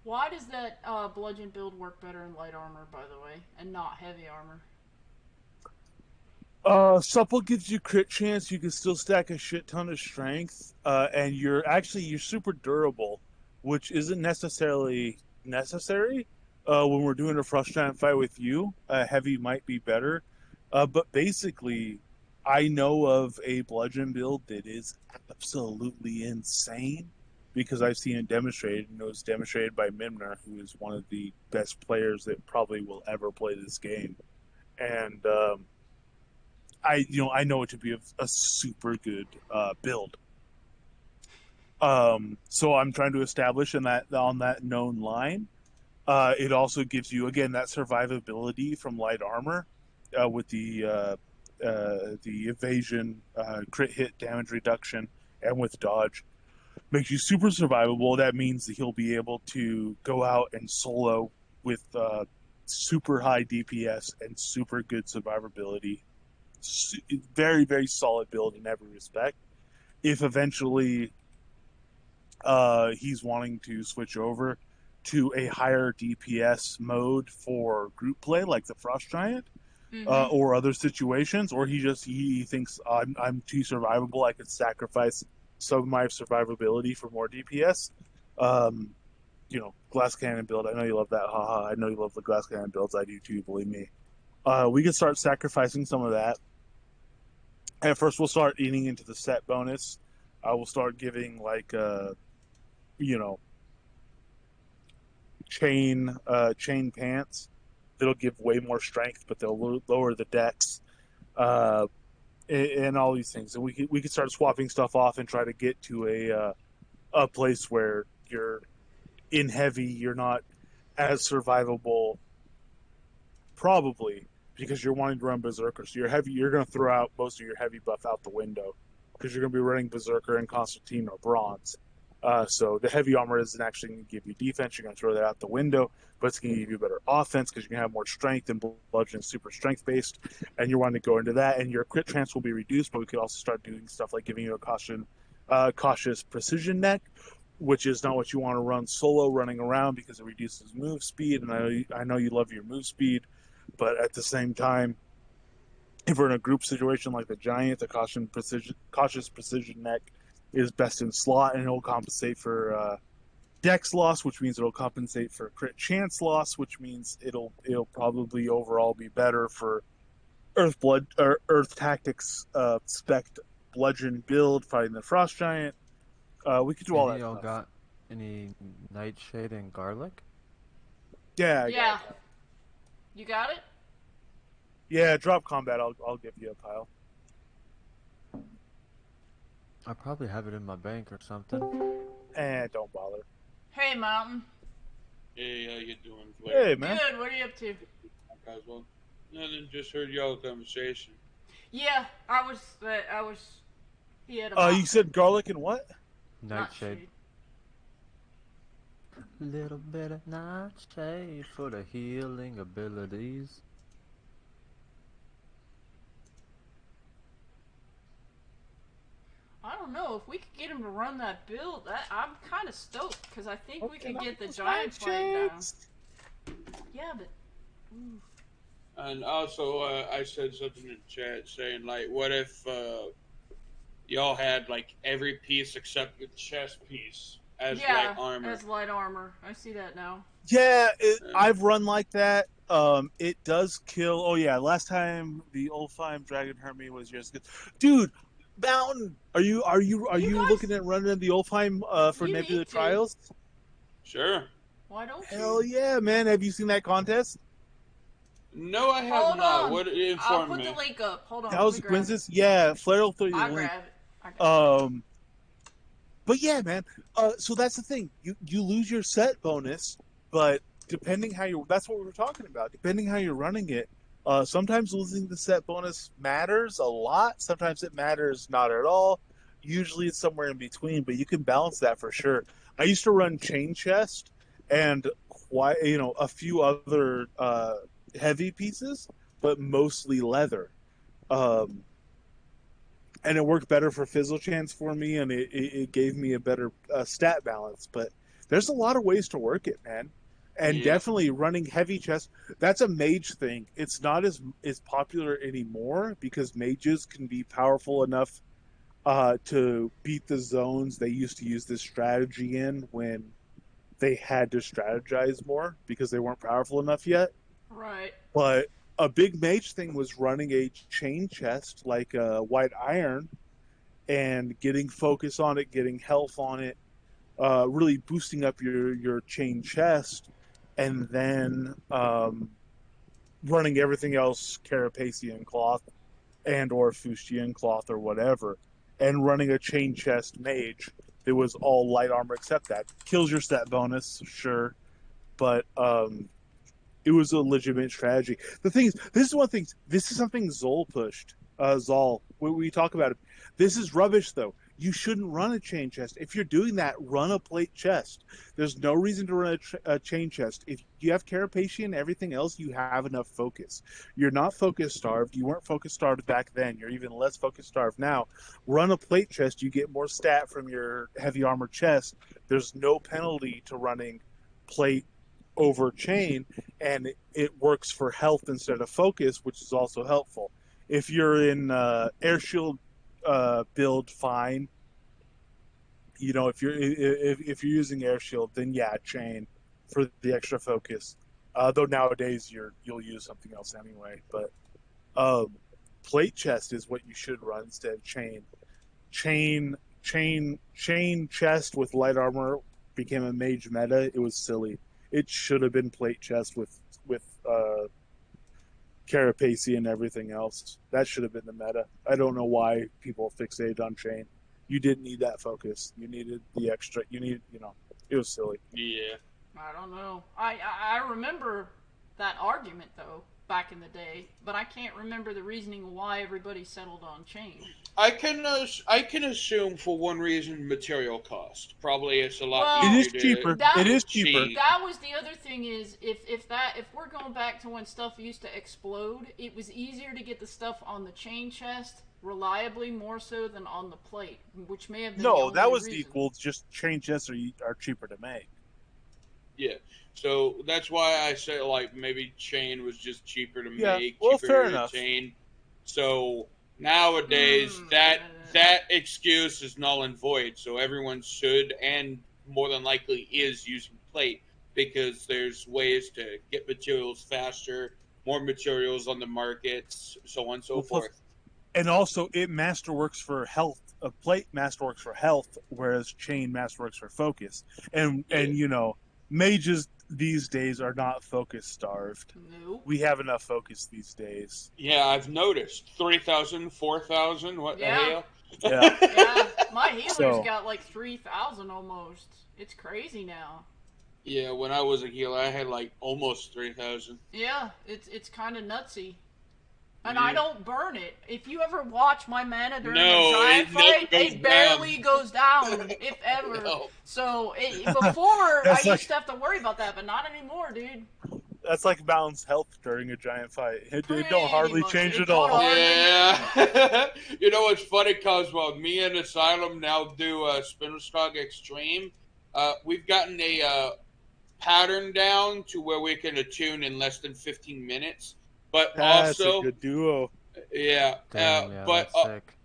Why does that bludgeon build work better in light armor, by the way, and not heavy armor? Supple gives you crit chance. You can still stack a shit ton of strength, and you're super durable, which isn't necessarily necessary. When we're doing a frustrating fight with you, heavy might be better. But basically, I know of a bludgeon build that is absolutely insane because I've seen it demonstrated, and it was demonstrated by Mimner, who is one of the best players that probably will ever play this game. And I know it to be a super good build. So I'm trying to establish on that known line. It also gives you again that survivability from light armor with the evasion, crit hit damage reduction, and with dodge. Makes you super survivable. That means that he'll be able to go out and solo with super high DPS and super good survivability. Very, very solid build in every respect. If eventually he's wanting to switch over to a higher DPS mode for group play, like the Frost Giant, or other situations, or he thinks I'm too survivable, I could sacrifice some of my survivability for more DPS. Glass cannon build. I know you love that. Haha. I know you love the glass cannon builds. I do too. Believe me. We can start sacrificing some of that. At first, we'll start eating into the set bonus. I will start giving chain pants that'll give way more strength, but they'll lower the dex, uh, and all these things. And we could start swapping stuff off and try to get to a place where you're in heavy, you're not as survivable, probably because you're wanting to run Berserker. So you're going to throw out most of your heavy buff out the window because you're going to be running Berserker and Constantine or Bronze. So the heavy armor isn't actually going to give you defense. You're going to throw that out the window, but it's going to give you better offense because you're going to have more strength, and bludgeon is super strength based, and you're wanting to go into that. And your crit chance will be reduced, but we could also start doing stuff like giving you a cautious precision neck, which is not what you want to run solo running around because it reduces move speed. And I know you love your move speed, but at the same time, if we're in a group situation like the Giant, the cautious precision neck is best in slot, and it'll compensate for dex loss, which means it'll compensate for crit chance loss, which means it'll probably overall be better for Earth Tactics spec bludgeon build fighting the Frost Giant. We could do all that Any y'all stuff. got any nightshade and garlic? Yeah, Yeah. You got it? yeah. Drop combat. I'll give you a pile. I probably have it in my bank or something. Don't bother. Hey, Mountain. Hey, how you doing, Flair? Hey, man. Good. What are you up to? Guys, well, nothing. Just heard y'all conversation. Yeah, I was. He had a You said garlic and what? Nightshade. Little bit of nightshade for the healing abilities. I don't know if we could get him to run that build. I'm kind of stoked because I think we could get the Giant fight down. Yeah, but. Ooh. And also, I said something in chat saying, like, what if y'all had, like, every piece except the chest piece as light armor? As light armor. I see that now. Yeah, I've run like that. It does kill. Oh yeah, last time the Ulfhiem Dragon Hermit was yours, dude. Mountain, are you guys- looking at running the Ulfheim for You Nebula need to. Trials? Sure. Why don't you? Hell yeah, man! Have you seen that contest? No, I have Hold not. on. What I'll inform put me? the link up. Hold on. That was Quincy's. Yeah, Flair will throw you I'll the link. grab it. But yeah, man. So that's the thing. You lose your set bonus, but depending how you that's what we were talking about. Depending how you're running it, sometimes losing the set bonus matters a lot. Sometimes it matters not at all. Usually it's somewhere in between, but you can balance that for sure. I used to run chain chest and a few other heavy pieces, but mostly leather. Um, and it worked better for fizzle chance for me, and it gave me a better stat balance. But there's a lot of ways to work it, man, and definitely running heavy chest. That's a mage thing. It's not as popular anymore because mages can be powerful enough to beat the zones they used to use this strategy in when they had to strategize more because they weren't powerful enough yet. Right. But a big mage thing was running a chain chest like a white iron and getting focus on it, getting health on it, really boosting up your chain chest, and then running everything else Carapacian cloth and or Fustian cloth or whatever, and running a chain chest mage that was all light armor except that. Kills your stat bonus, sure, but it was a legitimate strategy. The thing is, this is something Zol pushed. Zol, we talk about it. This is rubbish, though. You shouldn't run a chain chest. If you're doing that, run a plate chest. There's no reason to run a chain chest. If you have Carapacian and everything else, you have enough focus. You're not focus starved. You weren't focus starved back then. You're even less focus starved now. Run a plate chest. You get more stat from your heavy armor chest. There's no penalty to running plate over chain, and it works for health instead of focus, which is also helpful. If you're in air shield build, fine. If you're using air shield, then yeah, chain for the extra focus. Though nowadays you'll use something else anyway. But plate chest is what you should run instead of chain. Chain chest with light armor became a mage meta. It was silly. It should have been plate chest with Carapace and everything else. That should have been the meta. I don't know why people fixated on Chain. You didn't need that focus. You needed the extra. It was silly. Yeah. I don't know. I remember that argument though back in the day, but I can't remember the reasoning why everybody settled on Chain. I can assume for one reason material cost. Probably it's a lot Well, easier. It is cheaper. It is cheaper. That was the other thing is if we're going back to when stuff used to explode, it was easier to get the stuff on the chain chest reliably more so than on the plate, which may have been the No, only that was reason. equal. Just chain chests are cheaper to make. Yeah. So that's why I say like maybe chain was just cheaper to make, well, cheaper fair to enough. retain. So nowadays that excuse is null and void. So everyone should and more than likely is using plate because there's ways to get materials faster, more materials on the markets, so on and so forth. And also, it masterworks for health. A plate masterworks for health, whereas chain masterworks for focus. And mages these days are not focus starved. Nope. We have enough focus these days. Yeah, I've noticed 3,000, 4,000. What the hell? Yeah. Yeah, my healer's got like 3,000 almost. It's crazy now. Yeah, when I was a healer, I had like almost 3,000. Yeah, it's kind of nutsy. And I don't burn it. If you ever watch my mana during a giant fight, it barely goes down, if ever. No. So before, I used to have to worry about that, but not anymore, dude. That's like Mountain's health during a giant fight. It don't hardly much. change It at all. Yeah. You know what's funny, Coswell? Me and Asylum now do Spinnerskog Extreme. We've gotten a pattern down to where we can attune in less than 15 minutes. But That's also, a good duo. Yeah. Damn, but that's sick.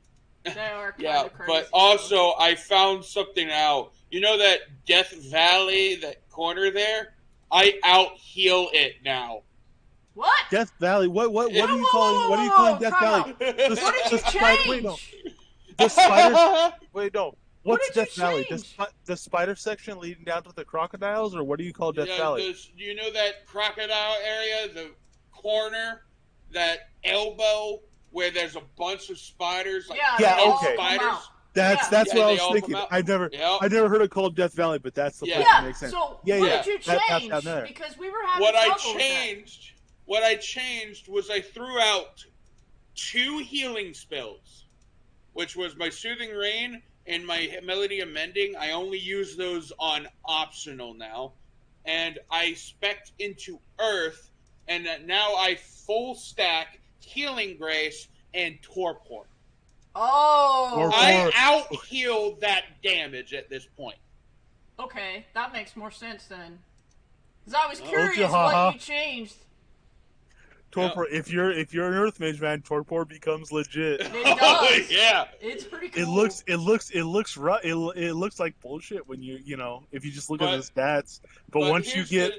They are kind yeah, of crazy. but also I found something out. You know that Death Valley, that corner there? I out heal it now. What? Death Valley. What are you whoa, calling? whoa, What are you whoa, calling whoa, Death time Valley? out. What did you change? Wait, no. The spider. Wait, no. What's did you Death Valley? change? The spider section leading down to the crocodiles, or what do you call Death Valley? You know that crocodile area, the corner, that elbow where there's a bunch of spiders? Like okay. Spiders. That's what I was thinking. I never heard it called Death Valley, but that's the place that makes sense. So what did you change? That's there. Because we were having What I trouble changed was I threw out 2 healing spells, which was my Soothing Rain and my Melody of Mending. I only use those on optional now. And I spec'd into Earth, and now I full stack Healing Grace and Torpor. Oh. I out healed that damage at this point. Okay, that makes more sense then. Because I was curious what you changed. Torpor. If you're an Earth Mage, man, Torpor becomes legit. It does. Yeah. It's pretty cool. It looks like bullshit when if you just look at the stats. But once you get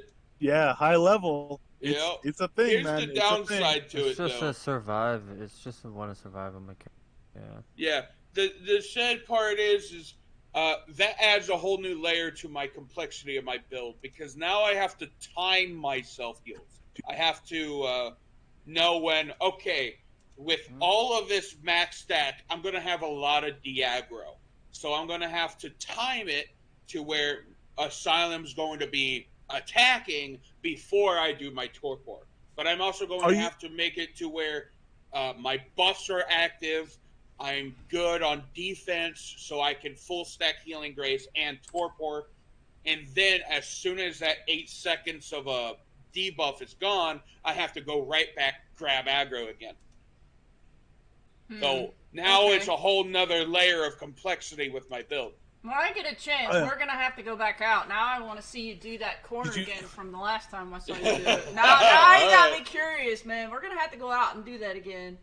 high level, it's a thing, here's man. Here's the downside to it's it, just though. a survive. It's just a want to survive on mechanic. Yeah. The sad part is that adds a whole new layer to my complexity of my build because now I have to time myself heals. I have to know when, with all of this max stack, I'm going to have a lot of Diagro. So I'm going to have to time it to where Asylum's going to be attacking before I do my Torpor. But I'm also going to have to make it to where my buffs are active. I'm good on defense, so I can full stack Healing Grace and Torpor. And then as soon as that 8 seconds of a debuff is gone, I have to go right back, grab aggro again. So now it's a whole nother layer of complexity with my build. When I get a chance, we're going to have to go back out. Now I want to see you do that corner again from the last time I saw you do it. Now you got me curious, man. We're going to have to go out and do that again.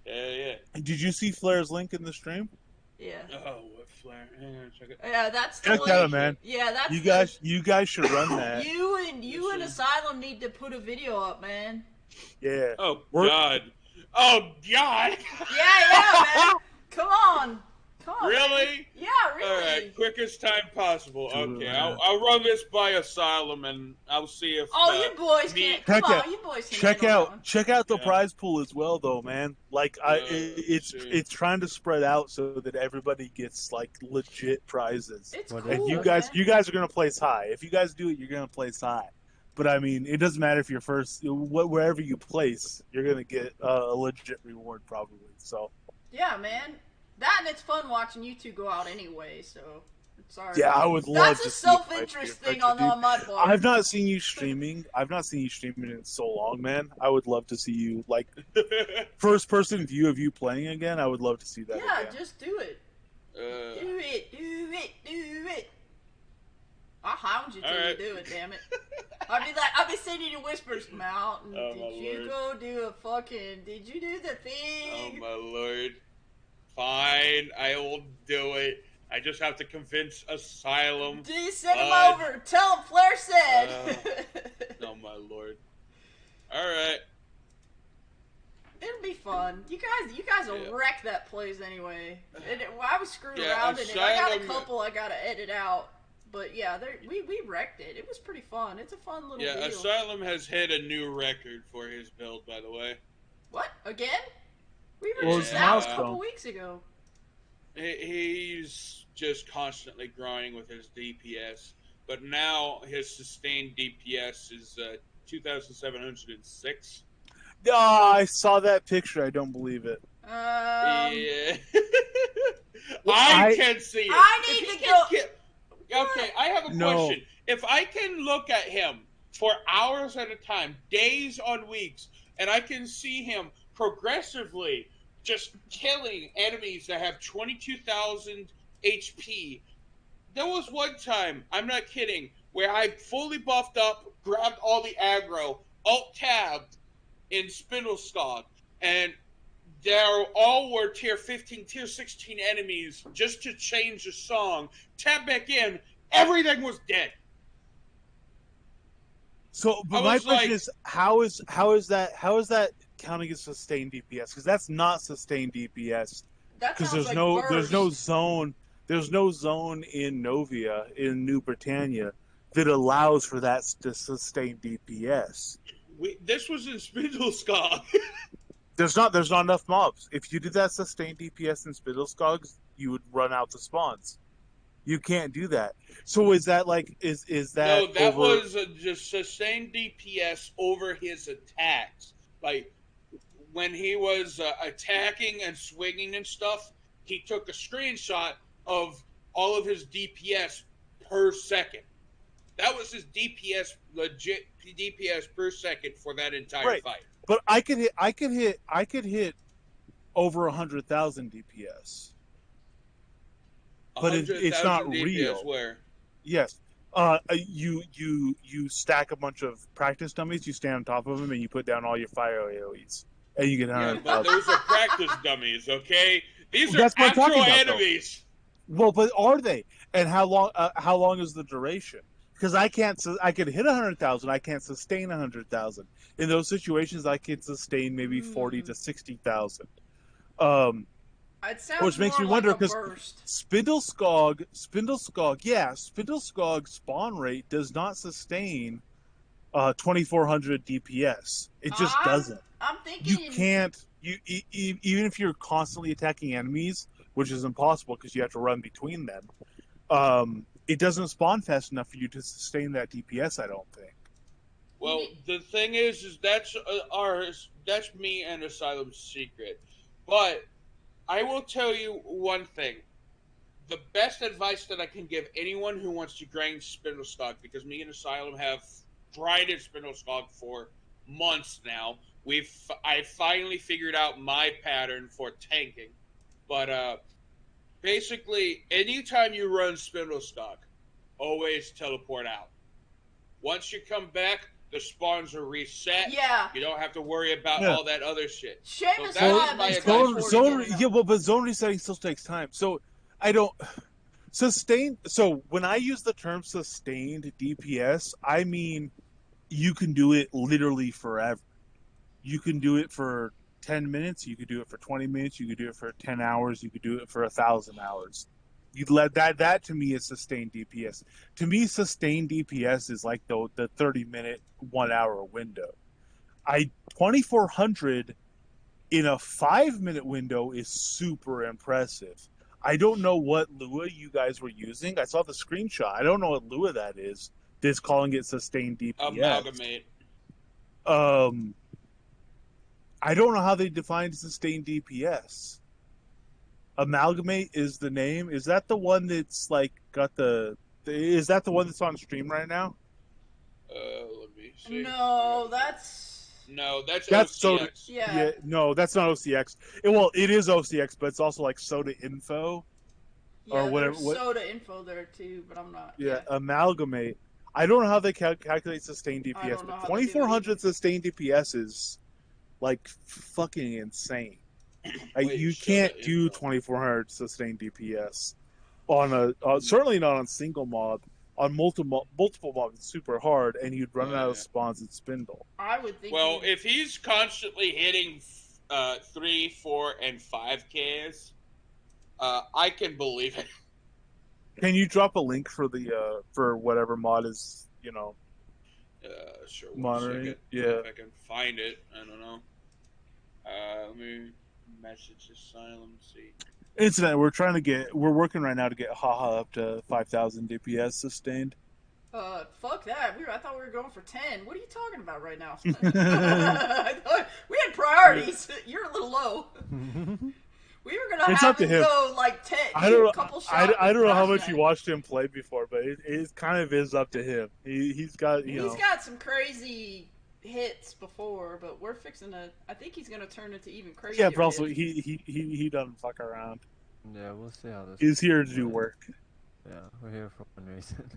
Yeah. Did you see Flair's link in the stream? Yeah. Oh, what Flair? Check it. Yeah, that's the check that out, man. Yeah, that's you guys should run that. You and Asylum need to put a video up, man. Yeah. Oh God. Oh God. Yeah, man. Come Come on, man. Really? Yeah, really. All right, quickest time possible. Do Okay, it. I'll run this by Asylum and I'll see if. Oh, you boys me- can't. Come Check on, out- you boys can Check handle that out one. check out the Yeah. prize pool as well, though, man. Like it's see. trying to spread out so that everybody gets like legit prizes. It's What cool, is And you it? guys man. are gonna place high. If you guys do it, you're gonna place high. But I mean, it doesn't matter if you're first. Wherever you place, you're gonna get a legit reward probably. So Yeah, man. That and it's fun watching you two go out anyway. So it's alright. yeah, I would love That's to a see it, self-interest my thing on dude. my part. I've not seen you streaming. I've not seen you streaming in so long, man. I would love to see you like first person view of you playing again. I would love to see that Yeah, again. just do it. Uh, Do it. Do it. Do it. I'll hound you till Alright. you do it. Damn it. I'll be sending you whispers, Mountain. Oh, Did my you go do a fucking? Did you do the oh thing? my lord. Fine, I will do it. I just have to convince Asylum. Do you send him Uh, over? Tell him Flair said. Oh my lord. All right. It'll be fun. You guys will Yeah. wreck that place anyway. I was screwing Yeah, around in it. I got a Asylum- couple I gotta edit out. But yeah, we wrecked it. It was pretty fun. It's a fun little Yeah, deal. Asylum has hit a new record for his build, by the way. What? Again? We What was reached the that a milestone? couple weeks ago. He's just constantly grinding with his DPS, but now his sustained DPS is 2,706. Ah, I saw that picture. I don't believe it. Yeah. I- I can see it. I If need he to can go- get- Okay, I have a No. question. If I can look at him for hours at a time, days on weeks, and I can see him progressively just killing enemies that have 22,000 HP. There was one time, I'm not kidding, where I fully buffed up, grabbed all the aggro, alt-tabbed in Spindleskog, and there all were tier 15, tier 16 enemies just to change the song. Tap back in, everything was dead. So, but I my was question like- is, how is that counting as sustained DPS? Because that's not sustained DPS. That Because sounds there's like there's no burst. zone in Novia in New Britannia that allows for that to sustain DPS. This was in Spindleskog. There's not enough mobs. If you did that sustained DPS in Spindleskogs, you would run out the spawns. You can't do that. So is that like is that No, that over... was just sustained DPS over his attacks. Like, when he was attacking and swinging and stuff, he took a screenshot of all of his DPS per second. That was his DPS, legit DPS per second for that entire Right. fight. But I could hit over 100,000 DPS. But it's not 100,000 DPS real. Where? Yes. You stack a bunch of practice dummies. You stand on top of them and you put down all your fire AOE's, and you get Yeah, 100,000. but those are practice dummies, okay? These are That's what I'm actual talking about, though. enemies. Well, but are they? And how long? How long is the duration? Because I can't. I could hit 100,000. I can't sustain 100,000. In those situations, I could sustain maybe 40 to 60,000. It sounds Which makes more me like wonder, a 'cause burst. Spindleskog, Spindleskog spawn rate does not sustain 2,400 DPS. It just doesn't. I'm thinking. You can't. Even if you're constantly attacking enemies, which is impossible because you have to run between them. It doesn't spawn fast enough for you to sustain that DPS. I don't think. Well, the thing is that's ours. That's me and Asylum's secret. But I will tell you one thing: the best advice that I can give anyone who wants to grind Spindleskog, because me and Asylum have grinded Spindleskog for months now. I finally figured out my pattern for tanking. But basically, anytime you run Spindleskog, always teleport out. Once you come back, the spawns are reset. Yeah. You don't have to worry about Yeah. all that other shit. Seamus So that will is have my his advice. passport Zone, again. yeah, well, but zone resetting still takes time. So I don't sustain. So when I use the term sustained DPS, I mean you can do it literally forever. You can do it for 10 minutes, you could do it for 20 minutes, you could do it for 10 hours, you could do it for 1,000 hours. You'd let that to me is sustained DPS. To me, sustained DPS is like the 30-minute, 1 hour window. 2400 in a 5-minute window is super impressive. I don't know what Lua you guys were using. I saw the screenshot. I don't know what Lua that is. This calling it sustained DPS. Amalgamate. I don't know how they define sustained DPS. Amalgamate is the name. Is that the one that's like got the? Is that the one that's on stream right now? Let me see. No, that's That's OCX. Soda. yeah. No, that's not OCX. Well, it is OCX, but it's also like Soda Info Yeah, or whatever. there's soda info there too, but I'm not. Yeah, Amalgamate. I don't know how they calculate sustained I DPS, don't know but how they do it 2400 sustained DPS is like fucking insane. Wait, You Soda can't do Info. 2400 sustained DPS on a certainly not on single mob. On multiple mobs, it's super hard, and you'd run out of spawns at Spindle. I would think. Well, if he's constantly hitting 3, 4, and 5Ks, I can believe it. Can you drop a link for the for whatever mod is Sure. monitoring? Second. Yeah. If I can find it, I don't know. Let me message Asylum. See. Incident. We're working right now to get Haha up to 5,000 DPS sustained. Fuck that. I thought we were going for 10. What are you talking about right now? I thought we had priorities. You're a little low. We were gonna It's have up to him him. go like 10. I don't know. Couple shots I don't know how much Frostbite. you watched him play before, but it kind of is up to him. He's got He's got some crazy hits before, but we're fixing to. I think he's gonna turn into even crazier. Yeah, but also hits. he doesn't fuck around. Yeah, we'll see how this. He's here to do work. Yeah, we're here for one reason.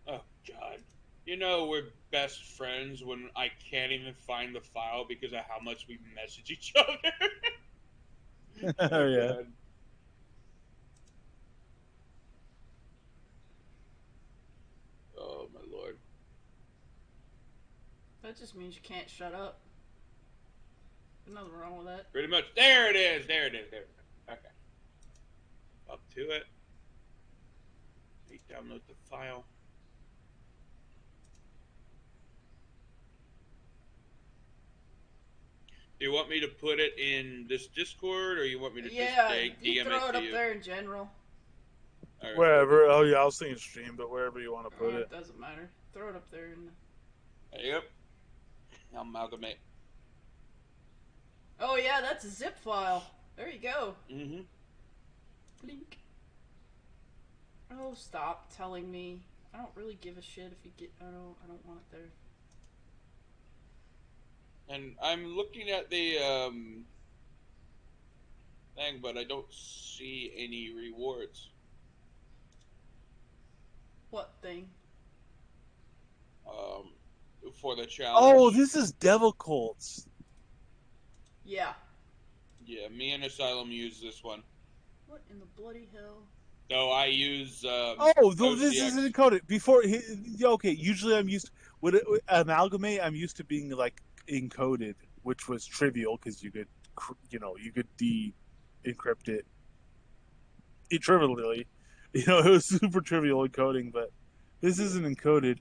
Oh God. You know we're best friends when I can't even find the file because of how much we message each other. Oh yeah. God. Oh my lord. That just means you can't shut up. There's nothing wrong with that. Pretty much. There it is. There it is. There it is. Okay. Up to it. Let me download the file. Do you want me to put it in this Discord, or you want me to Yeah, just you DM throw it it to up you? there in general. All right. Wherever. Oh yeah, I was thinking stream, but wherever you want to put it. It doesn't matter. Throw it up there. Yep. Amalgamate. Oh yeah, that's a zip file. There you go. Mm-hmm. Blink. Oh, stop telling me. I don't really give a shit if you get. I don't want it there. And I'm looking at the thing, but I don't see any rewards. What thing? For the challenge. Oh, this is Devil Colts. Yeah. Yeah, me and Asylum use this one. What in the bloody hell? So I use. This OCX. isn't encoded. Before, okay. Usually, I'm used with Amalgamate. I'm used to being like encoded, which was trivial because you could de-encrypt it. Trivially, it was super trivial encoding, but this isn't encoded.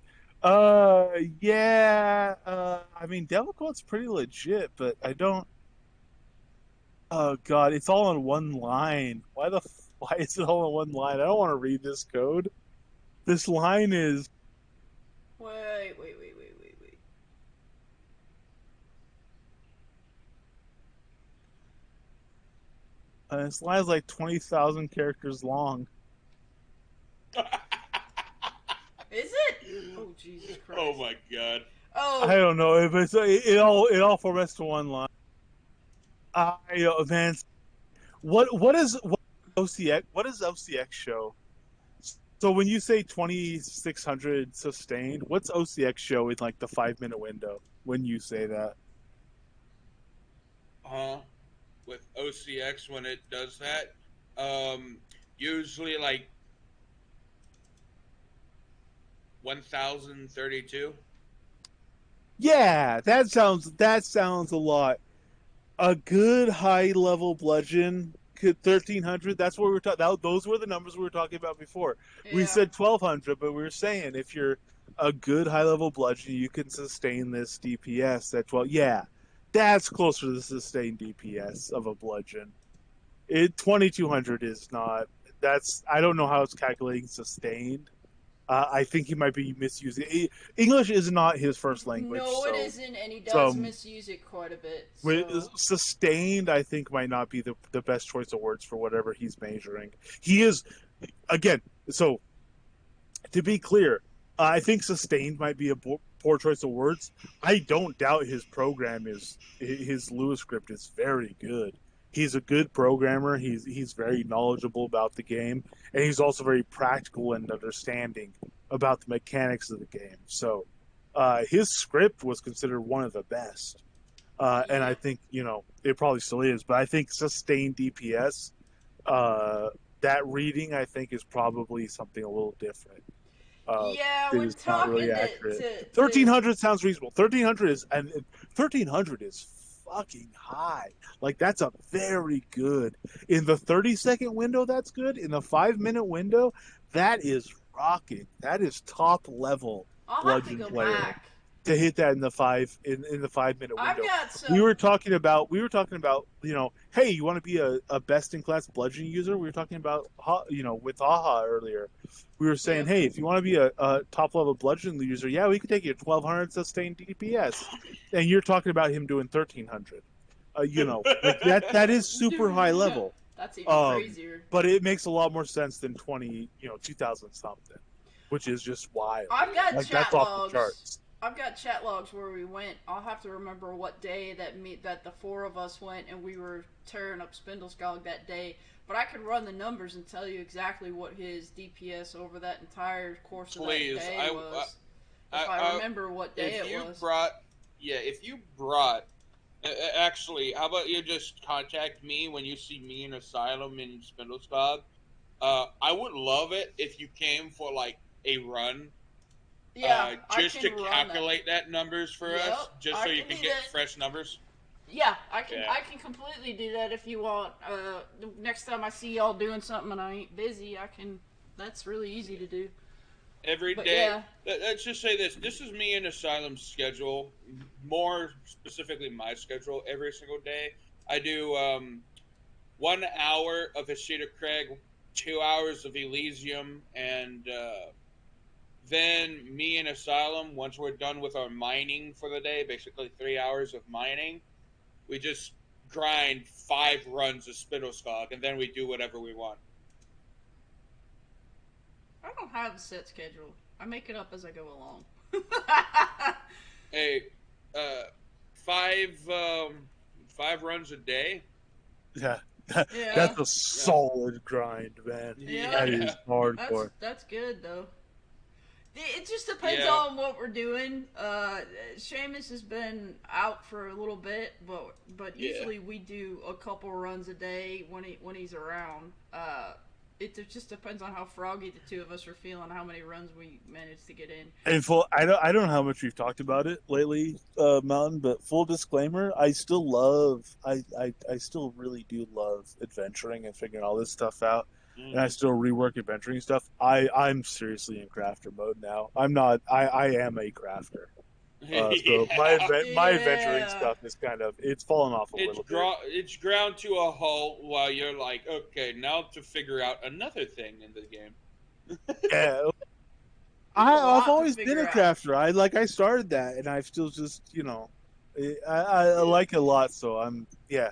Yeah. I mean, Devil Coat's pretty legit, but I don't. Oh God, it's all on one line. Why is it all on one line? I don't want to read this code. This line is. Wait. This line is like 20,000 characters long. Is it? Oh Jesus Christ. Oh my God. Oh. I don't know, but it all formats to one line. Man, what is OCX? What does OCX show? So when you say 2600 sustained, what's OCX show in like the 5-minute window when you say that? With OCX when it does that, usually like 1032. Yeah, that sounds a lot. A good high level bludgeon could 1300. That's what we were talking. Those were the numbers we were talking about before. We Yeah. said 1200, but we were saying if you're a good high level bludgeon, you can sustain this DPS at 12. Yeah, that's closer to the sustained DPS of a bludgeon. 2200 is not. That's I don't know how it's calculating sustained. I think he might be misusing. English is not his first language, No, it so isn't, and he does some misuse it quite a bit. with So sustained, I think might not be the best choice of words for whatever he's measuring. He is again. So to be clear, I think sustained might be a poor choice of words. I don't doubt his Lewis script is very good. He's a good programmer. He's very knowledgeable about the game, and he's also very practical and understanding about the mechanics of the game. So his script was considered one of the best. And I think, it probably still is, but I think sustained DPS, that reading, I think, is probably something a little different. yeah, That when is not talking really accurate. to 1300 sounds reasonable. 1300 is fucking high. Like, that's a very good. In the 30-second window, that's good. In the 5-minute window, that is rocking. That is top level I'll have to bludgeon go player. back. To hit that in the 5-minute I've window. got some. We were talking about, hey, you want to be a best in class bludgeon user? We were talking about, with Aha earlier. We were saying, Yep. hey, if you want to be a top level bludgeon user, yeah, we could take you to 1200 sustained DPS. And you're talking about him doing 1300. Like that is super high level. That's even crazier. But it makes a lot more sense than 2000 something, which is just wild. I've got Like, chat that's off the logs. charts. I've got chat logs where we went. I'll have to remember what day that the four of us went and we were tearing up Spindleskog that day. But I could run the numbers and tell you exactly what his DPS over that entire course of that day was. If I remember what day it was. If you brought, actually, how about you just contact me when you see me in Asylum in Spindleskog? I would love it if you came for like a run. Yeah, just to calculate that numbers for us, just so you can get fresh numbers. Yeah, I can completely do that if you want. Next time I see y'all doing something and I ain't busy, that's really easy to do. Every day. Yeah. Let's just say this. This is me in Asylum's schedule. More specifically, my schedule. Every single day, I do 1 hour of Hashida Craig, 2 hours of Elysium, and then me in Asylum, once we're done with our mining for the day, basically 3 hours of mining, we just grind 5 runs of Spindleskog, and then we do whatever we want. I don't have a set schedule. I make it up as I go along. Hey, 5 runs a day? Yeah. That's a solid grind, man. Yeah. That is hardcore. That's good, though. It just depends on what we're doing. Seamus has been out for a little bit, but usually we do a couple runs a day when he's around. It just depends on how froggy the two of us are feeling, how many runs we manage to get in. And I don't know how much we've talked about it lately, Mountain, but full disclaimer, I still really do love adventuring and figuring all this stuff out. And I still rework adventuring stuff. I'm seriously in crafter mode now. I'm not. I am a crafter. So my adventuring stuff is it's fallen off a little bit. It's ground to a halt while you're like, okay, now to figure out another thing in the game. Yeah, I've always been a crafter. I started that, and I've still just I like it a lot. So I'm a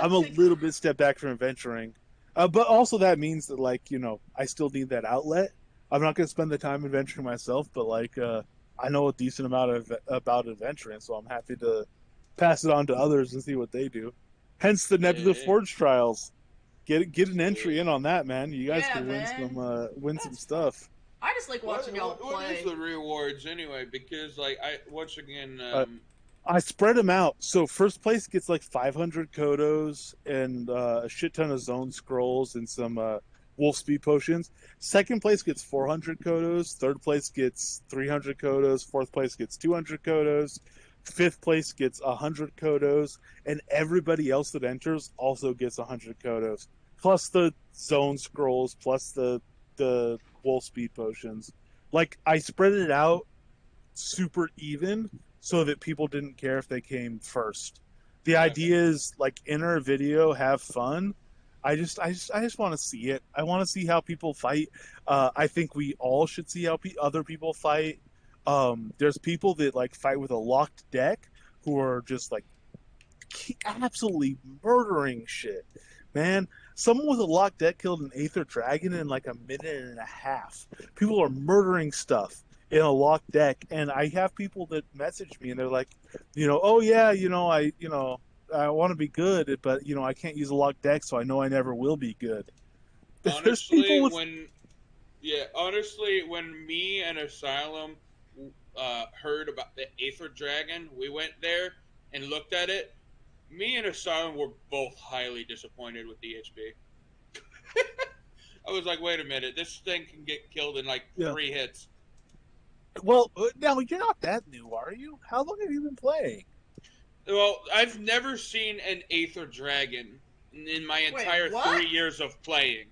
little bit step back from adventuring. But also that means that I still need that outlet. I'm not going to spend the time adventuring myself, but I know a decent amount about adventuring, so I'm happy to pass it on to others and see what they do. Hence the Nebula Forge trials. Get an entry in on that, man. You guys can win some stuff. I just like watching y'all play. What is the rewards anyway? Because I spread them out. So first place gets 500 Kodos and a shit ton of zone scrolls and some wolf speed potions. Second place gets 400 kodos. Third place gets 300 kodos. Fourth place gets 200 kodos. Fifth place gets 100 kodos, and everybody else that enters also gets 100 kodos, plus the zone scrolls, plus the wolf speed potions. Like, I spread it out super even so that people didn't care if they came first. The idea is, like, enter a video, have fun. I just want to see it. I want to see how people fight. I think we all should see how other people fight. There's people that like fight with a locked deck who are just like absolutely murdering shit, man. Someone with a locked deck killed an Aether Dragon in like a minute and a half. People are murdering stuff in a locked deck, and I have people that message me and they're like, oh yeah, I want to be good, but I can't use a locked deck, so I know I never will be good. There's people with Honestly, when me and Asylum heard about the Aether Dragon, we went there and looked at it. Me and Asylum were both highly disappointed with the HP. I was like, wait a minute, this thing can get killed in like 3 hits. Well, now you're not that new, are you? How long have you been playing? Well, I've never seen an Aether Dragon in my entire 3 years of playing.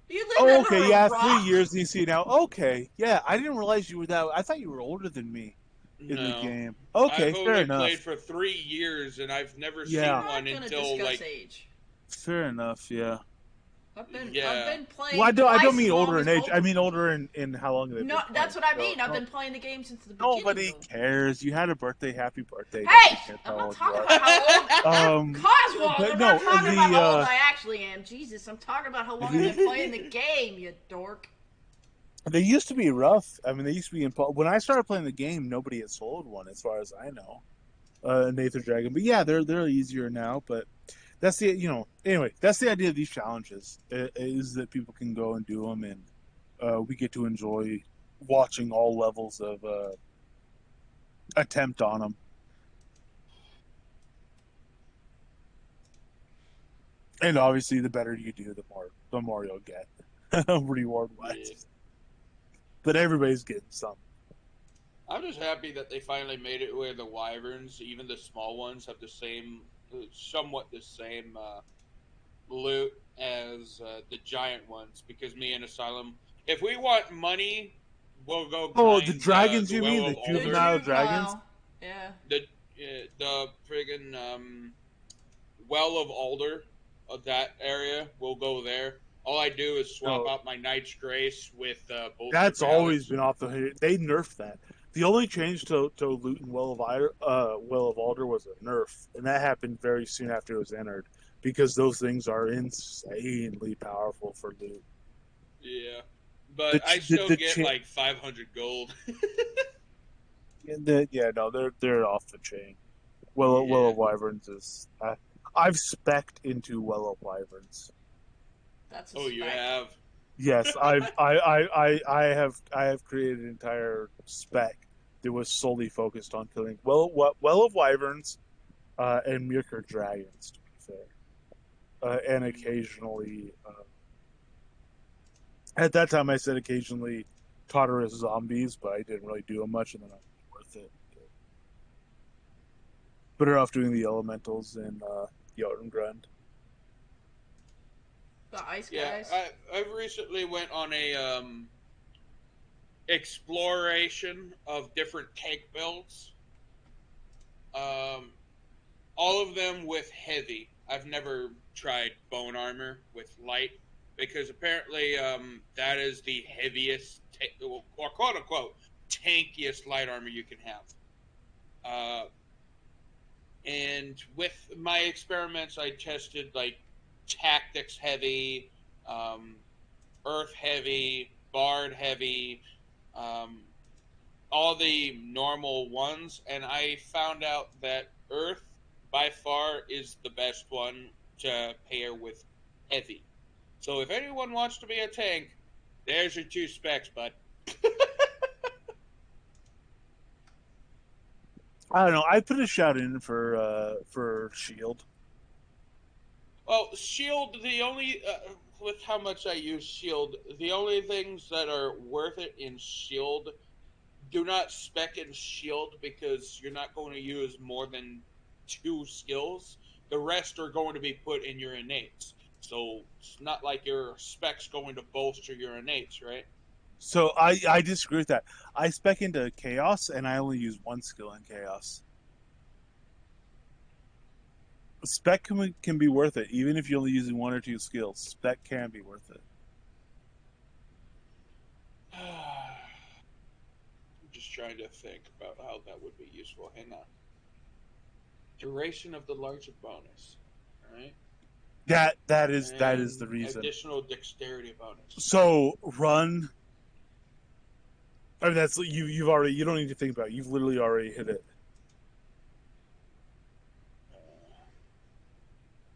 You live okay, yeah, 3 years you see now. Okay, yeah, I didn't realize you were that. I thought you were older than me in the game. Okay, I've fair only played played for 3 years, and I've never seen one until like. Age. Fair enough, yeah. I've been playing. Well, I don't mean older in age. I mean older in how long they've been playing. That's what I mean. I've been playing the game since the beginning. Nobody cares. You had a birthday. Happy birthday. Hey, I'm not talking about how old. Coswell, I'm not talking about how old I actually am. Jesus, I'm talking about how long I've been playing the game. You dork. They used to be rough. I mean, they used to be when I started playing the game, nobody had sold one, as far as I know. An Aether Dragon, but yeah, they're easier now. But that's the anyway. That's the idea of these challenges is that people can go and do them, and we get to enjoy watching all levels of attempt on them. And obviously, the better you do, the more you'll get reward wise. Yeah. But everybody's getting some. I'm just happy that they finally made it where the wyverns, even the small ones, have the same, somewhat the same loot as the giant ones. Because me and Asylum, if we want money, we'll go. Grind, the dragons? You mean the juvenile dragons? Yeah. The friggin' Well of Alder of that area, we'll go there. All I do is swap out my Knight's Grace with both. That's always been off the hook. They nerfed that. The only change to loot in Well of Alder was a nerf, and that happened very soon after it was entered, because those things are insanely powerful for loot. Yeah, but I still get like 500 gold. They're off the chain. Well of Wyverns is. I've spec'd into Well of Wyverns. That's a spec. You have? Yes, I have created an entire spec that was solely focused on killing Well of Wyverns and Mirkr dragons, to be fair, and occasionally. At that time, I said occasionally Tartarus zombies, but I didn't really do them much, and then I was worth it. Better off doing the elementals in Jotungrund. The ice guys. I recently went on a exploration of different tank builds. All of them with heavy. I've never tried bone armor with light, because apparently that is the heaviest or quote unquote tankiest light armor you can have. And with my experiments, I tested like tactics heavy, earth heavy, bard heavy, all the normal ones, and I found out that earth by far is the best one to pair with heavy. So if anyone wants to be a tank, there's your 2 specs, bud. I don't know. I put a shout in for shield. Well, shield. The only with how much I use shield, the only things that are worth it in shield, do not spec in shield because you're not going to use more than 2 skills. The rest are going to be put in your innates. So it's not like your spec's going to bolster your innates, right? So I disagree with that. I spec into chaos, and I only use 1 skill in chaos. Spec can be worth it, even if you're only using 1 or 2 skills. Spec can be worth it. I'm just trying to think about how that would be useful. Hang on. Duration of the larger bonus. Alright. That is the And reason. additional dexterity bonus. So run. I mean, that's you've already. You don't need to think about it. You've literally already hit it.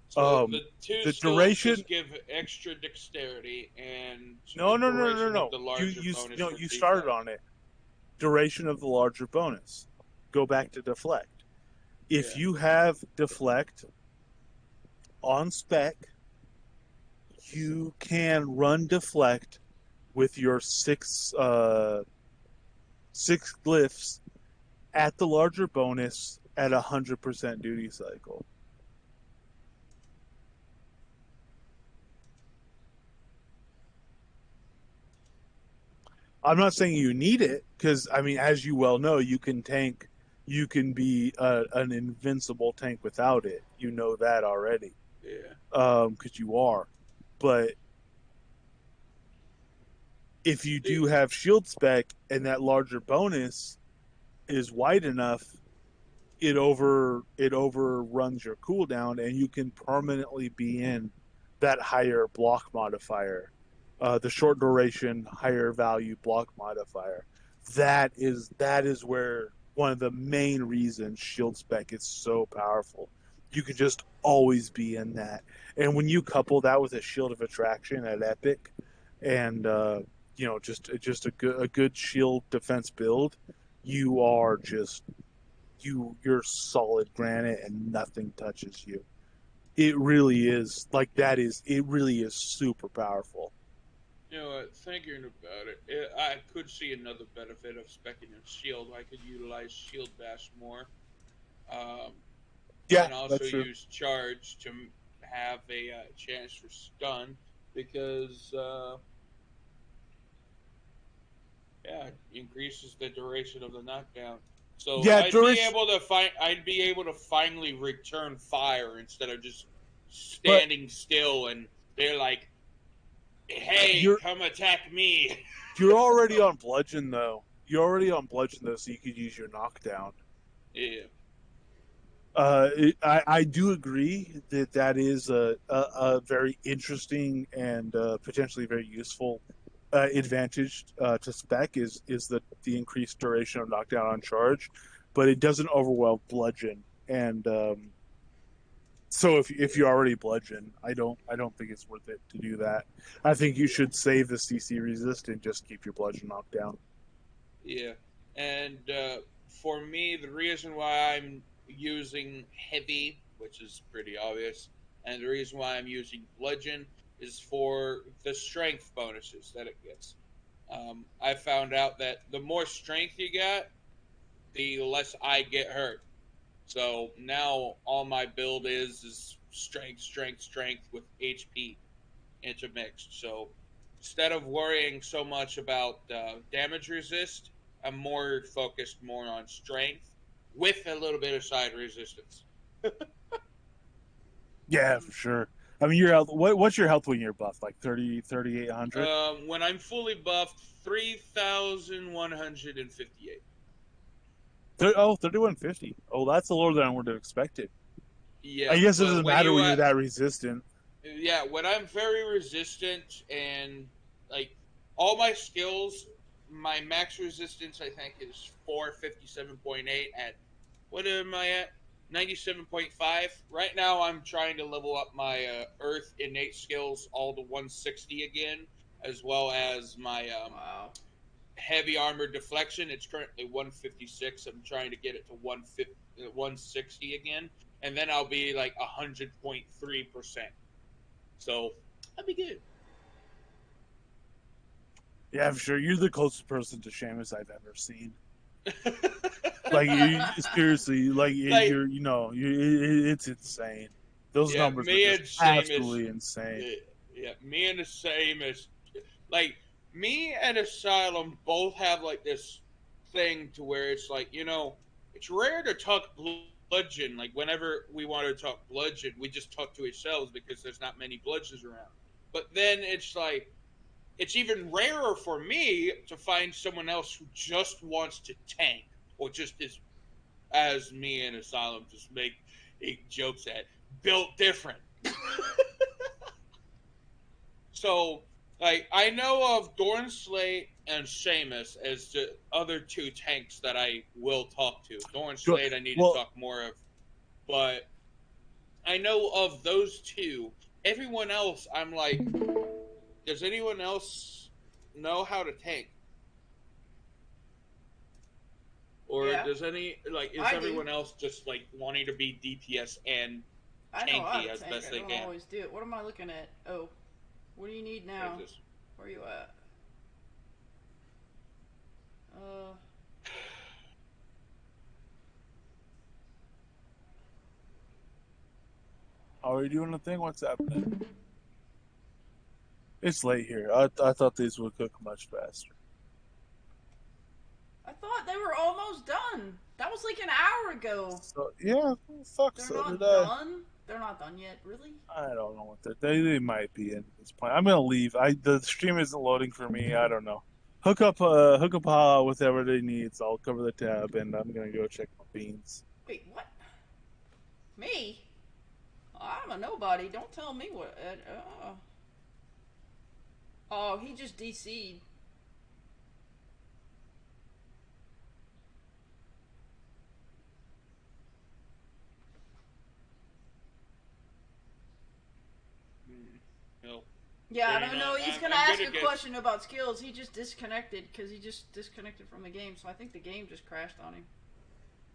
So the two The skills duration. just give extra dexterity, and No, the no, no, no, duration no. of the You larger you bonus no. for You deflect. started on it. Duration of the larger bonus. Go back to deflect. If Yeah. you have deflect on spec, you can run deflect with your six glyphs at the larger bonus at 100% duty cycle. I'm not saying you need it because I mean, as you well know, you can tank. You can be an invincible tank without it. You know that already, Yeah. because you are. But if you do have shield spec and that larger bonus is wide enough, it overruns your cooldown and you can permanently be in that higher block modifier, the short duration higher value block modifier. That is where one of the main reasons shield spec is so powerful. You can just always be in that, and when you couple that with a shield of attraction at epic, and just a good shield defense build, you are just you're solid granite and nothing touches you. It really is like that is it really is super powerful. You know what? Thinking about it, I could see another benefit of specking in shield. I could utilize shield bash more, um, Yeah, and also that's true. use charge to have a chance for stun because yeah, it increases the duration of the knockdown. So Yeah, I'd be duration, able to find. I'd be able to finally return fire instead of just but standing still and they're like, "Hey, you're come attack me." you're already on bludgeon though. You're already on bludgeon though, so you could use your knockdown. Yeah, I do agree that that is a very interesting and potentially very useful advantage to spec is the increased duration of knockdown on charge, but it doesn't overwhelm bludgeon. And so if you already bludgeon, I don't think it's worth it to do that. I think you should save the CC resist and just keep your bludgeon knocked down. yeah. And for me, the reason why I'm using heavy, which is pretty obvious, and the reason why I'm using bludgeon is for the strength bonuses that it gets. I found out that the more strength you get, the less I get hurt. So now all my build is strength, strength, strength with HP intermixed. So instead of worrying so much about damage resist, I'm more focused more on strength with a little bit of side resistance. Yeah, for sure. I mean, your health. What's your health when you're buffed? Like 30, 3,800? When I'm fully buffed, 3,158. 3150. Oh, that's lower than I would have expected. I Yeah, guess it but doesn't when matter you when you're that resistant. yeah, when I'm very resistant and like all my skills, my max resistance I think is 457.8 at what am I at? 97.5. Right now I'm trying to level up my earth innate skills all to 160 again, as well as my Wow. heavy armor deflection. It's currently 156. I'm trying to get it to 150, 160 again, and then I'll be like 100.3%. So that'd be good. Yeah, I'm sure you're the closest person to Seamus I've ever seen. Like, seriously, like, Like, it's insane. Those yeah, numbers are me just and absolutely Seamus. insane. Yeah, me and Seamus. Like, me and Asylum both have like this thing to where it's like, it's rare to talk bludgeon. Like, whenever we want to talk bludgeon, we just talk to ourselves because there's not many bludgeons around. But then it's like, it's even rarer for me to find someone else who just wants to tank or just is, as me and Asylum just make jokes at, built different. So, like, I know of Dorn Slate and Seamus as the other two tanks that I will talk to. Dorn Slate I need to talk more of, but I know of those two. Everyone else, I'm like, does anyone else know how to tank? Or Yeah, does is I do. everyone else just like wanting to be DPS and I know how tanky to as tank. best I they don't can? always do it. What am I looking at? Oh, what do you need What is now? this? Where are you at? Uh, How are you doing the thing? What's happening? It's late here. I thought these would cook much faster. I thought they were almost done. That was like an hour ago. So yeah, fuck. They're So did not I. done. They're not done yet, really. I don't know what they might be in this point. I'm gonna leave. The stream isn't loading for me. I don't know. Hook up whatever they need. So I'll cover the tab and I'm gonna go check my beans. Wait, what? Me? I'm a nobody. Don't tell me what. Oh, he just DC'd. No. Yeah, I Fair don't know. enough. He's I'm gonna ask gonna a guess. question about skills. He just disconnected because he just disconnected from the game. So I think the game just crashed on him.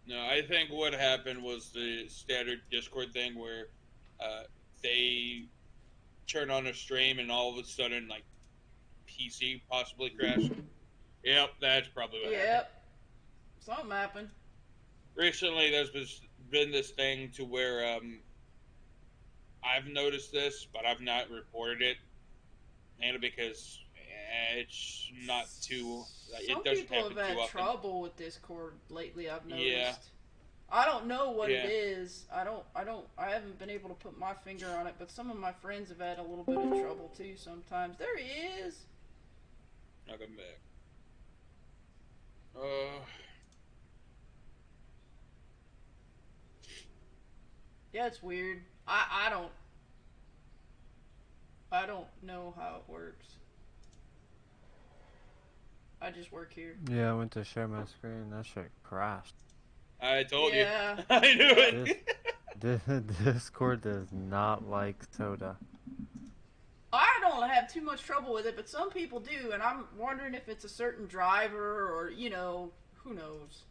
No, I think what happened was the standard Discord thing where they turn on a stream and all of a sudden, like, PC possibly crashed. Yep, that's probably what happened. Yep. Something happened. Recently, there's been this thing to where I've noticed this, but I've not reported it, mainly because it's not too. Some It doesn't people happen have too had often. trouble with Discord lately. I've noticed. Yeah. I don't know what Yeah. it is. I haven't been able to put my finger on it, but some of my friends have had a little bit of trouble too sometimes. There he is. I'll come back. Yeah, it's weird. I don't know how it works. I just work here. Yeah, I went to share my screen. That shit crashed. I told Yeah. you. I knew it. Discord does not like soda. I don't have too much trouble with it, but some people do, and I'm wondering if it's a certain driver or, who knows.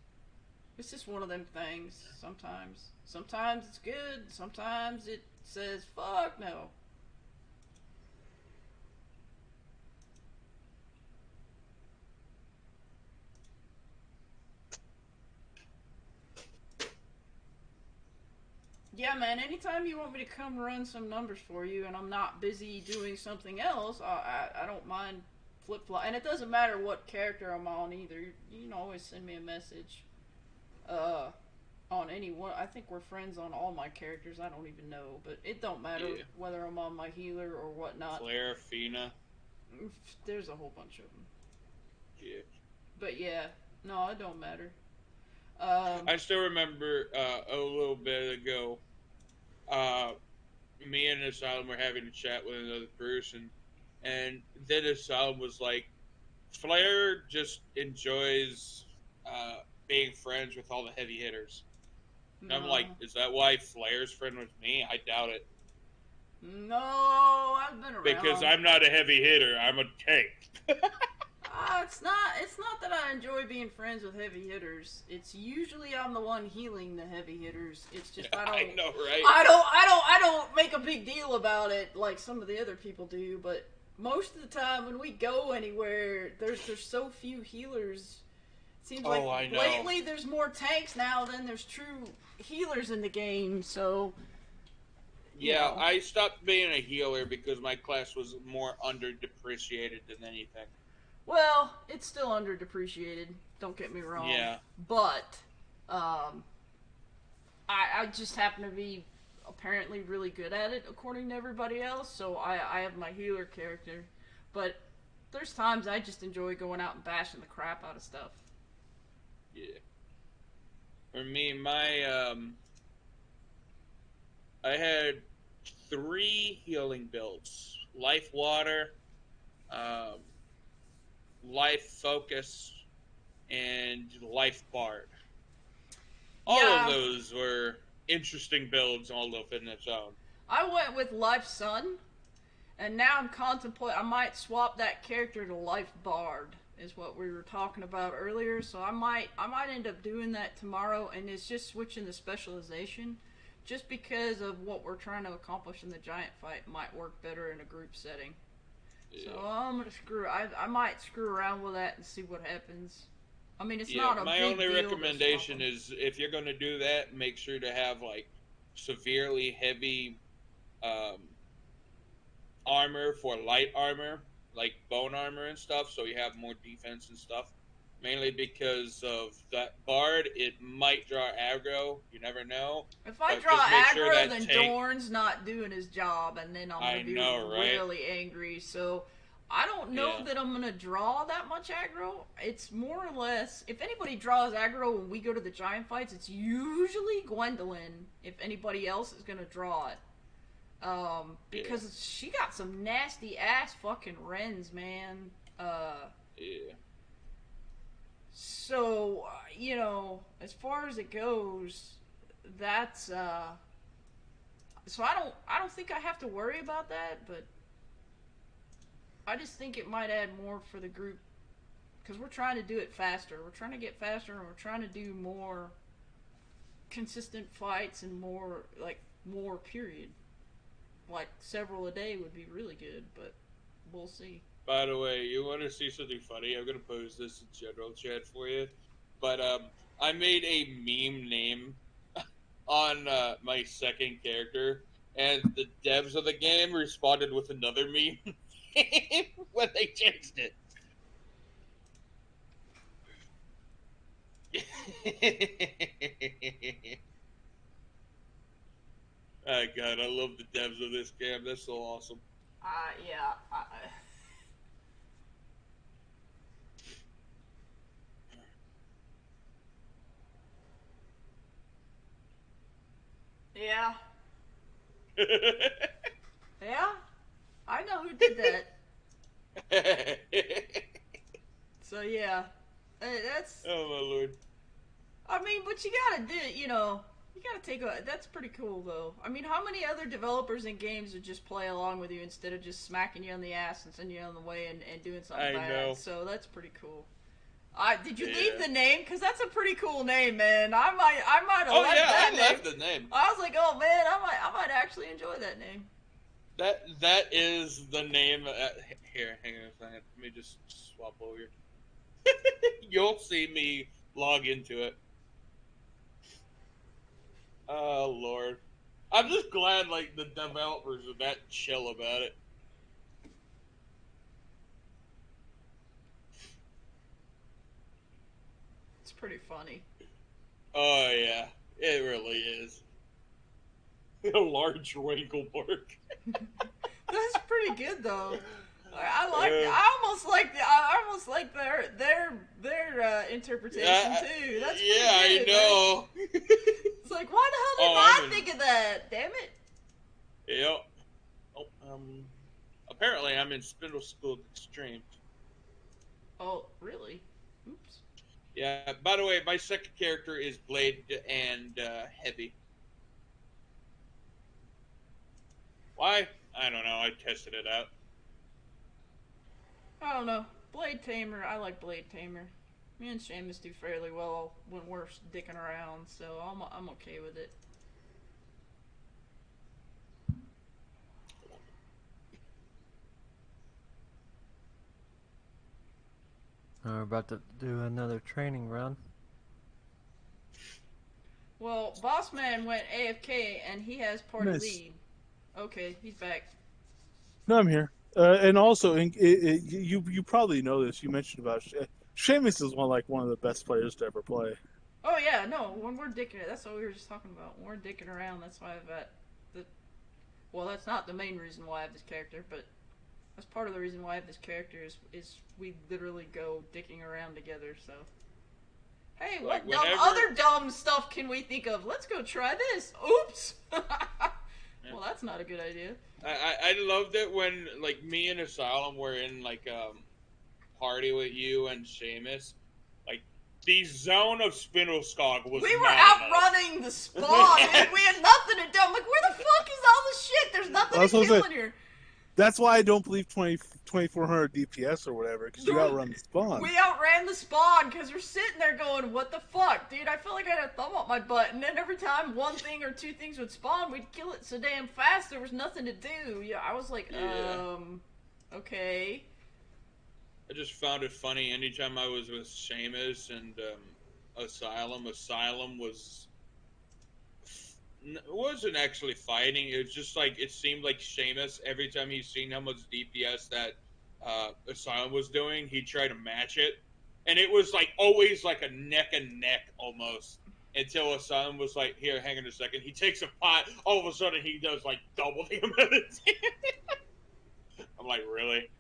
It's just one of them things sometimes. Sometimes it's good, sometimes it says, fuck no. Yeah, man, anytime you want me to come run some numbers for you and I'm not busy doing something else, I don't mind flip-flop. And it doesn't matter what character I'm on either. You can always send me a message on any one. I think we're friends on all my characters. I don't even know. But it don't matter whether I'm on my healer or whatnot. Flare, Fina. There's a whole bunch of them. Yeah. But yeah, no, it don't matter. I still remember a little bit ago, me and Asylum were having a chat with another person, and then Asylum was like, Flair just enjoys being friends with all the heavy hitters. And I'm like, is that why Flair's friend with me? I doubt it. No, I've been around. Because I'm not a heavy hitter, I'm a tank. It's not. It's not that I enjoy being friends with heavy hitters. It's usually I'm the one healing the heavy hitters. It's just I don't. I know, right? I don't make a big deal about it like some of the other people do. But most of the time when we go anywhere, there's so few healers. It seems like I know. lately there's more tanks now than there's true healers in the game. So. Yeah, I stopped being a healer because my class was more under-depreciated than anything. Well, it's still underdepreciated. Don't get me wrong. Yeah. But, I just happen to be apparently really good at it according to everybody else. So I have my healer character, but there's times I just enjoy going out and bashing the crap out of stuff. Yeah. For me, I had 3 healing builds: life water, life focus, and life bard. All of those were interesting builds all within its own. I went with life sun, and now I'm contemplating I might swap that character to life bard. Is what we were talking about earlier. So I might end up doing that tomorrow, and it's just switching the specialization. Just because of what we're trying to accomplish in the giant fight might work better in a group setting. Yeah. So I'm gonna I might screw around with that and see what happens. I mean, it's not a my big only deal recommendation is if you're gonna do that, make sure to have like severely heavy armor for light armor, like bone armor and stuff, so you have more defense and stuff. Mainly because of that bard, it might draw aggro. You never know. If I draw aggro, then Dorn's not doing his job, and then I'm gonna be really angry. So I don't know that I'm gonna draw that much aggro. It's more or less, if anybody draws aggro when we go to the giant fights, it's usually Gwendolyn. If anybody else is gonna draw it. Because she got some nasty ass fucking Rens, man. Yeah. So, you know, as far as it goes, that's, so I don't think I have to worry about that, but I just think it might add more for the group, because we're trying to do it faster. We're trying to get faster, and we're trying to do more consistent fights and more period. Like, several a day would be really good, but we'll see. By the way, you want to see something funny? I'm going to post this in general chat for you. But I made a meme name on my second character, and the devs of the game responded with another meme when they changed it. Oh god, I love the devs of this game. That's so awesome. Yeah. Yeah. Yeah? I know who did that. So, yeah. That's... Oh, my lord. I mean, but you gotta do it, you know. You gotta take a... That's pretty cool, though. I mean, how many other developers in games would just play along with you instead of just smacking you on the ass and sending you on the way and doing something bad? Know. So, that's pretty cool. Did you leave the name? Because that's a pretty cool name, man. I might have liked that name. I left the name. I was like, oh man, I might actually enjoy that name. That is the name. Here, hang on a second. Let me just swap over. You'll see me log into it. Oh lord, I'm just glad like the developers are that chill about it. Pretty funny. Oh yeah, it really is. A large Wrinkleborg. That's pretty good though. I almost like their interpretation too. That's pretty good, I know. It's like, why the hell didn't I think of that? Damn it. Yep. Oh, apparently I'm in Spindle School Extreme. Oh, really? Oops. Yeah, by the way, my second character is Blade and Heavy. Why? I don't know. I tested it out. I don't know. Blade Tamer, I like Blade Tamer. Me and Seamus do fairly well when we're dicking around, so I'm okay with it. We're about to do another training run. Well, Boss Man went AFK and he has party Nice. lead. Okay, he's back. No, I'm here. And also, you probably know this. You mentioned about Seamus is one of the best players to ever play. Oh yeah, no, when we're dicking, that's what we were just talking about. When we're dicking around, that's why I've got the. Well, that's not the main reason why I have this character, but that's part of the reason why I have this character is we literally go dicking around together. So, hey, Like, what other dumb stuff can we think of? Let's go try this. Oops. Well, that's not a good idea. I loved it when like me and Asylum were in like party with you and Seamus. Like the zone of Spindleskog was. We were not outrunning the spawn. We had nothing to do. I'm like, where the fuck is all this shit? There's nothing to kill in here. That's why I don't believe 2400 DPS or whatever, because you outrun the spawn. We outran the spawn because we're sitting there going, what the fuck, dude? I felt like I had a thumb up my butt, and then every time one thing or two things would spawn, we'd kill it so damn fast there was nothing to do. Yeah, I was like, okay. I just found it funny anytime I was with Seamus and Asylum wasn't actually fighting. It was just like it seemed like Seamus, every time he's seen how much DPS that Asylum was doing, he'd try to match it, and it was like always like a neck and neck almost, until Asylum was like, here, hang on a second, he takes a pot, all of a sudden he does like double the amount of damage. I'm like, really?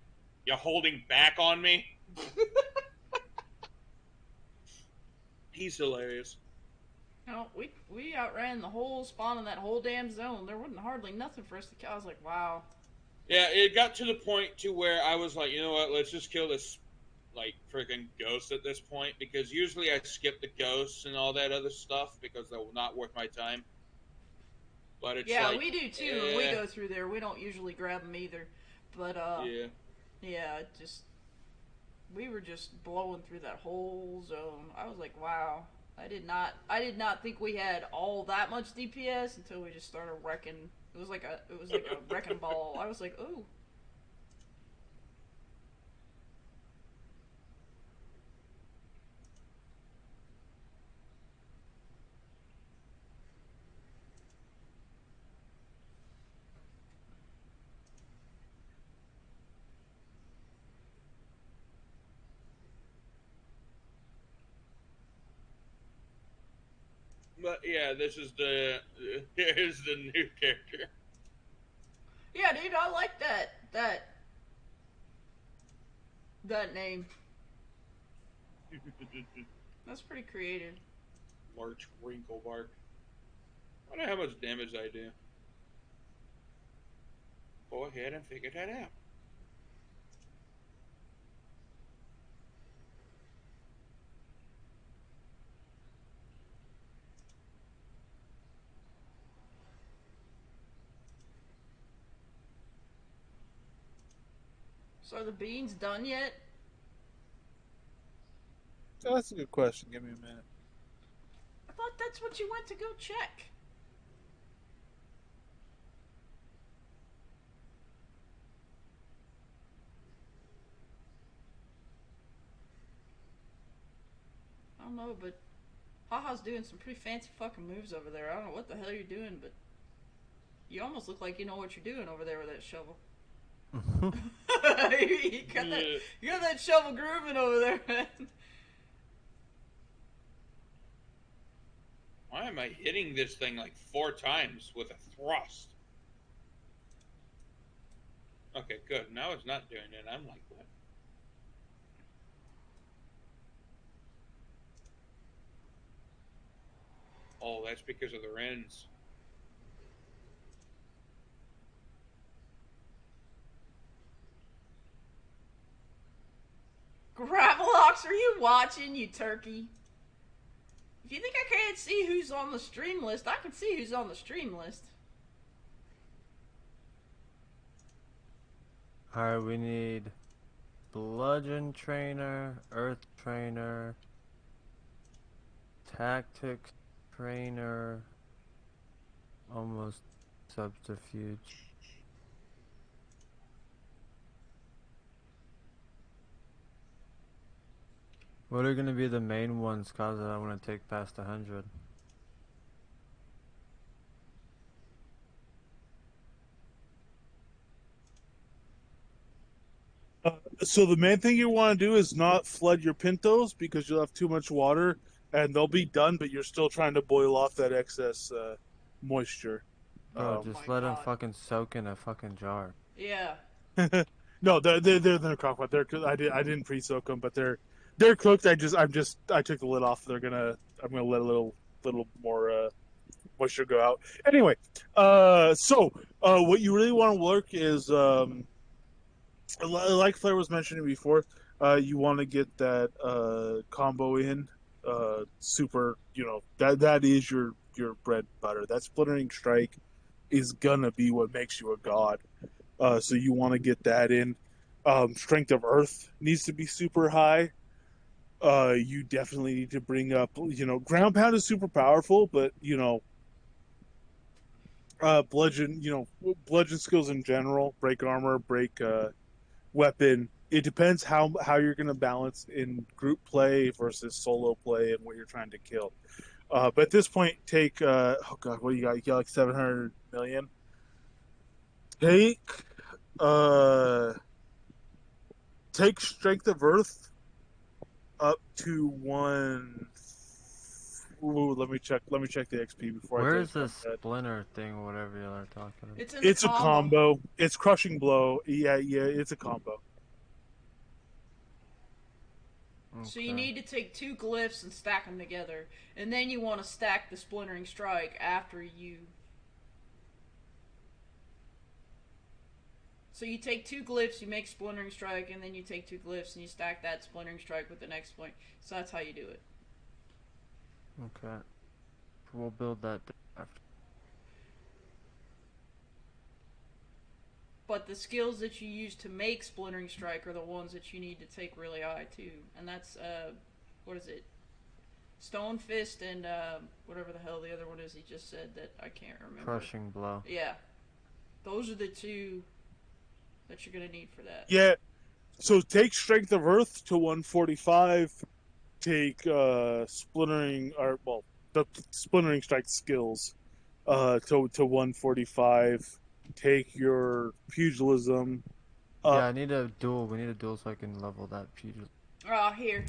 You're holding back on me? He's hilarious. No, we outran the whole spawn in that whole damn zone. There wasn't hardly nothing for us to kill. I was like, wow. Yeah, it got to the point to where I was like, you know what, let's just kill this, like, freaking ghost at this point, because usually I skip the ghosts and all that other stuff, because they're not worth my time. But it's yeah, like, we do too. When we go through there, we don't usually grab them either. But, yeah, we were just blowing through that whole zone. I was like, wow. I did not think we had all that much DPS until we just started wrecking. It was like a wrecking ball. I was like, ooh. But yeah, here's the new character. Yeah, dude, I like that name. That's pretty creative. Larch Wrinklebark. I wonder how much damage I do. Go ahead and figure that out. So are the beans done yet? Oh, that's a good question. Give me a minute. I thought that's what you went to go check. I don't know, but Haha's doing some pretty fancy fucking moves over there. I don't know what the hell you're doing, but you almost look like you know what you're doing over there with that shovel. you got that shovel grooving over there, man. Why am I hitting this thing like 4 times with a thrust? Okay, good. Now it's not doing it. I'm like, what? Oh, that's because of the wrens. Gravelox, are you watching, you turkey? If you think I can't see who's on the stream list, I can see who's on the stream list. Alright, we need Bludgeon Trainer, Earth Trainer, Tactics Trainer, almost Subterfuge. What are gonna be the main ones, cause that I want to take past 100? So the main thing you want to do is not flood your pintos because you'll have too much water and they'll be done, but you're still trying to boil off that excess moisture. Bro, just my let them God. fucking soak in a fucking jar. Yeah. No, they're in the crock pot. I didn't pre-soak them, but they're cooked. I took the lid off. I'm gonna let a little more moisture go out. Anyway, what you really want to work is like Flair was mentioning before, you want to get that combo in. Super, that is your bread and butter. That splintering strike is gonna be what makes you a god. So you want to get that in. Strength of Earth needs to be super high. You definitely need to bring up, ground pound is super powerful, but bludgeon, bludgeon skills in general, break armor, break weapon. It depends how you're going to balance in group play versus solo play and what you're trying to kill. But at this point, take oh god, what do you got? You got like 700 million. Take uh, take Strength of Earth up to one. Ooh, let me check. Let me check the XP before I Where tell is you. this splinter thing, or whatever y'all are talking about? It's in the It's a combo. It's crushing blow. Yeah, it's a combo. So you Okay. need to take 2 glyphs and stack them together, and then you want to stack the splintering strike after you. So you take 2 glyphs, you make splintering strike, and then you take 2 glyphs and you stack that splintering strike with the next point. So that's how you do it. Okay. We'll build that after. But the skills that you use to make splintering strike are the ones that you need to take really high too, and that's what is it? Stone fist and whatever the hell the other one is. He just said that I can't remember. Crushing blow. Yeah, those are the 2 that you're gonna need for that. Yeah. So take Strength of Earth to 145. Take splintering the splintering strike skills to 145. Take your pugilism Yeah, up. I need a duel. We need a duel so I can level that pugil. Ah, here.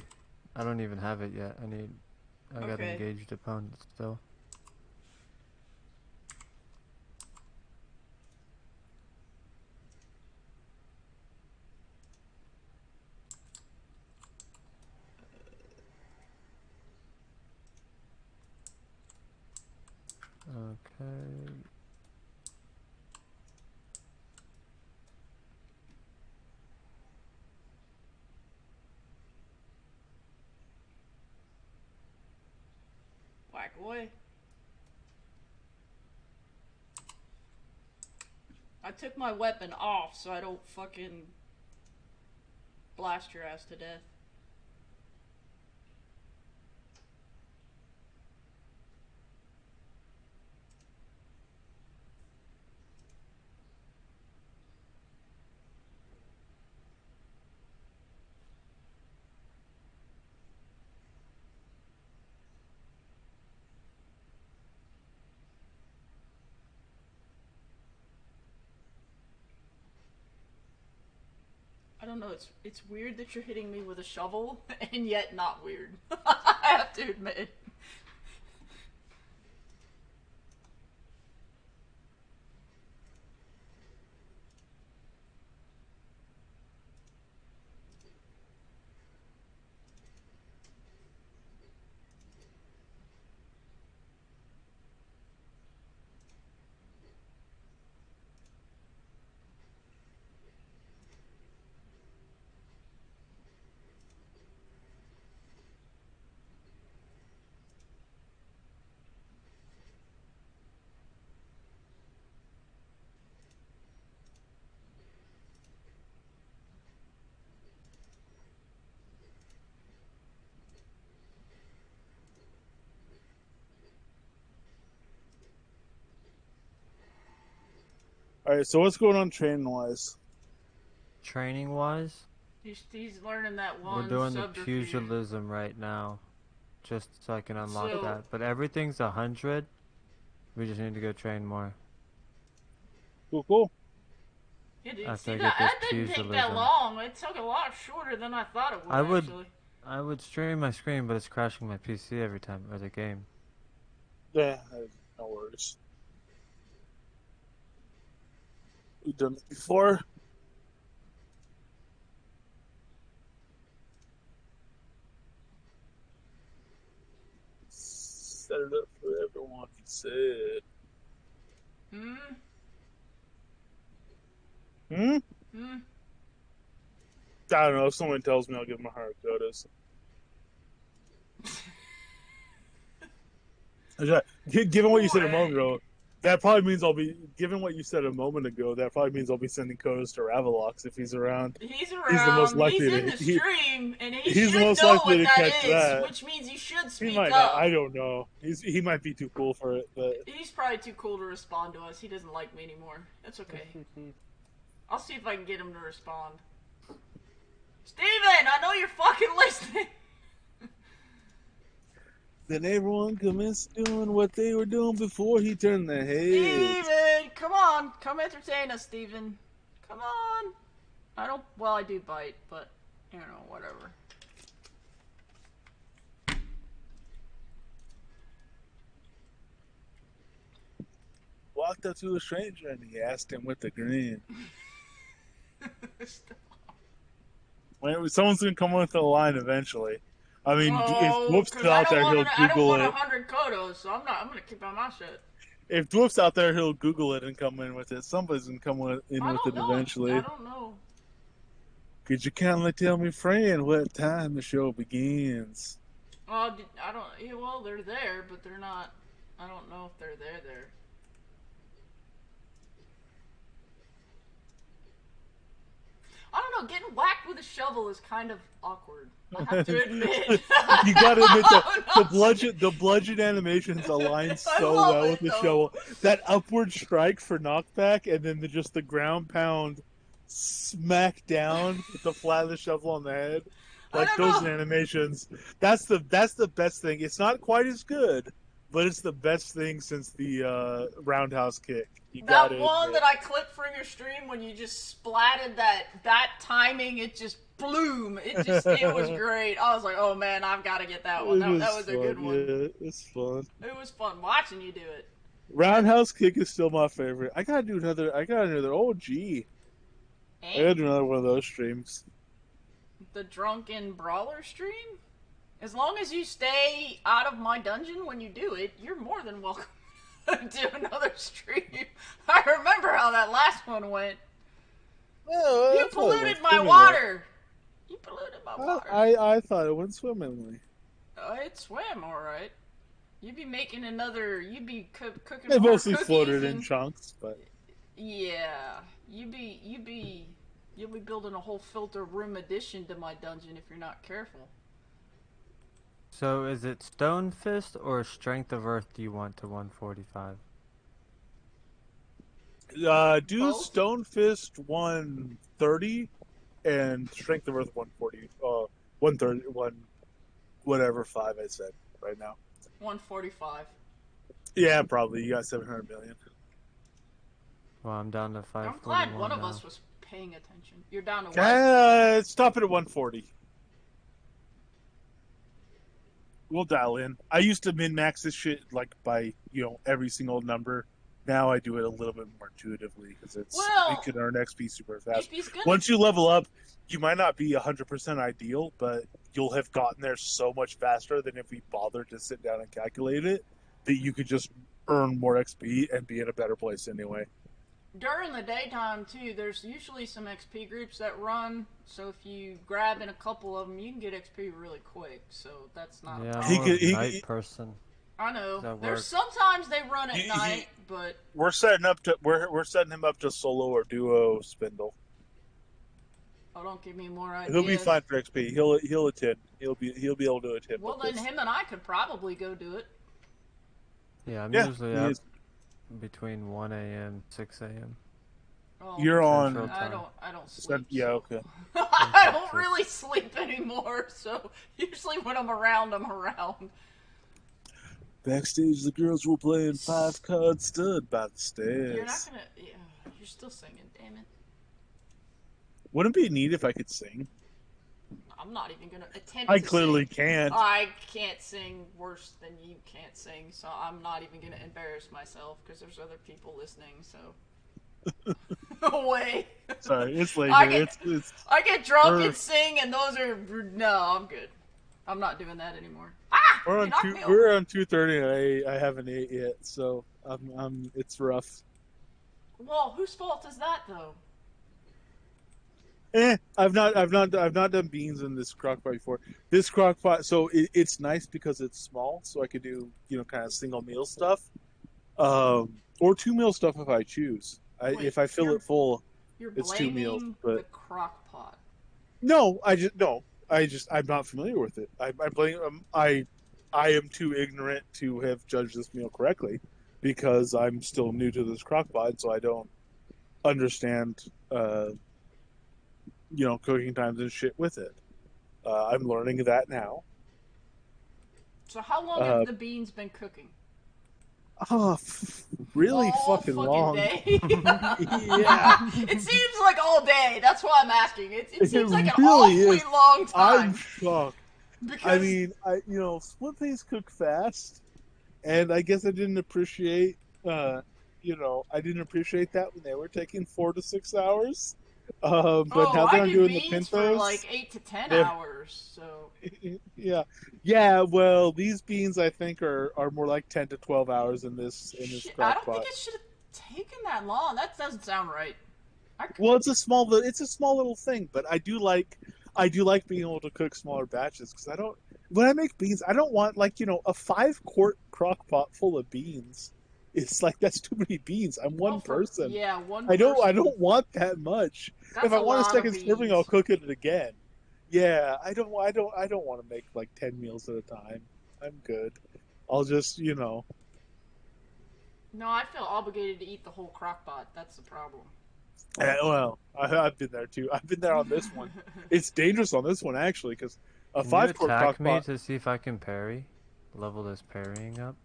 I don't even have it yet. I got Okay. engaged opponents still. Okay. Whack away. I took my weapon off so I don't fucking blast your ass to death. I don't know. It's weird that you're hitting me with a shovel, and yet not weird. I have to admit. All right, so what's going on training wise? Training wise, He's learning that we're one doing the subterfuge. pugilism right now, just so I can unlock So- that. But everything's 100. We just need to go train more. Cool. Yeah, dude, After see I that? get That this didn't take that pugilism. long. It took a lot shorter than I thought it would, actually. I would stream my screen, but it's crashing my PC every time, or the game. Yeah, no worries. We've done it before. Set it up for everyone, he said. Hmm? Hmm? Hmm? I don't know. If someone tells me, I'll give them a hard notice. Given what you said a moment ago, that probably means I'll be. Given what you said a moment ago, that probably means I'll be sending codes to Ravalox if he's around. He's around. He's the most likely He's in to- the he- stream, and he he's the should most know likely what to that catch is, that. which means he should He speak might up. not. I don't know. He might be too cool for it, but He's probably too cool to respond to us. He doesn't like me anymore. That's okay. I'll see if I can get him to respond. Steven, I know you're fucking listening. then everyone commenced doing what they were doing before he turned their heads. Steven, come on. Come entertain us, Steven. Come on. I don't, well, I do bite, but, you know, whatever. Walked up to a stranger and he asked him with a grin. When someone's gonna come with the line eventually. I mean, if Dwarf's still out there, he'll I don't Google want it. 100 kodos, so I'm gonna keep on my shit. If Dwarf's out there, he'll Google it and come in with it. Somebody's gonna come in I with don't it know. eventually. I don't know. Could you kindly tell me, friend, what time the show begins? I don't, yeah, well, they're there, but they're not, I don't know if they're there. I don't know, getting whacked with a shovel is kind of awkward. I have to admit. You gotta admit No, the bludgeon animations align I so love well it, with the though. shovel. That upward strike for knockback, and then just the ground pound smack down with the flat of the shovel on the head. Like I don't those know. animations. That's the best thing. It's not quite as good, but it's the best thing since the roundhouse kick. You That gotta one admit. that I clipped from your stream when you just splatted that timing, it just bloom. It was great. I was like, oh man, I've got to get that one. That was a good fun. one. Yeah, it's fun. It was fun watching you do it. Roundhouse kick is still my favorite. I gotta do another. Oh gee, I gotta And do another one of those streams. the drunken brawler stream. As long as you stay out of my dungeon when you do it, you're more than welcome to do another stream. I remember how that last one went. Well, You I thought it went polluted my swimmingly. water. You polluted my water. I thought it went swimmingly. It swam all right. You'd be making another. You'd be cooking. They more mostly cookies floated in and- chunks, but Yeah, you'll be building a whole filter room addition to my dungeon if you're not careful. So is it Stone Fist or Strength of Earth do you want to 145? do Both? Stone Fist 130 and Strength of Earth 140. 130, whatever 5 I said right now. 145. Yeah, probably. You got 700 million. Well, I'm down to I'm 541 glad one of now. us was paying attention. You're down to what? Stop it at 140. We'll dial in. I used to min-max this shit like by every single number. Now I do it a little bit more intuitively because Well, you can earn XP super If fast. he's gonna, Once you level up, you might not be 100% ideal, but you'll have gotten there so much faster than if we bothered to sit down and calculate it that you could just earn more XP and be in a better place anyway. during the daytime too, there's usually some XP groups that run. So if you grab in a couple of them, you can get XP really quick. So that's not. Yeah, a He I'm problem. more of could- a he- night he- person. I know. that There's work? sometimes they run at He- night, but We're setting him up to solo or duo spindle. oh, don't give me more ideas. He'll be fine for XP. He'll attend. He'll be able to attend. Well, with then this. him and I could probably go do it. Yeah, I'm Yeah, usually he up is. between 1 a.m. 6 a.m. Oh, You're Central on. time. I don't sleep. Yeah, so- okay. I don't really sleep anymore. So usually when I'm around, I'm around. Backstage, the girls were playing 5-card stud by the You're not stairs. gonna. Yeah, you're still singing. Damn it. Wouldn't it be neat if I could sing? I'm not even gonna attempt I to clearly sing. can't. I can't sing worse than you can't sing, so I'm not even gonna embarrass myself because there's other people listening. So, away. Sorry, it's later. I get It's I get drunk we're- and sing, and those are no. I'm good. I'm not doing that anymore. Ah! we're You on knocked two. me We're over. on 2:30, and I haven't ate yet, so it's rough. Well, whose fault is that though? I've not done beans in this crock pot before. This crock pot, so it's nice because it's small, so I could do kind of single meal stuff, or 2 meal stuff if I choose. Wait, If I fill you're- it full, You're it's 2 meals. blaming But the crock pot. no, I'm not familiar with it. I blame I am too ignorant to have judged this meal correctly because I'm still new to this crock pot, so I don't understand. Cooking times and shit with it. I'm learning that now. So how long have the beans been cooking? Oh, really all fucking fucking long. day. Yeah. It seems like all day. That's why I'm asking. It seems like an really awfully is. long time. I'm shocked. Because I mean, split peas cook fast, and I guess I didn't appreciate, I didn't appreciate that when they were taking 4 to 6 hours. But now that I I'm do doing the beans for pintos, like 8 to 10 they're- hours. So yeah. Well, these beans I think are more like 10 to 12 hours in this shit, I crock don't pot. think it should have taken that long. That doesn't sound right. Well, it's a small little thing, but I do like being able to cook smaller batches because when I make beans, I don't want a 5-quart crock pot full of beans. It's like that's too many beans. I'm one person. Yeah, one I person. don't want that much. That's If I a want a lot second of serving, beans. I'll cook it again. Yeah, I don't want to make like 10 meals at a time. I'm good. I'll just No, I feel obligated to eat the whole crock pot. That's the problem. Well, I've been there too. I've been there on this one. It's dangerous on this one actually because a Can you 5-quart attack crock me pot. to see if I can parry? Level this parrying up?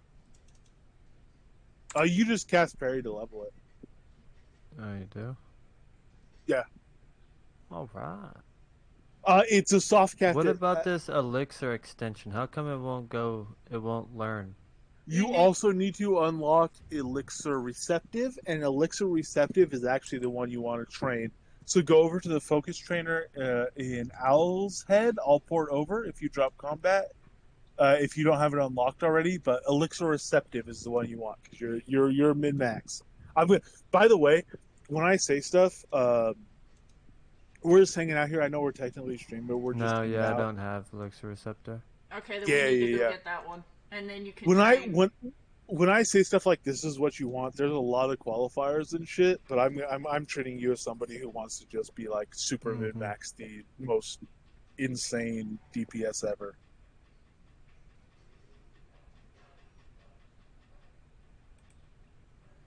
You just cast parry to level it. Oh, you do? Yeah. Alright. It's a soft cast. What about this elixir extension? How come it won't learn? You also need to unlock Elixir Receptive, and Elixir Receptive is actually the one you want to train. So go over to the focus trainer in Owl's Head. I'll port over if you drop combat. If you don't have it unlocked already, but Elixir Receptive is the one you want because you're min max. By the way, when I say stuff, we're just hanging out here. I know we're technically streaming, but we're just No, hanging yeah, I out. don't have elixir receptor. Okay, then Yeah, we need to yeah, go yeah. get that one, and then you can. When I say stuff like this is what you want, there's a lot of qualifiers and shit. But I'm treating you as somebody who wants to just be like super Mhm. min max, the most insane DPS ever.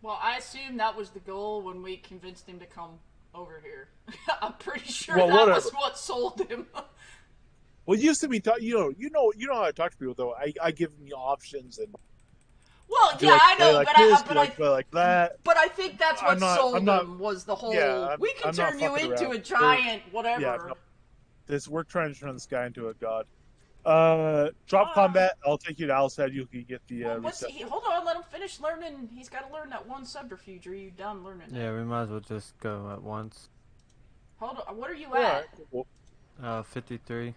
Well, I assume that was the goal when we convinced him to come over here. I'm pretty sure Well, that whatever. was what sold him. Well, it used to be you know how I talk to people though. I give them the options and Well, be yeah, like, I play know, like but this, but be like, play like that. But I think that's what I'm not- sold I'm not- him was the whole. Yeah, we can I'm not turn you fucking into around. a giant, whatever. Yeah, no. We're trying to turn this guy into a god. Drop Ah. combat. I'll take you to Owl's Head. You can get the Well, receptor. hold on, let him finish learning. He's got to learn that one subterfuge. Are you done learning that? Yeah, we might as well just go at once. Hold on, what are you All at? right, cool. 53.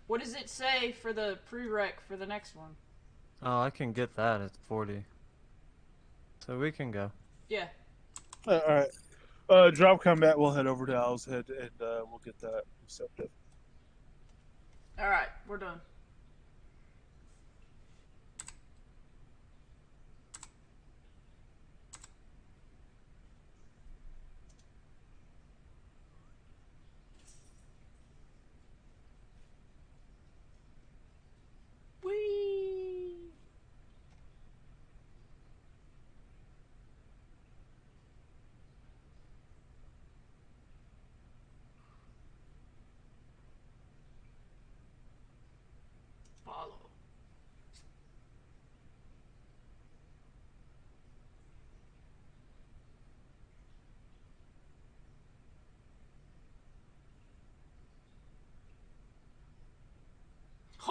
What does it say for the prereq for the next one? Oh, I can get that at 40. So we can go. Yeah. All right. Drop combat. We'll head over to Owl's Head and we'll get that receptive. All right, we're done. Whee!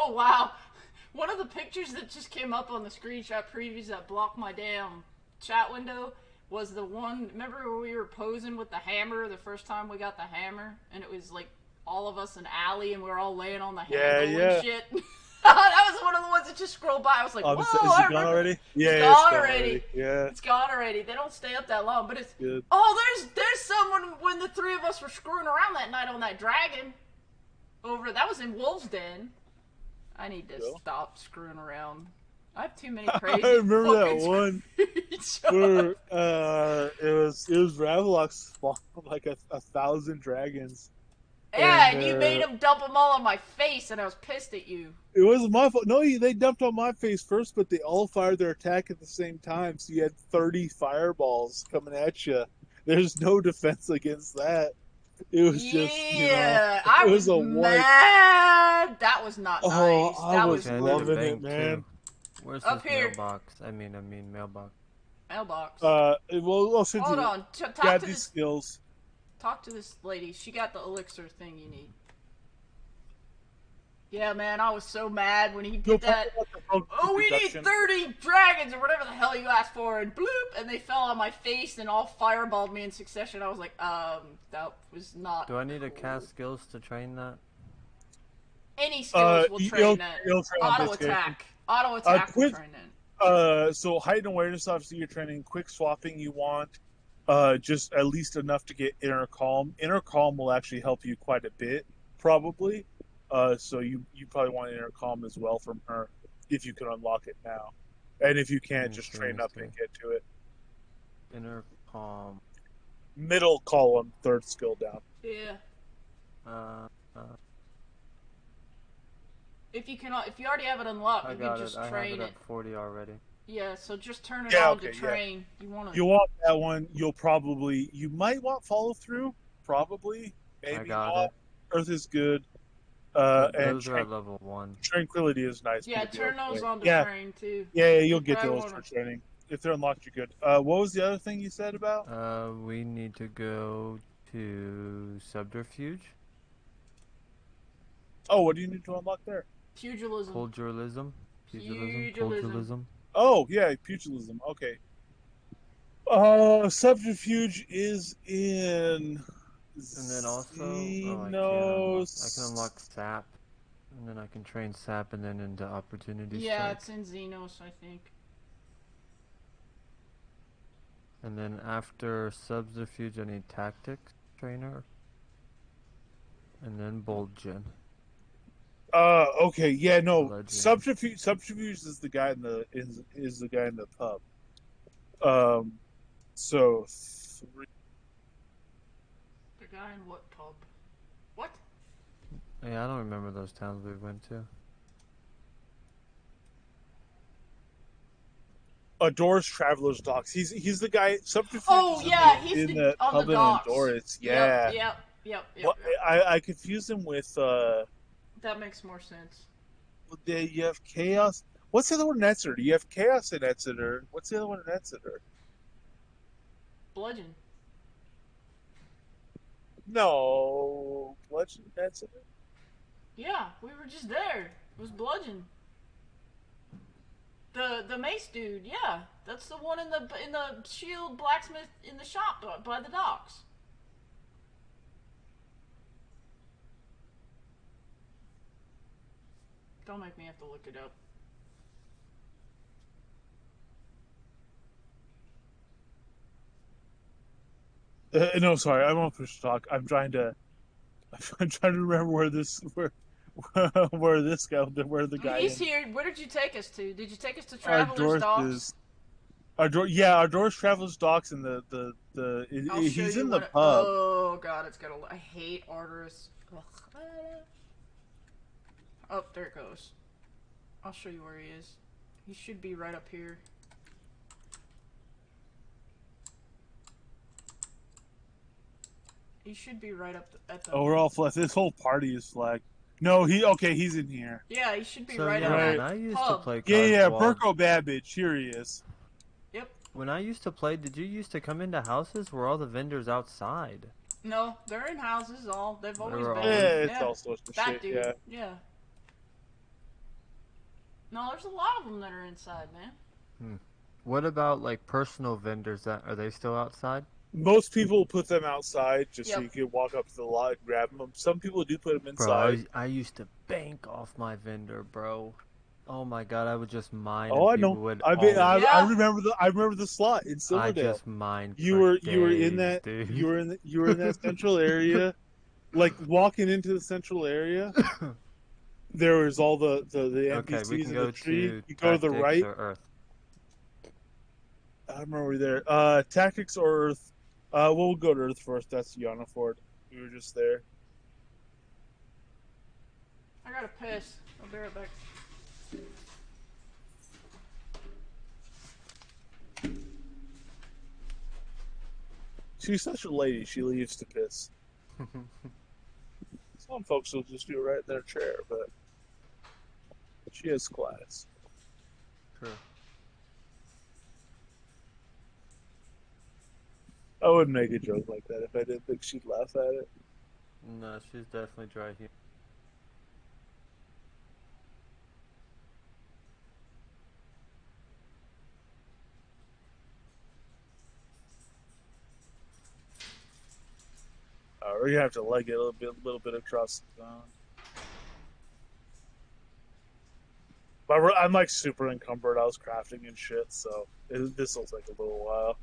Oh wow! One of the pictures that just came up on the screenshot previews that blocked my damn chat window was the one. Remember when we were posing with the hammer the first time we got the hammer, and it was like all of us in alley, and we were all laying on the handle and shit. That was one of the ones that just scrolled by. I was like, "Whoa!" Is it gone already? Yeah, it's gone already. Yeah, it's gone already. They don't stay up that long, but it's good. Oh, there's someone when the three of us were screwing around that night on that dragon. That was in Wolf's Den. I need to stop screwing around. I have too many crazy. I remember that one where it was Ravelox spawned like 1,000 dragons. Yeah, and you made them dump them all on my face, and I was pissed at you. It wasn't my fault. No, they dumped on my face first, but they all fired their attack at the same time, so you had 30 fireballs coming at you. There's no defense against that. It was just, I was mad. That was not nice. I was loving it, man. Too. Where's up this here? Mailbox? I mean mailbox. Mailbox. Well, since hold you on. got these skills. Talk to this lady. She got the elixir thing you need. Yeah, man, I was so mad when he did that. Oh, we need 30 dragons or whatever the hell you asked for, and bloop, and they fell on my face and all fireballed me in succession. I was like, that was not. Do I need to cast skills to train that? Any skills will train that. Auto attack. Auto attack will train that. So height and awareness, obviously, you're training. Quick swapping, you want. Just at least enough to get inner calm. Inner calm will actually help you quite a bit, probably. So you probably want inner calm as well from her, if you can unlock it now. And if you can't, just train up and get to it. Inner calm. Middle column, third skill down. Yeah. If you already have it unlocked, you can just train it. I have it at 40 already. Yeah, so just turn it on to train. Yeah. You want that one. You might want follow through. Probably. Maybe not. Earth is good. Those are at level 1. Tranquility is nice. Yeah, turn those on to train too. Yeah, you'll get those for training. If they're unlocked, you're good. What was the other thing you said about? We need to go to Subterfuge. Oh, what do you need to unlock there? Pugilism. Pugilism. Oh, yeah, pugilism. Okay. Subterfuge is in. And then also, I can unlock Sap, and then I can train Sap, and then into Opportunity Strike. Yeah, it's in Xenos, I think. And then after Subterfuge, I need Tactics Trainer, and then Bold Gen. Okay, yeah, no. Subterfuge is the guy in the pub. So 3. The guy in what pub? What? Yeah, I don't remember those towns we went to. Doris Traveler's Docks. He's the guy. Subterfuge. Oh yeah, he's in the on pub the docks. in Doris. Yeah. Yep. Well, I confused him with. That makes more sense. You have Chaos. What's the other one in Exeter? You have Chaos in Exeter. What's the other one in Exeter? Bludgeon. No, Bludgeon in Exeter. Yeah, we were just there. It was Bludgeon. The mace dude. Yeah, that's the one in the shield blacksmith in the shop by the docks. Don't make me have to look it up. No, sorry, I won't push talk. I'm trying to remember where the guy. He's here. Where did you take us to? Did you take us to Traveler's Docks? Our Doris Traveler's Docks, and he's in the pub. Oh god, it's got I hate Arteris. Oh, there it goes. I'll show you where he is. He should be right up here. He should be right up at the. Oh, we're all flat. This whole party is flag. No, he's in here. Yeah, he should be So, right yeah, at when that I used pub. to play Yeah, Cards Burko Babbage. Here he is. Yep. When I used to play, did you used to come into houses where all the vendors outside? No, they're in houses. They've always been. Yeah, it's all sorts of that shit. dude. Yeah. No, there's a lot of them that are inside, man. What about like personal vendors? That are they still outside? Most people put them outside just so Yep. you can walk up to the lot and grab them. Some people do put them Bro, inside. I used to bank off my vendor, bro. Oh my god, I would just mine Oh, and I people know. would I mean, always. I Yeah. remember the slot in I Silverdale. just mined You for were in days, that dude. you were in that central area, like walking into the central area. There was all the Okay, we NPCs can in the go tree. to You go to the tactics right. or earth. I remember there. Tactics or Earth. We'll go to Earth first. That's Yana Ford. We were just there. I gotta piss. I'll be right back. She's such a lady. She leaves to piss. Some folks will just do it right in their chair, but she has class. True. I wouldn't make a joke like that if I didn't think she'd laugh at it. No, she's definitely dry here. We're gonna have to leg it a little bit across the zone. But I'm like super encumbered. I was crafting and shit, so this will take a little while.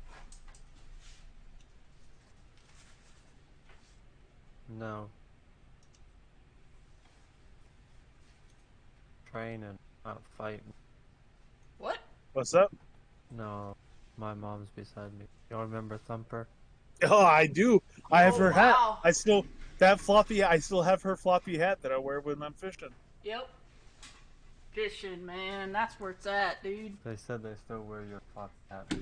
No. Training, not fighting. What? What's up? No, my mom's beside me. You don't remember Thumper? Oh, I do. I have Oh, her wow. hat. I still I still have her floppy hat that I wear when I'm fishing. Yep. Fishing, man. That's where it's at, dude. They said they still wear your fuck hat.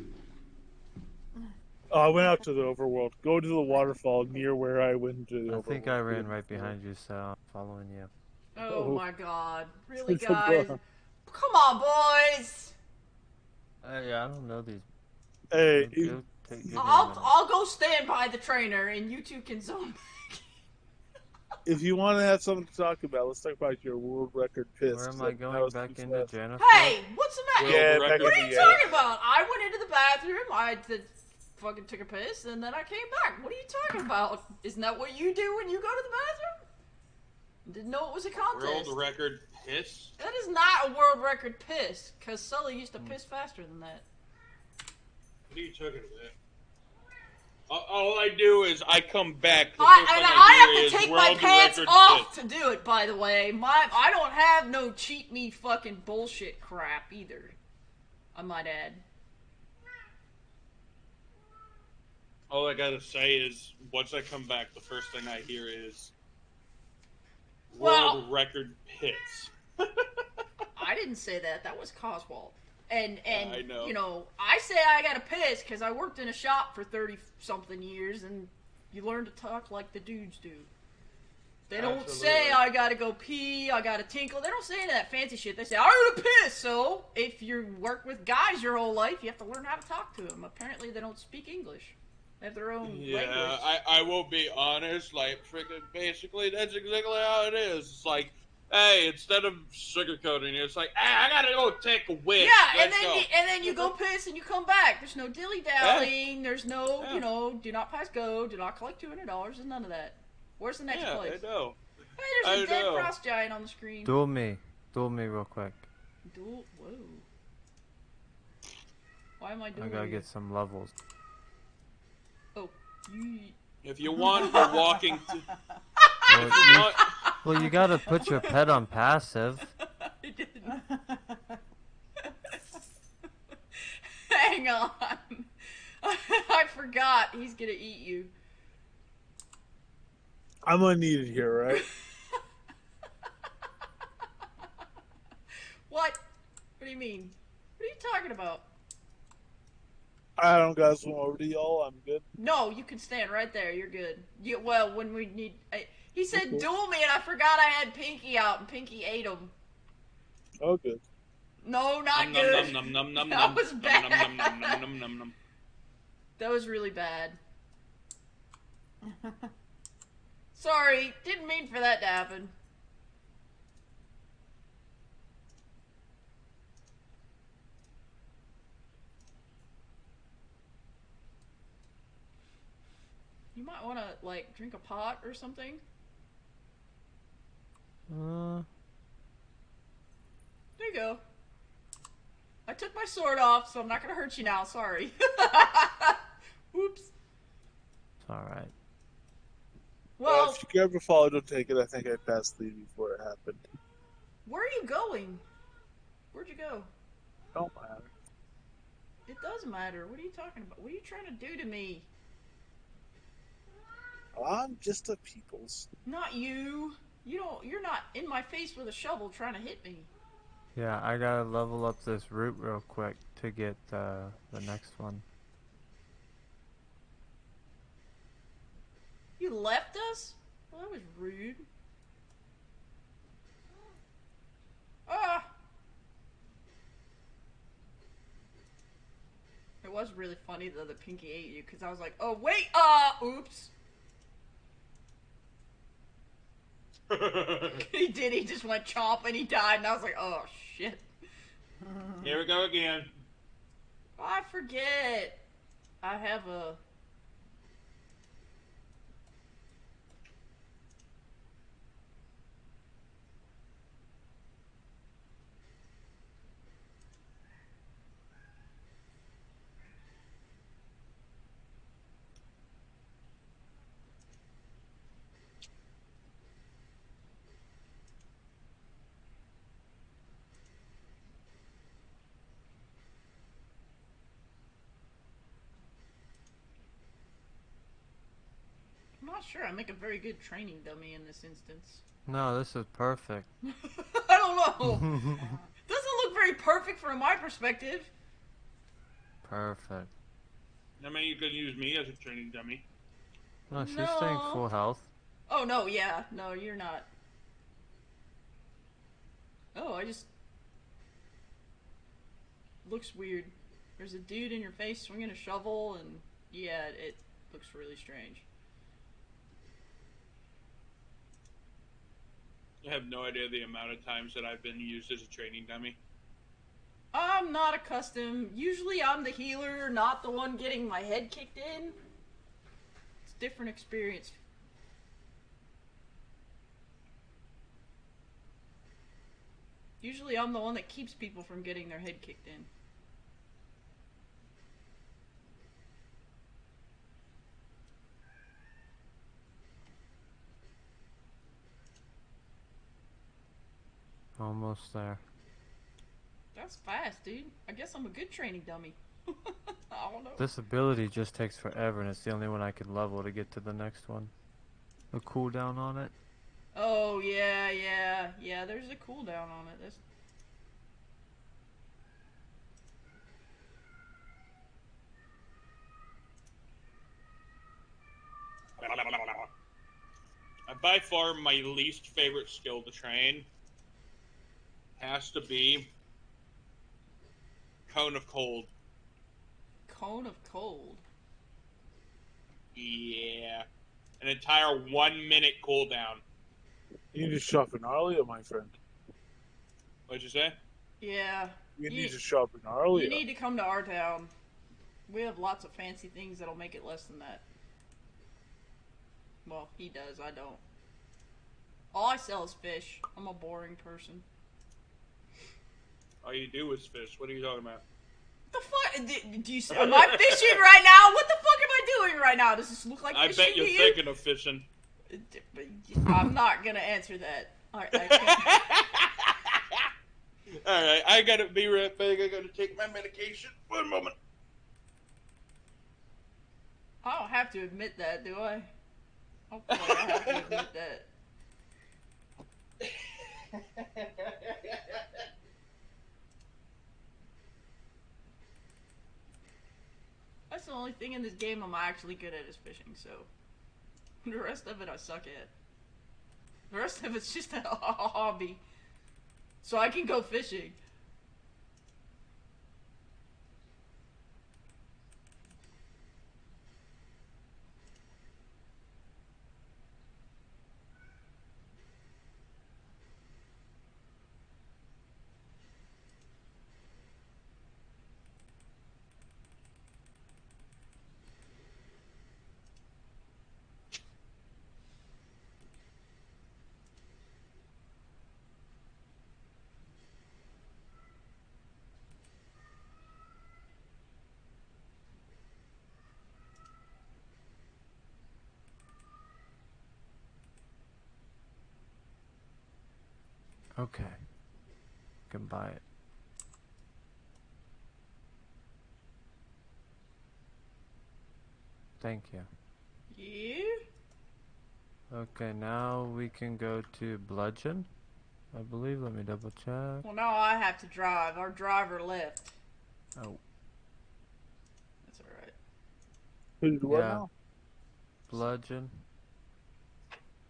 Oh, I went out to the overworld. Go to the waterfall near where I went to the I overworld. think I ran right behind you, so I'm following you. Oh Oh. my god. Really, It's a guys? bra. Come on, boys! Hey, I don't know these. Hey, Give me a I'll minute. I'll go stand by the trainer and you two can zone back. if you want to have something to talk about, let's talk about your world record piss. Where am 'cause I that going was back too into fast. Jennifer? Hey, what's the matter? Yeah, World back record. What are in you the talking about? I went into the bathroom, fucking took a piss, and then I came back. What are you talking about? Isn't that what you do when you go to the bathroom? Didn't know it was a contest. World record piss. That is not a world record piss, because Sully used to piss faster than that. What are you talking about? All I do is I come back. The I first thing have hear to is take my world pants record off piss. to do it, by the way. I don't have no cheat me fucking bullshit crap either. I might add. All I gotta say is, once I come back, the first thing I hear is world Well- record piss. I didn't say that. That was Coswald. And I know. you know, I say I gotta piss because I worked in a shop for 30-something years, and you learn to talk like the dudes do. They don't Absolutely. say I gotta go pee, I gotta tinkle. They don't say any of that fancy shit. They say I gotta piss. So if you work with guys your whole life, you have to learn how to talk to them. Apparently, they don't speak English. They have their own Yeah, language. I will be honest. Like, freaking, basically, that's exactly how it is. It's like, hey, instead of sugarcoating it, it's like, hey, I gotta go take a whiz. Yeah, and Let's go. then you go piss and you come back. There's no dilly dallying. There's no, Yeah. you know, do not pass go, do not collect $200. There's none of that. Where's the next Yeah, place? I know. Hey, there's a I dead know. frost giant on the screen. Duel me real quick. Duel. Whoa. Why am I I doing? gotta get some levels. Oh. Yeet. If you want the walking, Well, if you want, well, you gotta put your pet on passive. I didn't. Hang on. I forgot. He's gonna eat you. I'm unneeded here, right? What? What do you mean? What are you talking about? I don't got to swim over to y'all. I'm good. No, you can stand right there. You're good. Well, when we need... he said Okay. duel me, and I forgot I had Pinky out, and Pinky ate him. Oh, good. No, not num, good. num, num, num, That num, was num, bad. num, num, num, num, num, num. That was really bad. Sorry, didn't mean for that to happen. want to, like, drink a pot or something? Uh, There you go. I took my sword off, so I'm not gonna hurt you now. Sorry. Oops. it's alright. Well, if you ever follow, don't take it. I think I passed leave before it happened. where are you going? Where'd you go? Don't matter. It does matter. What are you talking about? What are you trying to do to me? I'm just a people's. Not you. You're not in my face with a shovel trying to hit me. Yeah, I gotta level up this root real quick to get the next one. You left us? Well, that was rude. Ah! It was really funny though that Pinky ate you, because I was like, oh wait, oops. He did, he just went chomp and he died, and I was like, oh shit. Here we go again. I forget. I have a... I'm not sure. I make a very good training dummy in this instance. No, this is perfect. I don't know. Doesn't look very perfect from my perspective. Perfect. I mean, you could use me as a training dummy. No, she's No. staying full health. Oh, no, yeah. No, you're not. Oh, I just... Looks weird. There's a dude in your face swinging a shovel, and yeah, it looks really strange. I have no idea the amount of times that I've been used as a training dummy. I'm not accustomed. Usually I'm the healer, not the one getting my head kicked in. It's a different experience. Usually I'm the one that keeps people from getting their head kicked in. Almost there. That's fast, dude. I guess I'm a good training dummy. I don't know. This ability just takes forever, and it's the only one I can level to get to the next one. A cooldown on it. Oh, yeah, there's a cooldown on it. That's... By far, my least favorite skill to train has to be Cone of Cold. Cone of Cold. Yeah. An entire 1 minute cooldown. You need to sharpen Arlia, my friend. What'd you say? Yeah. You need to sharpen Arlia. You need to come to our town. We have lots of fancy things that'll make it less than that. Well, he does, I don't. All I sell is fish. I'm a boring person. All you do is fish. What are you talking about? The fuck? Do you? Am I fishing right now? What the fuck am I doing right now? Does this look like I fishing bet you're to you? thinking of fishing. I'm not gonna answer that. I can't. Alright, I gotta be right back. I gotta take my medication. 1 moment. I don't have to admit that, do I? I don't feel like I have to admit that. That's the only thing in this game I'm actually good at is fishing, so... The rest of it I suck at. The rest of it's just a hobby. So I can go fishing. Okay. Can buy it. Thank you. You? Okay, now we can go to Bludgeon, I believe. Let me double check. Well, now I have to drive. Our driver left. Oh, That's alright. Who did what yeah. now? Bludgeon.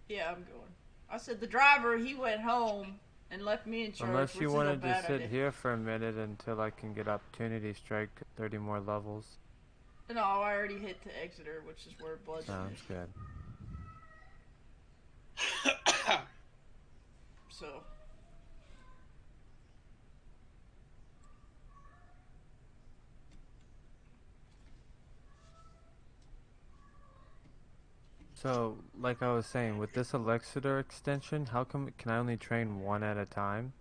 Yeah, I'm going. I said the driver, he went home and left me in charge, Unless which you is a wanted to bad sit idea. here for a minute until I can get Opportunity Strike 30 more levels. No, I already hit to Exeter, which is where Bludgeon Sounds is. good. So, So, like I was saying, with this Elixir extension, how come can I only train one at a time?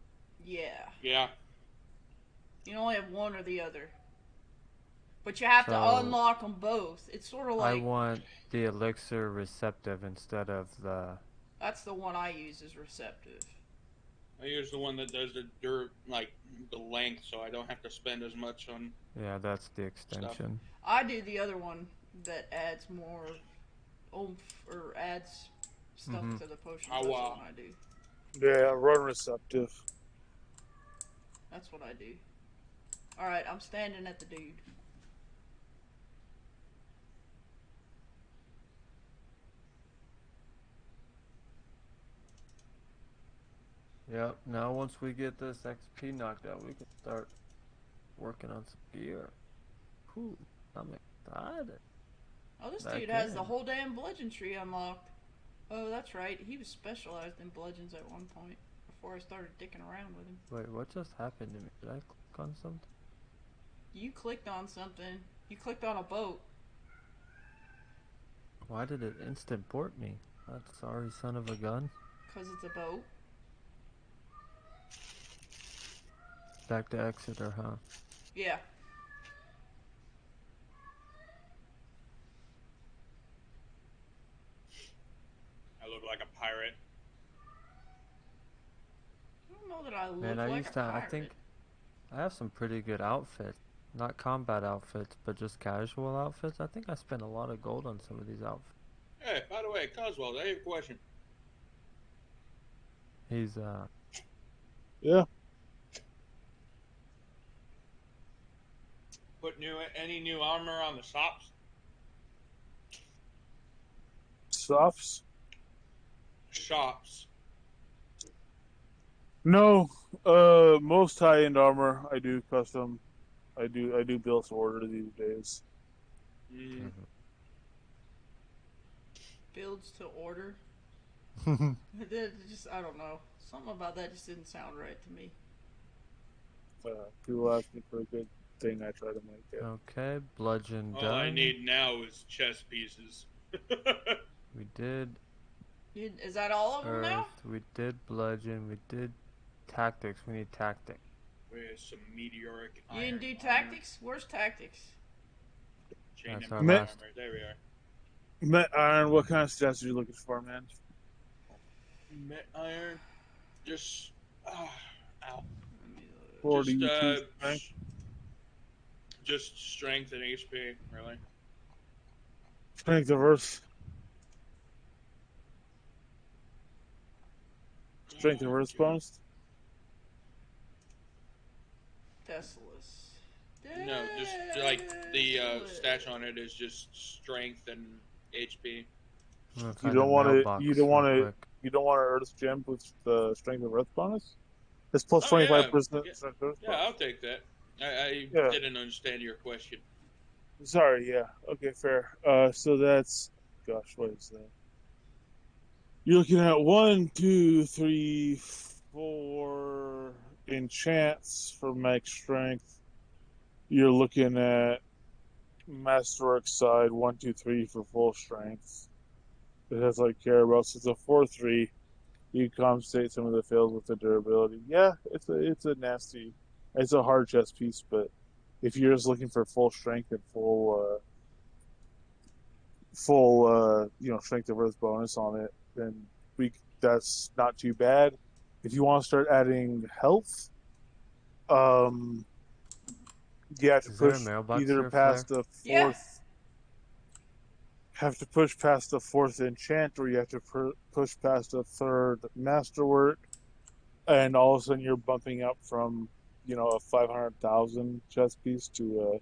yeah. Yeah. You only have one or the other. But you have to So, unlock them both. It's sort of I like, want the Elixir Receptive instead of the... that's the one I use is Receptive. I use the one that does the dirt, like the length, so I don't have to spend as much on. Yeah, that's the extension. I do the other one that adds more oomph or adds stuff to the potion. That's Awa. what I do. Yeah, run receptive. That's what I do. Alright, I'm standing at the dude. Yep, now once we get this XP knocked out, we can start working on some gear. Whew, I'm excited. Oh, this Back dude has the in. whole damn bludgeon tree unlocked. Oh, that's right. He was specialized in bludgeons at one point before I started dicking around with him. Wait, what just happened to me? Did I click on something? You clicked on something. You clicked on a boat. Why did it instant port me? That sorry son of a gun. Because it's a boat. Back to Exeter, huh? Yeah. I look like a pirate. I don't know that I look Man, I like used a to, pirate. I think, I have some pretty good outfits. Not combat outfits, but just casual outfits. I think I spent a lot of gold on some of these outfits. Hey, by the way, Coswell, I have a question. He's, Yeah. Put any new armor on the shops? Softs? Shops. No. Most high-end armor I do custom. I do build to order these days. Mm. Builds to order. Just, I don't know. Something about that just didn't sound right to me. People ask me for a good thing, I try to make it. okay, bludgeon All done. I need now is chess pieces. We did Is that all of them now? earth, we did bludgeon, we did tactics. We need tactics. With some meteoric You iron didn't do armor. tactics? Where's tactics? Chain That's and our metal last. armor. There we are. Met iron, what kind of stats are you looking for, man? Met iron. Just. Ow. Let me look. 40 Just, strength. just strength and HP, really. Strength of earth. Strength of earth bonus. Desolus. No, just like the stats on it is just strength and HP. I'm gonna You find don't the want to. mailbox You don't real want to. quick. You don't want an earth gem with the strength of earth bonus. It's plus Oh, yeah. 25% Yeah. strength of earth Yeah, bonus. I'll take that. I Yeah. didn't understand your question. Sorry. Yeah. Okay. Fair. So that's. Gosh, what is that? You're looking at 1, 2, 3, 4 enchants for max strength. You're looking at Masterwork side 1, 2, 3 for full strength. That's all I care about. So it's a 4-3. You compensate some of the fails with the durability. Yeah, it's a nasty, it's a hard chess piece. But if you're just looking for full strength and full strength of earth bonus on it, then that's not too bad. If you want to start adding health, um, you have to Is there a push mailbox either here, Flair? past the Yeah. fourth. Have to push past the fourth enchant, or you have to push past the third masterwork, and all of a sudden you're bumping up from a 500,000 chest piece to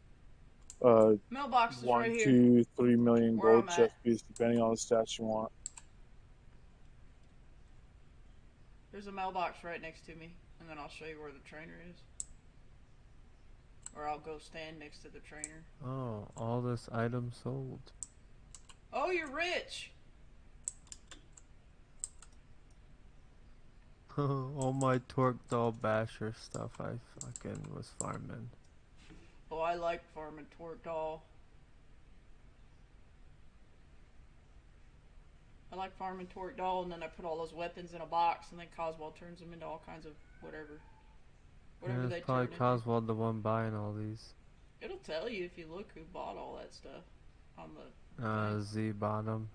a Mailbox is right one, here. 2, 3 million Where gold I'm at. chest piece, depending on the stats you want. There's a mailbox right next to me, and then I'll show you where the trainer is. Or I'll go stand next to the trainer. Oh, all this item sold. Oh, you're rich! All my Torque Doll Basher stuff I fucking was farming. Oh, I like farming Torque Doll. I like farming Torque Doll, and then I put all those weapons in a box, and then Coswell turns them into all kinds of whatever. Whatever Yeah, they it's probably turn into. Coswell the one buying all these. It'll tell you if you look who bought all that stuff on the Z bottom.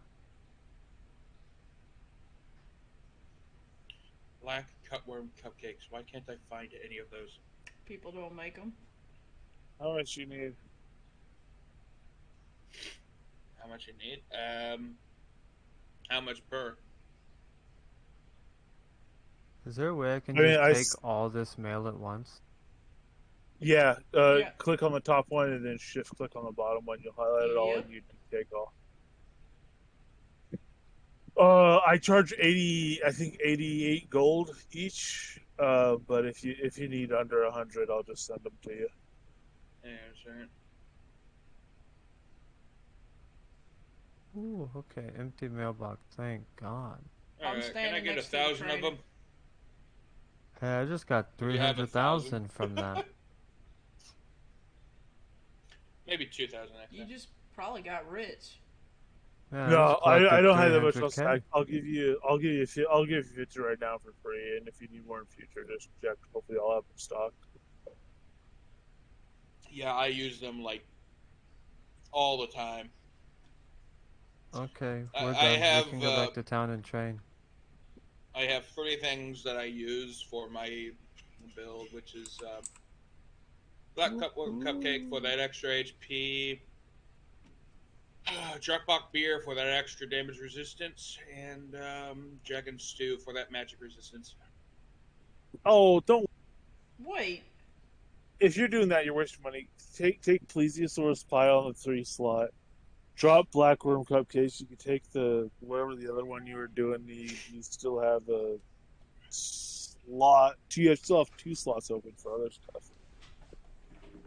Black cutworm cupcakes. Why can't I find any of those? people don't make them. How much you need? How much you need? How much per? Is there a way I can I mean, just take all this mail at once? Yeah, Yeah. click on the top one and then shift click on the bottom one. You'll highlight it all Yep. and you can take all. I charge 80, I think 88 gold each. But if you need under 100, I'll just send them to you. Yeah, sure. Ooh, okay. Empty mailbox. Thank God. I'm Alright, can I standing get next to the 1,000 of trainer. them? Hey, I just got You have 300,000 from that. Maybe 2,000 You extra. just probably got rich. Yeah, No, just collected I don't have that much else. 300K. I'll give you 50 right now for free, and if you need more in future, just check. Hopefully, I'll have them stocked. Yeah, I use them like all the time. Okay, I- we're I done. have, We can go back to town and train. I have 3 things that I use for my build, which is Black Cupcake for that extra HP, Druckbach Beer for that extra damage resistance, and Dragon Stew for that magic resistance. Oh, don't. Wait, If you're doing that, you're wasting money. Take Plesiosaurus Pie on the 3 slot. Drop Black Worm Cupcakes. You can take the whatever the other one you were doing. You still have the slot. You still have 2 slots open for other stuff.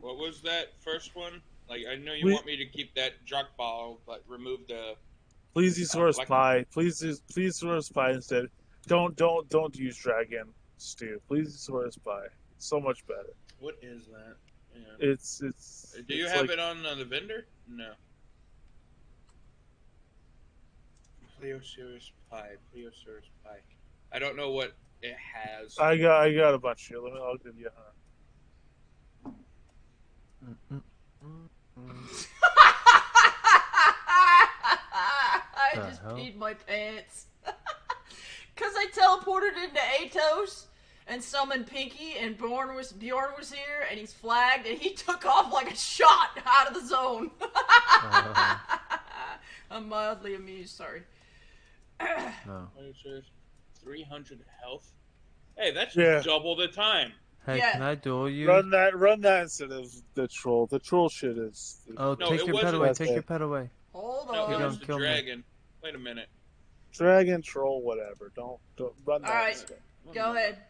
What was that first one? Like, I know you We- want me to keep that Druckball, but remove the... Plesiosaurus Black- Pie. Plesiosaurus Pie instead. Don't use Dragon Stew. Plesiosaurus Pie. So much better. What is that? Yeah. It's Do you it's have like, it on the vendor? No. Plesiosaurus Pie. Plesiosaurus Pie. I don't know what it has. I got a bunch here. I'll give you a I The just hell? peed my pants. Cause I teleported into Atos and summoned Pinky, and Bjorn was here, and he's flagged, and he took off like a shot out of the zone. I'm mildly amused. Sorry. No. Plesiosaurus, 300 health. Hey, that's Yeah. double the time. Hey, Yeah. can I duel you? Run that instead of the troll. The troll shit is. Oh, No, take it your pet wasn't- away. That's Take it. your pet away. Hold No, it on. was Don't the kill me. dragon. Wait a minute. Dragon, troll, whatever. Don't run that. Alright. instead. Go ahead.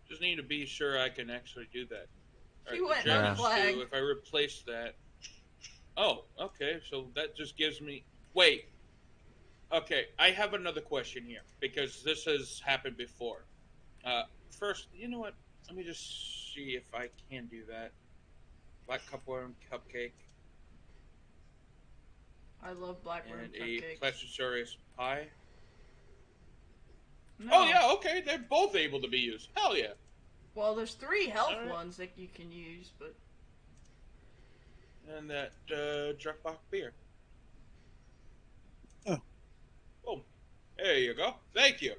Just need to be sure I can actually do that. He the went Dragon unflagged. Stew, if I replace that... Oh, okay, so that just gives me... Wait. Okay, I have another question here, because this has happened before. First, you know what? Let me just see if I can do that. Black Cupworm Cupcake I love blackbird and a cupcakes. Plesiosaurus Pie. No. Oh, yeah, okay, they're both able to be used. Hell yeah. Well, there's 3 health Alright. ones that you can use, but And that Druckbach beer. Oh. Boom. There you go. Thank you.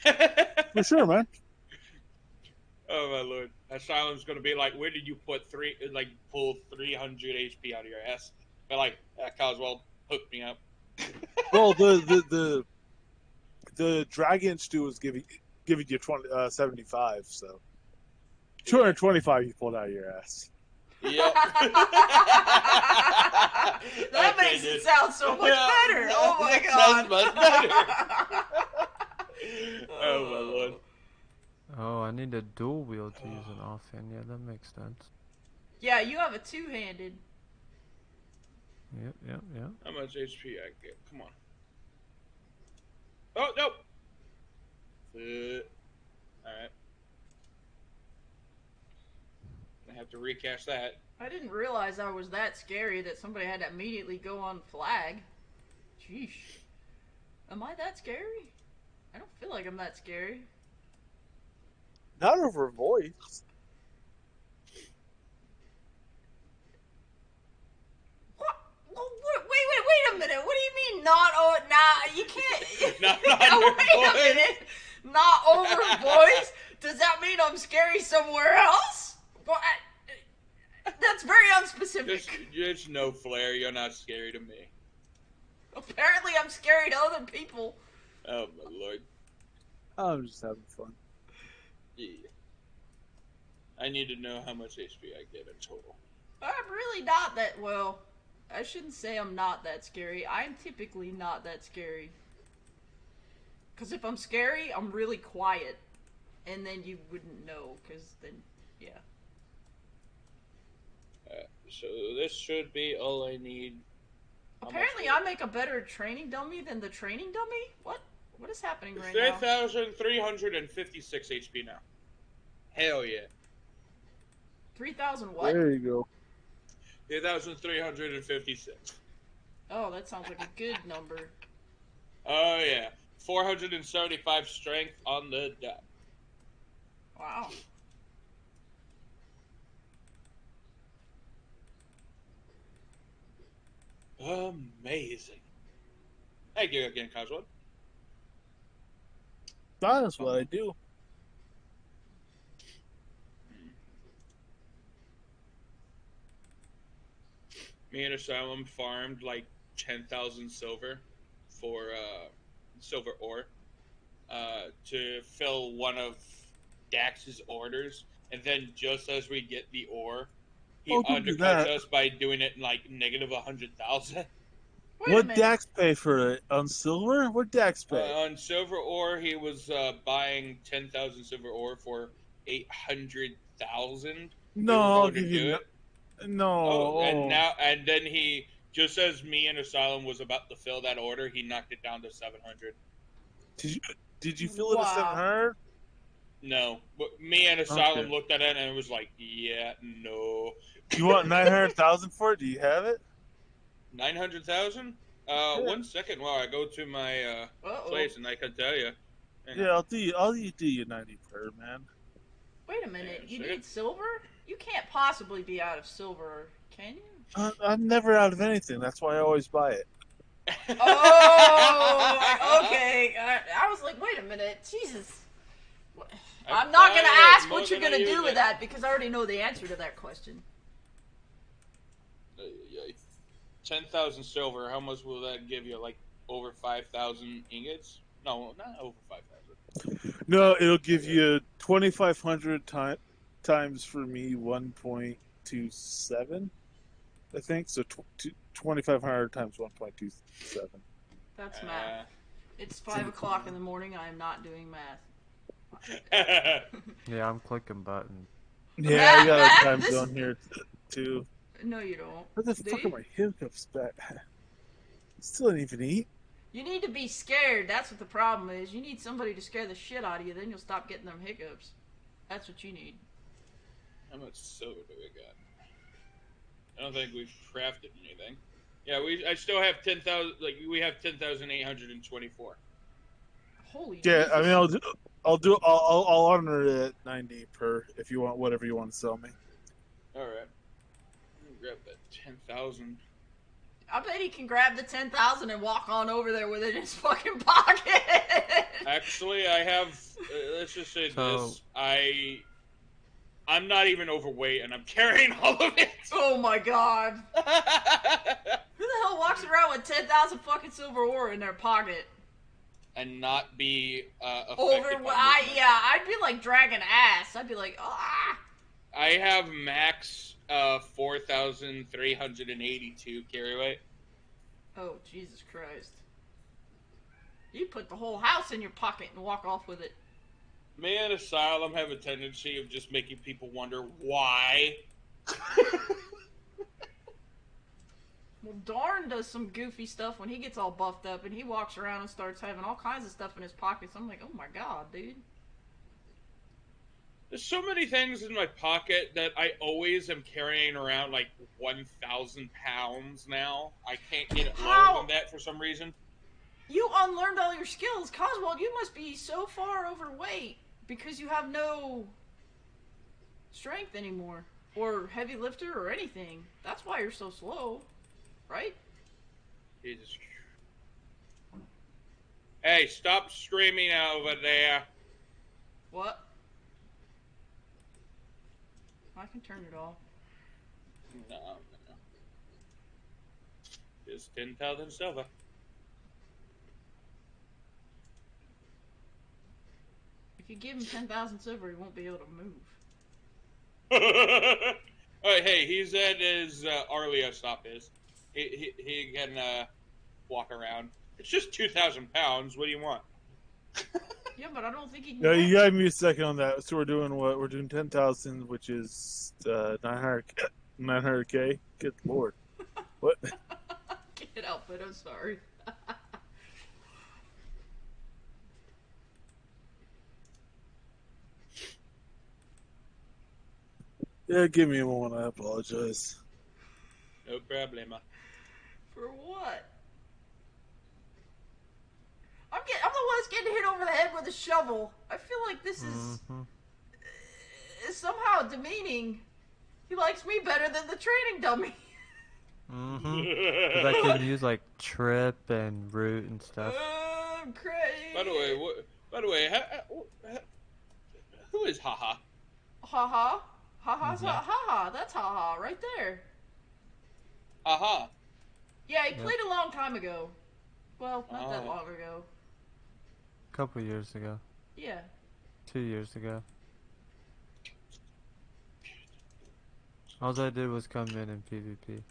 For sure, man. Oh my lord! Asylum's gonna be like, where did you pull 300 HP out of your ass? But like, Coswell hooked me up. Well, the dragon stew was giving you 75, so 225 you pulled out of your ass. Yep. That makes it sound so much better. Oh my god. Sounds much better. Oh my lord. Oh, I need a dual wield to use an offhand. Yeah, that makes sense. Yeah, you have a two-handed. Yep. How much HP I get? Come on. Oh no. Alright. I have to recast that. I didn't realize I was that scary that somebody had to immediately go on flag. Jeez. Am I that scary? I don't feel like I'm that scary. Not over voice. What? Wait a minute. What do you mean not over? Nah, you can't. Not Wait a minute. Not over voice? Does that mean I'm scary somewhere else? What? That's very unspecific. Just no flare. You're not scary to me. Apparently, I'm scary to other people. Oh my lord. I'm just having fun. Yeah. I need to know how much HP I get in total. I'm really not that well. I shouldn't say I'm not that scary. I'm typically not that scary. Because if I'm scary, I'm really quiet. And then you wouldn't know, because then, yeah. So this should be all I need. Apparently I make a better training dummy than the training dummy? What? What is happening right now? 3,356 HP now. Hell yeah. 3,000 what? There you go. 3,356. Oh, that sounds like a good number. Oh yeah. 475 strength on the dot. Wow. Amazing. Thank you again, Coswood. That's what I do. Me and Asylum farmed like 10,000 silver for silver ore to fill one of Dax's orders, and then just as we get the ore, he don't do undercuts that. us by doing it in like negative 100,000. Wait a What minute. Dax pay for it? On silver? What Dax pay? On silver ore, he was buying 10,000 silver ore for 800,000. No, we were I'll going to give do you it. no. Oh, and then he, just as me and Asylum was about to fill that order, he knocked it down to 700. Did you fill it at Wow. 700? No, but me and Asylum Okay. looked at it and it was like, yeah, no. You want 900,000 for it? Do you have it? 900,000? Yeah. 1 second while I go to my Uh-oh. place and I can tell you. Hang Yeah, on. I'll do you 90 per, man. Wait a minute. Yeah, You sure. need silver? You can't possibly be out of silver, can you? I'm never out of anything. That's why I always buy it. Oh, okay. I was like, wait a minute. Jesus. I'm not going to ask what you're going to do with that because I already know the answer to that question. 10,000 silver, how much will that give you? Like over 5,000 ingots? No, not over 5,000. No, it'll give you 2,500 times for me 1.27, I think. So 2,500 times 1.27. That's math. It's 5 o'clock in the morning. I am not doing math. Yeah, I'm clicking buttons. Yeah, I got Matt, a time this- zone here too. No, you don't. Where the Do fuck you? are my hiccups back? Still didn't even eat. You need to be scared. That's what the problem is. You need somebody to scare the shit out of you. Then you'll stop getting them hiccups. That's what you need. How much silver do we got? I don't think we've crafted anything. Yeah, I still have 10,000. Like we have 10,824. Holy Yeah, Jesus. I mean, I'll honor it at 90 per if you want whatever you want to sell me. All right. Let me grab that 10,000. I bet he can grab the 10,000 and walk on over there with it in his fucking pocket. Actually, I have. Let's just say this: I'm not even overweight, and I'm carrying all of it. Oh my god! Who the hell walks around with 10,000 fucking silver ore in their pocket? And not be affected I'd be like dragging ass. I'd be like, ah. I have max 4,382 carry weight. Oh, Jesus Christ. You put the whole house in your pocket and walk off with it. Me and Asylum have a tendency of just making people wonder why. Well, Darn does some goofy stuff when he gets all buffed up and he walks around and starts having all kinds of stuff in his pockets. I'm like, oh my god, dude. There's so many things in my pocket that I always am carrying around like 1,000 pounds now. I can't get it lower than that for some reason. You unlearned all your skills. Coswell, you must be so far overweight because you have no strength anymore. Or heavy lifter or anything. That's why you're so slow. Right? Jesus. Hey, stop screaming over there. What? I can turn it off. No. Just 10,000 silver. If you give him 10,000 silver, he won't be able to move. Oh, hey, he's at his Arlia stop is. He can walk around. It's just 2,000 pounds. What do you want? Yeah, but I don't think he can. Yeah, you got me a second on that. So we're doing what? We're doing 10,000, which is 900K. Good lord. What? Can't help it. I'm sorry. Yeah, give me a moment. I apologize. No problema. For what? I'm the one that's getting hit over the head with a shovel. I feel like this is somehow demeaning. He likes me better than the training dummy. Because I can use like trip and root and stuff. I'm crazy. By the way, who is Haha? Haha. Haha's Haha. That's Haha right there. Haha. Yeah, he played a long time ago. Well, not that long ago. A couple years ago. Yeah. 2 years ago. All I did was come in PvP.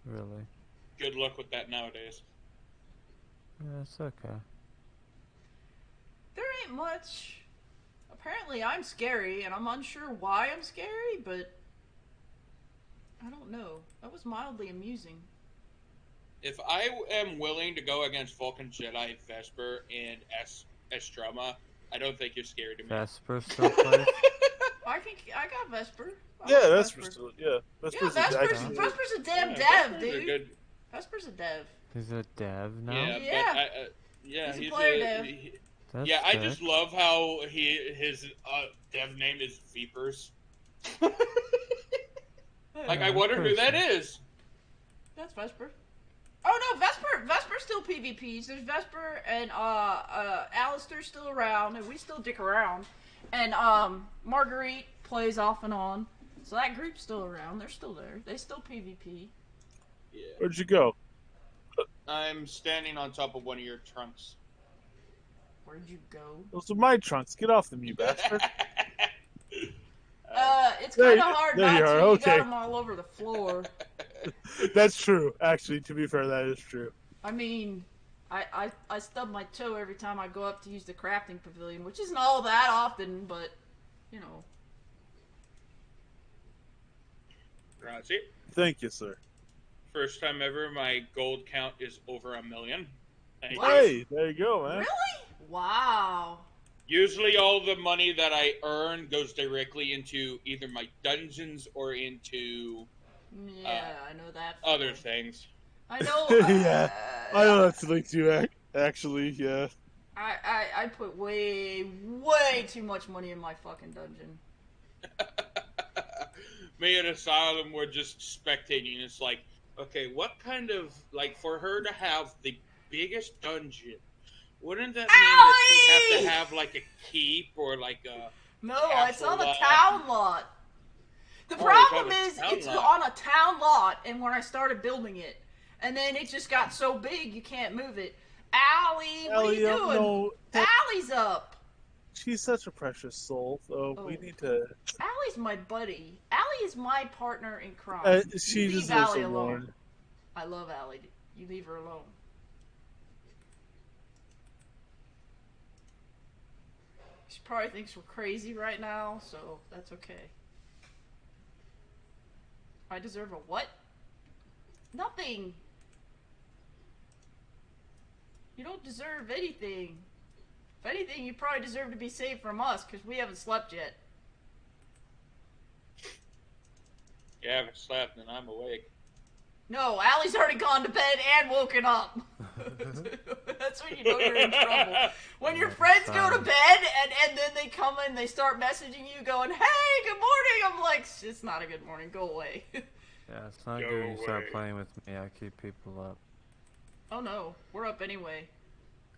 Really. Good luck with that nowadays. Yeah, it's okay. There ain't much. Apparently I'm scary, and I'm unsure why I'm scary, but I don't know. That was mildly amusing. If I am willing to go against Vulcan Jedi, Vesper, and Estroma, I don't think you're scary to me. Vesper still plays? I got Vesper. Yeah, Vesper's still. Yeah, Vesper's a damn dev, dude. Vesper's a dev. He's a dev now? Yeah. He's a player dev. I just love how his dev name is Vapors. Like, I wonder who that is. That's Vesper. Oh no, Vesper still PvPs. There's Vesper and Alistair's still around, and we still dick around. And Marguerite plays off and on. So that group's still around. They're still there. They still PvP. Yeah. Where'd you go? I'm standing on top of one of your trunks. Where'd you go? Those are my trunks. Get off them, you bastard. It's kind of hard not to. You Okay. got them all over the floor. That's true. Actually, to be fair, that is true. I mean, I stub my toe every time I go up to use the crafting pavilion, which isn't all that often, but, you know. Grazie. Thank you, sir. First time ever, my gold count is over 1 million. Thank you. Hey, there you go, man. Really? Wow. Usually all the money that I earn goes directly into either my dungeons or into Yeah, I know that. other things. I know. Yeah, I know that's linked to you, actually, yeah. I put way too much money in my fucking dungeon. Me and Asylum were just spectating. It's like, okay, what kind of, like, for her to have the biggest dungeon, wouldn't that mean that she'd have to Allie! have, like, a keep or, like, a No, it's castle on a lot? town lot. The Oh, it's on problem a is, town it's lot. on a town lot, and when I started building it, and then it just got so big you can't move it. Allie, what are you doing? No, Allie's up. she's such a precious soul, so we Oh. need to. Allie's my buddy. Allie is my partner in crime. She You leave deserves Allie a alone. warn. I love Allie. You leave her alone. She probably thinks we're crazy right now, so that's okay. I deserve a what? Nothing. You don't deserve anything. If anything, you probably deserve to be saved from us, because we haven't slept yet. You haven't slept and I'm awake. No, Allie's already gone to bed and woken up. That's when you know you're in trouble. When your friends go to bed and then they come and they start messaging you going, hey, good morning. I'm like, it's not a good morning. Go away. Yeah, it's not Go good when you start away. playing with me. I keep people up. Oh no, we're up anyway.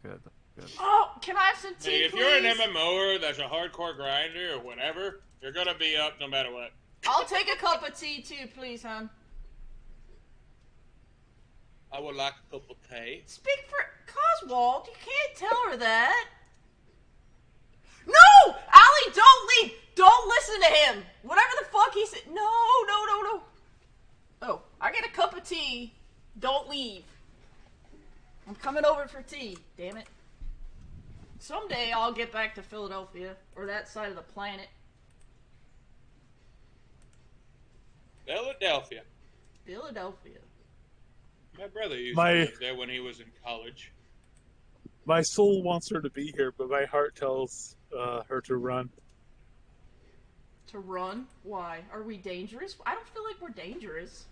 Good, good. Oh, can I have some tea, Hey, if please? you're an MMOer that's a hardcore grinder or whatever, you're gonna be up no matter what. I'll take a cup of tea too, please, hon. I would like a cup of tea. Speak for Coswald. You can't tell her that. No! Allie, don't leave! Don't listen to him! Whatever the fuck he said. No. Oh, I get a cup of tea. Don't leave. I'm coming over for tea. Damn it. Someday I'll get back to Philadelphia, or that side of the planet. Philadelphia. Philadelphia. My brother used My- to live there when he was in college. My soul wants her to be here, but my heart tells her to run. To run? Why? Are we dangerous? I don't feel like we're dangerous.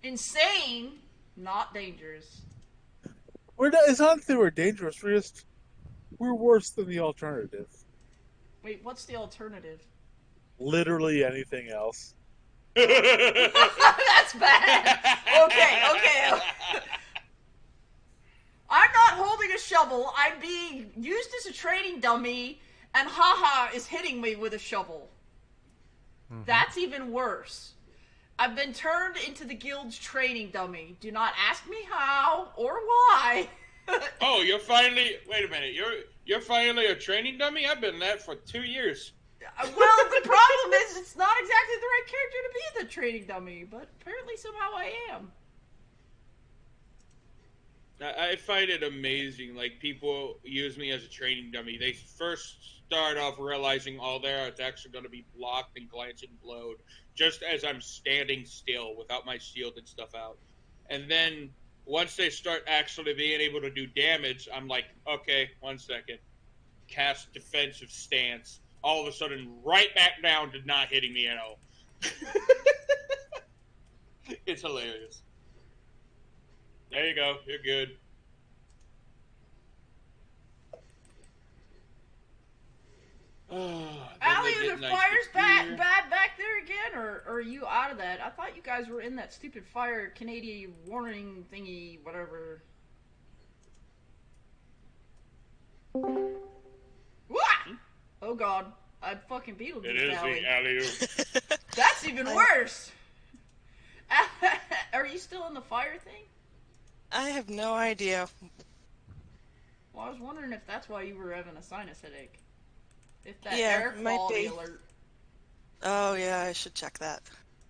Insane, not dangerous. We're not. It's not that we're dangerous. We're worse than the alternative. Wait, what's the alternative? Literally anything else. That's bad. Okay. I'm not holding a shovel. I'm being used as a training dummy, and Haha is hitting me with a shovel. Mm-hmm. That's even worse. I've been turned into the guild's training dummy. Do not ask me how or why. Oh, you're finally. Wait a minute. You're finally a training dummy. I've been that for 2 years. Well, the problem is it's not exactly the right character to be the training dummy, but apparently somehow I am. I find it amazing. Like, people use me as a training dummy. They first start off realizing all their attacks are going to be blocked and glancing blowed, just as I'm standing still without my shield and stuff out. And then once they start actually being able to do damage, I'm like, okay, 1 second. Cast defensive stance. All of a sudden, right back down to not hitting me at all. It's hilarious. There you go. You're good. Allie, are the fires bad back there again, or are you out of that? I thought you guys were in that stupid fire Canadian warning thingy, whatever. What? Oh god, I fucking beetle It juiced is Allie. the alley-oop. That's even worse. Are you still in the fire thing? I have no idea. Well, I was wondering if that's why you were having a sinus headache. If that Yeah, air might quality be. alert. Oh yeah, I should check that.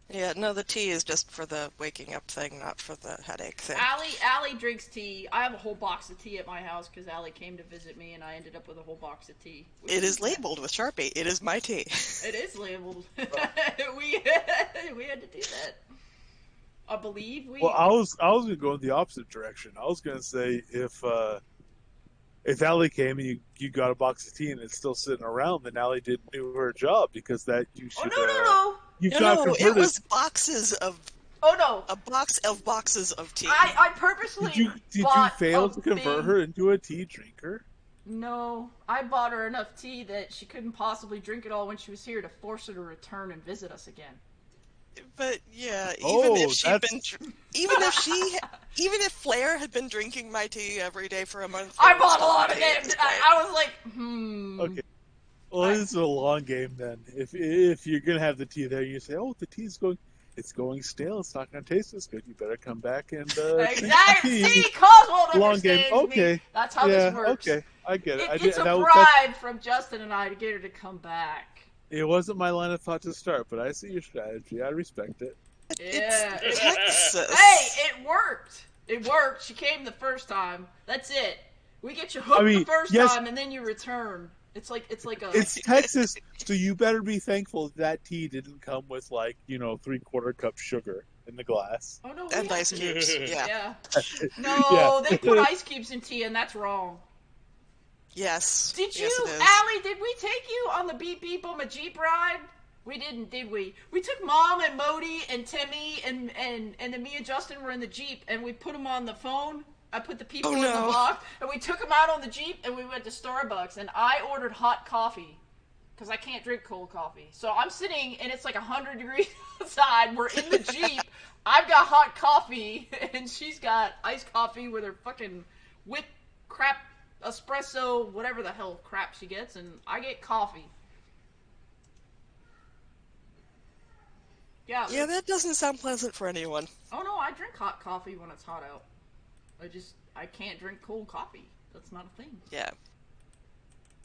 Yeah, no, the tea is just for the waking up thing, not for the headache thing. Allie drinks tea. I have a whole box of tea at my house because Allie came to visit me, and I ended up with a whole box of tea. It is labeled with Sharpie. It is my tea. It is labeled. we had to do that. I believe we. Well, I was gonna go in the opposite direction. I was gonna say if Allie came and you got a box of tea and it's still sitting around, then Allie didn't do her job because that you should. No. You No, got no, converted. it was boxes of Oh no. a box of boxes of tea. I purposely Did you bought fail a to convert big- her into a tea drinker? No, I bought her enough tea that she couldn't possibly drink it all when she was here to force her to return and visit us again. But yeah, Oh, even if Flair had been drinking my tea every day for a month, I bought a lot of it. I was like, Okay. Well, this is a long game then. If you're gonna have the tea there, you say, "Oh, the tea's going stale. It's not gonna taste as good. You better come back and exactly. tea." See, Coswell Long game. understands Okay. me. That's how Yeah. this works. Okay. I get it. It's a that's- bribe from Justin and I to get her to come back. It wasn't my line of thought to start, but I see your strategy. I respect it. Yeah. It's Texas. Hey, it worked. It worked. She came the first time. That's it. We get you hooked the first time, and then you return. It's like a. It's Texas, so you better be thankful that tea didn't come with 3/4 cup sugar in the glass. Oh no. And ice cubes. Yeah. Yeah. No, they put ice cubes in tea, and that's wrong. Yes. Did you, Yes, it is. Allie? Did we take you on the beep beep on a Jeep ride? We didn't, did we? We took Mom and Modi and Timmy and then me and Justin were in the Jeep and we put them on the phone. I put the people in the block and we took them out on the Jeep and we went to Starbucks and I ordered hot coffee because I can't drink cold coffee. So I'm sitting and it's like 100 degrees outside. We're in the Jeep. I've got hot coffee and she's got iced coffee with her fucking whipped crap espresso, whatever the hell crap she gets, and I get coffee. Yeah, that doesn't sound pleasant for anyone. Oh no, I drink hot coffee when it's hot out. I can't drink cold coffee. That's not a thing. Yeah.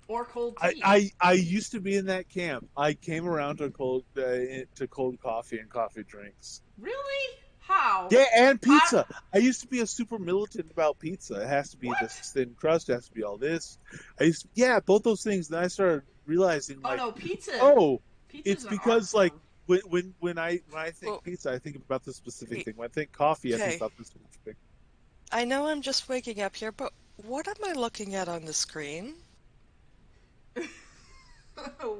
Or cold tea. I used to be in that camp. I came around to cold coffee and coffee drinks. Really? How? Yeah, and pizza. I used to be a super militant about pizza. It has to be What? this thin crust. It has to be all this. Both those things. Then I started realizing, Oh no, pizza. Pizza's it's an because art form. when I think pizza, I think about the specific thing. When I think coffee, I think about the specific thing. I know I'm just waking up here, but what am I looking at on the screen?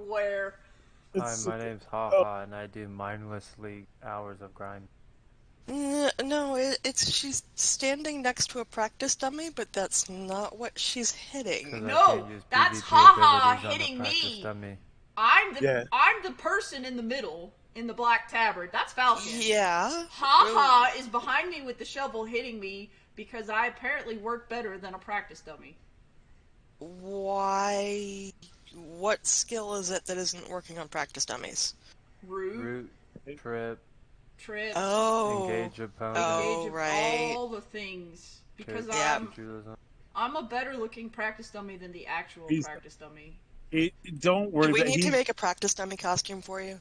Where? Hi, my name's Haha, and I do mindlessly hours of grind. No, she's standing next to a practice dummy, but that's not what she's hitting. No, that's PvP Haha abilities on the hitting practice me. dummy. I'm the person in the middle in the black tabard. That's Falcon. Yeah. Haha is behind me with the shovel hitting me because I apparently work better than a practice dummy. Why? What skill is it that isn't working on practice dummies? Root, trip, engage opponent, right. all the things. Because I'm a better looking practice dummy than the actual practice dummy. Don't worry. Do we need to make a practice dummy costume for you?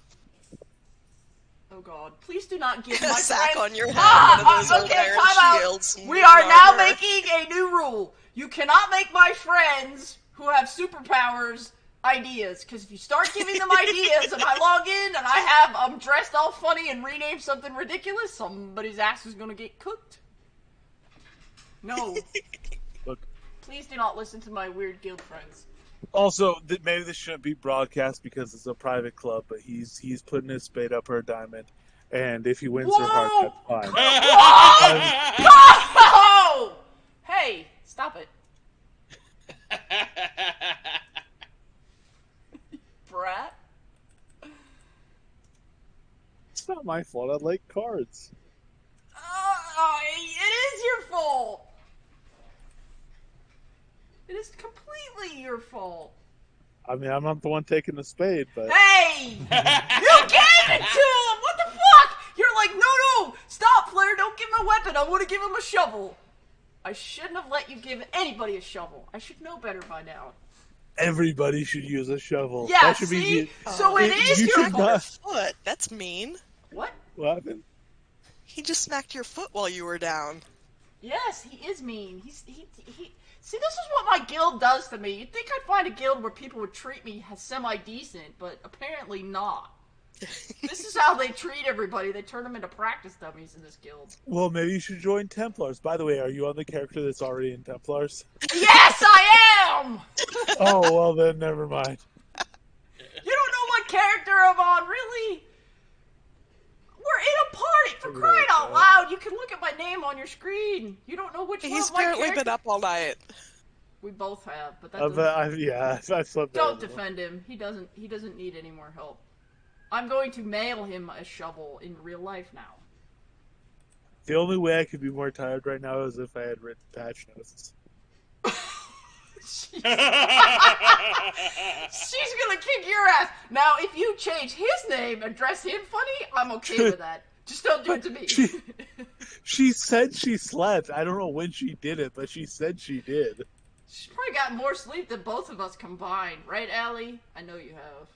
Oh God! Please do not give my sack friend... on your head. One of those okay, iron time shields. out. We are now making a new rule. You cannot make my friends who have superpowers ideas, because if you start giving them ideas and I log in and I'm dressed all funny and rename something ridiculous, somebody's ass is gonna get cooked. No. Look. Please do not listen to my weird guild friends. Also, maybe this shouldn't be broadcast because it's a private club, but he's putting his spade up her diamond, and if he wins her heart, that's fine. Whoa! Hey, stop it. Brat. It's not my fault. I like cards. It is your fault. It is completely your fault. I mean, I'm not the one taking the spade, but... Hey! You gave it to him! What the fuck? You're like, no, stop, Flair, don't give him a weapon. I want to give him a shovel. I shouldn't have let you give anybody a shovel. I should know better by now. Everybody should use a shovel. Yeah, that should see? Be so it is your fault. Foot. That's mean. What? What happened? He just smacked your foot while you were down. Yes, he is mean. He See, this is what my guild does to me. You'd think I'd find a guild where people would treat me semi-decent, but apparently not. This is how they treat everybody. They turn them into practice dummies in this guild. Well, maybe you should join Templars. By the way, are you on the character that's already in Templars? Yes, I am! Oh, well then, never mind. You don't know what character I'm on, really? We're in a party, for crying out loud. You can look at my name on your screen. You don't know which one He's of my apparently characters... been up all night. We both have, but that I've slept better don't than him. defend him. He doesn't need any more help. I'm going to mail him a shovel in real life now. The only way I could be more tired right now is if I had written patch notes. She's gonna kick your ass. Now, if you change his name and dress him funny, I'm okay with that. Just don't do it to me. She said she slept. I don't know when she did it, but she said she did. She's probably got more sleep than both of us combined, right, Allie? I know you have.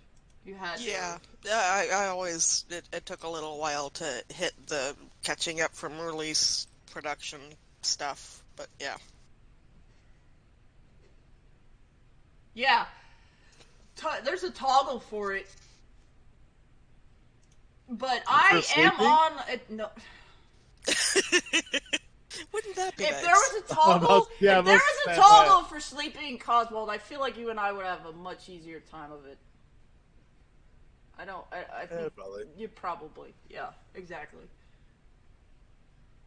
You had. Yeah, I always. It took a little while to hit the catching up from release production stuff, but yeah. Yeah. There's a toggle for it. But I am on. No. Wouldn't that be If nice? there was a toggle, if there was a toggle for sleeping in Cosworld, I feel like you and I would have a much easier time of it. I think probably. you probably. Yeah, exactly.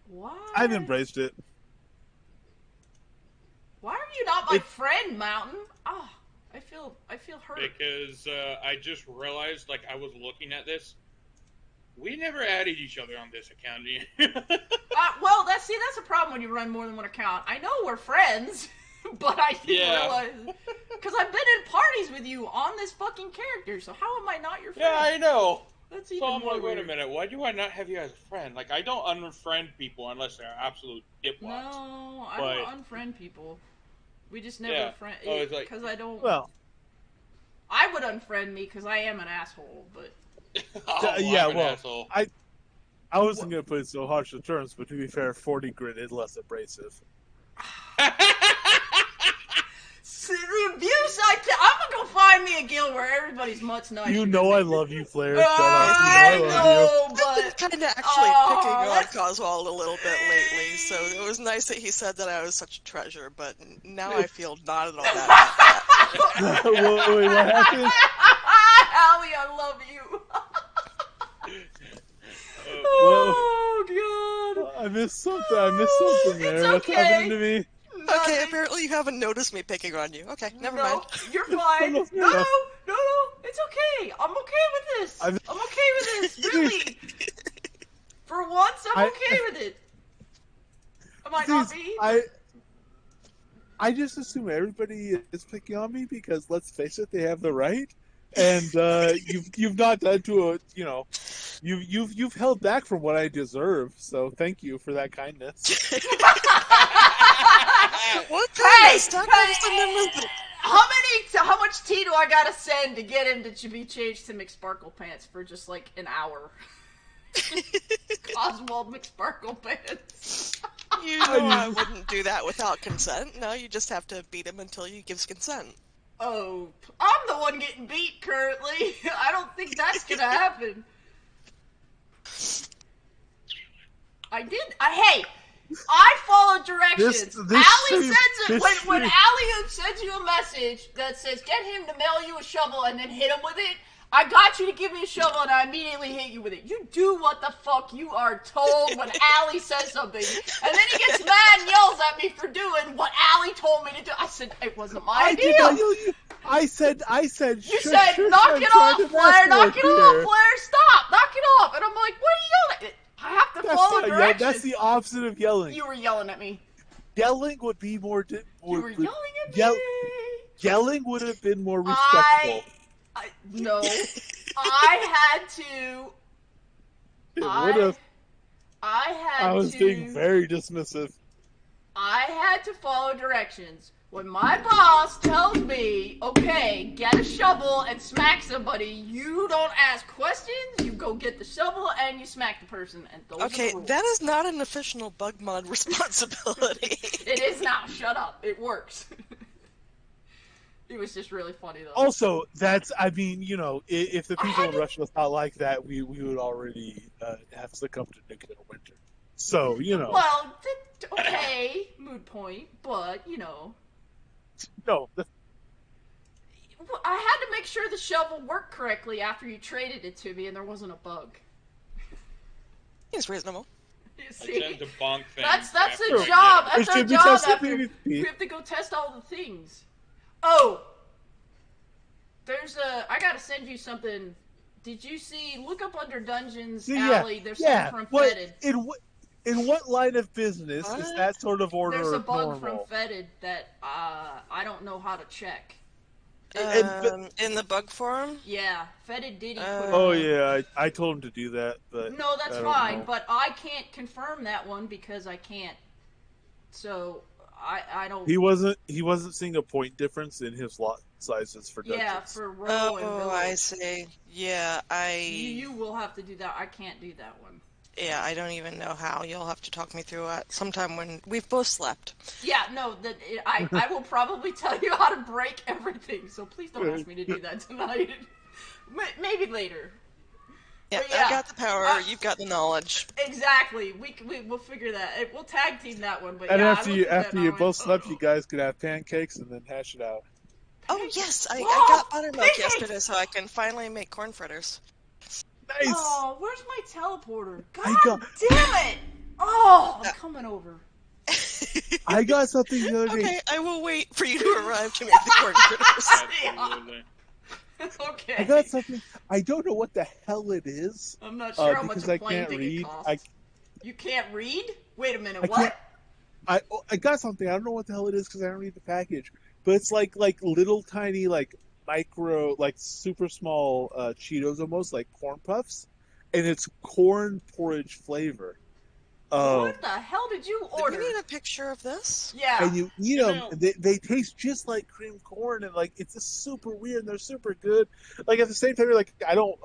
Why? I've embraced it. Why are you not my friend, Mountain? Ah, I feel hurt. Because I just realized, like, I was looking at this. We never added each other on this account. Well, that's a problem when you run more than one account. I know we're friends, but I didn't realize because I've been in parties with you on this fucking character. So how am I not your friend? Yeah, I know. That's even So I'm more like, weird. wait a minute, why do I not have you as a friend? Like, I don't unfriend people unless they're absolute dipwads. No, I don't unfriend people. We just never friend because I don't. Well, I would unfriend me because I am an asshole, but. I'm an asshole. I wasn't going to put it so harsh in terms, but to be fair, 40 grit is less abrasive. See, the abuse I'm gonna go find me a guild where everybody's much nicer. You know I love you, Flair. Shut up. I You know I love know, you. but I've been kind of actually picking on Coswald a little bit lately, so it was nice that he said that I was such a treasure, but now I feel not at all bad about that. Wait, what happened? Allie, I love you. Oh, God. I missed something there. It's What's okay. happening to me? Okay, apparently you haven't noticed me picking on you. Okay, never mind. You're fine. No, No, it's okay. I'm okay with this. I'm okay with this, really. For once, I'm okay with it. Am I not be? I just assume everybody is picking on me because, let's face it, they have the right. And you've not done to a you've held back from what I deserve. So thank you for that kindness. What kind of stuff how much tea do I gotta send to get him to be changed to McSparkle Pants for just like an hour? Oswald McSparkle Pants. You know I wouldn't do that without consent. No, you just have to beat him until he gives consent. Oh, I'm the one getting beat currently. I don't think that's gonna happen. I followed directions. Allie sends it when Allie sends you a message that says get him to mail you a shovel and then hit him with it. I got you to give me a shovel and I immediately hit you with it. You do what the fuck you are told when Allie says something. And then he gets mad and yells at me for doing what Allie told me to do. I said, it wasn't my idea. I said. You said, knock it off, Flair, knock it off, Flair, stop, knock it off. And I'm like, what are you yelling at? I have to follow directions. That's the opposite of yelling. You were yelling at me. Yelling would be more... You were yelling at me. Yelling would have been more respectful. No. I had to... It would have. I was being very dismissive. I had to follow directions. When my boss tells me, okay, get a shovel and smack somebody, you don't ask questions, you go get the shovel and you smack the person. And those Okay, are the rules. that is not an official bug mod responsibility. It is now. Shut up. It works. It was just really funny, though. Also, if the people in Russia thought like that, we would already have succumbed to nuclear winter. So, Well, okay, mood point, but, No. I had to make sure the shovel worked correctly after you traded it to me and there wasn't a bug. It's reasonable. You I see? tend to bonk things. That's after the I job. get 'em. It That's our should be job tested after. PvP. We have to go test all the things. Oh, I gotta send you something. Did you see? Look up under Dungeons See, yeah, Alley. There's yeah. something from What Fetid. in what line of business is What? that sort of order There's a bug normal? from Fetid that I don't know how to check. In the bug forum? Yeah, Fetid Diddy put it Oh up. yeah, I told him to do that, but No, that's I don't fine, know. but I can't confirm that one because I can't. So I don't. He wasn't seeing a point difference in his lot sizes for dungeons. Yeah, for row and Oh, village. I see. Yeah, You will have to do that. I can't do that one. Yeah, I don't even know how. You'll have to talk me through it sometime when we've both slept. Yeah, no, I will probably tell you how to break everything. So please don't ask me to do that tonight. Maybe later. Yeah, But yeah, I got the power. You've got the knowledge. Exactly. We'll figure that. We'll tag team that one. But And yeah, after you both slept, you guys could have pancakes and then hash it out. Oh yes, I Whoa, got buttermilk pancakes! yesterday, so I can finally make corn fritters. Nice. Oh, where's my teleporter? I God got- damn it! Oh, I'm coming over. I got something the other day. Okay, I will wait for you to arrive to make the corn fritters. Absolutely. Okay. I got something. I don't know what the hell it is. I'm not sure how much because a I plane can't ticket read. costs. You can't read? Wait a minute, I what? I got something. I don't know what the hell it is because I don't read the package. But it's like little tiny micro super small Cheetos almost like corn puffs, and it's corn porridge flavor. What the hell did you Do order? we need a picture of this? Yeah. And you eat You them, know- and they taste just like cream corn, and it's just super weird. And they're super good. Like at the same time, you're like,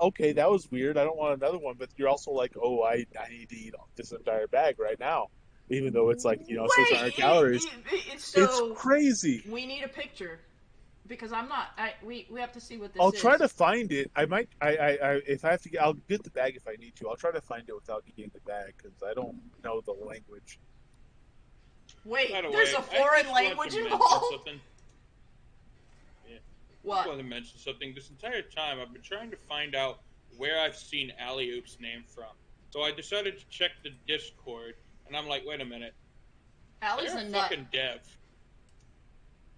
okay, that was weird. I don't want another one. But you're also like, oh, I need to eat this entire bag right now, even though it's 600 calories. So It's crazy. we need a picture because I'm not. We have to see what this I'll is. try to find it. I might. If I have to, I'll get the bag if I need to. I'll try to find it without getting the bag because I don't know the language. Wait, By the there's way, a foreign I just wanted language to mention involved. something. I What? want to mention something. This entire time, I've been trying to find out where I've seen Alley Oop's name from. So I decided to check the Discord, and I'm like, wait a minute. Allie's They're a a nut. fucking dev.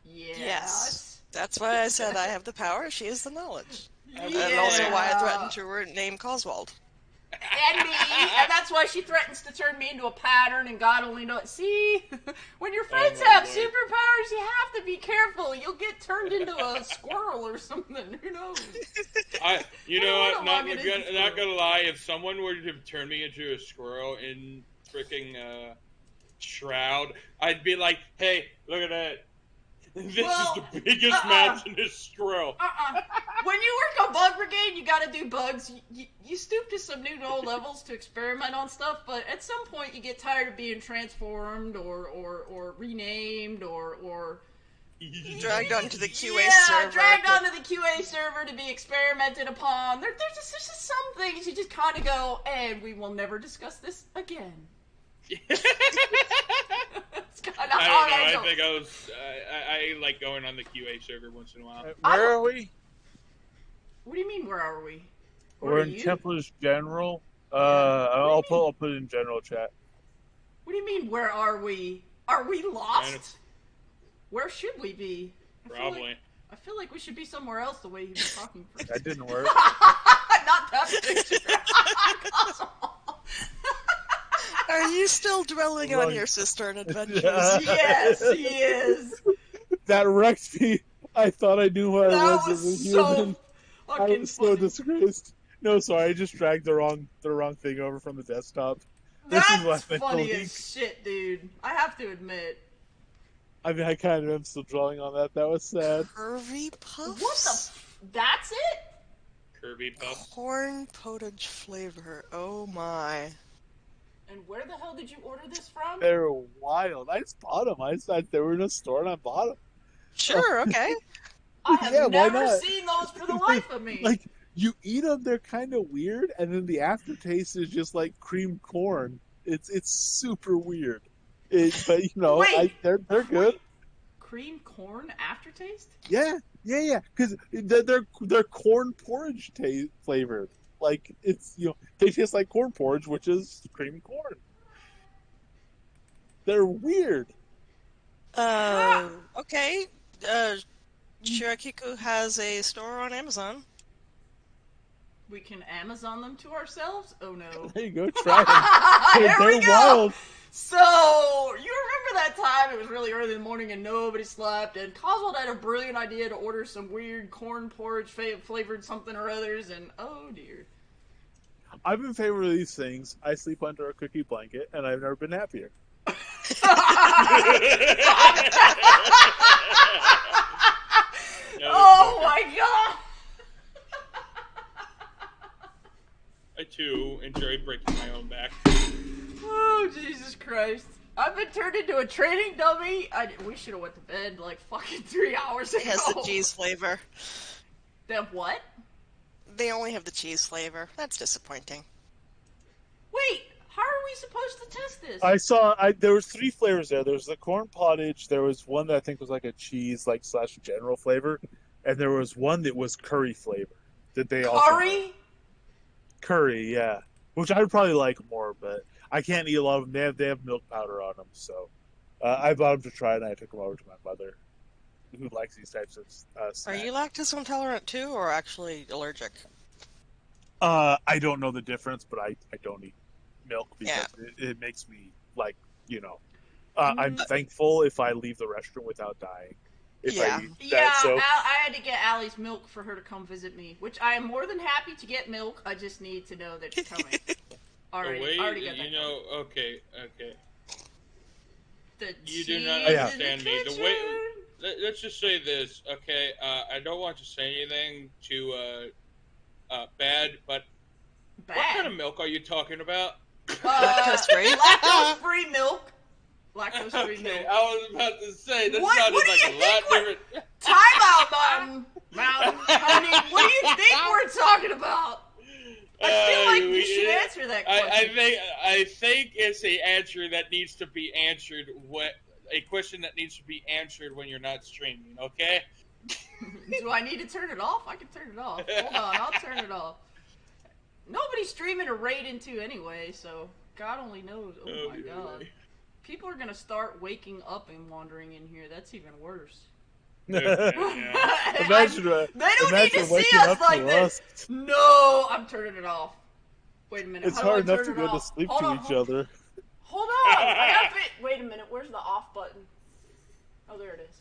Yes. That's why I said I have the power. She has the knowledge. Yeah. And also why I threatened to name Coswald. And me, and that's why she threatens to turn me into a pattern, and God only knows. See, when your friends my have Lord. superpowers, you have to be careful. You'll get turned into a squirrel or something. Who knows? You I know don't what? wanna log it into Not squirrel. gonna lie. If someone were to turn me into a squirrel in freaking Shroud, I'd be like, "Hey, look at that! This Well, is the biggest match in this squirrel." When you work on Bug Brigade, you gotta do bugs. You stoop to some new levels to experiment on stuff, but at some point you get tired of being transformed or renamed or Dragged onto the QA yeah, server. dragged onto the QA server to be experimented upon. There's just some things you just kind of go, and we will never discuss this again. It's kind of I don't know. I think I like going on the QA server once in a while. Where are we? What do you mean? Where are we? Where We're are in you? Templars General. What do you I'll mean? put it in general chat. What do you mean? Where are we? Are we lost? Where should we be? Probably. I feel like we should be somewhere else. The way you've been talking. That didn't work. Not that picture. Are you still dwelling on Wrong. your cistern adventures? Yes, he is. That wrecked me. I thought I knew who I That was as a was human. so I fucking was so funny. disgraced. No, sorry, I just dragged the wrong thing over from the desktop. This is what That's I funny believe. as shit, dude. I have to admit. I mean, I kind of am still dwelling on that. That was sad. Curvy puffs? What the? That's it? Kirby Puff. Corn potage flavor. Oh my. And where the hell did you order this from? They were wild. I just bought them. I said they were in a store and I bought them. Sure, okay. I have Yeah, why never not? seen those for the life of me. Like, you eat them, they're kind of weird, and then the aftertaste is just like cream corn. It's super weird. But Wait. they're good. Cream corn aftertaste? Yeah. Because they're corn porridge flavored. Like it's they taste like corn porridge, which is cream corn. They're weird. Okay. Shirakiku has a store on Amazon. We can Amazon them to ourselves? Oh no. There you go. Try them. There we They're go! wild. So, you remember that time it was really early in the morning and nobody slept, and Coswald had a brilliant idea to order some weird corn porridge flavored something or others, and oh dear. I'm in favor of these things. I sleep under a cookie blanket, and I've never been happier. Oh my god! I too enjoy breaking my own back. Oh, Jesus Christ. I've been turned into a training dummy. We should have went to bed like fucking 3 hours ago. It has the cheese flavor. They have what? They only have the cheese flavor. That's disappointing. Wait, how are we supposed to test this? I saw. There was 3 flavors there. There was the corn pottage. There was one that I think was like a cheese, like / general flavor, and there was one that was curry flavor. That they also Curry? Curry, yeah. Which I would probably like more, but I can't eat a lot of them. They have milk powder on them, so I bought them to try, and I took them over to my mother, who likes these types of snacks. Are you lactose intolerant too, or actually allergic? I don't know the difference, but I don't eat milk because it makes me like, I'm thankful if I leave the restroom without dying. I eat that, so. I had to get Allie's milk for her to come visit me, which I am more than happy to get milk. I just need to know that it's coming. Already got that. Okay. You cheese do not understand me. The way, let's just say this, okay? I don't want to say anything too bad, but what kind of milk are you talking about? Lactose-free. Lactose-free milk. Lactose-free milk. I was about to say, that What sounded do like you a lot think different. Time out, Mountain. Honey, what do you think we're talking about? I feel like you should answer that question. I think it's a answer that needs to be answered. A question that needs to be answered when you're not streaming. Okay. Do I need to turn it off? I can turn it off. Hold on, I'll turn it off. Nobody's streaming a raid into anyway, so God only knows. Oh my God. People are gonna start waking up and wandering in here. That's even worse. Imagine, they don't need to see us like this. No, I'm turning it off. Wait a minute. It's hard enough to go to sleep to each other. Hold on. I got it. Wait a minute. Where's the off button? Oh, there it is.